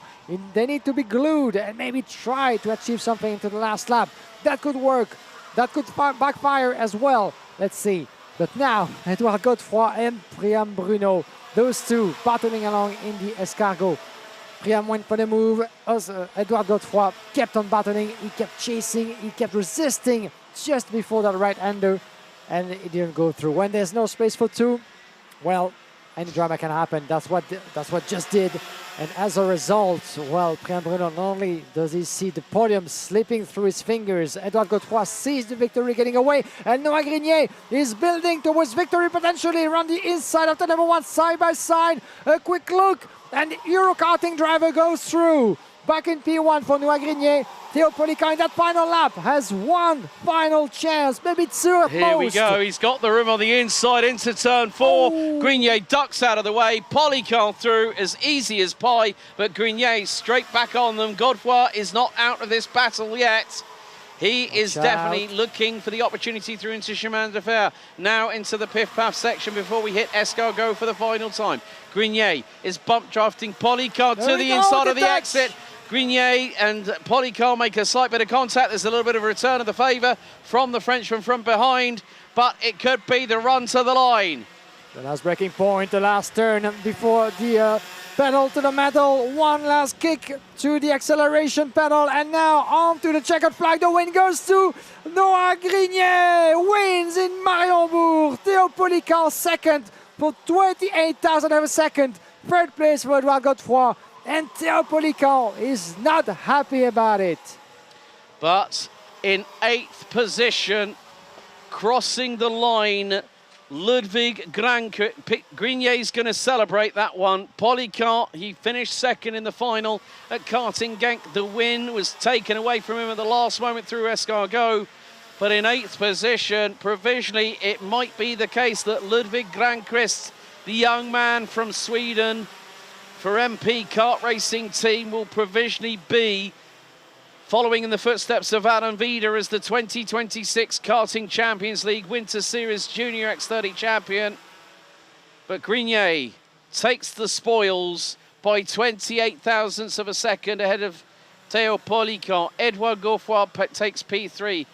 They need to be glued and maybe try to achieve something into the last lap. That could work. That could backfire as well. Let's see. But now, Edouard Godefroy and Mariembourg, those two battling along in the escargot. Priam went for the move. Edouard Godefroy kept on battling. He kept chasing. He kept resisting just before that right-hander, and it didn't go through. When there's no space for two, well, any drama can happen. That's what just did. And as a result, well, Mariembourg, not only does he see the podium slipping through his fingers, Edouard Godefroy sees the victory getting away, and Noah Grenier is building towards victory potentially around the inside of the number one, side by side. A quick look, and the Euro karting driver goes through. Back in P1 for Noah Grenier. Théo Policar in that final lap has one final chance, maybe two at most. Here we go, he's got the room on the inside into turn 4. Oh. Grenier ducks out of the way, Policar through as easy as pie, but Grenier straight back on them. Godefroy is not out of this battle yet. He is definitely looking for the opportunity through into Chemin de Fer. Now into the piff-paff section before we hit escargot for the final time. Grenier is bump drafting Policar to the inside of the exit. Grenier and Policar make a slight bit of contact. There's a little bit of a return of the favour from the Frenchman from behind, but it could be the run to the line. The last braking point, the last turn before the pedal to the metal. One last kick to the acceleration pedal, and now on to the checkered flag. The win goes to Noah Grenier. Wins in Mariembourg. Théo Policar second for 28,000 of a second. Third place for Edouard Godefroy. And Théo Policar is not happy about it. But in 8th position, crossing the line, Ludwig Grenier is going to celebrate that one. Policar, he finished second in the final at Karting Genk. The win was taken away from him at the last moment through escargot. But in 8th position, provisionally, it might be the case that Ludwig Granqvist, the young man from Sweden, for MP Kart Racing Team, will provisionally be following in the footsteps of Adam Vida as the 2026 Karting Champions League Winter Series Junior X30 champion. But Grenier takes the spoils by 28 thousandths of a second ahead of Théo Policar. Edouard Godefroy takes P3.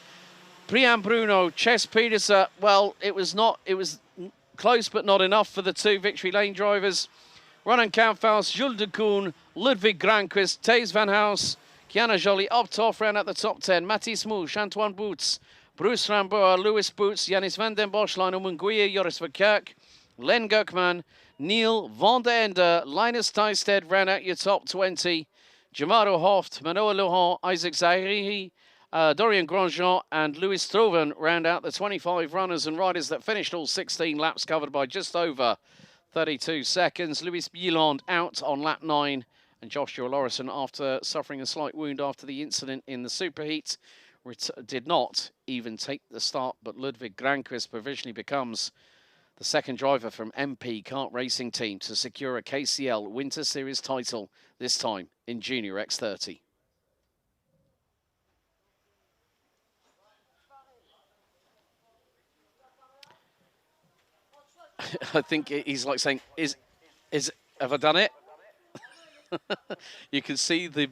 Mariembourg, Chess Peterson, well, it was close but not enough for the two victory lane drivers. Ronan Kamphaus, Jules de Koen, Ludwig Granqvist, Thijs van Haus, Kiana Joly up top, round at the top 10. Mathis Mouche, Antoine Boots, Bruce Rambour, Lewis Boots, Janis van den Bosch, Lionel Munguia, Joris Verkerk, Len Gukman, Neil van der Ende, Linus Tysted round out your top 20. Jamaro Hoft, Manoa Laurent, Isaac Zahiri, Dorian Grandjean and Louis Stroven round out the 25 runners and riders that finished all 16 laps, covered by just over 32 seconds. Louis Bieland out on lap 9, and Joshua Lorison, after suffering a slight wound after the incident in the superheat, did not even take the start, but Ludwig Granqvist provisionally becomes the second driver from MP Kart Racing Team to secure a KCL Winter Series title, this time in Junior X30. I think he's like saying, have I done it? You can see the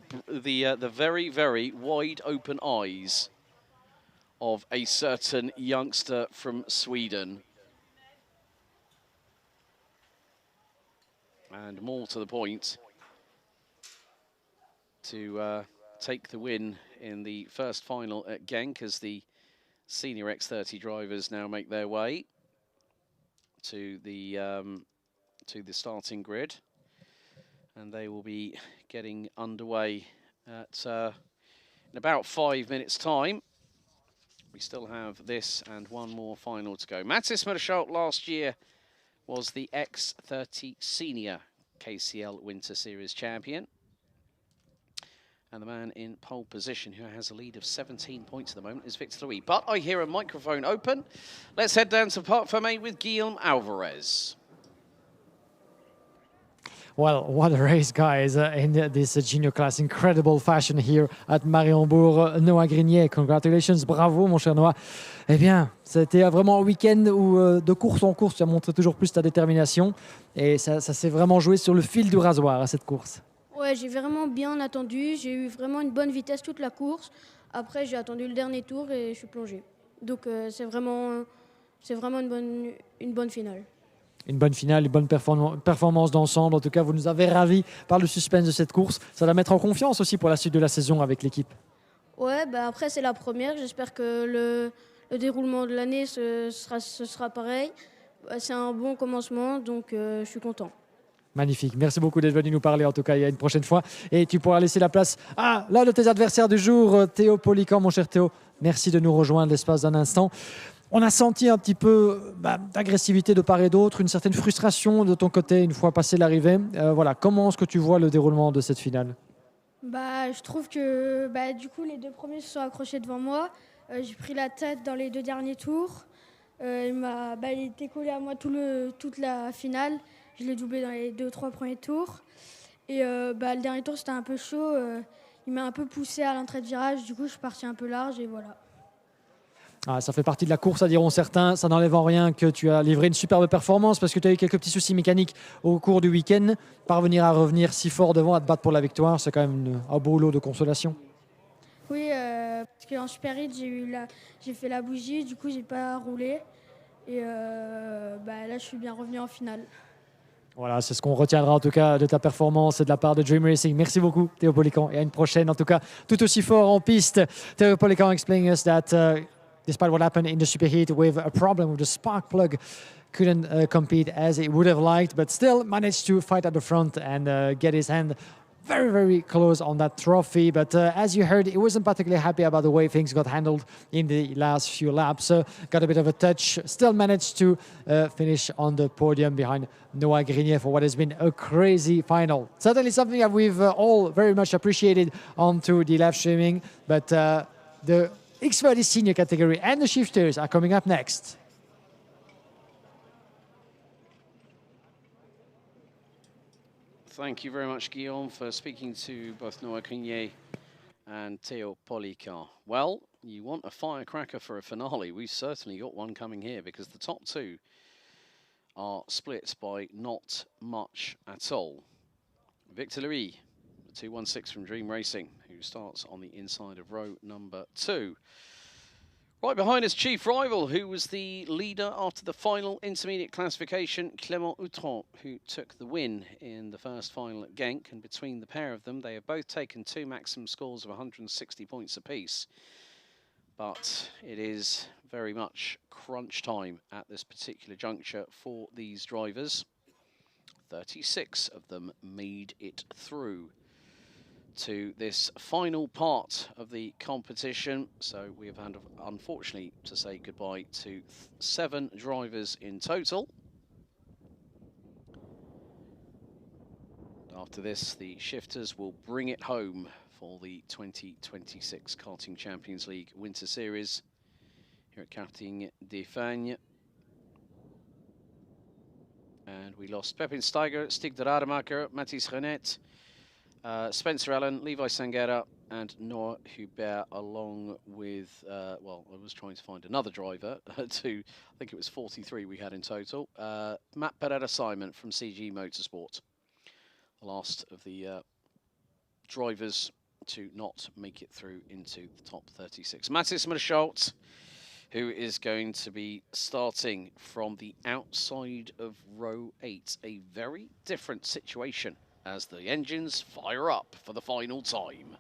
very, very wide open eyes of a certain youngster from Sweden. And more to the point, to take the win in the first final at Genk as the Senior X30 drivers now make their way to the starting grid. And they will be getting underway at in about 5 minutes' time. We still have this and one more final to go. Mattis Merschalt last year was the X30 Senior KCL Winter Series champion. And the man in pole position who has a lead of 17 points at the moment is Victor Louis. But I hear a microphone open. Let's head down to Parc Fermé with Guillaume Alvarez. Well, what a race, guys, in this junior class. Incredible fashion here at Mariembourg. Noah Grignier, congratulations, bravo, mon cher Noah. Eh bien, c'était vraiment un week-end où, de course en course, tu as montré toujours plus ta détermination. Et ça s'est vraiment joué sur le fil du rasoir à cette course. Ouais, j'ai vraiment bien attendu. J'ai eu vraiment une bonne vitesse toute la course. Après, j'ai attendu le dernier tour et je suis plongé. Donc, c'est vraiment une bonne finale. Une bonne finale, une bonne performance d'ensemble. En tout cas, vous nous avez ravis par le suspense de cette course. Ça va mettre en confiance aussi pour la suite de la saison avec l'équipe. Ouais, bah après, c'est la première. J'espère que le déroulement de l'année, ce sera pareil. C'est un bon commencement, donc je suis content. Magnifique. Merci beaucoup d'être venu nous parler. En tout cas, il y a une prochaine fois. Et tu pourras laisser la place à l'un de tes adversaires du jour, Théo Polican, mon cher Théo. Merci de nous rejoindre l'espace d'un instant. On a senti un petit peu d'agressivité de part et d'autre, une certaine frustration de ton côté une fois passé l'arrivée. Voilà, comment est-ce que tu vois le déroulement de cette finale? Je trouve que du coup, les deux premiers se sont accrochés devant moi. J'ai pris la tête dans les deux derniers tours. Il était collé à moi toute la finale. Je l'ai doublé dans les 2-3 premiers tours. Et le dernier tour, c'était un peu chaud. Il m'a un peu poussé à l'entrée de virage. Du coup, je suis parti un peu large et voilà. Ah, ça fait partie de la course, diront certains. Ça n'enlève en rien que tu as livré une superbe performance parce que tu as eu quelques petits soucis mécaniques au cours du week-end. Parvenir à revenir si fort devant, à te battre pour la victoire, c'est quand même un beau lot de consolation. Oui, parce qu'en Super Hit, j'ai fait la bougie, du coup, j'ai pas roulé. Et là, je suis bien revenu en finale. Voilà, c'est ce qu'on retiendra en tout cas de ta performance et de la part de Dream Racing. Merci beaucoup, Théo Polican. Et à une prochaine, en tout cas, tout aussi fort en piste. Théo Polican explaining us that despite what happened in the superheat with a problem with the spark plug, couldn't compete as it would have liked, but still managed to fight at the front and get his hand very, very close on that trophy. But as you heard, he wasn't particularly happy about the way things got handled in the last few laps. Got a bit of a touch, still managed to finish on the podium behind Noah Grignier for what has been a crazy final. Certainly something that we've all very much appreciated onto the live streaming, but the X30 Senior category and the shifters are coming up next. Thank you very much, Guillaume, for speaking to both Noah Grignier and Théo Polican. Well, you want a firecracker for a finale. We've certainly got one coming here because the top two are split by not much at all. Victor Louis, the 216 from Dream Racing, who starts on the inside of row number 2. Right behind his chief rival, who was the leader after the final intermediate classification, Clément Outron, who took the win in the first final at Genk. And between the pair of them, they have both taken 2 maximum scores of 160 points apiece. But it is very much crunch time at this particular juncture for these drivers. 36 of them made it through to this final part of the competition. So we have had, unfortunately, to say goodbye to 7 drivers in total. After this, the shifters will bring it home for the 2026 Karting Champions League Winter Series here at Karting de Fagnes. And we lost Pepin Steiger, Stig de Rademacher, Mathis Renet, Spencer Allen, Levi Sangera, and Noah Hubert, along with, well, I was trying to find another driver to, I think it was 43 we had in total. Matt Pereira-Simon from CG Motorsport, the last of the drivers to not make it through into the top 36. Mathis Merschalt, who is going to be starting from the outside of row 8. A very different situation as the engines fire up for the final time.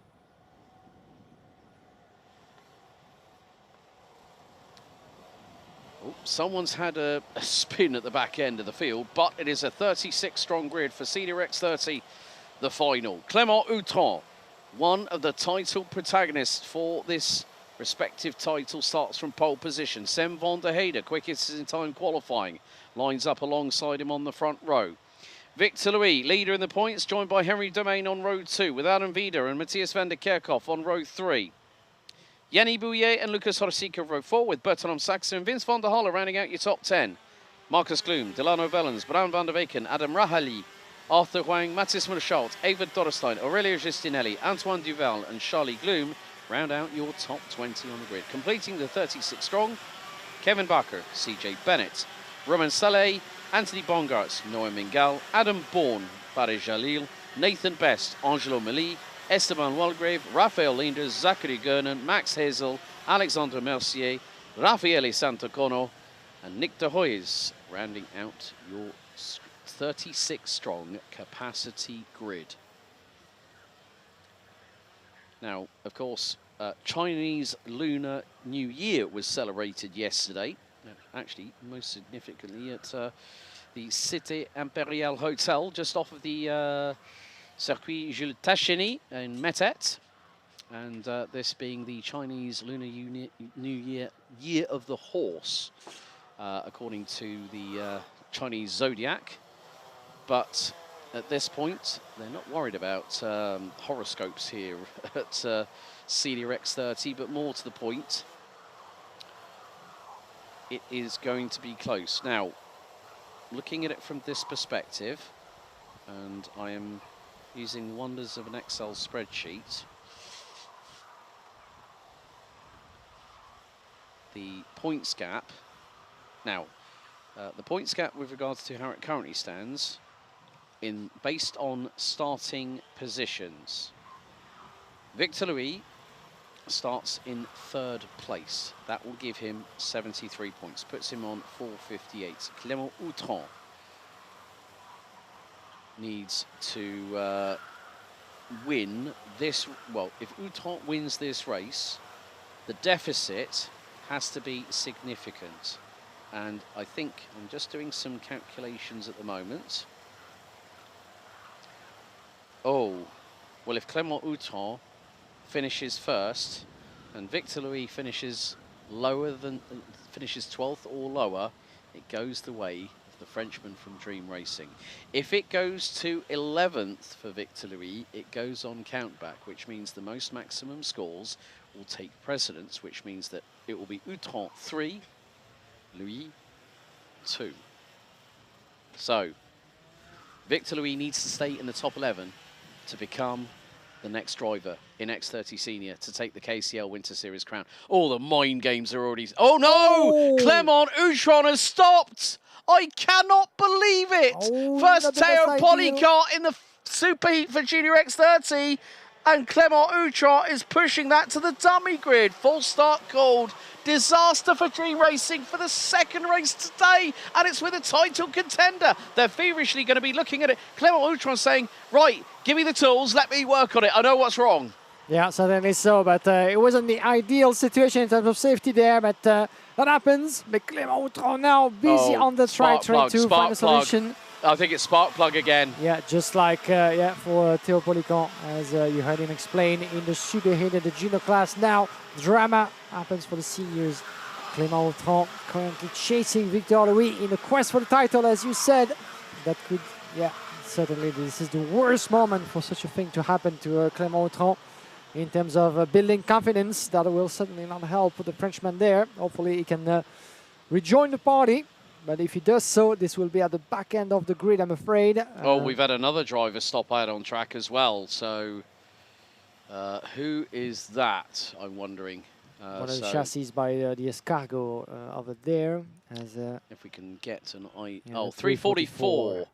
Oh, someone's had a spin at the back end of the field, but it is a 36-strong grid for Senior X30, the final. Clément Outran, one of the title protagonists for this respective title, starts from pole position. Sem van der Heide, quickest in time qualifying, lines up alongside him on the front row. Victor Louis, leader in the points, joined by Henry Domain on row 2, with Adam Vida and Matthias van der Kerkhoff on row 3. Yanni Bouillet and Lucas Horsika row 4, with Bertrand Saxon and Vince van der Halle rounding out your top 10. Marcus Gloom, Delano Vellens, Bram van der Weken, Adam Rahali, Arthur Huang, Mathis Merschalt, Evert Dorrestein, Aurelio Giustinelli, Antoine Duval and Charlie Gloom round out your top 20 on the grid. Completing the 36 strong, Kevin Barker, CJ Bennett, Roman Saleh, Anthony Bongarts, Noah Mingal, Adam Bourne, Farid Jalil, Nathan Best, Angelo Mali, Esteban Walgrave, Raphael Linders, Zachary Gernan, Max Hazel, Alexandre Mercier, Raffaele Santacono, and Nick de Hoyes rounding out your 36 strong capacity grid. Now, of course, Chinese Lunar New Year was celebrated yesterday, actually most significantly at the Cité Impériale Hotel, just off of the Circuit Jules Tacheny in Metet, and this being the Chinese Lunar New Year of the Horse, according to the Chinese Zodiac. But at this point, they're not worried about horoscopes here at Senior X30, but more to the point, it is going to be close. Now, looking at it from this perspective, and I am using wonders of an Excel spreadsheet, the points gap. Now, the points gap with regards to how it currently stands, based on starting positions. Victor Louis starts in 3rd place. That will give him 73 points, puts him on 458. Clément Outran needs to win this. Well, if Outran wins this race, the deficit has to be significant. And I think I'm just doing some calculations at the moment. Oh, well, if Clément Outran finishes 1st and Victor Louis finishes 12th or lower, it goes the way of the Frenchman from Dream Racing. If it goes to 11th for Victor Louis, it goes on countback, which means the most maximum scores will take precedence, which means that it will be Outran 3, Louis 2. So, Victor Louis needs to stay in the top 11 to become the next driver in X30 Senior to take the KCL Winter Series crown. All the mind games are already... Oh no! Oh. Clément Outran has stopped! I cannot believe it! Oh, First Teo Polycart in the Superheat for Junior X30, and Clément Outran is pushing that to the dummy grid. Full start called. Disaster for Dream Racing for the 2nd race today, and it's with a title contender. They're feverishly going to be looking at it. Clément Outran saying, right, give me the tools, let me work on it. I know what's wrong. Yeah, certainly so, but it wasn't the ideal situation in terms of safety there, but that happens. But Clément Outran now busy on the track, trying to find a solution. I think it's spark plug again. Yeah, just like for Théo Polycart, as you heard him explain in the Superheat, the junior class. Now, drama happens for the seniors. Clément Outran currently chasing Victor Louis in the quest for the title, as you said. That could, certainly this is the worst moment for such a thing to happen to Clément Outran. in terms of building confidence. That will certainly not help the Frenchman there. Hopefully he can rejoin the party. But if he does so, this will be at the back end of the grid, I'm afraid. Oh, we've had another driver stop out on track as well. So who is that, I'm wondering? One of the chassis by the Escargot over there. As, if we can get an eye. Yeah, oh, 344.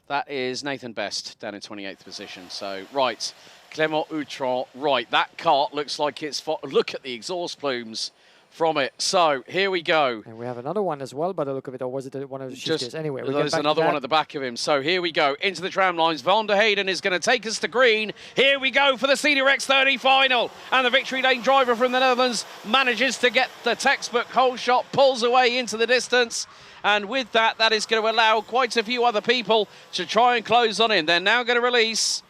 That is Nathan Best down in 28th position. So, right, Clément Outron. Right, that kart looks like it's... Look at the exhaust plumes from it. So, here we go. And we have another one as well, by the look of it, or was it one of the shifters? Anyway, there's another one at the back of him. So here we go, into the tram lines. Van der Heyden is going to take us to green. Here we go for the Senior X30 Final. And the victory lane driver from the Netherlands manages to get the textbook hole shot, pulls away into the distance. And with that, that is going to allow quite a few other people to try and close on in. They're now going to release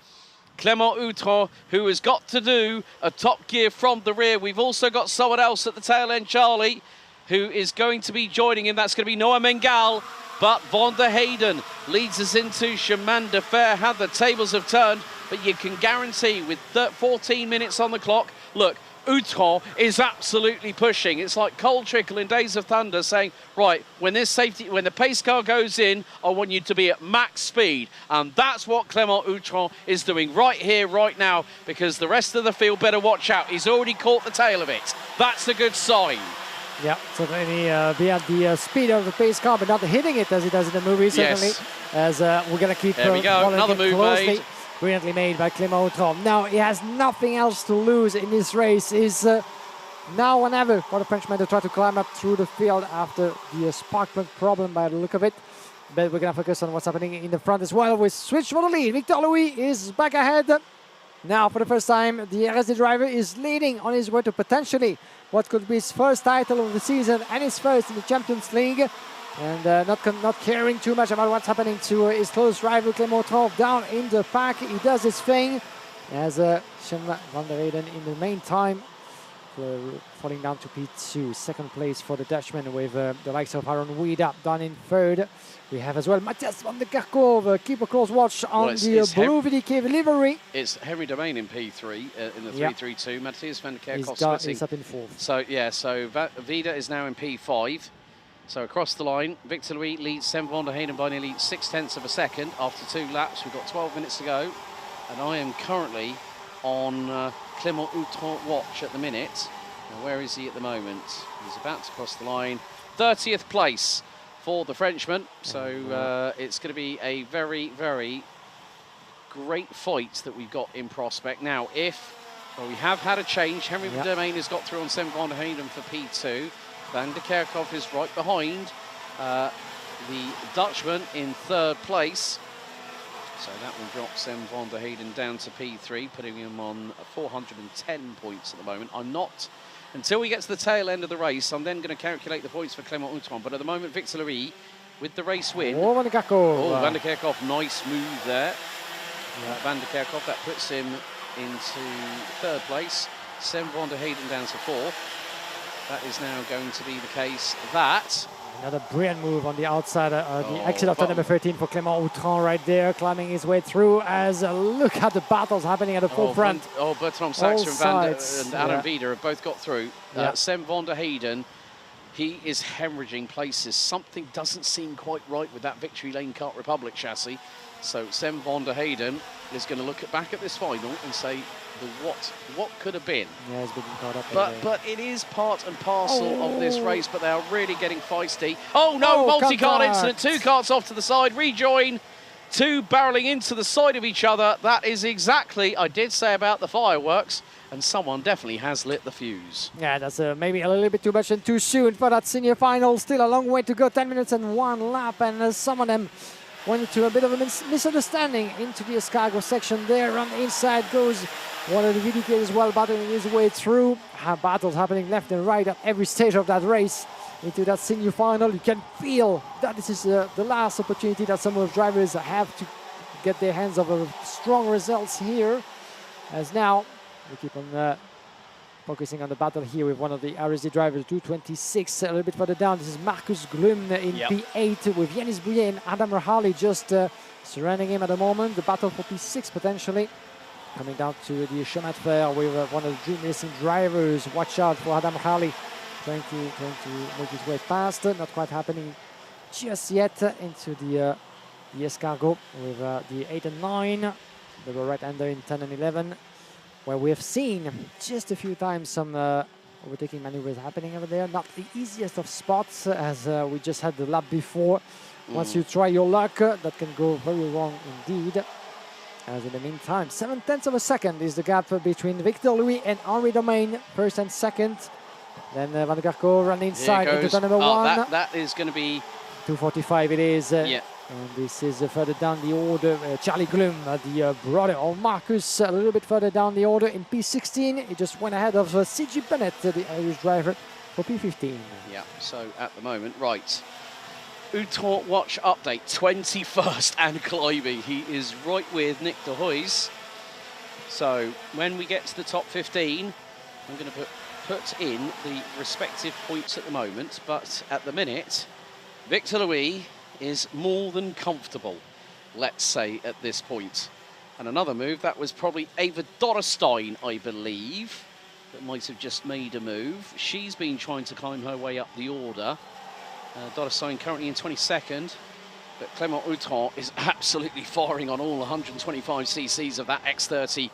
Clément Outron, who has got to do a top gear from the rear. We've also got someone else at the tail end, Charlie, who is going to be joining him. That's going to be Noah Mengal. But Van der Heyden leads us into Chemin de Fer. How the tables have turned. But you can guarantee with 14 minutes on the clock, look, Outron is absolutely pushing. It's like Cole Trickle in Days of Thunder saying, right, when the pace car goes in, I want you to be at max speed. And that's what Clément Outron is doing right here, right now, because the rest of the field better watch out. He's already caught the tail of it. That's a good sign. Yeah, certainly be at the speed of the pace car, but not hitting it as he does in the movie, certainly. Yes. As we're going to keep there we go, another move closely. made. Brilliantly made by Clément Outron. Now he has nothing else to lose in this race. Is now or never for the Frenchman to try to climb up through the field after the spark plug problem by the look of it. But we're going to focus on what's happening in the front as well. We switch for the lead. Victor Louis is back ahead. Now for the first time, the RSD driver is leading on his way to potentially what could be his first title of the season and his first in the Champions League. And not caring too much about what's happening to his close rival Clément Outron down in the pack. He does his thing as Chemin Van der Heyden in the meantime falling down to P2. Second place for the Dutchman with the likes of Aaron Weida down in third. We have as well Matthias van der Kerkhoven. Keep a close watch on the blue VDK livery. It's Henry Domain in P3 in the 332. Matthias van der Kerkhoven splitting. He's up in fourth. So yeah, so Vida is now in P5. So across the line, Victor Louis leads Sam van der Heyden by nearly 0.6 of a second after 2 laps. We've got 12 minutes to go. And I am currently on Clément Outron watch at the minute. Now, where is he at the moment? He's about to cross the line. 30th place for the Frenchman. So it's going to be a very, very great fight that we've got in prospect. Now, well, we have had a change. Henry Domain has got through on Sam van der Heyden for P2. Van der Kerkhoven is right behind the Dutchman in third place. So that will drop Sam van der Heyden down to P3, putting him on 410 points at the moment. Until we get to the tail end of the race, I'm then going to calculate the points for Clément Outron. But at the moment, Victor Louis with the race win. Oh, Van der Kerkhoven. Van der Kerkhoven, nice move there. Van der Kerkhoven, that puts him into third place. Sam van der Heyden down to fourth. That is now going to be the case that... Another brilliant move on the outside, the exit of turn number 13 for Clément Outron right there, climbing his way through as look at the battles happening at the forefront. Bertrand Saxer and Alan Vida have both got through. Sam van der Heyden, he is hemorrhaging places. Something doesn't seem quite right with that Victory Lane Kart Republic chassis. So Sam van der Heyden is going to look back at this final and say, what could have been. Yeah, he's been caught up. But it is part and parcel of this race, but they are really getting feisty. Oh no, multi-cart incident, 2 carts off to the side, rejoin, 2 barreling into the side of each other. That is exactly, I did say about the fireworks, and someone definitely has lit the fuse. Yeah, that's maybe a little bit too much and too soon for that senior final. Still a long way to go, 10 minutes and 1 lap, and some of them went into a bit of a misunderstanding into the Escargot section there. On the inside goes one of the VDK as well, battling his way through. Battles happening left and right at every stage of that race into that senior final. You can feel that this is the last opportunity that some of the drivers have to get their hands on strong results here. As now we keep on focusing on the battle here with one of the RSD drivers, 226, a little bit further down. This is Marcus Glum in P8 with Yanis Bouillet and Adam Rahali just surrounding him at the moment. The battle for P6 potentially. coming down to the chemin de fer with one of the Dream Racing drivers. Watch out for Adam Harley trying to make his way past. Not quite happening just yet into the escargot with the 8 and 9. They were right-hander in 10 and 11, where we have seen just a few times some overtaking maneuvers happening over there. Not the easiest of spots, as we just had the lap before. Once you try your luck, that can go very wrong indeed. As in the meantime, 7/10 of a second is the gap between Victor Louis and Henri Domain, first and second. Then Van der Kerkhoven run inside into turn number 1. That is going to be 2:45 it is. Yeah. And this is further down the order. Charlie Glum, the brother of Marcus, a little bit further down the order in P16. He just went ahead of C.G. Bennett, the Irish driver, for P15. Yeah, so at the moment, right. Uthor watch update, 21st and climbing. He is right with Nick de Hoy's. So when we get to the top 15, I'm going to put in the respective points at the moment. But at the minute, Victor Louis is more than comfortable, let's say, at this point. And another move, that was probably Ava Dorrestein, I believe, that might have just made a move. She's been trying to climb her way up the order. Dorrestein currently in 22nd, but Clément Uthor is absolutely firing on all 125 cc's of that X30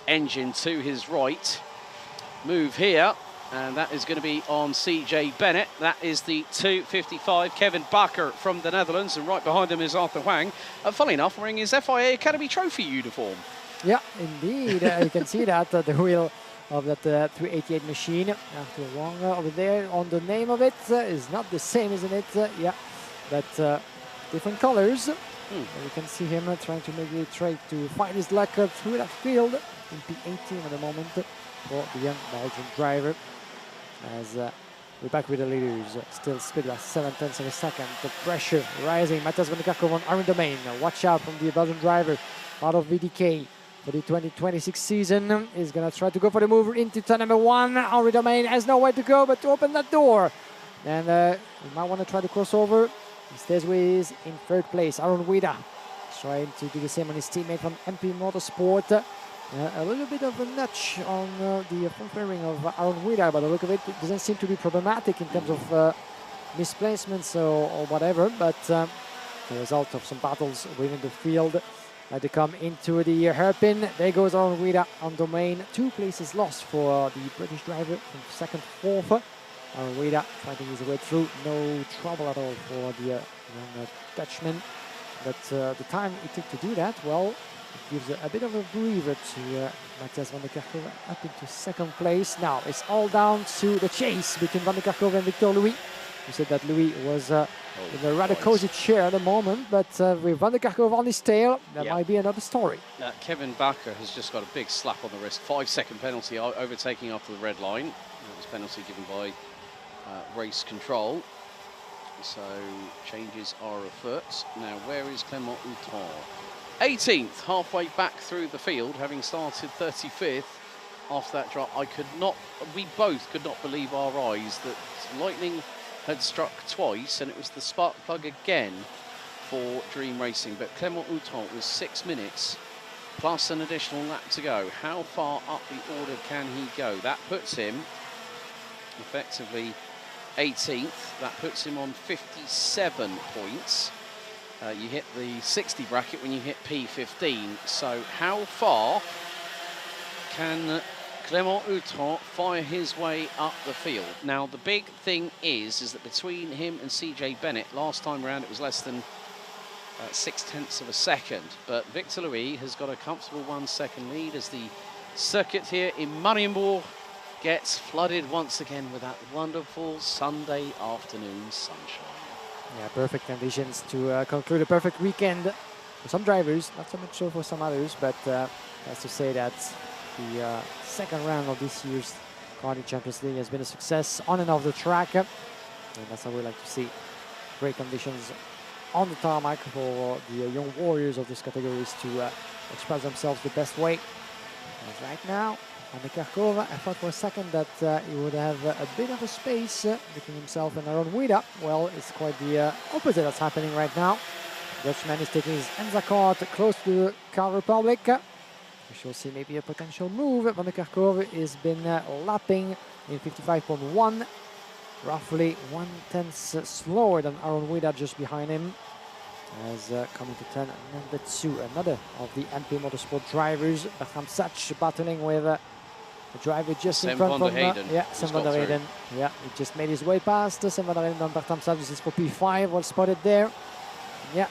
engine to his right. Move here, and that is going to be on C.J. Bennett. That is the 2:55 Kevin Bakker from the Netherlands, and right behind him is Arthur Huang. Funnily enough, wearing his FIA Academy Trophy uniform. Yeah, indeed. You can see that the wheel of that 388 machine. After Huang over there on the name of it is not the same, isn't it? Yeah, but different colors. You can see him trying to find his luck through that field in P18 at the moment for the young Belgian driver. As we're back with the leaders, still split by 7/10 of a second. The pressure rising. Matthias Van der Kerkhoven on Henri Domain. Watch out from the Belgian driver out of VDK for the 2026 season. Is going to try to go for the move into turn number 1. Henri Domain has nowhere to go but to open that door. And he might want to try to cross over. He stays with in 3rd place. Aaron Wida trying to do the same on his teammate from MP Motorsport. A little bit of a nudge on the front fairing of Aaron Wida, by the look of it. It doesn't seem to be problematic in terms of misplacements or whatever, but the result of some battles within the field. They come into the hairpin. There goes Aaron Wida on Domain. 2 places lost for the British driver from 2nd, 4th. Aaron Wida fighting his way through. No trouble at all for the young Dutchman. But the time it took to do that, well, it gives a bit of a breather to Matthias Van der Kerkhoven up into 2nd place. Now it's all down to the chase between Van der Kerkhoven and Victor Louis. We said that Louis was in a rather cozy chair at the moment, but with Van der Kerkhoven on his tail, that might be another story. Kevin Bakker has just got a big slap on the wrist. 5-second penalty overtaking after the red line. That was penalty given by race control. So changes are afoot. Now where is Clément Uthor? 18th, halfway back through the field, having started 35th after that drop. We both could not believe our eyes that lightning had struck twice, and it was the spark plug again for Dream Racing. But Clément Uthor was 6 minutes plus an additional lap to go. How far up the order can he go? That puts him effectively 18th. That puts him on 57 points. You hit the 60 bracket when you hit P15. So how far can Clément Uthor fire his way up the field? Now the big thing is that between him and C.J. Bennett, last time around it was less than 0.6 of a second. But Victor Louis has got a comfortable 1 second lead as the circuit here in Mariembourg gets flooded once again with that wonderful Sunday afternoon sunshine. Yeah, perfect conditions to conclude a perfect weekend for some drivers, not so much so for some others, but that's to say that the 2nd round of this year's Karting Champions League has been a success on and off the track, and that's how we like to see. Great conditions on the tarmac for the young warriors of these categories to express themselves the best way. As right now, Van der Kerkhoven, I thought for a second that he would have a bit of a space between himself and Aaron Wida. Well, it's quite the opposite that's happening right now. Dutchman is taking his Enza kart close to the Car Republic. We shall see maybe a potential move. Van der Kerkhove has been lapping in 55.1, roughly 1/10 slower than Aaron Wida just behind him. As coming to turn number 2, another of the MP Motorsport drivers, Bertram Sach, battling with the driver just in front of him. Yeah, Sam van der Heyden. Yeah, he just made his way past Sam van der Heyden and Bertram Sach. This is for P5, well spotted there. Yeah,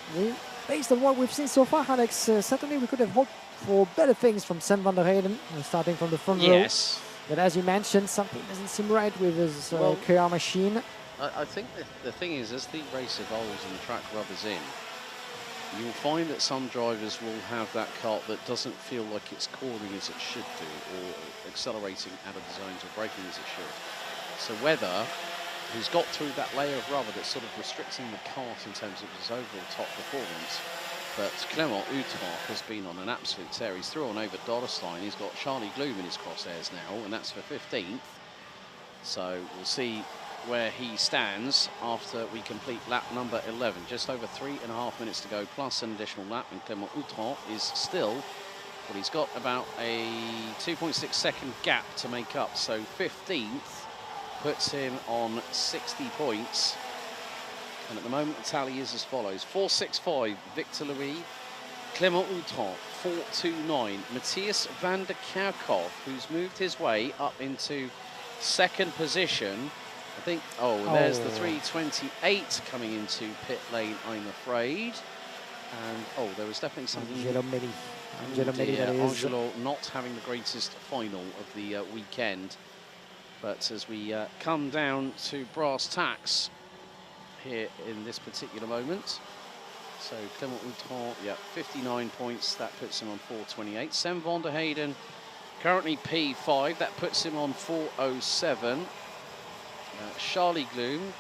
based on what we've seen so far, Alex, certainly we could have hoped for better things from Sam van der Heyden, starting from the front row. Yes. But as you mentioned, something doesn't seem right with his KR machine. I think the thing is, as the race evolves and the track rubbers in, you'll find that some drivers will have that kart that doesn't feel like it's cornering as it should do, or accelerating out of the zones, or braking as it should. So whether who's got through that layer of rubber that's sort of restricting the kart in terms of his overall top performance, but Clément Outreau has been on an absolute tear. He's through on over Doddestein. He's got Charlie Gloom in his crosshairs now, and that's for 15th. So we'll see where he stands after we complete lap number 11. Just over 3.5 minutes to go, plus an additional lap, and Clément Outreau is still, well, he's got about a 2.6 second gap to make up. So 15th puts him on 60 points. And at the moment, the tally is as follows. 4.65, Victor Louis. Clément Outreau, 4.29. Matthias van der Kerkhoff, who's moved his way up into second position. I think, there's the 328 coming into pit lane, I'm afraid. And, there was definitely something... Angelo Medi. Angelo not having the greatest final of the weekend. But as we come down to brass tacks here in this particular moment. So Clément Outreau, 59 points. That puts him on 4.28. Sam van der Heyden, currently P5. That puts him on 4.07. Charlie Gloom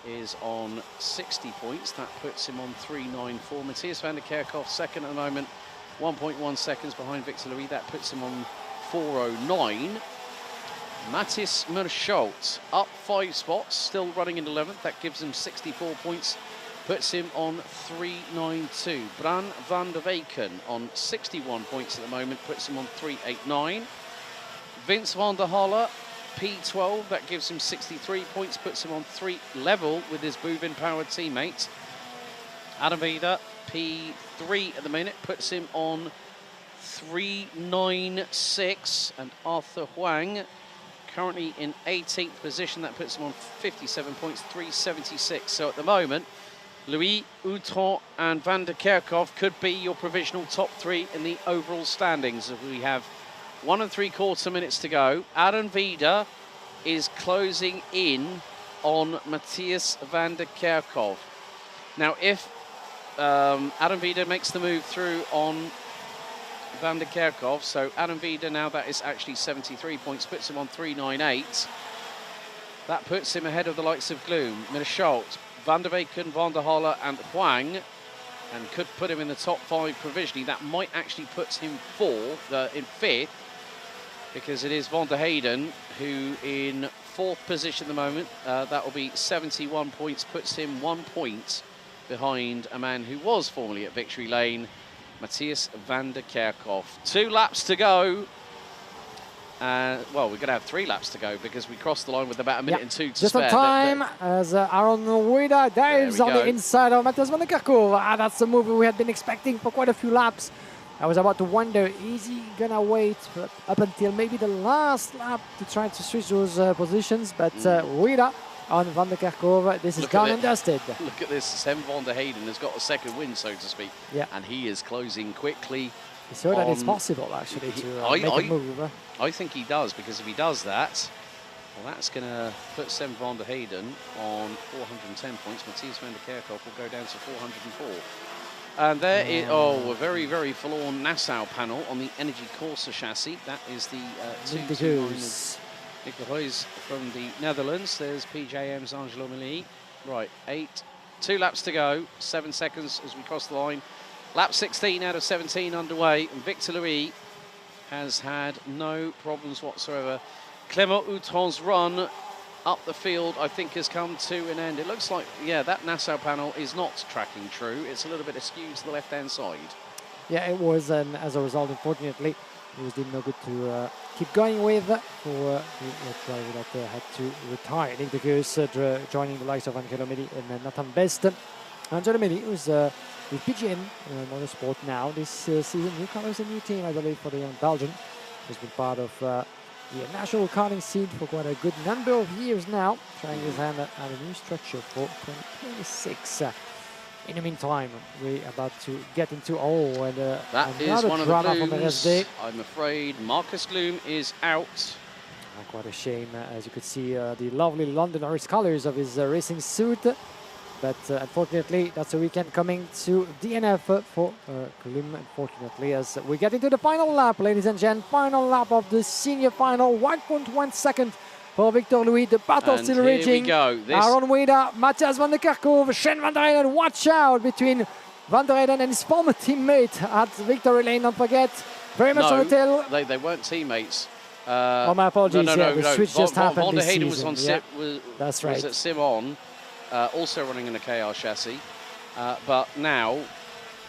is on 60 points. That puts him on 3.94. Matthias van der Kerkhoff, second at the moment, 1.1 seconds behind Victor Louis. That puts him on 4.09. Mathis Merscholz up 5 spots, still running in 11th. That gives him 64 points, puts him on 3.92. Bran van der Weyken on 61 points at the moment, puts him on 3.89. Vince van der Halle, P12, that gives him 63 points, puts him on 3 level with his Bouvin-powered teammate. Adam Vida, P3 at the minute, puts him on 3.96. And Arthur Huang, currently in 18th position, that puts him on 57 points, 3.76. So at the moment, Louis, Outreau and van der Kerkhoff could be your provisional top 3 in the overall standings. We have 1 3/4 minutes to go. Aaron Vida is closing in on Matthias van der Kerkhoff. Now, if Aaron Vida makes the move through on van der Kerkhoff, so Aaron Vida now, that is actually 73 points, puts him on 3.98. That puts him ahead of the likes of Gloom, Merscholz, van der Weyken, van der Halle and Huang, and could put him in the top 5 provisionally. That might actually put him in 5th, because it is van der Heyden who in 4th position at the moment. That will be 71 points, puts him 1 point behind a man who was formerly at Victory Lane, Matthias van der Kerkhoff. 2 laps to go. Well, we're going to have 3 laps to go because we crossed the line with about a minute and 2 to just spare. Just on time as Aaron Wida dives on the inside of Matthias van der Kerkhoff. That's a move we had been expecting for quite a few laps. I was about to wonder, is he going to wait up until maybe the last lap to try to switch those positions? But Wida on van der Kerkhoff, this is gone and dusted. Look at this, Sam van der Heyden has got a second win, so to speak. Yeah. And he is closing quickly. You saw that it's possible, actually, to make a move. I think he does, because if he does that, well, that's going to put Sam van der Heyden on 410 points. Matthias van der Kerkhoff will go down to 404. And there is, a very, very forlorn Nassau panel on the Energy Corsa chassis. That is the 229 Nick de Hoys from the Netherlands. There's PJM's Angelo Milli. Right, 2 laps to go, 7 seconds as we cross the line. Lap 16 out of 17 underway, and Victor Louis has had no problems whatsoever. Clément Outreau's run up the field, I think, has come to an end. It looks like, that Nassau panel is not tracking true. It's a little bit askew to the left-hand side. Yeah, it was, and as a result, unfortunately, it was no good to keep going with for the driver that had to retire. Nick de Geus joining the likes of Angelo Medi and Nathan Best. Angelo Medi was with PGN Motorsport now this season. Newcomers a new team, I believe, for the young Belgian. He's been part of the national karting scene for quite a good number of years now, trying his hand at a new structure for 2026. In the meantime, we're about to get into that is one of the glooms. I'm afraid Marcus Gloom is out. Quite a shame, as you could see the lovely London Irish colours of his racing suit. But unfortunately, that's a weekend coming to DNF for Gloom, unfortunately, as we get into the final lap, ladies and gents. Final lap of the senior final, 1.1 second for Victor Louis. The battle still raging. Aaron Weda, Matthias van der Kerkhoff, Shane van der Heyden. Watch out between van der Heyden and his former teammate at Victory Lane. Don't forget, very much on the tail. They weren't teammates. Oh, my apologies. No, the switch just happened Van der this Heyden season. was on That's right. was at Simon, also running in a KR chassis. But now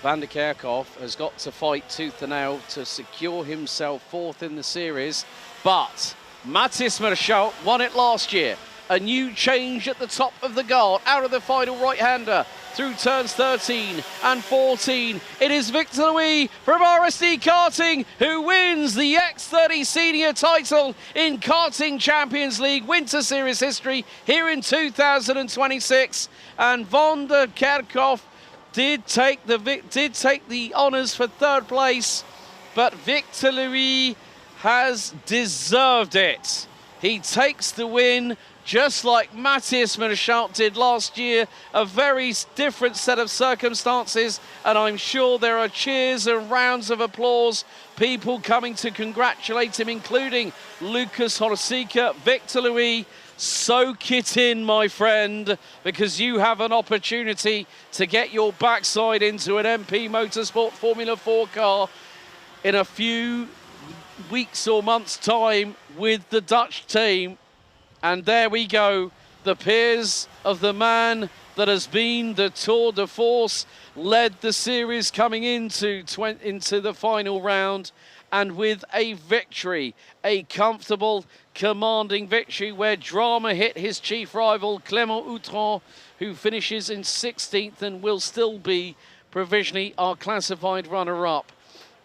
Van der Kerkhoff has got to fight tooth and nail to secure himself fourth in the series. But Mathis Marchal won it last year. A new change at the top of the guard, out of the final right-hander through turns 13 and 14. It is Victor Louis from RSD Karting who wins the X30 Senior title in Karting Champions League Winter Series history here in 2026. And Van der Kerkhoff did take the honours for third place, but Victor Louis has deserved it. He takes the win, just like Matthias Marchal did last year. A very different set of circumstances, and I'm sure there are cheers and rounds of applause, people coming to congratulate him, including Lucas Horsica. Victor Louis, soak it in, my friend, because you have an opportunity to get your backside into an MP Motorsport Formula 4 car in a few weeks or months' time with the Dutch team. And there we go, the peers of the man that has been the Tour de Force, led the series coming into the final round, and with a victory, a comfortable, commanding victory where drama hit his chief rival, Clément Outran, who finishes in 16th and will still be provisionally our classified runner-up.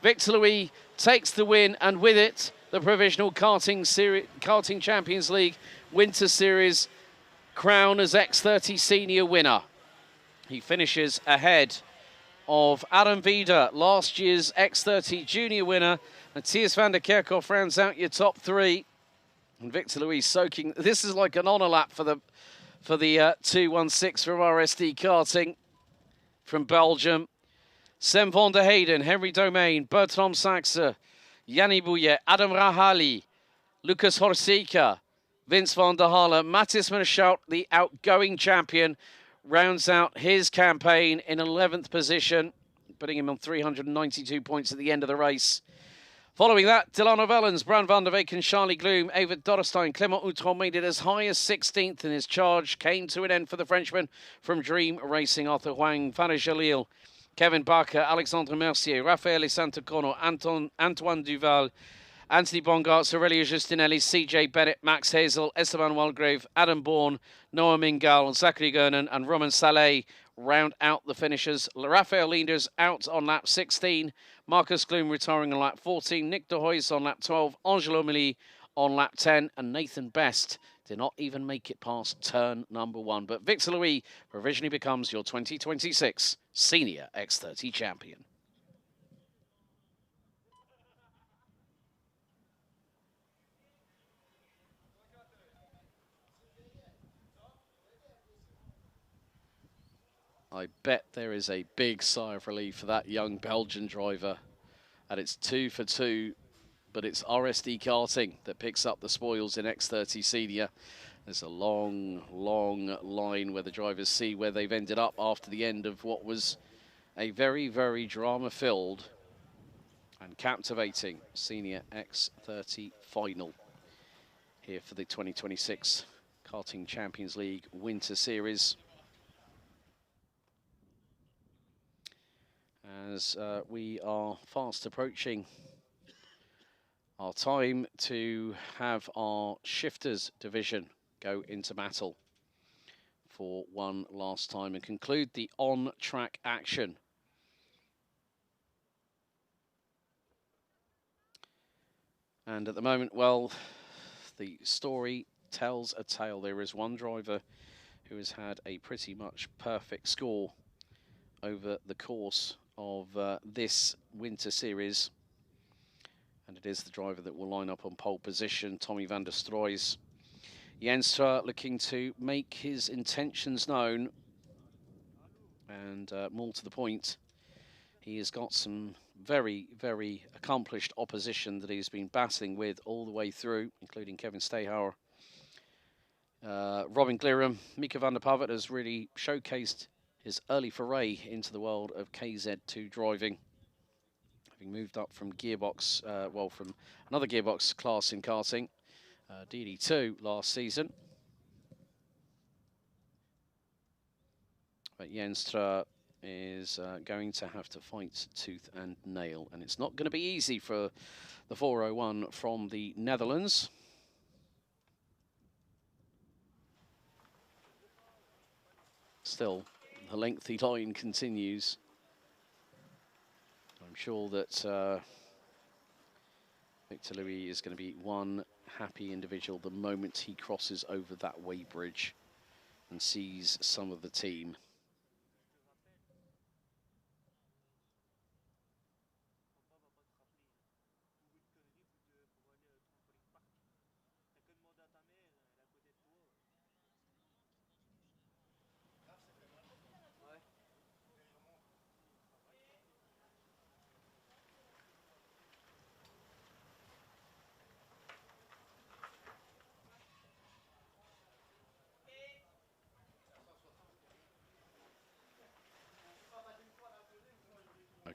Victor Louis takes the win, and with it, the provisional Karting Champions League Winter Series crown as X30 Senior winner. He finishes ahead of Adam Vida, last year's X30 Junior winner. Matthias van der Kerkhoff rounds out your top three. And Victor Louis soaking. This is like an honour lap for the 216 from RSD Karting from Belgium. Sam van der Heyden, Henry Domain, Bertram Saxe, Yanni Bouillet, Adam Rahali, Lucas Horsica, Vince van der Halle, Matthias Marchal, the outgoing champion, rounds out his campaign in 11th position, putting him on 392 points at the end of the race. Following that, Delano Vellens, Bran van der Weyck, Charlie Gloom, Evert Dorrestein, Clément Outran made it as high as 16th, and his charge came to an end for the Frenchman from Dream Racing, Arthur Huang, Farid Jalil, Kevin Barker, Alexandre Mercier, Raphael Santocono, Antoine Duval, Anthony Bongart, Aurelio Justinelli, CJ Bennett, Max Hazel, Esteban Walgrave, Adam Bourne, Noah Mingal, Zachary Gernan and Roman Saleh round out the finishers. Raphael Leenders out on lap 16. Marcus Gloom retiring on lap 14. Nick de Hoys on lap 12. Angelo Milly on lap 10. And Nathan Best did not even make it past turn number 1. But Victor Louis provisionally becomes your 2026 Senior X30 champion. I bet there is a big sigh of relief for that young Belgian driver. And it's 2 for 2, but it's RSD Karting that picks up the spoils in X30 Senior. There's a long, long line where the drivers see where they've ended up after the end of what was a very, very drama-filled and captivating Senior X30 final here for the 2026 Karting Champions League Winter Series. as we are fast approaching our time to have our shifters division go into battle for one last time and conclude the on-track action. And at the moment, well, the story tells a tale. There is one driver who has had a pretty much perfect score over the course of this winter series. And it is the driver that will line up on pole position, Tommy van der Stroys. Jenstra looking to make his intentions known. And more to the point, he has got some very, very accomplished opposition that he's been battling with all the way through, including Kevin Stehauer, Robin Glirum. Mika van der Pavet has really showcased his early foray into the world of KZ2 driving, having moved up from gearbox, from another gearbox class in karting, DD2 last season. But Jenstra is going to have to fight tooth and nail, and it's not going to be easy for the 401 from the Netherlands. Still, the lengthy line continues. I'm sure that Victor Louis is going to be one happy individual the moment he crosses over that weighbridge and sees some of the team.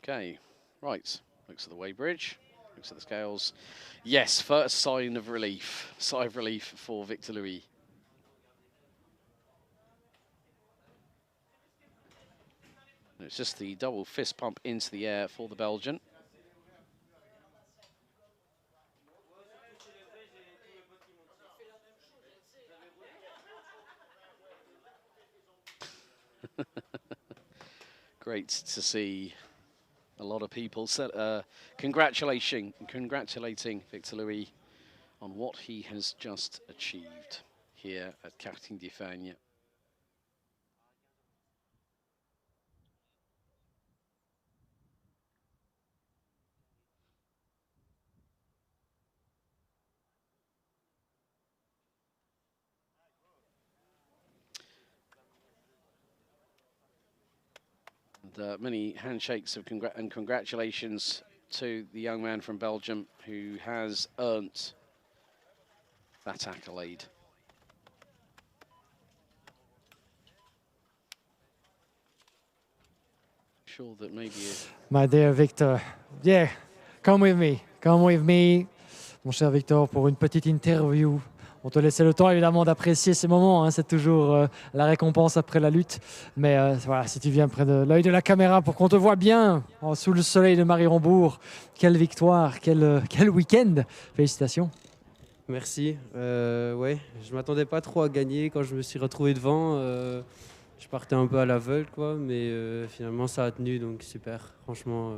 Okay, right, looks at the weighbridge, looks at the scales. Yes, first sign of relief for Victor Louis. And it's just the double fist pump into the air for the Belgian. Great to see a lot of people congratulating Victor Louis on what he has just achieved here at Karting de Fagnes. Many handshakes of and congratulations to the young man from Belgium who has earned that accolade. Sure that maybe My dear Victor, yeah, come with me, mon cher Victor, pour une petite interview. On te laissait le temps évidemment d'apprécier ces moments, hein, c'est toujours la récompense après la lutte. Mais voilà, si tu viens près de l'œil de la caméra pour qu'on te voit bien sous le soleil de Mariembourg, quelle victoire, quel week-end. Félicitations. Merci. Ouais, je m'attendais pas trop à gagner quand je me suis retrouvé devant. Je partais un peu à l'aveugle, quoi, mais finalement ça a tenu, donc super. Franchement,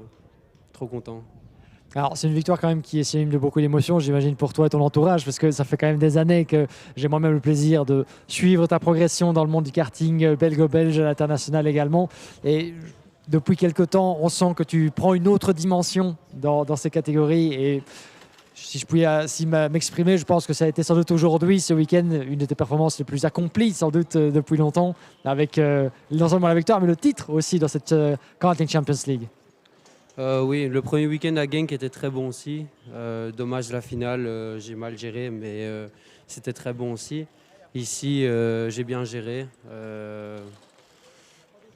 trop content. Alors, c'est une victoire quand même qui est synonyme de beaucoup d'émotions, j'imagine, pour toi et ton entourage, parce que ça fait quand même des années que j'ai moi-même le plaisir de suivre ta progression dans le monde du karting belgo-belge à l'international également. Et depuis quelque temps, on sent que tu prends une autre dimension dans ces catégories. Et si je pouvais m'exprimer, je pense que ça a été sans doute aujourd'hui, ce week-end, une de tes performances les plus accomplies, sans doute depuis longtemps, avec non seulement la victoire, mais le titre aussi dans cette Karting Champions League. Oui, le premier week-end à Genk était très bon aussi. Dommage la finale, j'ai mal géré, mais c'était très bon aussi. Ici, j'ai bien géré.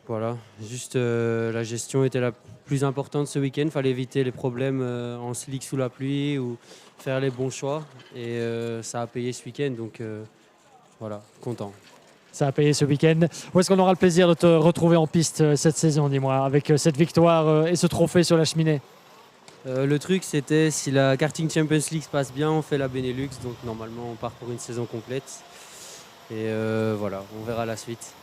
Voilà, juste la gestion était la plus importante ce week-end. Il fallait éviter les problèmes en slick sous la pluie ou faire les bons choix. Et ça a payé ce week-end, donc voilà, content. Ça a payé ce week-end. Où est-ce qu'on aura le plaisir de te retrouver en piste cette saison, dis-moi, avec cette victoire et ce trophée sur la cheminée? Le truc, c'était si la Karting Champions League se passe bien, on fait la Benelux. Donc normalement, on part pour une saison complète. Et voilà, on verra la suite.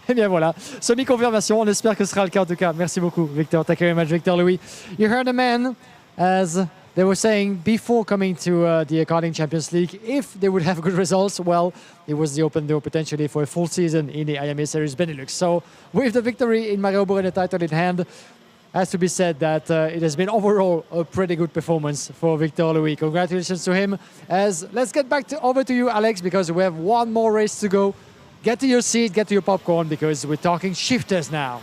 Eh bien voilà, semi-confirmation, on espère que ce sera le cas en tout cas. Merci beaucoup, Victor. Thank you very much, Victor Louis. You heard the man as they were saying before coming to the Karting Champions League, if they would have good results, well, it was the open door potentially for a full season in the Iame Series Benelux. So with the victory in Mariembourg and the title in hand, has to be said that it has been overall a pretty good performance for Victor Louis. Congratulations to him. As let's get back over to you, Alex, because we have one more race to go. Get to your seat, get to your popcorn, because we're talking shifters now.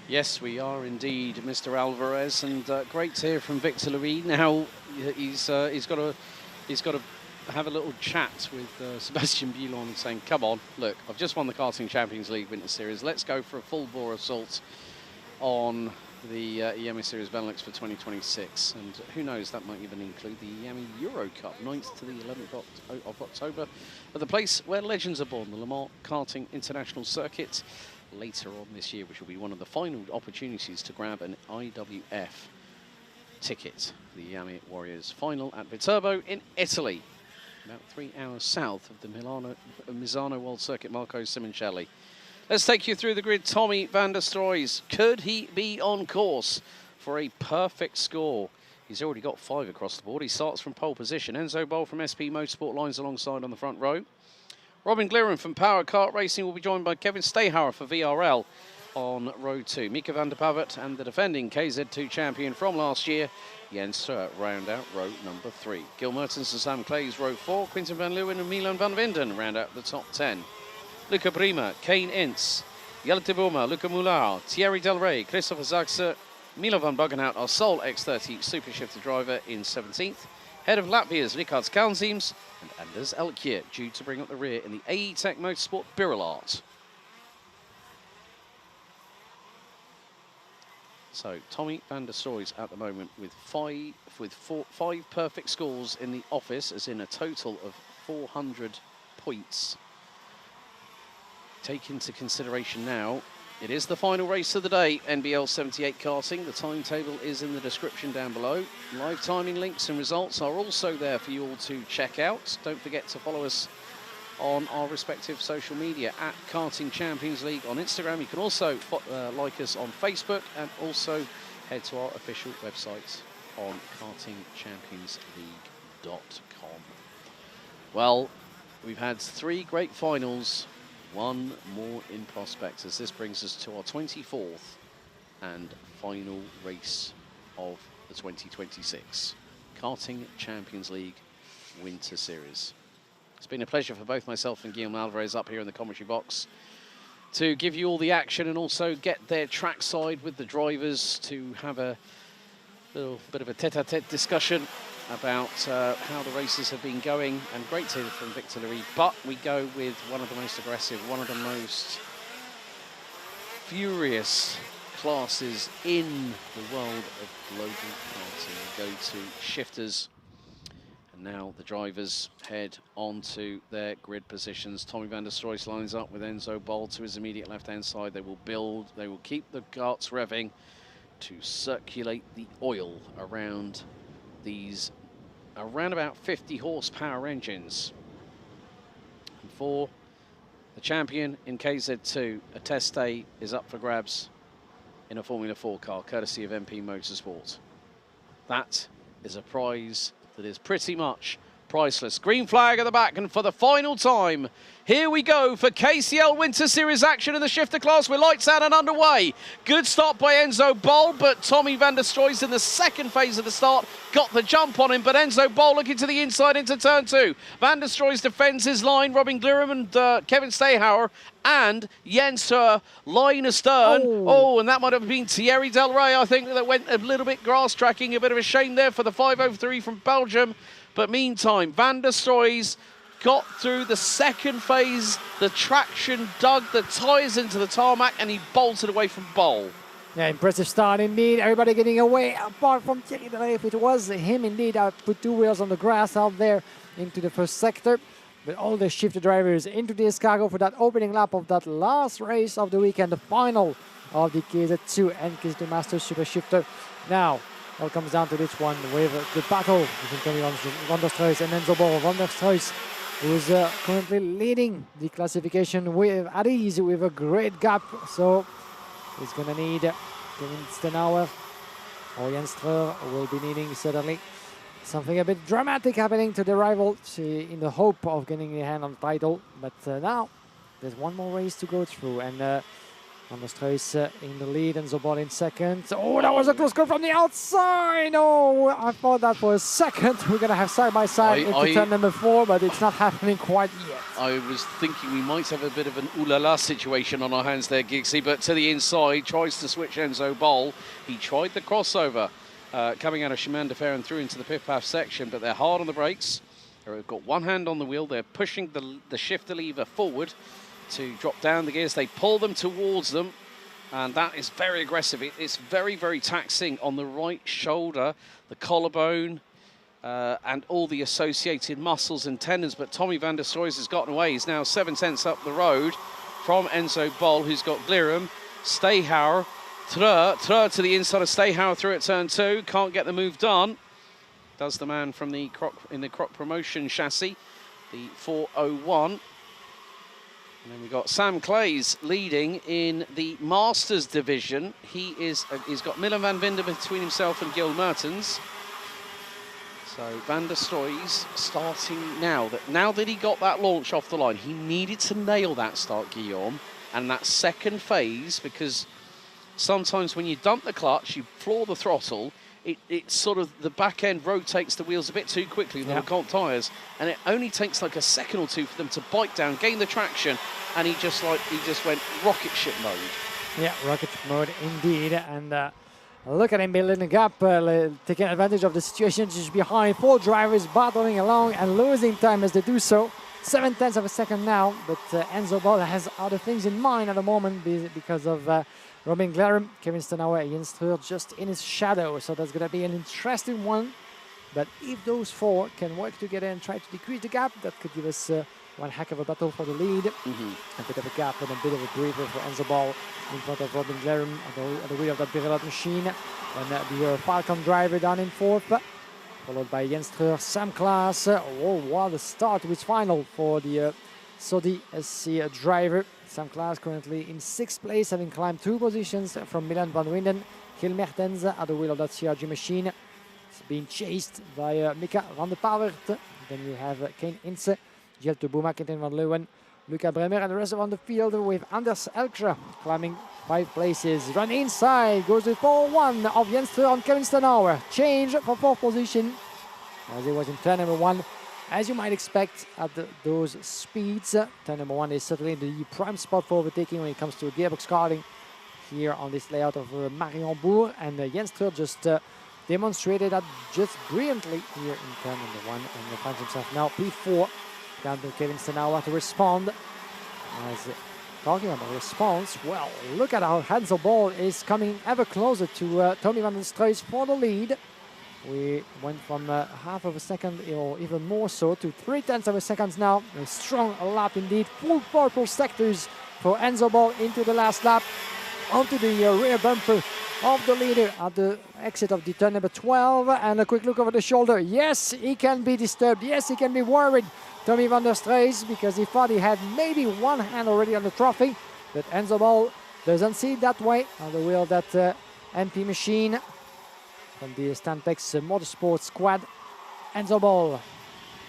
Yes, we are indeed, Mr. Alvarez, and great to hear from Victor Louis. Now he's got to have a little chat with Sebastian Buelon, saying, "Come on, look, I've just won the Karting Champions League Winter Series. Let's go for a full bore assault on the Iame Series Benelux for 2026, and who knows, that might even include the Iame Euro Cup, 9th to the 11th of October, at the place where legends are born, the Le Mans Karting International Circuit, later on this year, which will be one of the final opportunities to grab an IWF ticket. The Iame Warriors final at Viterbo in Italy, about 3 hours south of the Misano World Circuit, Marco Simoncelli. Let's take you through the grid. Tommy van der Stroys. Could he be on course for a perfect score? He's already got 5 across the board. He starts from pole position. Enzo Bol from SP Motorsport lines alongside on the front row. Robin Glieren from Power Kart Racing will be joined by Kevin Stayhauer for VRL on row 2. Mika van der Pavet and the defending KZ2 champion from last year, Jens Steur, round out row number 3. Gil Mertens and Sam Clays row 4. Quinten van Leeuwen and Milan van Winden round out the top 10. Luca Prima, Kane Ince, Jelle de Bouma, Luca Moulard, Thierry Del Rey, Christopher Zagse, Milo van Buggenhout, our sole X30 Super Shifter driver in 17th. Head of Latvia's Rikards Kalnzīms and Anders Elkje due to bring up the rear in the AE Tech Motorsport Birillard. So Tommy van der Stroys at the moment with five perfect scores in the office, as in a total of 400 points. Take into consideration now, it is the final race of the day, NBL 78 karting. The timetable is in the description down below. Live timing links and results are also there for you all to check out. Don't forget to follow us on our respective social media at Karting Champions League on Instagram. You can also like us on Facebook, and also head to our official website on kartingchampionsleague.com. Well, we've had 3 great finals. One more in prospect, as this brings us to our 24th and final race of the 2026 Karting Champions League Winter Series. It's been a pleasure for both myself and Guillaume Alvarez up here in the commentary box to give you all the action and also get their trackside with the drivers to have a little bit of a tete-a-tete discussion about how the races have been going, and great to hear from Victor Louis. But we go with one of the most aggressive, one of the most furious classes in the world of global karting. We go to shifters, and now the drivers head on to their grid positions. Tommy van der Stroys lines up with Enzo Bol to his immediate left-hand side. They will keep the karts revving to circulate the oil around these around about 50 horsepower engines. And for the champion in KZ2, a test day is up for grabs in a Formula 4 car, courtesy of MP Motorsport. That is a prize that is pretty much priceless. Green flag at the back, and for the final time, here we go for KCL Winter Series action in the shifter class. We're lights out and underway. Good start by Enzo Bol, but Tommy van der Stroys in the second phase of the start got the jump on him, but Enzo Bol looking to the inside into turn 2. Van der Stroys defends his line. Robin Glieren and Kevin Stayhauer and Jens Steur line astern. Oh, and that might have been Thierry Del Rey, I think, that went a little bit grass tracking. A bit of a shame there for the 503 from Belgium. But meantime, van der Stroys got through the second phase. The traction dug the tyres into the tarmac, and he bolted away from Bol. Yeah, impressive start indeed. Everybody getting away, apart from Thierry Deleuve. It was him indeed. Put 2 wheels on the grass out there into the first sector. But all the shifter drivers into the escargot for that opening lap of that last race of the weekend, the final of the KZ2 and KZ2 Masters Super Shifter. Now, it all comes down to this one with the battle between Tommy van der Struijs and Enzo Bol. Van der Struijs, who's currently leading the classification with at ease with a great gap. So he's going to need Kevin Stenauer or Jens Streur will be needing certainly something a bit dramatic happening to the rival in the hope of getting a hand on the title. But now there's one more race to go through, and Van der Struijs in the lead and Zobol in second. Oh, that was a close call from the outside. Oh, I thought that for a second we're going to have side-by-side into turn number 4, but it's not happening quite yet. I was thinking we might have a bit of an ooh-la-la situation on our hands there, Giggsy, but to the inside, tries to switch Enzo Bol. He tried the crossover coming out of Chemin de Fer and through into the pit path section, but they're hard on the brakes. They've got one hand on the wheel. They're pushing the shifter lever forward to drop down the gears. They pull them towards them, and that is very aggressive. It's very, very taxing on the right shoulder, the collarbone, and all the associated muscles and tendons. But Tommy van der Struijs has gotten away. He's now 7 tenths up the road from Enzo Bol, who's got Glirum, Steyhauer, Treur to the inside of Steyhauer through at turn 2. Can't get the move done. Does the man from the Croc Promotion chassis, the 401. And then we've got Sam Clays leading in the Masters division. He's got Milan van Vinden between himself and Gil Mertens. So van der Struijs starting now. Now that he got that launch off the line, he needed to nail that start, Guillaume, and that second phase, because sometimes when you dump the clutch, you floor the throttle, it sort of, the back end rotates the wheels a bit too quickly, the Lecoq tyres, and it only takes like a second or two for them to bite down, gain the traction, and he just went rocket ship mode. Yeah, rocket mode indeed, and look at him building a gap, taking advantage of the situation just behind. 4 drivers battling along and losing time as they do so. 7 tenths of a second now, but Enzo Bol has other things in mind at the moment because of Robin Glirum, Kevin Stenauer, Jens Streur just in his shadow. So that's going to be an interesting one. But if those 4 can work together and try to decrease the gap, that could give us one heck of a battle for the lead. A bit of a gap and a bit of a breather for Enzo Bol in front of Robin Glirum at the wheel of that Birelot machine. And the Falcon driver down in 4th, followed by Jens Streur, Sam Klaas. Oh, what a start to his final for the Sodi SC driver. Sam Klaas currently in 6th place, having climbed 2 positions from Milan van Winden. Gil Mertens at the wheel of that CRG machine. It's being chased by Mika van der Pavert. Then we have Kane Ince, Jelte Bouma, Quentin van Leeuwen, Luca Bremer, and the rest on the field with Anders Elkra climbing 5 places. Run inside, goes with 4-1 of Jens Streur on Kevin Stenauer. Change for 4th position, as it was in turn number 1. As you might expect at those speeds, turn number 1 is certainly the prime spot for overtaking when it comes to gearbox karting here on this layout of Mariembourg. And Jens Streur just demonstrated that just brilliantly here in turn number 1, and finds himself now P4 down to Kevin Stenauer to respond. As talking about response, well, look at how Enzo Bol is coming ever closer to Tommy van der Struijs for the lead. We went from half of a second, or even more so, to 3 tenths of a second now. A strong lap indeed. Full purple sectors for Enzo Bol into the last lap. Onto the rear bumper of the leader at the exit of the turn number 12. And a quick look over the shoulder. Yes, he can be disturbed. Yes, he can be worried, Tommy van der Struijs, because he thought he had maybe one hand already on the trophy. But Enzo Bol doesn't see it that way on the wheel of that MP machine from the Stanpex Motorsport squad. Enzo Bol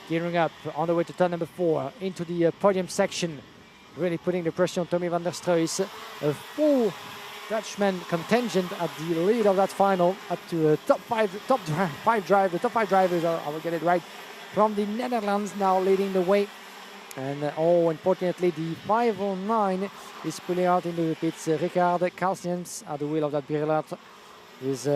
gearing up on the way to turn number 4 into the podium section, really putting the pressure on Tommy van der Struijs. A full Dutchman contingent at the lead of that final, up to top five drivers, I will get it right, from the Netherlands now leading the way. And unfortunately, the 509 is pulling out into the pits. Ricard Carlsens at the wheel of that Birelot is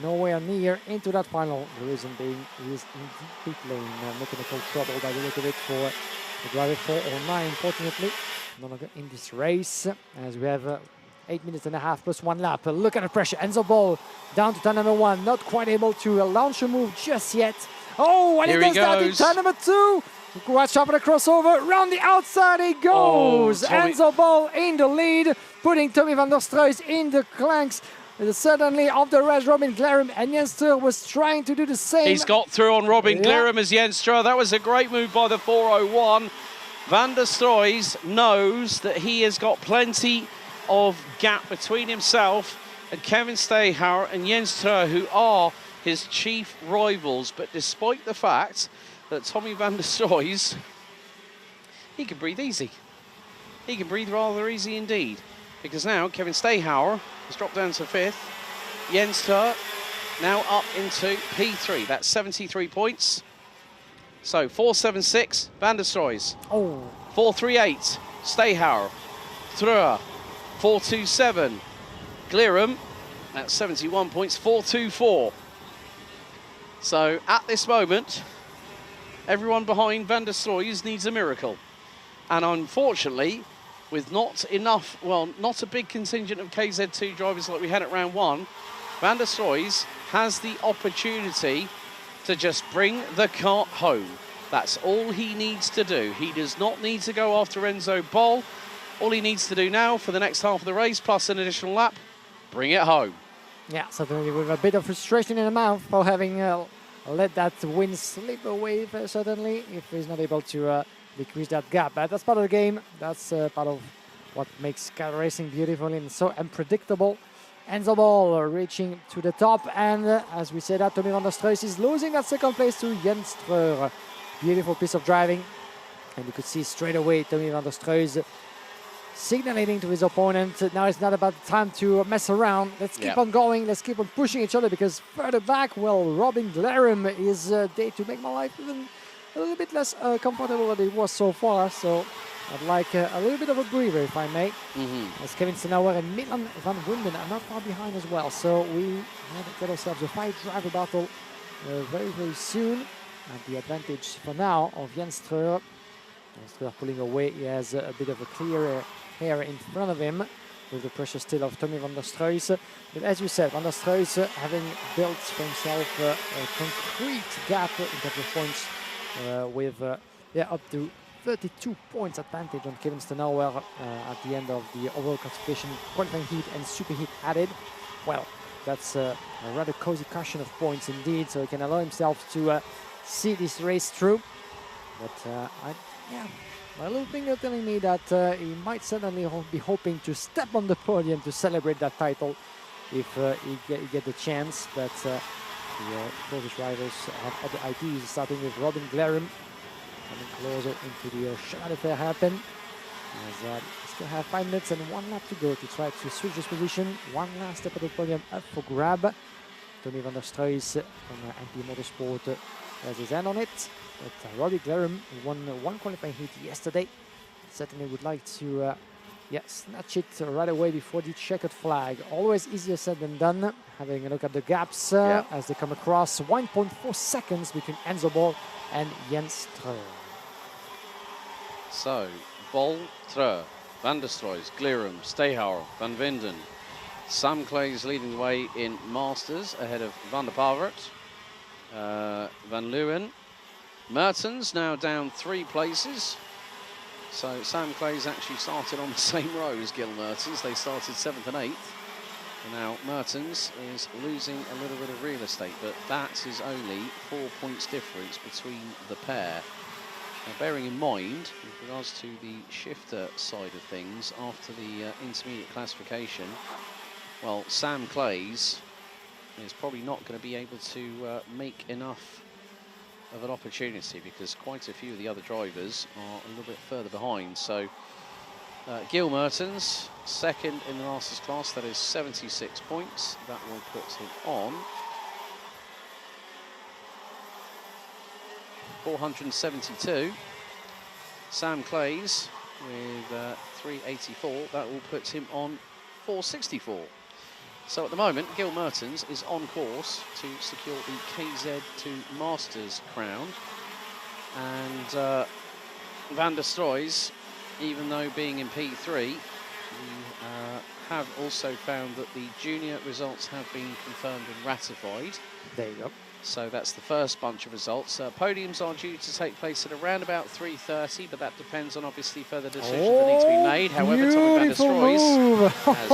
nowhere near into that final. The reason being he is in the pit lane, mechanical trouble by the look of it for the driver 409. Unfortunately, no longer in this race, as we have 8 minutes and a half plus 1 lap. Look at the pressure. Enzo Ball down to turn number 1. Not quite able to launch a move just yet. Oh, and Here he he does that in goes. turn number 2. Watch out for the crossover. Round the outside he goes. Oh, Tommy. Enzo Ball in the lead, putting Tommy van der Struijs in the clanks. Suddenly, of the race, Robin Glerum and Jens Steur was trying to do the same. He's got through on Robin Yeah. Glerum as Jens Steur. That was a great move by the 401. Van der Struijs knows that he has got plenty of gap between himself and Kevin Steyhauer and Jens Steur, who are his chief rivals. But despite the fact that Tommy van der Struijs, he can breathe easy. He can breathe rather easy indeed. Because now Kevin Steyhauer has dropped down to 5th. Jens Steur now up into P3. That's 73 points. So 476, Van der Struijs. Oh. 438, Steyhauer. Struijs, 427. Glerum, that's 71 points, 424. So at this moment, everyone behind Van der Struijs needs a miracle. And unfortunately, with not enough, well, not a big contingent of KZ2 drivers like we had at round 1, Van der Struijs has the opportunity to just bring the kart home. That's all he needs to do. He does not need to go after Enzo Bol. All he needs to do now for the next half of the race, plus an additional lap, bring it home. Yeah, certainly with a bit of frustration in the mouth for having let that win slip away suddenly if he's not able to decrease that gap. But that's part of the game. That's part of what makes kart racing beautiful and so unpredictable. Enzo Ball reaching to the top, and as we said, Tommy van der Struijs is losing that second place to Jens Steur. Beautiful piece of driving, and you could see straight away Tommy van der Struijs signaling to his opponent, now it's not about the time to mess around. Let's keep on going, let's keep on pushing each other, because further back, well, Robin Glerum is there to make my life even a little bit less comfortable than it was so far. So I'd like a little bit of a breather, if I may. As Kevin Steyhauer and Milan van Wunden are not far behind as well. So we have get ourselves a 5-driver battle very, very soon. At the advantage for now of Jens Steur. Jens Steur pulling away, he has a bit of a clearer hair in front of him, with the pressure still of Tommy van der Struijs. But as you said, van der Struijs having built for himself a concrete gap in terms of points with up to 32 points advantage on Kevin Steyhauer at the end of the overall classification, qualifying heat and super heat added. Well, that's a rather cozy cushion of points indeed, so he can allow himself to see this race through. But my little finger telling me that he might certainly be hoping to step on the podium to celebrate that title if he get the chance. But the closest rivals have other ideas, starting with Robin Glerum coming closer into the shot if they happen. As still have 5 minutes and 1 lap to go to try to switch this position. One last step of the podium up for grab. Tommy van der Struijs from MP Motorsport has his hand on it. But Robbie Glerum won one qualifying heat yesterday. Certainly would like to snatch it right away before the checkered flag. Always easier said than done. Having a look at the gaps as they come across. 1.4 seconds between Enzo Bol and Jens Steur. So, Bol, Steur, Van der Struijs, Glerum, Steyhauer, Van Winden. Sam Clays leading the way in Masters ahead of Van der Pavert. Van Leeuwen. Mertens now down 3 places. So Sam Clays actually started on the same row as Gil Mertens. They started 7th and 8th. And now Mertens is losing a little bit of real estate, but that is only 4 points difference between the pair. Now, bearing in mind, with regards to the shifter side of things, after the intermediate classification, well, Sam Clays is probably not going to be able to make enough of an opportunity, because quite a few of the other drivers are a little bit further behind. So Gil Mertens, second in the Masters class, that is 76 points. That will put him on 472. Sam Clays with 384, that will put him on 464. So at the moment, Gil Mertens is on course to secure the KZ2 Masters crown. And Van der Struijs, even though being in P3, he have also found that the junior results have been confirmed and ratified. There you go. So that's the first bunch of results. Podiums are due to take place at around about 3:30, but that depends on obviously further decisions that need to be made. However, Tommy van der Stroys has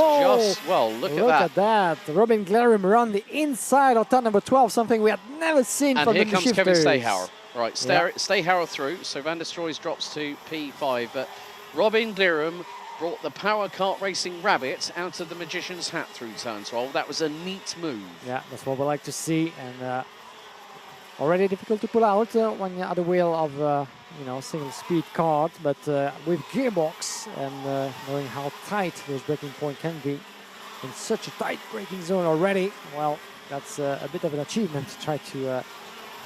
just, well, look at that. Robin Glarum around the inside of turn number 12, something we had never seen and from the here comes Kevin shifters. Stayhauer. Right, Stayhauer through, so van der Stroys drops to P5, but Robin Glarum brought the power kart racing rabbit out of the magician's hat through turn 12. That was a neat move. Yeah, that's what we like to see, and already difficult to pull out when you're at the wheel of you know, single-speed kart, but with gearbox and knowing how tight those braking points can be in such a tight braking zone already, well, that's a bit of an achievement to try to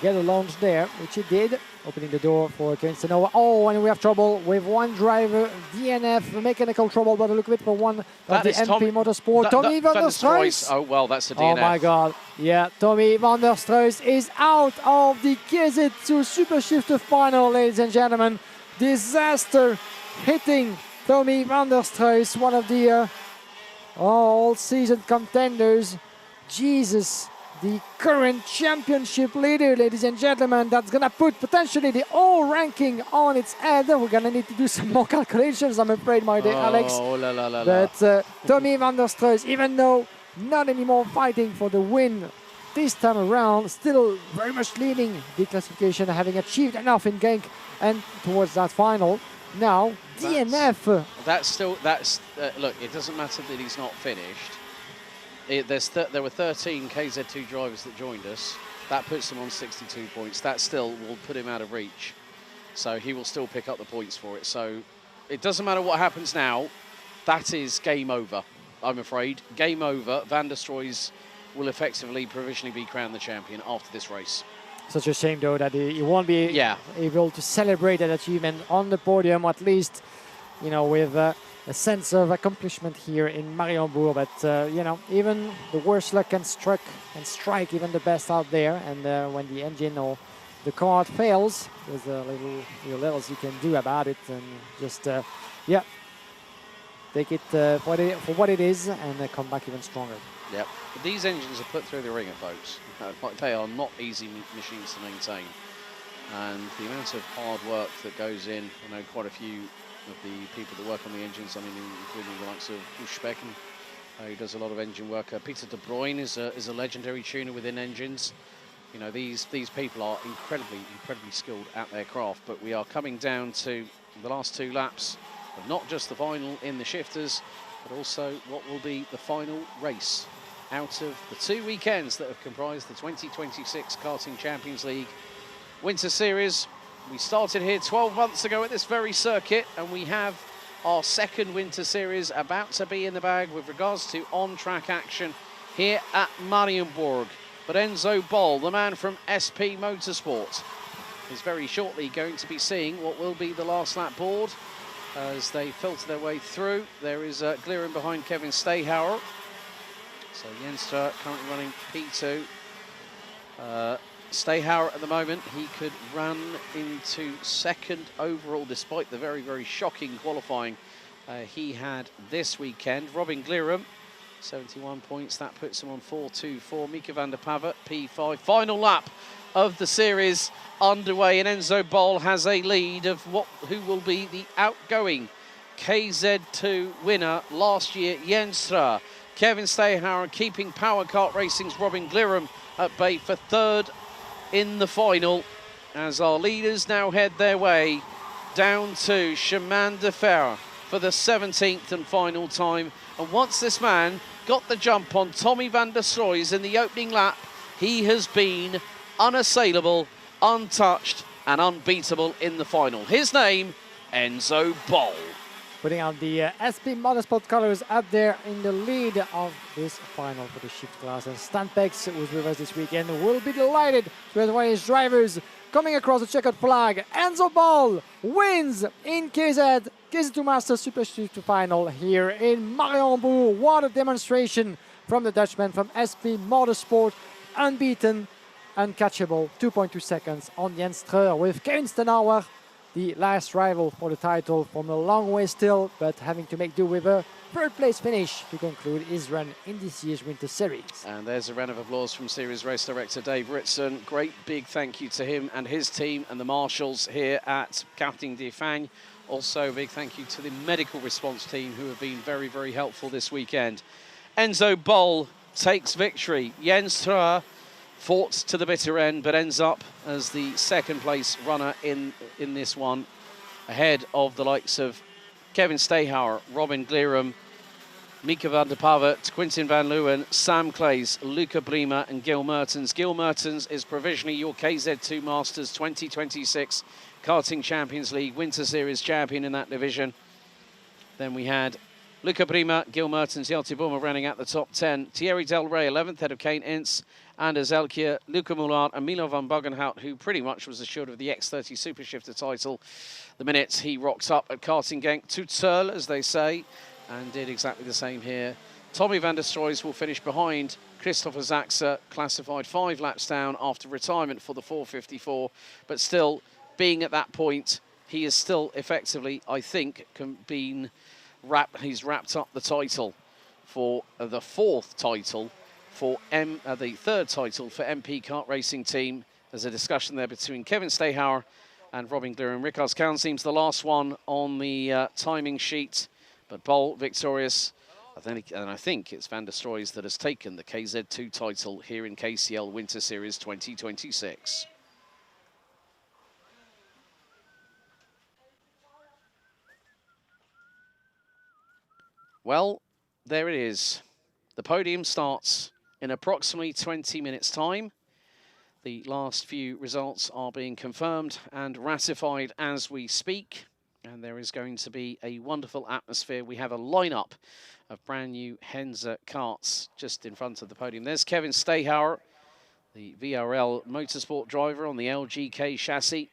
get a launch there, which he did, opening the door for Kevin Stayhauer. Oh, and we have trouble with one driver, DNF, mechanical trouble, but look at it for one of the MP Motorsport. Tommy van der Stroys. Oh, well, that's a DNF. Oh, my God. Yeah, Tommy van der Stroys is out of the KZ2 Super Shifter Final, ladies and gentlemen. Disaster hitting Tommy van der Stroys, one of the all-season contenders. Jesus. The current championship leader, ladies and gentlemen, that's going to put potentially the all ranking on its head. We're going to need to do some more calculations, I'm afraid, my dear Alex. But Tommy van der Stroys, even though not anymore fighting for the win this time around, still very much leading the classification, having achieved enough in Genk and towards that final. Now, DNF. Look, it doesn't matter that he's not finished. There were 13 KZ2 drivers that joined us. That puts him on 62 points. That still will put him out of reach. So he will still pick up the points for it. So it doesn't matter what happens now. That is game over, I'm afraid. Game over. Van der Stroys will effectively provisionally be crowned the champion after this race. Such a shame, though, that he won't be able to celebrate that achievement on the podium, at least, you know, with a sense of accomplishment here in Mariembourg. But, you know, even the worst luck can strike even the best out there. And when the engine or the kart fails, there's little else you can do about it. And just, take it for what it is and come back even stronger. Yep. But these engines are put through the ringer, folks. They are not easy machines to maintain. And the amount of hard work that goes in, I know quite a few of the people that work on the engines, I mean, including the likes of Goldschmidt, who does a lot of engine work. Peter De Bruyne is a legendary tuner within engines. You know, these people are incredibly skilled at their craft. But we are coming down to the last two laps of not just the final in the shifters, but also what will be the final race out of the 2 weekends that have comprised the 2026 Karting Champions League Winter Series. We started here 12 months ago at this very circuit, and we have our second Winter Series about to be in the bag with regards to on-track action here at Mariembourg. But Enzo Boll, the man from SP Motorsport, is very shortly going to be seeing what will be the last lap board as they filter their way through. There is Glarum behind Kevin Stayhauer. So Jenstra currently running P2. Stayhauer at the moment, he could run into second overall despite the very shocking qualifying he had this weekend. Robin Glarum, 71 points, that puts him on 4.24. Mika van der Pavet, P5. Final lap of the series underway, and Enzo Boll has a lead of who will be the outgoing KZ2 winner last year, Jenstra. Kevin Stayhauer keeping Power Kart Racing's Robin Glarum at bay for third in the final, as our leaders now head their way down to Chemin de Fer for the 17th and final time. And once this man got the jump on Tommy van der Stroys in the opening lap, he has been unassailable, untouched and unbeatable in the final. His name, Enzo Boll. Putting out the SP Motorsport colors up there in the lead of this final for the shift class. And Stan Pex, who's with us this weekend, will be delighted to have one of his drivers coming across the checkered flag. Enzo Boll wins in KZ2 Masters Super Shift Final here in Mariembourg. What a demonstration from the Dutchman from SP Motorsport. Unbeaten, uncatchable, 2.2 seconds on Jenstra with Kevin Stayhauer, the last rival for the title, from a long way still, but having to make do with a third place finish to conclude his run in this year's Winter Series. And there's a round of applause from Series Race Director Dave Ritson. Great big thank you to him and his team and the marshals here at Karting de Fagnes. Also a big thank you to the medical response team who have been very, very helpful this weekend. Enzo Boll takes victory. Jens Truer fought to the bitter end, but ends up as the second place runner in this one, ahead of the likes of Kevin Stayhauer, Robin Glerum, Mika van der Pavert, Quintin van Leeuwen, Sam Clays, Luca Brima and Gil Mertens. Gil Mertens is provisionally your KZ2 Masters 2026 Karting Champions League Winter Series champion in that division. Then we had Luca Brima, Gil Mertens, Jelte Bouma running at the top 10. Thierry Del Rey, 11th, head of Kane Ince, Anders Elkier, Luca Moulard and Milo van Buggenhout, who pretty much was assured of the X30 Super Shifter title the minute he rocked up at Karting Genk. Tout seul, as they say, and did exactly the same here. Tommy van der Stroys will finish behind Christopher Zaxa, classified 5 laps down after retirement for the 454, but still, being at that point, he is still effectively, I think, he's wrapped up the title for the fourth title for the third title for MP Kart Racing Team. There's a discussion there between Kevin Stayhauer and Robin Glerum. Rickard Kern seems the last one on the timing sheet, but Boll victorious. And I think it's Van der Stroys that has taken the KZ2 title here in KCL Winter Series 2026. Well, there it is. The podium starts in approximately 20 minutes' time. The last few results are being confirmed and ratified as we speak. And there is going to be a wonderful atmosphere. We have a lineup of brand new Henze karts just in front of the podium. There's Kevin Stayhauer, the VRL Motorsport driver on the LGK chassis,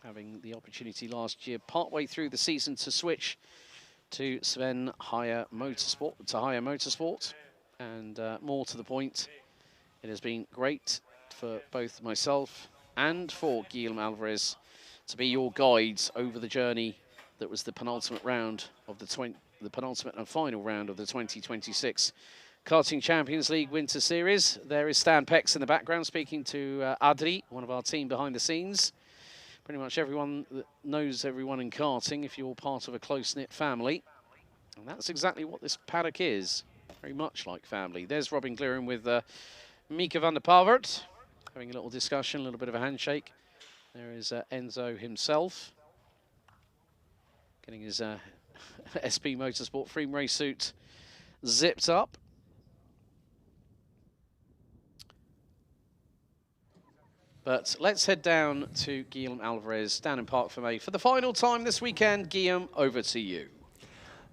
having the opportunity last year, partway through the season, to switch to Sven Higher Motorsport. And more to the point, it has been great for both myself and for Guillaume Alvarez to be your guides over the journey that was the penultimate round of the penultimate and final round of the 2026 Karting Champions League Winter Series. There is Stan Pex in the background speaking to Adri, one of our team behind the scenes. Pretty much everyone that knows everyone in karting if you're part of a close-knit family. And that's exactly what this paddock is, very much like family. There's Robin Glerum with Mika van der Pavert, having a little discussion, a little bit of a handshake. There is Enzo himself, getting his SP Motorsport Freem race suit zipped up. But let's head down to Guillaume Alvarez down in Parc Fermé for the final time this weekend. Guillaume, over to you.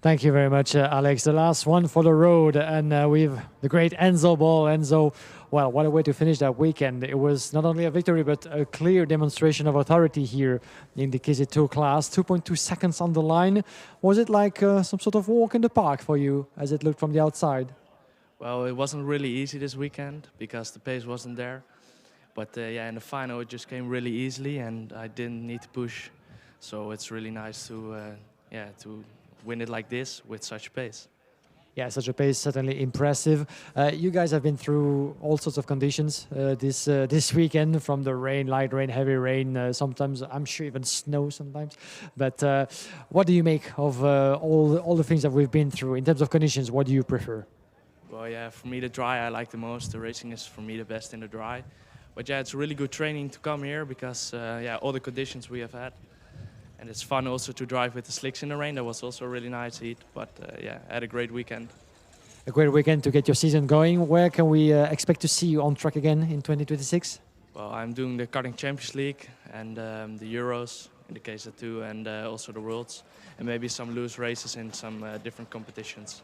Thank you very much, Alex. The last one for the road, and with the great Enzo Boll. Enzo, well, what a way to finish that weekend. It was not only a victory, but a clear demonstration of authority here in the KZ2 class. 2.2 seconds on the line. Was it like some sort of walk in the park for you, as it looked from the outside? Well, it wasn't really easy this weekend because the pace wasn't there. But yeah, in the final it just came really easily and I didn't need to push. So it's really nice to win it like this with such pace. Yeah, such a pace, certainly impressive. You guys have been through all sorts of conditions this weekend, from the rain, light rain, heavy rain, sometimes I'm sure even snow sometimes. But what do you make of all the things that we've been through in terms of conditions? What do you prefer? Well, yeah, for me the dry I like the most. The racing is for me the best in the dry. But yeah, it's really good training to come here because yeah, all the conditions we have had. And it's fun also to drive with the slicks in the rain. That was also a really nice heat. But yeah, I had a great weekend. A great weekend to get your season going. Where can we expect to see you on track again in 2026? Well, I'm doing the Karting Champions League and the Euros in the KZ2 and also the Worlds. And maybe some loose races in some different competitions.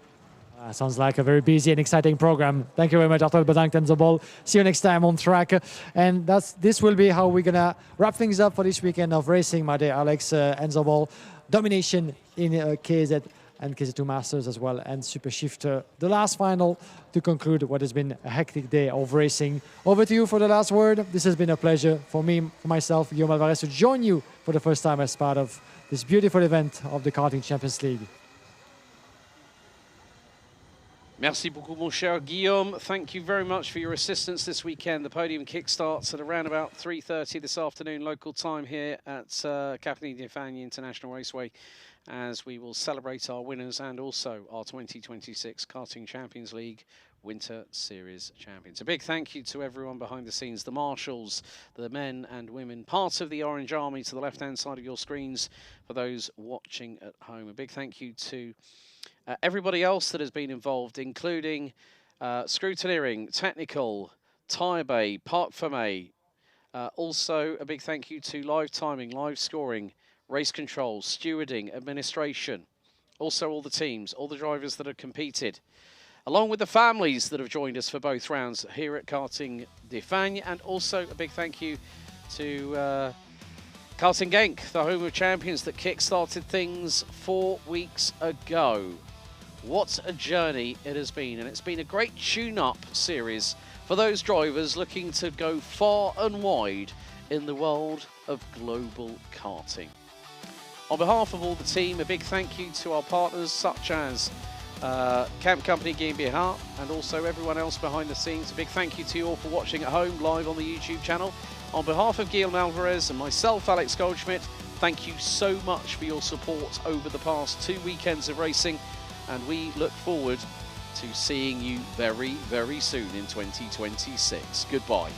Sounds like a very busy and exciting program. Thank you very much, Hartelijk bedankt, Enzo Boll. See you next time on track. And this will be how we're going to wrap things up for this weekend of racing, my dear Alex. Enzo Boll, domination in KZ and KZ2 Masters as well, and Super Shifter. The last final to conclude what has been a hectic day of racing. Over to you for the last word. This has been a pleasure for me, for myself, Guillaume Alvarez, to join you for the first time as part of this beautiful event of the Karting Champions League. Merci beaucoup, mon cher Guillaume. Thank you very much for your assistance this weekend. The podium kickstarts at around about 3:30 this afternoon, local time here at Karting de Fagnes International Raceway, as we will celebrate our winners and also our 2026 Karting Champions League Winter Series champions. A big thank you to everyone behind the scenes, the marshals, the men and women, part of the Orange Army to the left-hand side of your screens for those watching at home. A big thank you to everybody else that has been involved, including scrutineering, technical, tyre bay, parc fermé. Also, a big thank you to live timing, live scoring, race control, stewarding, administration. Also, all the teams, all the drivers that have competed, along with the families that have joined us for both rounds here at Karting de Fagnes. And also a big thank you to Karting Genk, the home of champions that kick-started things 4 weeks ago. What a journey it has been, and it's been a great tune-up series for those drivers looking to go far and wide in the world of global karting. On behalf of all the team, a big thank you to our partners such as Camp Company GmbH and also everyone else behind the scenes. A big thank you to you all for watching at home live on the YouTube channel. On behalf of Guillaume Alvarez and myself, Alex Goldschmidt, thank you so much for your support over the past 2 weekends of racing, and we look forward to seeing you very, very soon in 2026. Goodbye.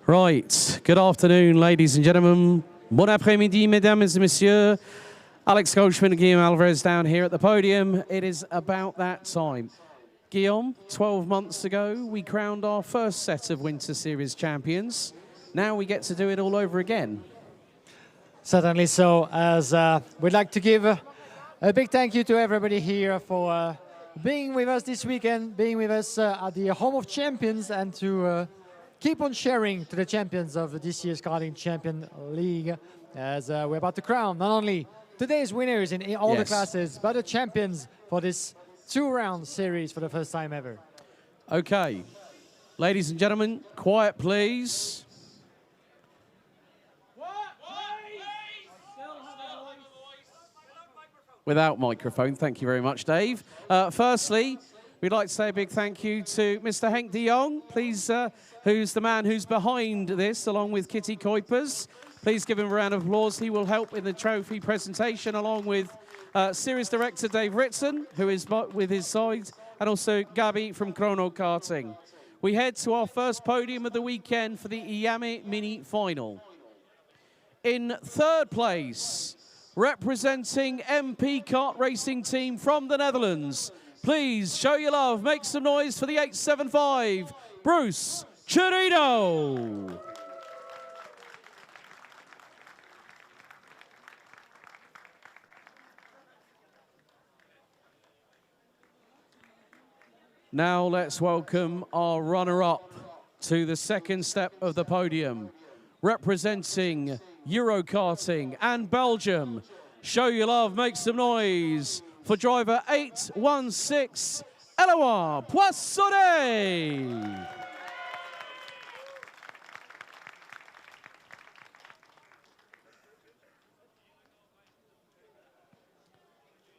Right, good afternoon, ladies and gentlemen. Bon après-midi, mesdames et messieurs. Alex Goldschmidt and Guillaume Alvarez down here at the podium. It is about that time. Guillaume, 12 months ago, we crowned our first set of Winter Series champions. Now we get to do it all over again. Certainly so, as we'd like to give a big thank you to everybody here for being with us this weekend, being with us at the Home of Champions, and to keep on sharing to the champions of this year's Karting Champion League, as we're about to crown not only today's winners in all the classes, but the champions for this two-round series for the first time ever. Okay, ladies and gentlemen, quiet please. Without microphone, thank you very much, Dave. Firstly, we'd like to say a big thank you to Mr. Henk de Jong, please, who's the man who's behind this, along with Kitty Kuipers. Please give him a round of applause. He will help in the trophy presentation, along with Series Director Dave Ritson, who is with his side, and also Gabi from Chrono Karting. We head to our first podium of the weekend for the Iame Mini Final. In third place, representing MP Kart Racing Team from the Netherlands, Please show your love. Make some noise for the 875, Bruce Chirino. Now let's welcome our runner-up to the second step of the podium. Representing Euro Karting and Belgium. Show your love, make some noise for driver 816, Eloin Poissonnet.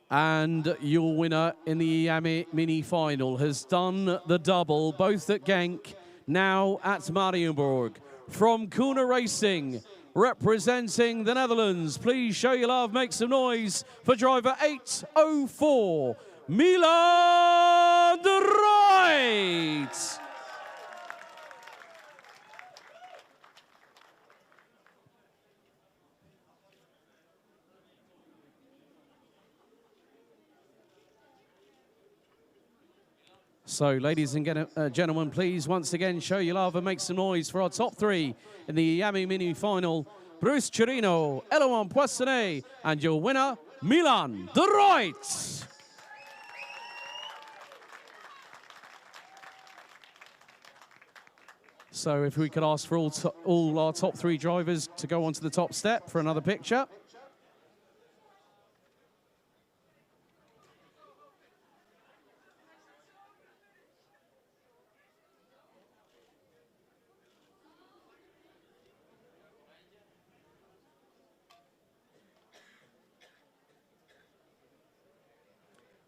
And your winner in the Iame Mini Final has done the double, both at Genk, now at Mariembourg. From Kuna Racing, representing the Netherlands, please show your love, make some noise for driver 804, Milan de Ruyt. So, ladies and gentlemen, please once again show your love and make some noise for our top three in the Iame Mini Final. Bruce Chirino, Eloin Poissonnet, and your winner, Milan de Ruyt. So if we could ask for all our top three drivers to go onto the top step for another picture.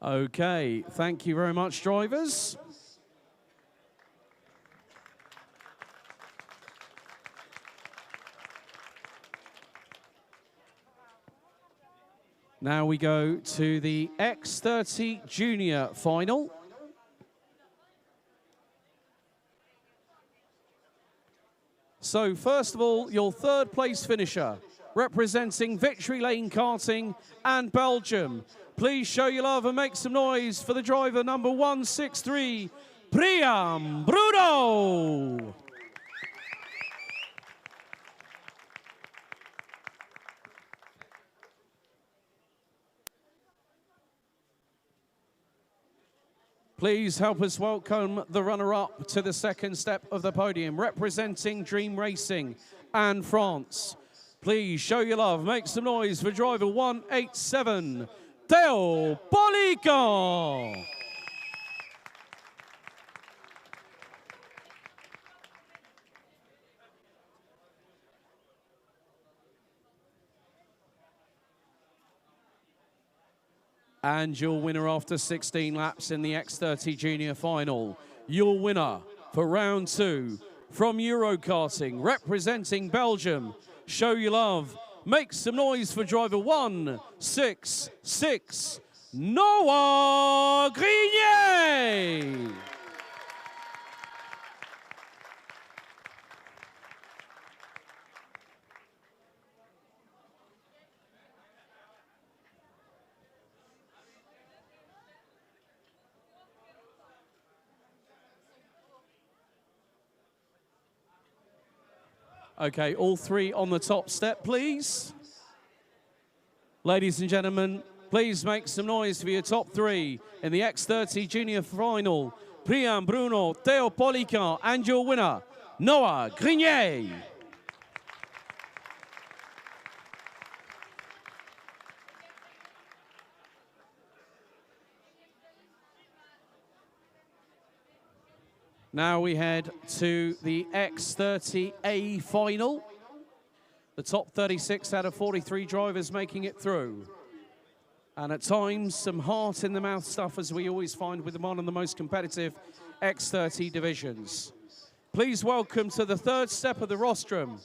Okay, thank you very much, drivers. Now we go to the X30 Junior Final. So first of all, your third place finisher, representing Victory Lane Karting and Belgium. Please show your love and make some noise for the driver number 163, Priam Bruno. Please help us welcome the runner-up to the second step of the podium, representing Dream Racing and France. Please show your love, make some noise for driver 187, Theo Polican. And your winner after 16 laps in the X30 Junior Final. Your winner for round 2 from Euro Karting, representing Belgium. Show your love. Make some noise for driver 166, Noah Grenier. Okay, all three on the top step, please. Ladies and gentlemen, please make some noise for your top three in the X30 Junior Final. Priam Bruno, Theo Polican, and your winner, Noah Grenier. Now we head to the X30 A Final. The top 36 out of 43 drivers making it through. And at times, some heart-in-the-mouth stuff, as we always find with one of the most competitive X30 divisions. Please welcome to the third step of the rostrum,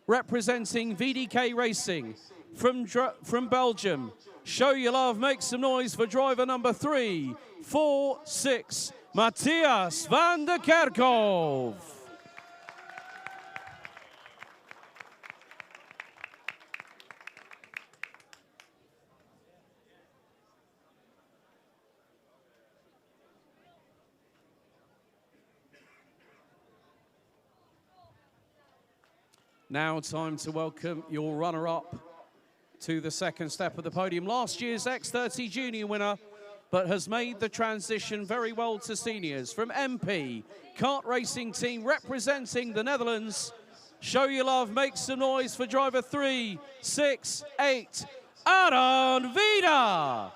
representing VDK Racing from Belgium. Show your love, make some noise for driver number 346, Matthias van der Kerkhoff. Now time to welcome your runner-up to the second step of the podium. Last year's X30 Junior winner, but has made the transition very well to seniors. From MP, kart racing team representing the Netherlands. Show your love, make some noise for driver 368, Aron Vida.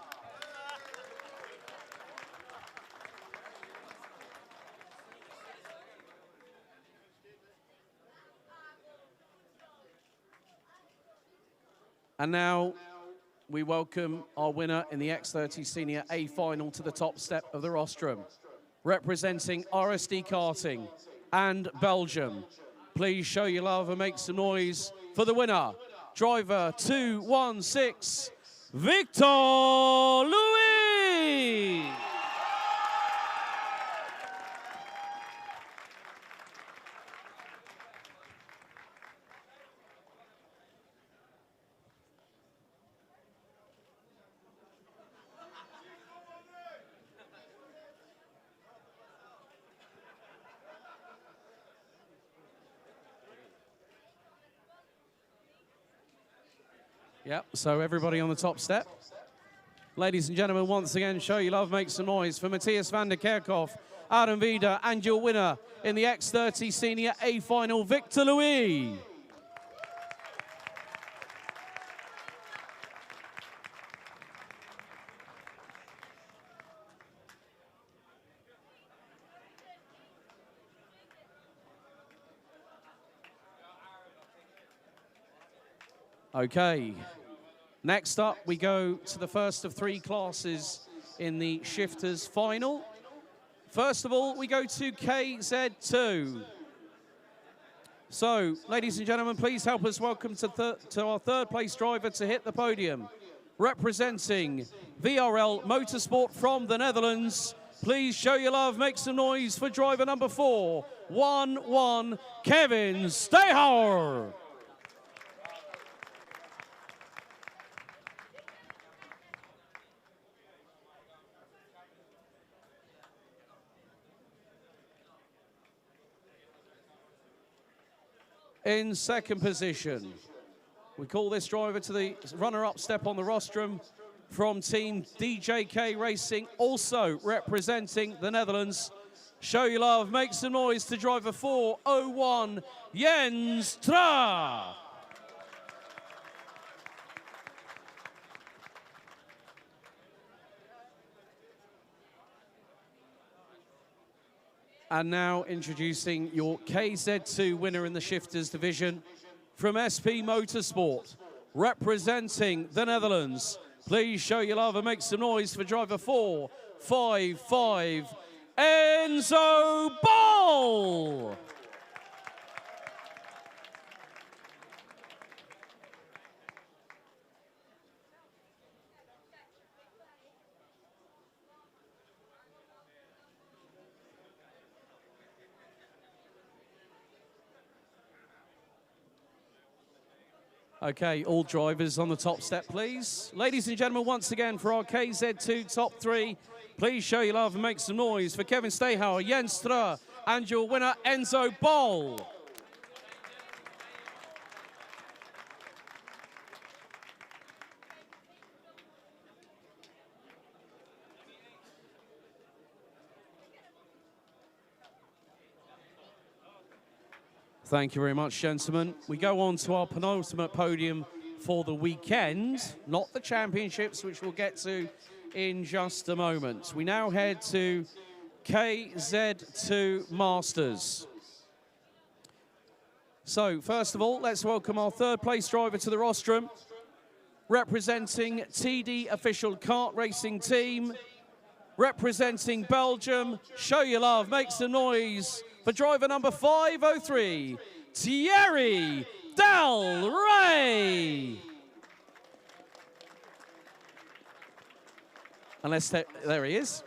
And now we welcome our winner in the X30 Senior A Final to the top step of the rostrum. Representing RSD Karting and Belgium. Please show your love and make some noise for the winner. Driver 216, Victor Louis. Yep, so everybody on the top step. Ladies and gentlemen, once again, show your love, make some noise for Matthias van der Kerkhoff, Aron Vida, and your winner in the X30 Senior A Final, Victor Louis. Okay, next up we go to the first of three classes in the shifters final. First of all, we go to KZ2. So, ladies and gentlemen, please help us welcome to our third place driver to hit the podium. Representing VRL Motorsport from the Netherlands, please show your love, make some noise for driver number 411, Kevin Steyhauer. In second position, we call this driver to the runner-up step on the rostrum from team DJK Racing, also representing the Netherlands. Show your love, make some noise to driver 401, Jens Tra. And now introducing your KZ2 winner in the shifters division from SP Motorsport, representing the Netherlands. Please show your love and make some noise for driver 455, Enzo Ball. Okay, all drivers on the top step, please. Ladies and gentlemen, once again, for our KZ2 top three, please show your love and make some noise for Kevin Steyhauer, Jens Strø, and your winner, Enzo Ball. Thank you very much, gentlemen. We go on to our penultimate podium for the weekend, not the championships, which we'll get to in just a moment. We now head to KZ2 Masters. So, first of all, let's welcome our third place driver to the rostrum, representing TD Official Kart Racing Team, representing Belgium. Show your love, make some noise for driver number 503, Thierry Del Rey. There he is.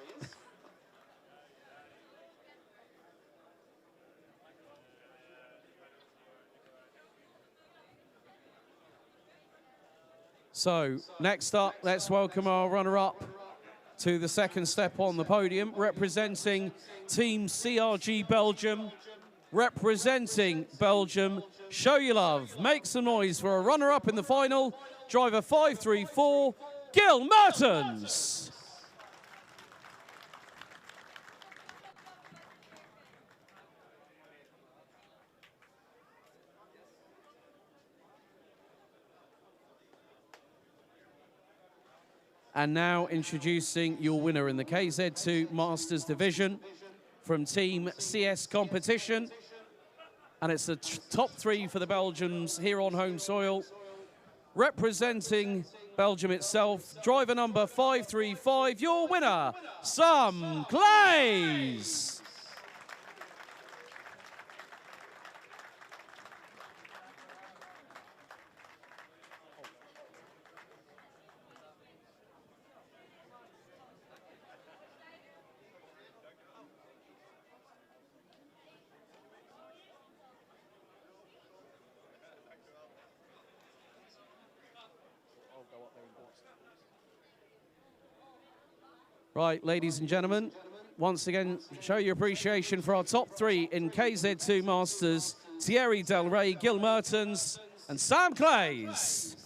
So, next up, let's welcome our runner-up to the second step on the podium, representing Team CRG Belgium, representing Belgium. Show your love. Make some noise for a runner-up in the final. Driver 534, Guillaume Mertens. And now introducing your winner in the KZ2 Masters Division from Team CS Competition. And it's the top 3 for the Belgians here on home soil. Representing Belgium itself, driver number 535, your winner, Sam Clays. Right, ladies and gentlemen, once again, show your appreciation for our top 3 in KZ2 Masters, Thierry Del Rey, Guillaume Mertens, and Sam Clays.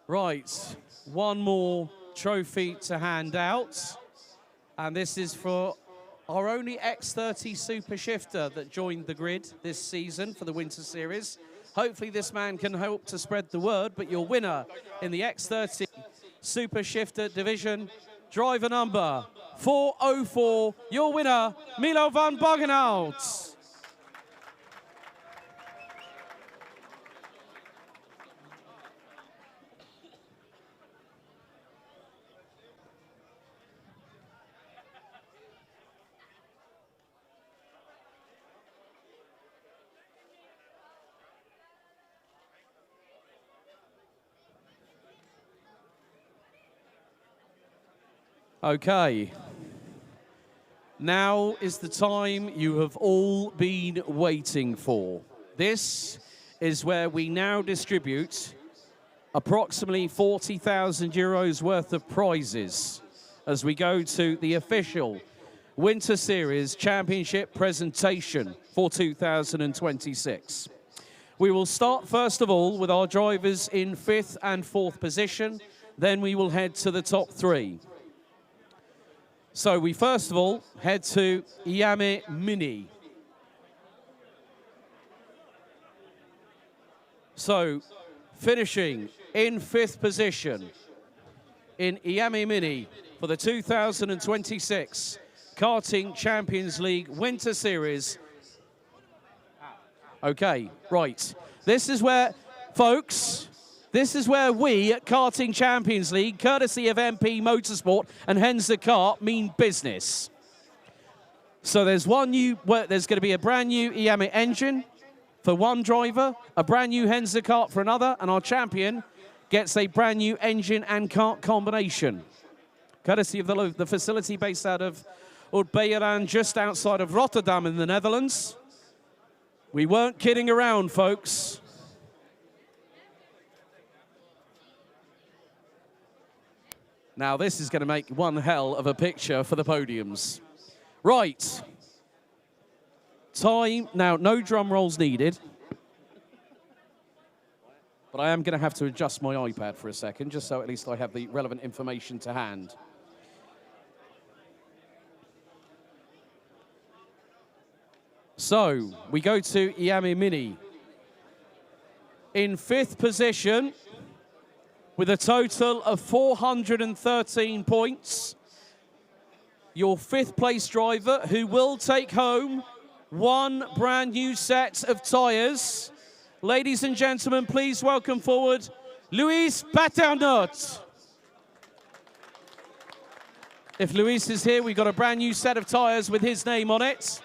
Right, one more trophy to hand out. And this is for our only X30 Super Shifter that joined the grid this season for the Winter Series. Hopefully this man can help to spread the word, but your winner in the X30 Super Shifter division, driver number 404, your winner, Milo van Bargenhout. Okay, now is the time you have all been waiting for. This is where we now distribute approximately 40,000 euros worth of prizes as we go to the official Winter Series Championship presentation for 2026. We will start first of all with our drivers in 5th and 4th position, then we will head to the top 3. So we first of all head to Iame Mini. So finishing in 5th position in Iame Mini for the 2026 Karting Champions League Winter Series. Okay, right. This is where, folks, this is where we at Karting Champions League, courtesy of MP Motorsport and Henze Kart, mean business. So there's going to be a brand new Iame engine for one driver, a brand new Henze Kart for another, and our champion gets a brand new engine and kart combination. Courtesy of the facility based out of Oud-Beijerland, just outside of Rotterdam in the Netherlands. We weren't kidding around, folks. Now, this is going to make one hell of a picture for the podiums. Right. Time. Now, no drum rolls needed. But I am going to have to adjust my iPad for a second, just so at least I have the relevant information to hand. So, we go to Iame Mini. In 5th position, with a total of 413 points. Your 5th place driver, who will take home one brand new set of tyres. Ladies and gentlemen, please welcome forward Luis Paternot. If Luis is here, we've got a brand new set of tyres with his name on it.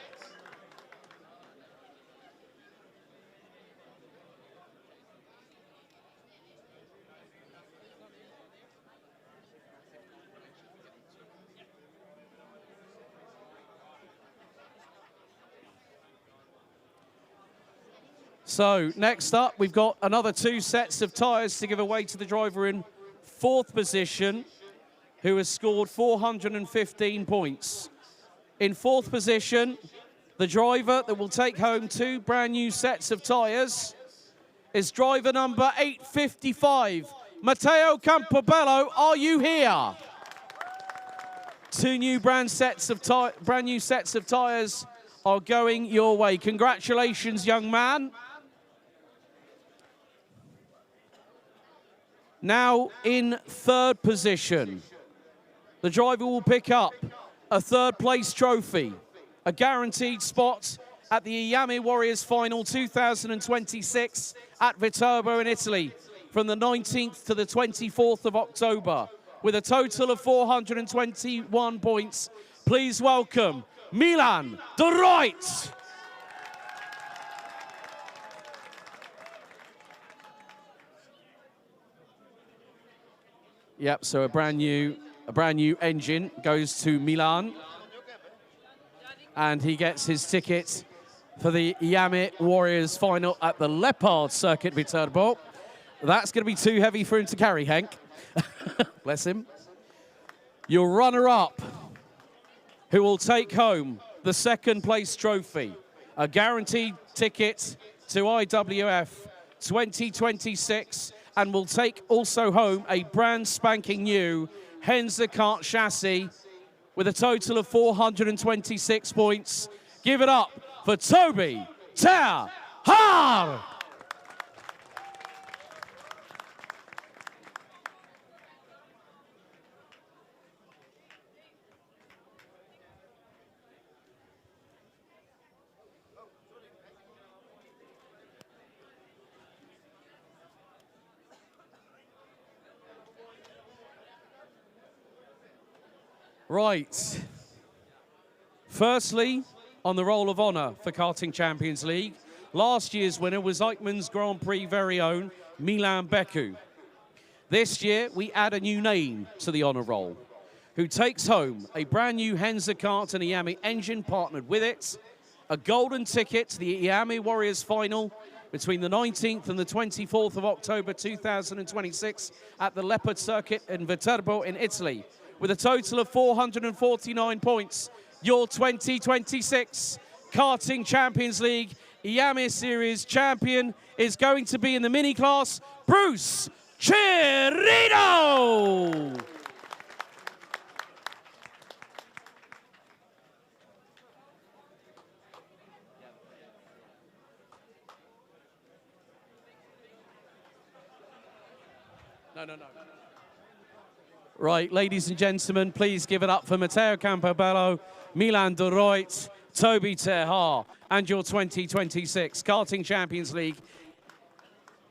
So next up, we've got another 2 sets of tyres to give away to the driver in 4th position, who has scored 415 points. In 4th position, the driver that will take home 2 brand new sets of tyres is driver number 855, Matteo Campobello. Are you here? 2 new brand new sets of tyres are going your way. Congratulations, young man. Now in 3rd position, the driver will pick up a 3rd place trophy, a guaranteed spot at the Iame Warriors Final 2026 at Viterbo in Italy from the 19th to the 24th of October with a total of 421 points. Please welcome Milan de Ruyt. Yep, so a brand new engine goes to Milan, and he gets his ticket for the Iame Warriors Final at the Leopard Circuit Viterbo. That's going to be too heavy for him to carry, Henk. Bless him. Your runner-up, who will take home the 2nd place trophy, a guaranteed ticket to IWF 2026, and will take also home a brand spanking new Henze kart chassis with a total of 426 points. Give it up for Toby Ter Haar. Right. Firstly, on the Roll of Honour for Karting Champions League, last year's winner was Eichmann's Grand Prix very own Milan Beku. This year, we add a new name to the honour roll, who takes home a brand new Henze kart and Iame engine partnered with it, a golden ticket to the Iame Warriors Final between the 19th and the 24th of October 2026 at the Leopard Circuit in Viterbo in Italy, with a total of 449 points. Your 2026 Karting Champions League Iame Series champion is going to be in the mini class, Bruce Chirino! No. Right, ladies and gentlemen, please give it up for Matteo Campobello, Milan de Ruyt, Toby Ter Haar, and your 2026 Karting Champions League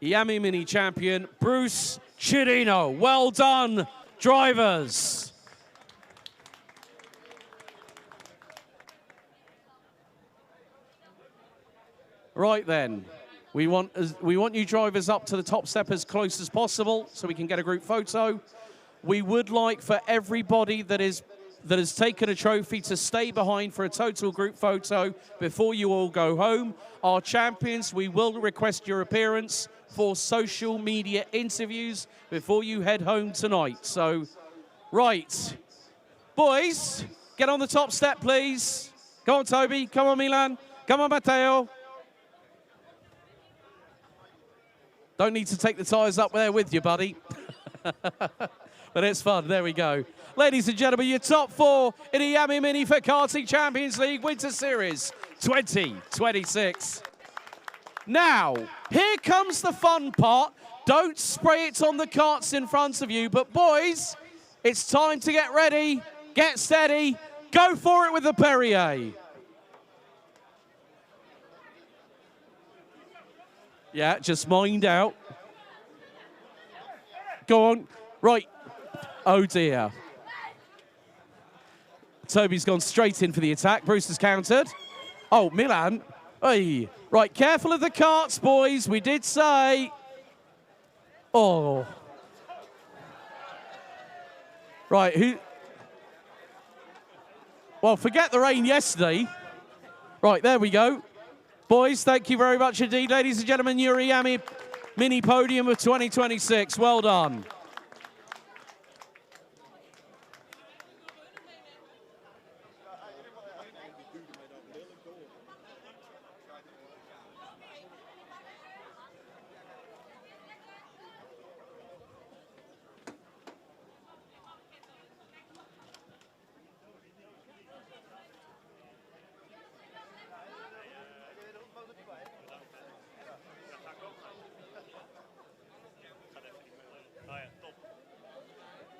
Iame Mini Champion, Bruce Chirino. Well done, drivers. Right then, we want you drivers up to the top step as close as possible so we can get a group photo. We would like for everybody that has taken a trophy to stay behind for a total group photo before you all go home. Our champions, we will request your appearance for social media interviews before you head home tonight. So, right, boys, get on the top step, please. Come on, Toby. Come on, Milan. Come on, Matteo. Don't need to take the tyres up there with you, buddy. But it's fun. There we go. Ladies and gentlemen, your top 4 in the Iame Mini for Karting Champions League Winter Series 2026. Now, here comes the fun part. Don't spray it on the karts in front of you. But boys, it's time to get ready, get steady, go for it with the Perrier. Yeah, just mind out. Go on. Right. Oh, dear. Toby's gone straight in for the attack. Bruce has countered. Oh, Milan. Hey. Right, careful of the carts, boys. We did say. Oh. Right, who? Well, forget the rain yesterday. Right, there we go. Boys, thank you very much indeed. Ladies and gentlemen, your Iame Mini Podium of 2026. Well done.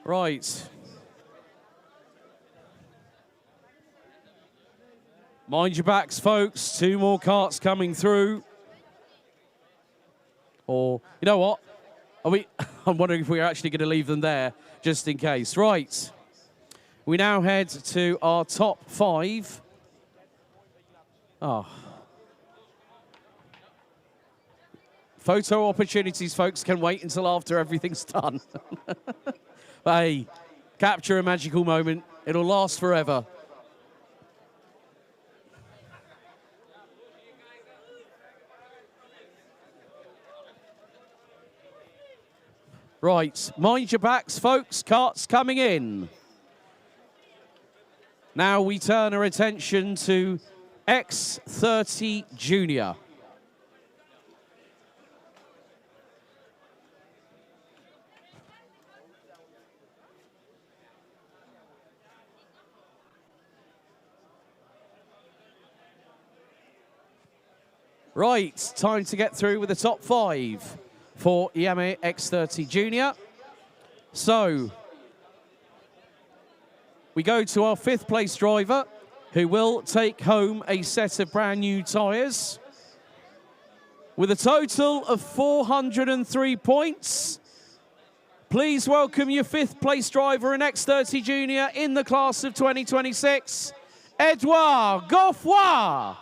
Right. Mind your backs, folks. 2 more carts coming through. Or, you know what? I'm wondering if we're actually going to leave them there, just in case. Right. We now head to our top 5. Oh. Photo opportunities, folks, can wait until after everything's done. Hey, capture a magical moment. It'll last forever. Right, mind your backs, folks. Carts coming in. Now we turn our attention to X30 Junior. Right, time to get through with the top 5 for Iame X30 Junior. So, we go to our 5th place driver, who will take home a set of brand new tyres. With a total of 403 points, please welcome your 5th place driver in X30 Junior in the class of 2026, Edouard Goffroy.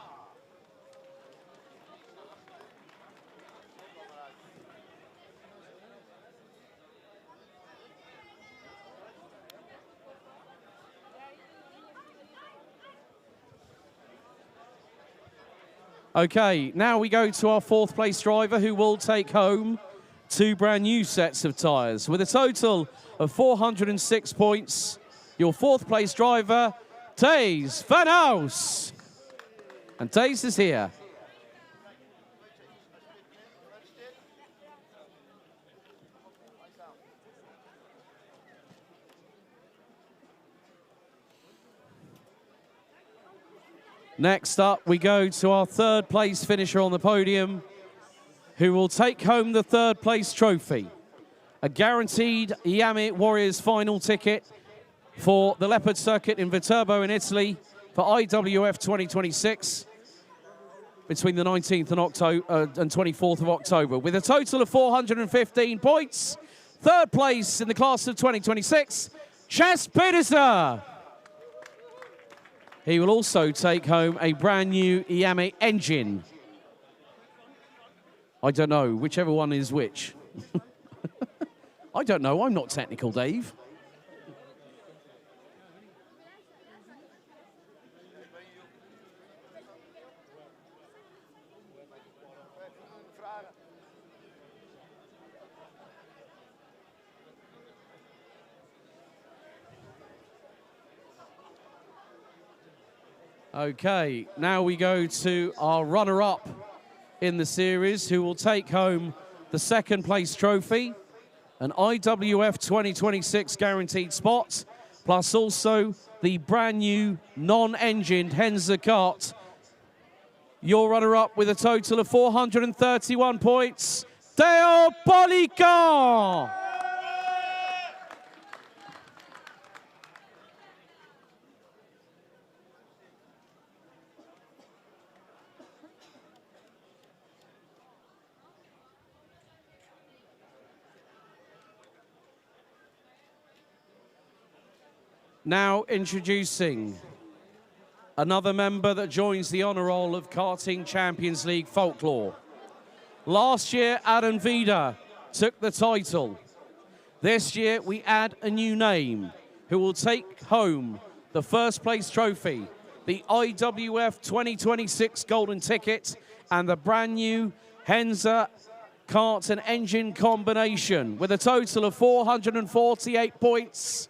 Okay, now we go to our 4th place driver, who will take home 2 brand new sets of tyres. With a total of 406 points, your 4th place driver, Thijs van Aus. And Thijs is here. Next up, we go to our 3rd place finisher on the podium, who will take home the 3rd place trophy. A guaranteed Iame Warriors final ticket for the Leopard Circuit in Viterbo in Italy for IWF 2026 between the 19th and 24th of October. With a total of 415 points, 3rd place in the class of 2026, Chas Pedersen. He will also take home a brand new Iame engine. I don't know, whichever one is which. I don't know, I'm not technical, Dave. Okay, now we go to our runner-up in the series, who will take home the 2nd place trophy, an IWF 2026 guaranteed spot, plus also the brand new non-engined Henza kart. Your runner-up with a total of 431 points, Theo Polican. Now introducing another member that joins the honour roll of Karting Champions League folklore. Last year, Adam Vida took the title. This year, we add a new name who will take home the 1st place trophy the IWF 2026 Golden Ticket and the brand new Henza kart and engine combination with a total of 448 points.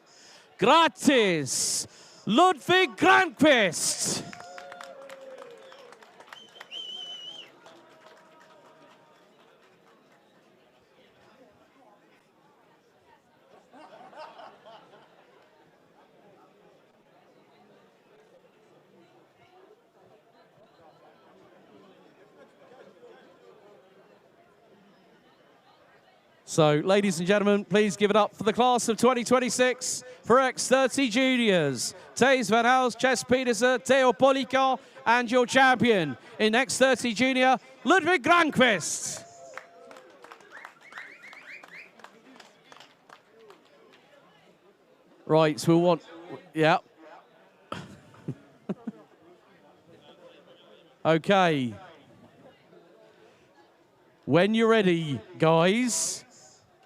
Gratis, Ludwig Granqvist. So, ladies and gentlemen, please give it up for the class of 2026 for X30 Juniors. Thijs van Hals, Ches Pedersen, Theo Polica, and your champion in X30 Junior, Ludwig Granqvist. Right, so we'll want, yeah. Okay. When you're ready, guys,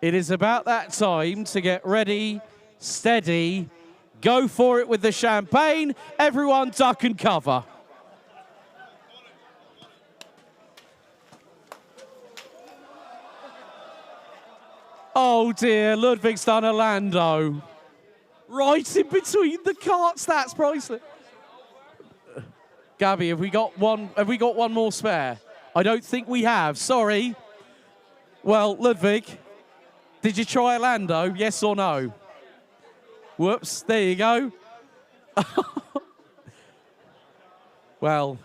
it is about that time to get ready, steady, go for it with the champagne. Everyone duck and cover. Oh dear, Ludwig's done a Lando. Right in between the carts, that's priceless. Gabby, have we got one more spare? I don't think we have, sorry. Well, Ludwig, did you try a Lando, yes or no? Whoops, there you go. Well,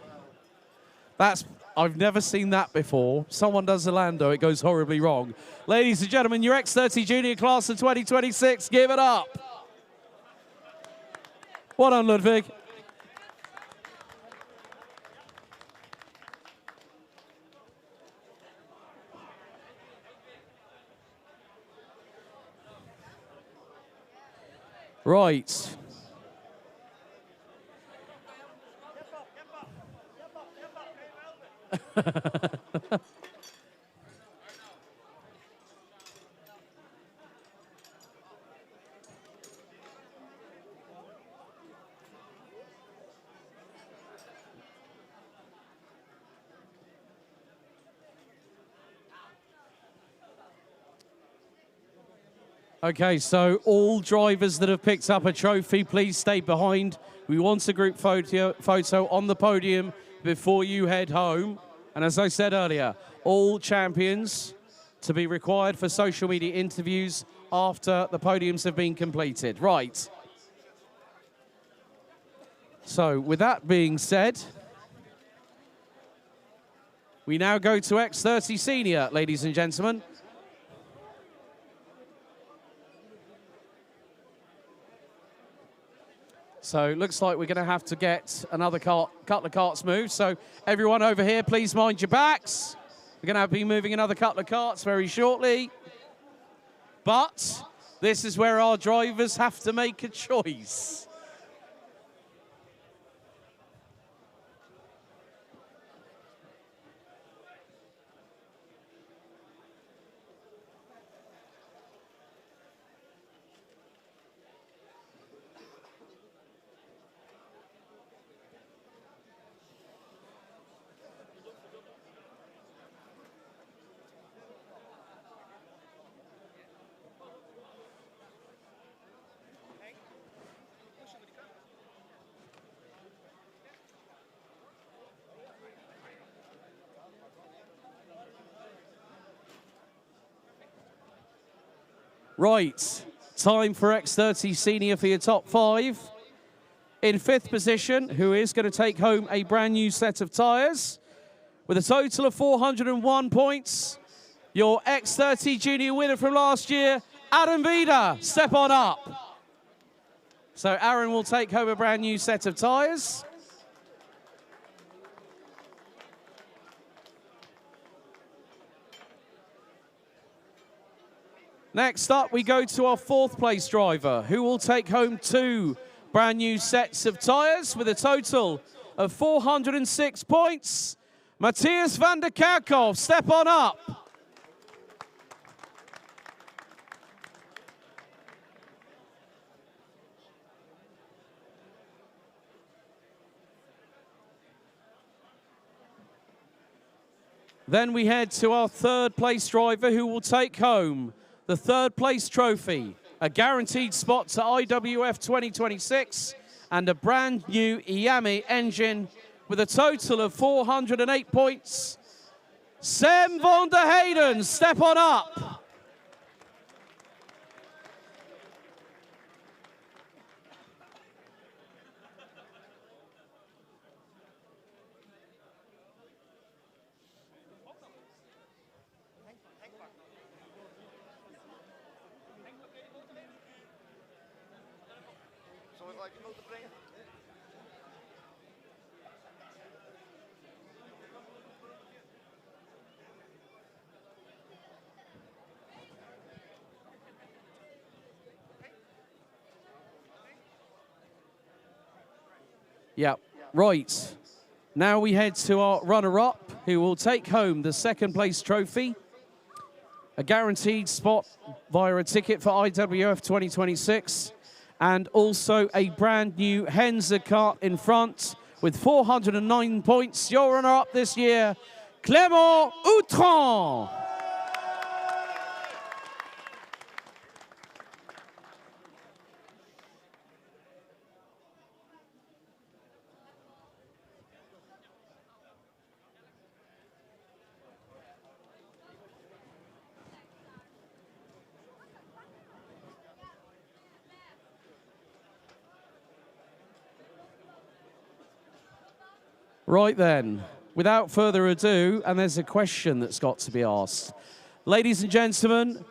I've never seen that before. Someone does a Lando, it goes horribly wrong. Ladies and gentlemen, your X30 Junior class of 2026, give it up. Well done, Ludwig. Right. Okay, so all drivers that have picked up a trophy, please stay behind. We want a group photo on the podium before you head home. And as I said earlier, all champions to be required for social media interviews after the podiums have been completed. Right. So with that being said, we now go to X30 Senior, ladies and gentlemen. So it looks like we're going to have to get another couple of carts moved. So everyone over here, please mind your backs. We're going to be moving another couple of carts very shortly. But this is where our drivers have to make a choice. Right, time for X30 Senior for your top 5. In 5th position, who is going to take home a brand new set of tyres with a total of 401 points. Your X30 Junior winner from last year, Aaron Vida, step on up. So Aaron will take home a brand new set of tyres. Next up, we go to our 4th place driver, who will take home 2 brand new sets of tyres with a total of 406 points. Matthias van der Kerkhoff, step on up. Then we head to our third place driver who will take home the third place trophy, a guaranteed spot to IWF 2026 and a brand new Iame engine with a total of 408 points. Sam van der Hayden, step on up. Yeah, right. Now we head to our runner-up, who will take home the second place trophy, a guaranteed spot via a ticket for IWF 2026, and also a brand new Henze kart in front with 409 points. Your runner-up this year, Clément Outran. Right then, without further ado, and there's a question that's got to be asked. Ladies and gentlemen,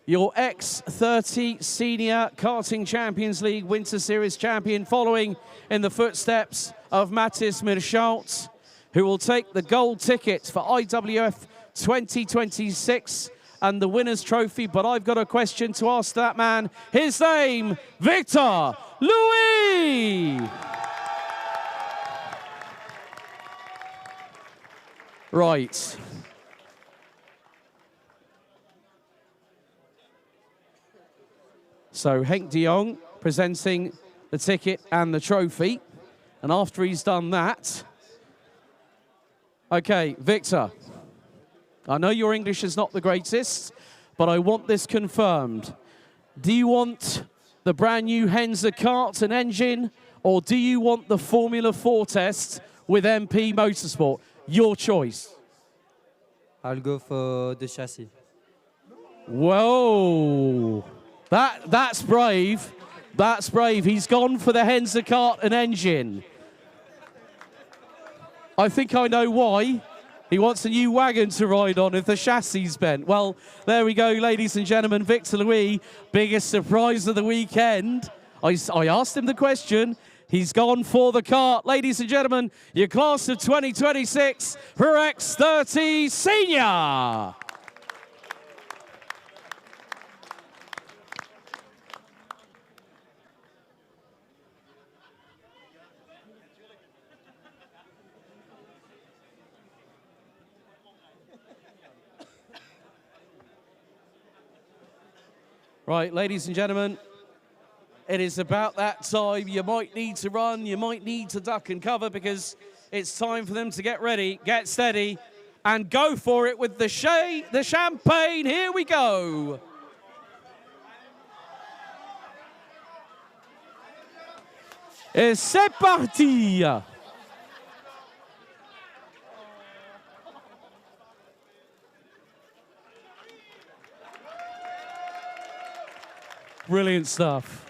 your X30 Senior Karting Champions League Winter Series champion, following in the footsteps of Mathis Mirschaut, who will take the gold ticket for IWF 2026 and the winner's trophy. But I've got a question to ask that man. His name, Victor Louis. Right. So Henk de Jong presenting the ticket and the trophy. And after he's done that, okay, Victor, I know your English is not the greatest, but I want this confirmed. Do you want the brand new Henze kart and engine, or do you want the Formula 4 test with MP Motorsport? Your choice. I'll go for the chassis. Whoa, that's brave. That's brave. He's gone for the Henze kart and engine. I think I know why. He wants a new wagon to ride on if the chassis is bent. Well, there we go, ladies and gentlemen. Victor Louis, biggest surprise of the weekend. I asked him the question. He's gone for the kart. Ladies and gentlemen, your class of 2026 for X30 Senior. Right, ladies and gentlemen, it is about that time. You might need to run, you might need to duck and cover, because it's time for them to get ready, get steady, and go for it with the champagne. Here we go. Et c'est parti. Brilliant stuff.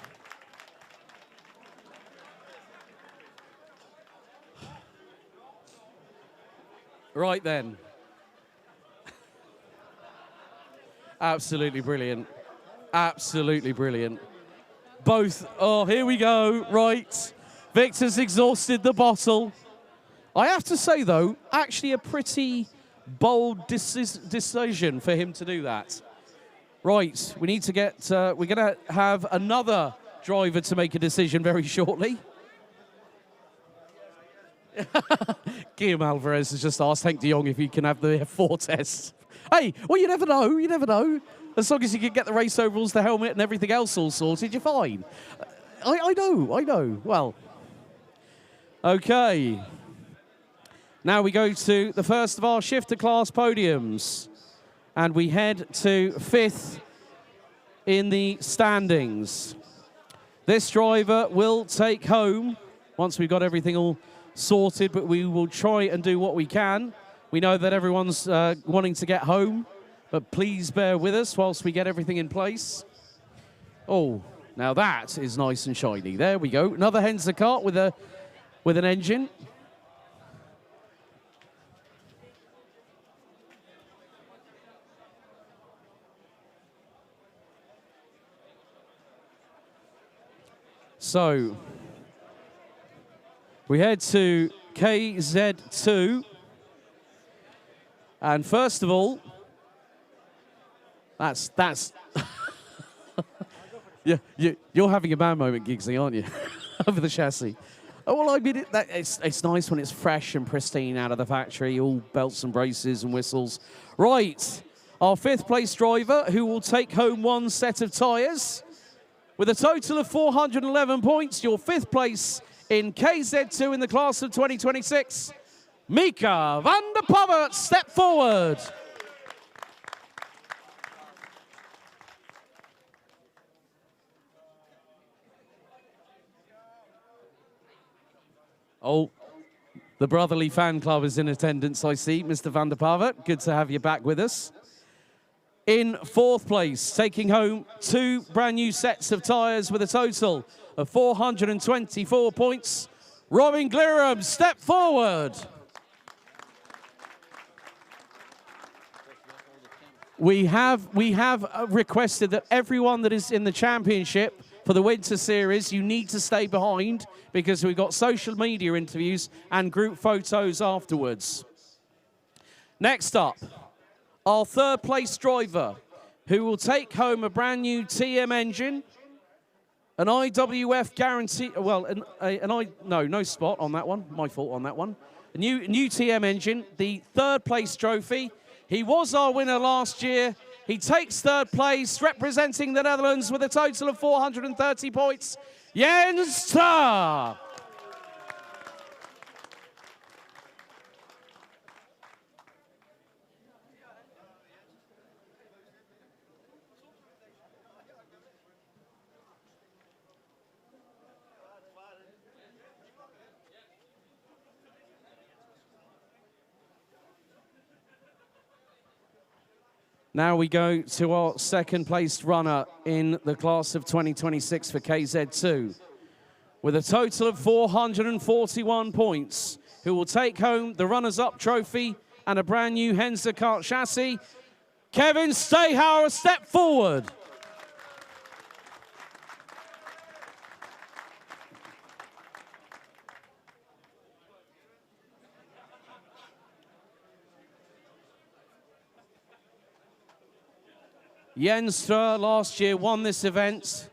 Right then. Absolutely brilliant. Absolutely brilliant. Both, oh, here we go, right. Victor's exhausted the bottle. I have to say, though, actually a pretty bold decision for him to do that. Right, we need to get, we're going to have another driver to make a decision very shortly. Guillaume Alvarez has just asked Henk de Jong if he can have the F4 test. Hey, well, you never know, you never know. As long as you can get the race overalls, the helmet, and everything else all sorted, you're fine. I know. Well, okay. Now we go to the first of our shifter class podiums. And we head to 5th in the standings. This driver will take home, once we've got everything all sorted, but we will try and do what we can. We know that everyone's wanting to get home, but please bear with us whilst we get everything in place. Oh, now that is nice and shiny. There we go. Another Henzer kart with an engine. So, we head to KZ2. And first of all, that's you're having a bad moment, Giggsy, aren't you? Over the chassis. Oh, well, I mean, it's nice when it's fresh and pristine out of the factory, all belts and braces and whistles. Right, our 5th place driver, who will take home 1 set of tyres. With a total of 411 points, your 5th place in KZ2 in the class of 2026, Mika van der Pavert, step forward. Oh, the brotherly fan club is in attendance, I see. Mr. van der Pavert, good to have you back with us. In 4th place, taking home 2 brand new sets of tyres with a total of 424 points, Robin Guillaume, step forward. We have requested that everyone that is in the championship for the Winter Series, you need to stay behind because we've got social media interviews and group photos afterwards. Next up, our 3rd place driver, who will take home a brand new TM engine, an IWF guarantee, well, no spot on that one, my fault on that one. A new TM engine, the 3rd place trophy. He was our winner last year. He takes 3rd place, representing the Netherlands with a total of 430 points, Jens Tra. Now we go to our 2nd placed runner in the class of 2026 for KZ2. With a total of 441 points, who will take home the runners-up trophy and a brand new Henzer kart chassis, Kevin Stayhauer, step forward. Jens Tra last year won this event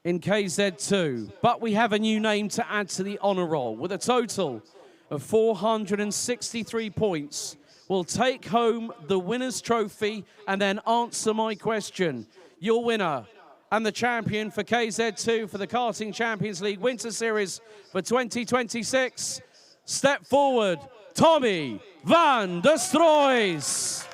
in KZ2, but we have a new name to add to the honor roll. With a total of 463 points, will take home the winner's trophy and then answer my question. Your winner and the champion for KZ2 for the Karting Champions League Winter Series for 2026, step forward, Tommy van der Stroys.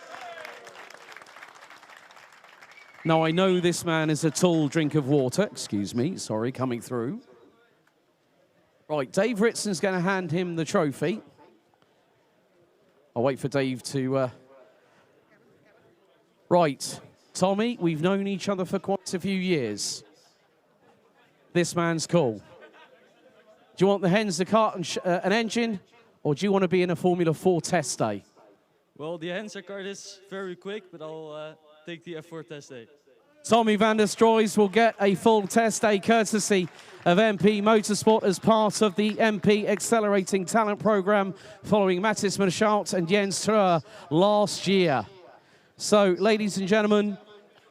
Now, I know this man is a tall drink of water. Excuse me, sorry, coming through. Right, Dave Ritson's going to hand him the trophy. I'll wait for Dave to... Right, Tommy, we've known each other for quite a few years. This man's cool. Do you want the Henzer kart and an engine, or do you want to be in a Formula 4 test day? Well, the Henzer kart is very quick, but I'll take the F4 test day. Tommy van der Stroys will get a full test day courtesy of MP Motorsport as part of the MP Accelerating Talent Program following Mathis Marchalt and Jens Tra last year. So, ladies and gentlemen,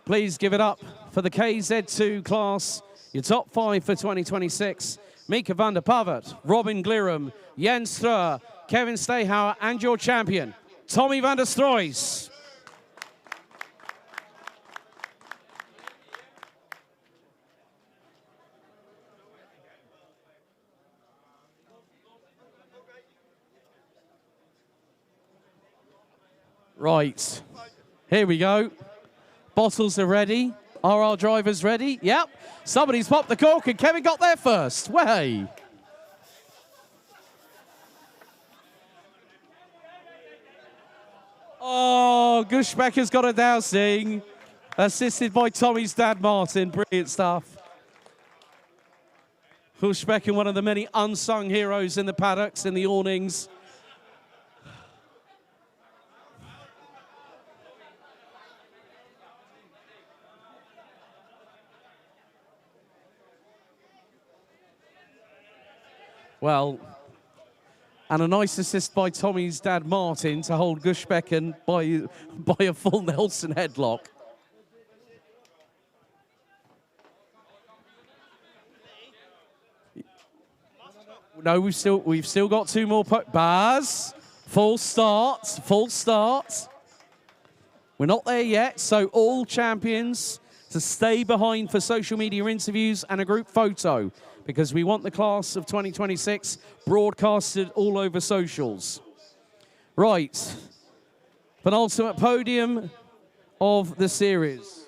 please give it up for the KZ2 class, your top 5 for 2026. Mika van der Pavert, Robin Guillaume, Jens Tra, Kevin Stayhauer, and your champion, Tommy van der Stroys. Right, here we go. Bottles are ready. Are our drivers ready? Yep. Somebody's popped the cork and Kevin got there first. Way. Oh, Gushbecker's got a dousing. Assisted by Tommy's dad, Martin. Brilliant stuff. Gushbecker, one of the many unsung heroes in the paddocks, in the awnings. Well, and a nice assist by Tommy's dad, Martin, to hold Gushbecken by a full Nelson headlock. No, we've still got two more. Baz, full start, full start. We're not there yet, so all champions to stay behind for social media interviews and a group photo, because we want the class of 2026 broadcasted all over socials. Right, penultimate podium of the series.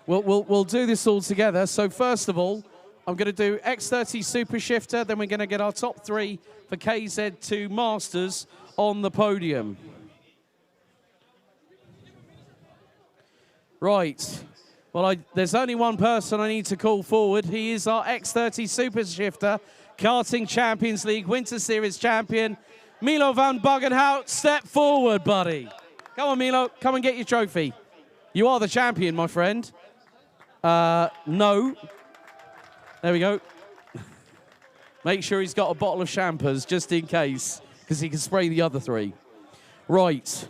We'll do this all together. So first of all, I'm going to do X30 Super Shifter, then we're going to get our top three for KZ2 Masters on the podium. Right. Well, there's only one person I need to call forward. He is our X30 Super Shifter, Karting Champions League Winter Series champion, Milo van Buggenhout. Step forward, buddy. Come on, Milo. Come and get your trophy. You are the champion, my friend. No. There we go. Make sure he's got a bottle of champers, just in case, because he can spray the other three. Right.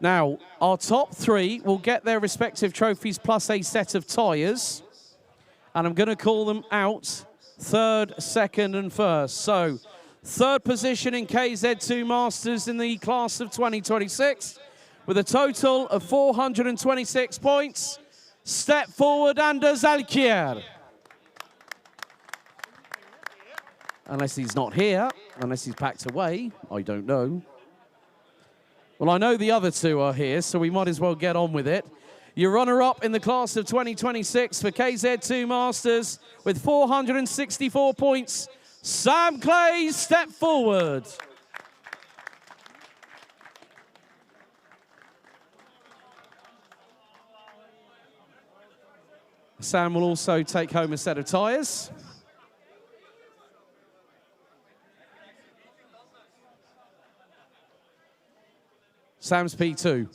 Now, our top three will get their respective trophies plus a set of tyres. And I'm going to call them out third, second, and first. So, third position in KZ2 Masters in the class of 2026 with a total of 426 points. Step forward, Anders Alkier. Unless he's not here, unless he's packed away, I don't know. Well, I know the other two are here, so we might as well get on with it. Your runner-up in the class of 2026 for KZ2 Masters with 464 points, Sam Clay. Step forward. Sam will also take home a set of tyres. Sam's P2.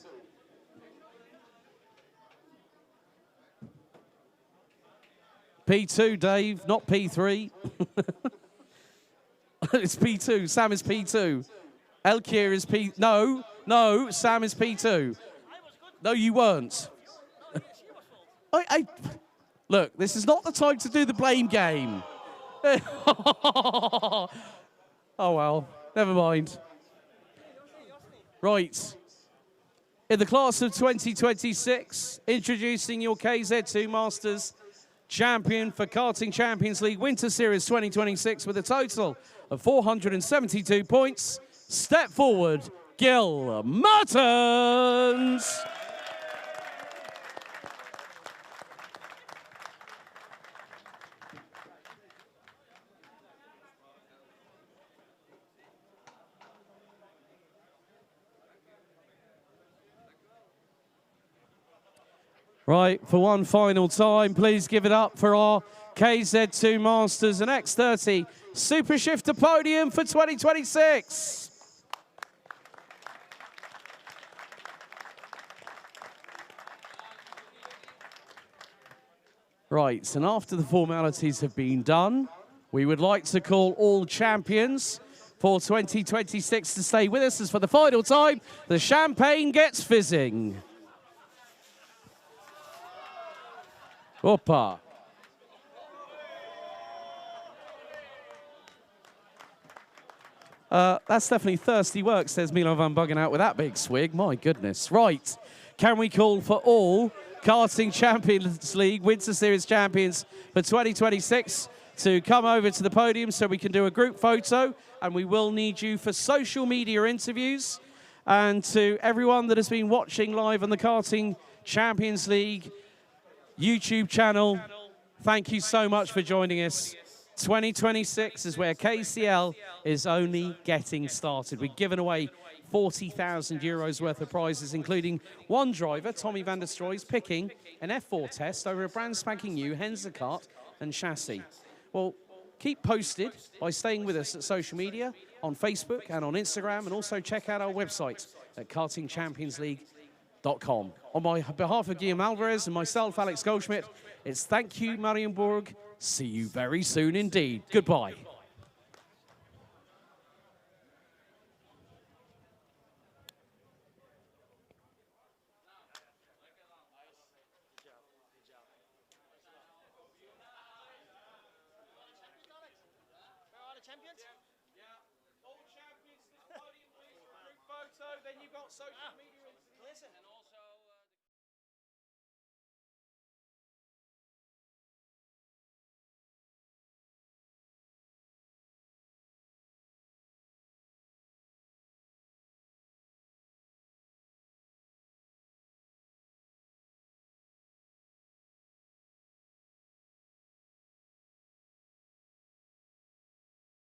P2, Dave, not P3. It's P2. Sam is P2. Elkier is P... No, Sam is P2. No, you weren't. Look, this is not the time to do the blame game. Oh, well, never mind. Right. In the class of 2026, introducing your KZ2 Masters champion for Karting Champions League Winter Series 2026 with a total of 472 points. Step forward, Gil Martens. Right, for one final time, please give it up for our KZ2 Masters and X30 Super Shifter Podium for 2026. Right, and after the formalities have been done, we would like to call all champions for 2026 to stay with us as for the final time, the champagne gets fizzing. Opa. That's definitely thirsty work, says Milan van Buggen out with that big swig. My goodness. Right. Can we call for all Karting Champions League Winter Series champions for 2026 to come over to the podium so we can do a group photo? And we will need you for social media interviews. And to everyone that has been watching live on the Karting Champions League YouTube channel, thank you so much for joining us. 2026 is where KCL is only getting started. We've given away 40,000 euros worth of prizes, including one driver, Tommy van der Stroy's, picking an F4 test over a brand spanking new Henze kart and chassis. Well, keep posted by staying with us at social media, on Facebook and on Instagram, and also check out our website at kartingchampionsleague.com. On behalf of Guillaume Alvarez and myself, Alex Goldschmidt, it's thank you, Mariembourg. See you very soon indeed. Goodbye. Champions? Yeah. All champions to the podium, please, for a group photo. Then you've got social media.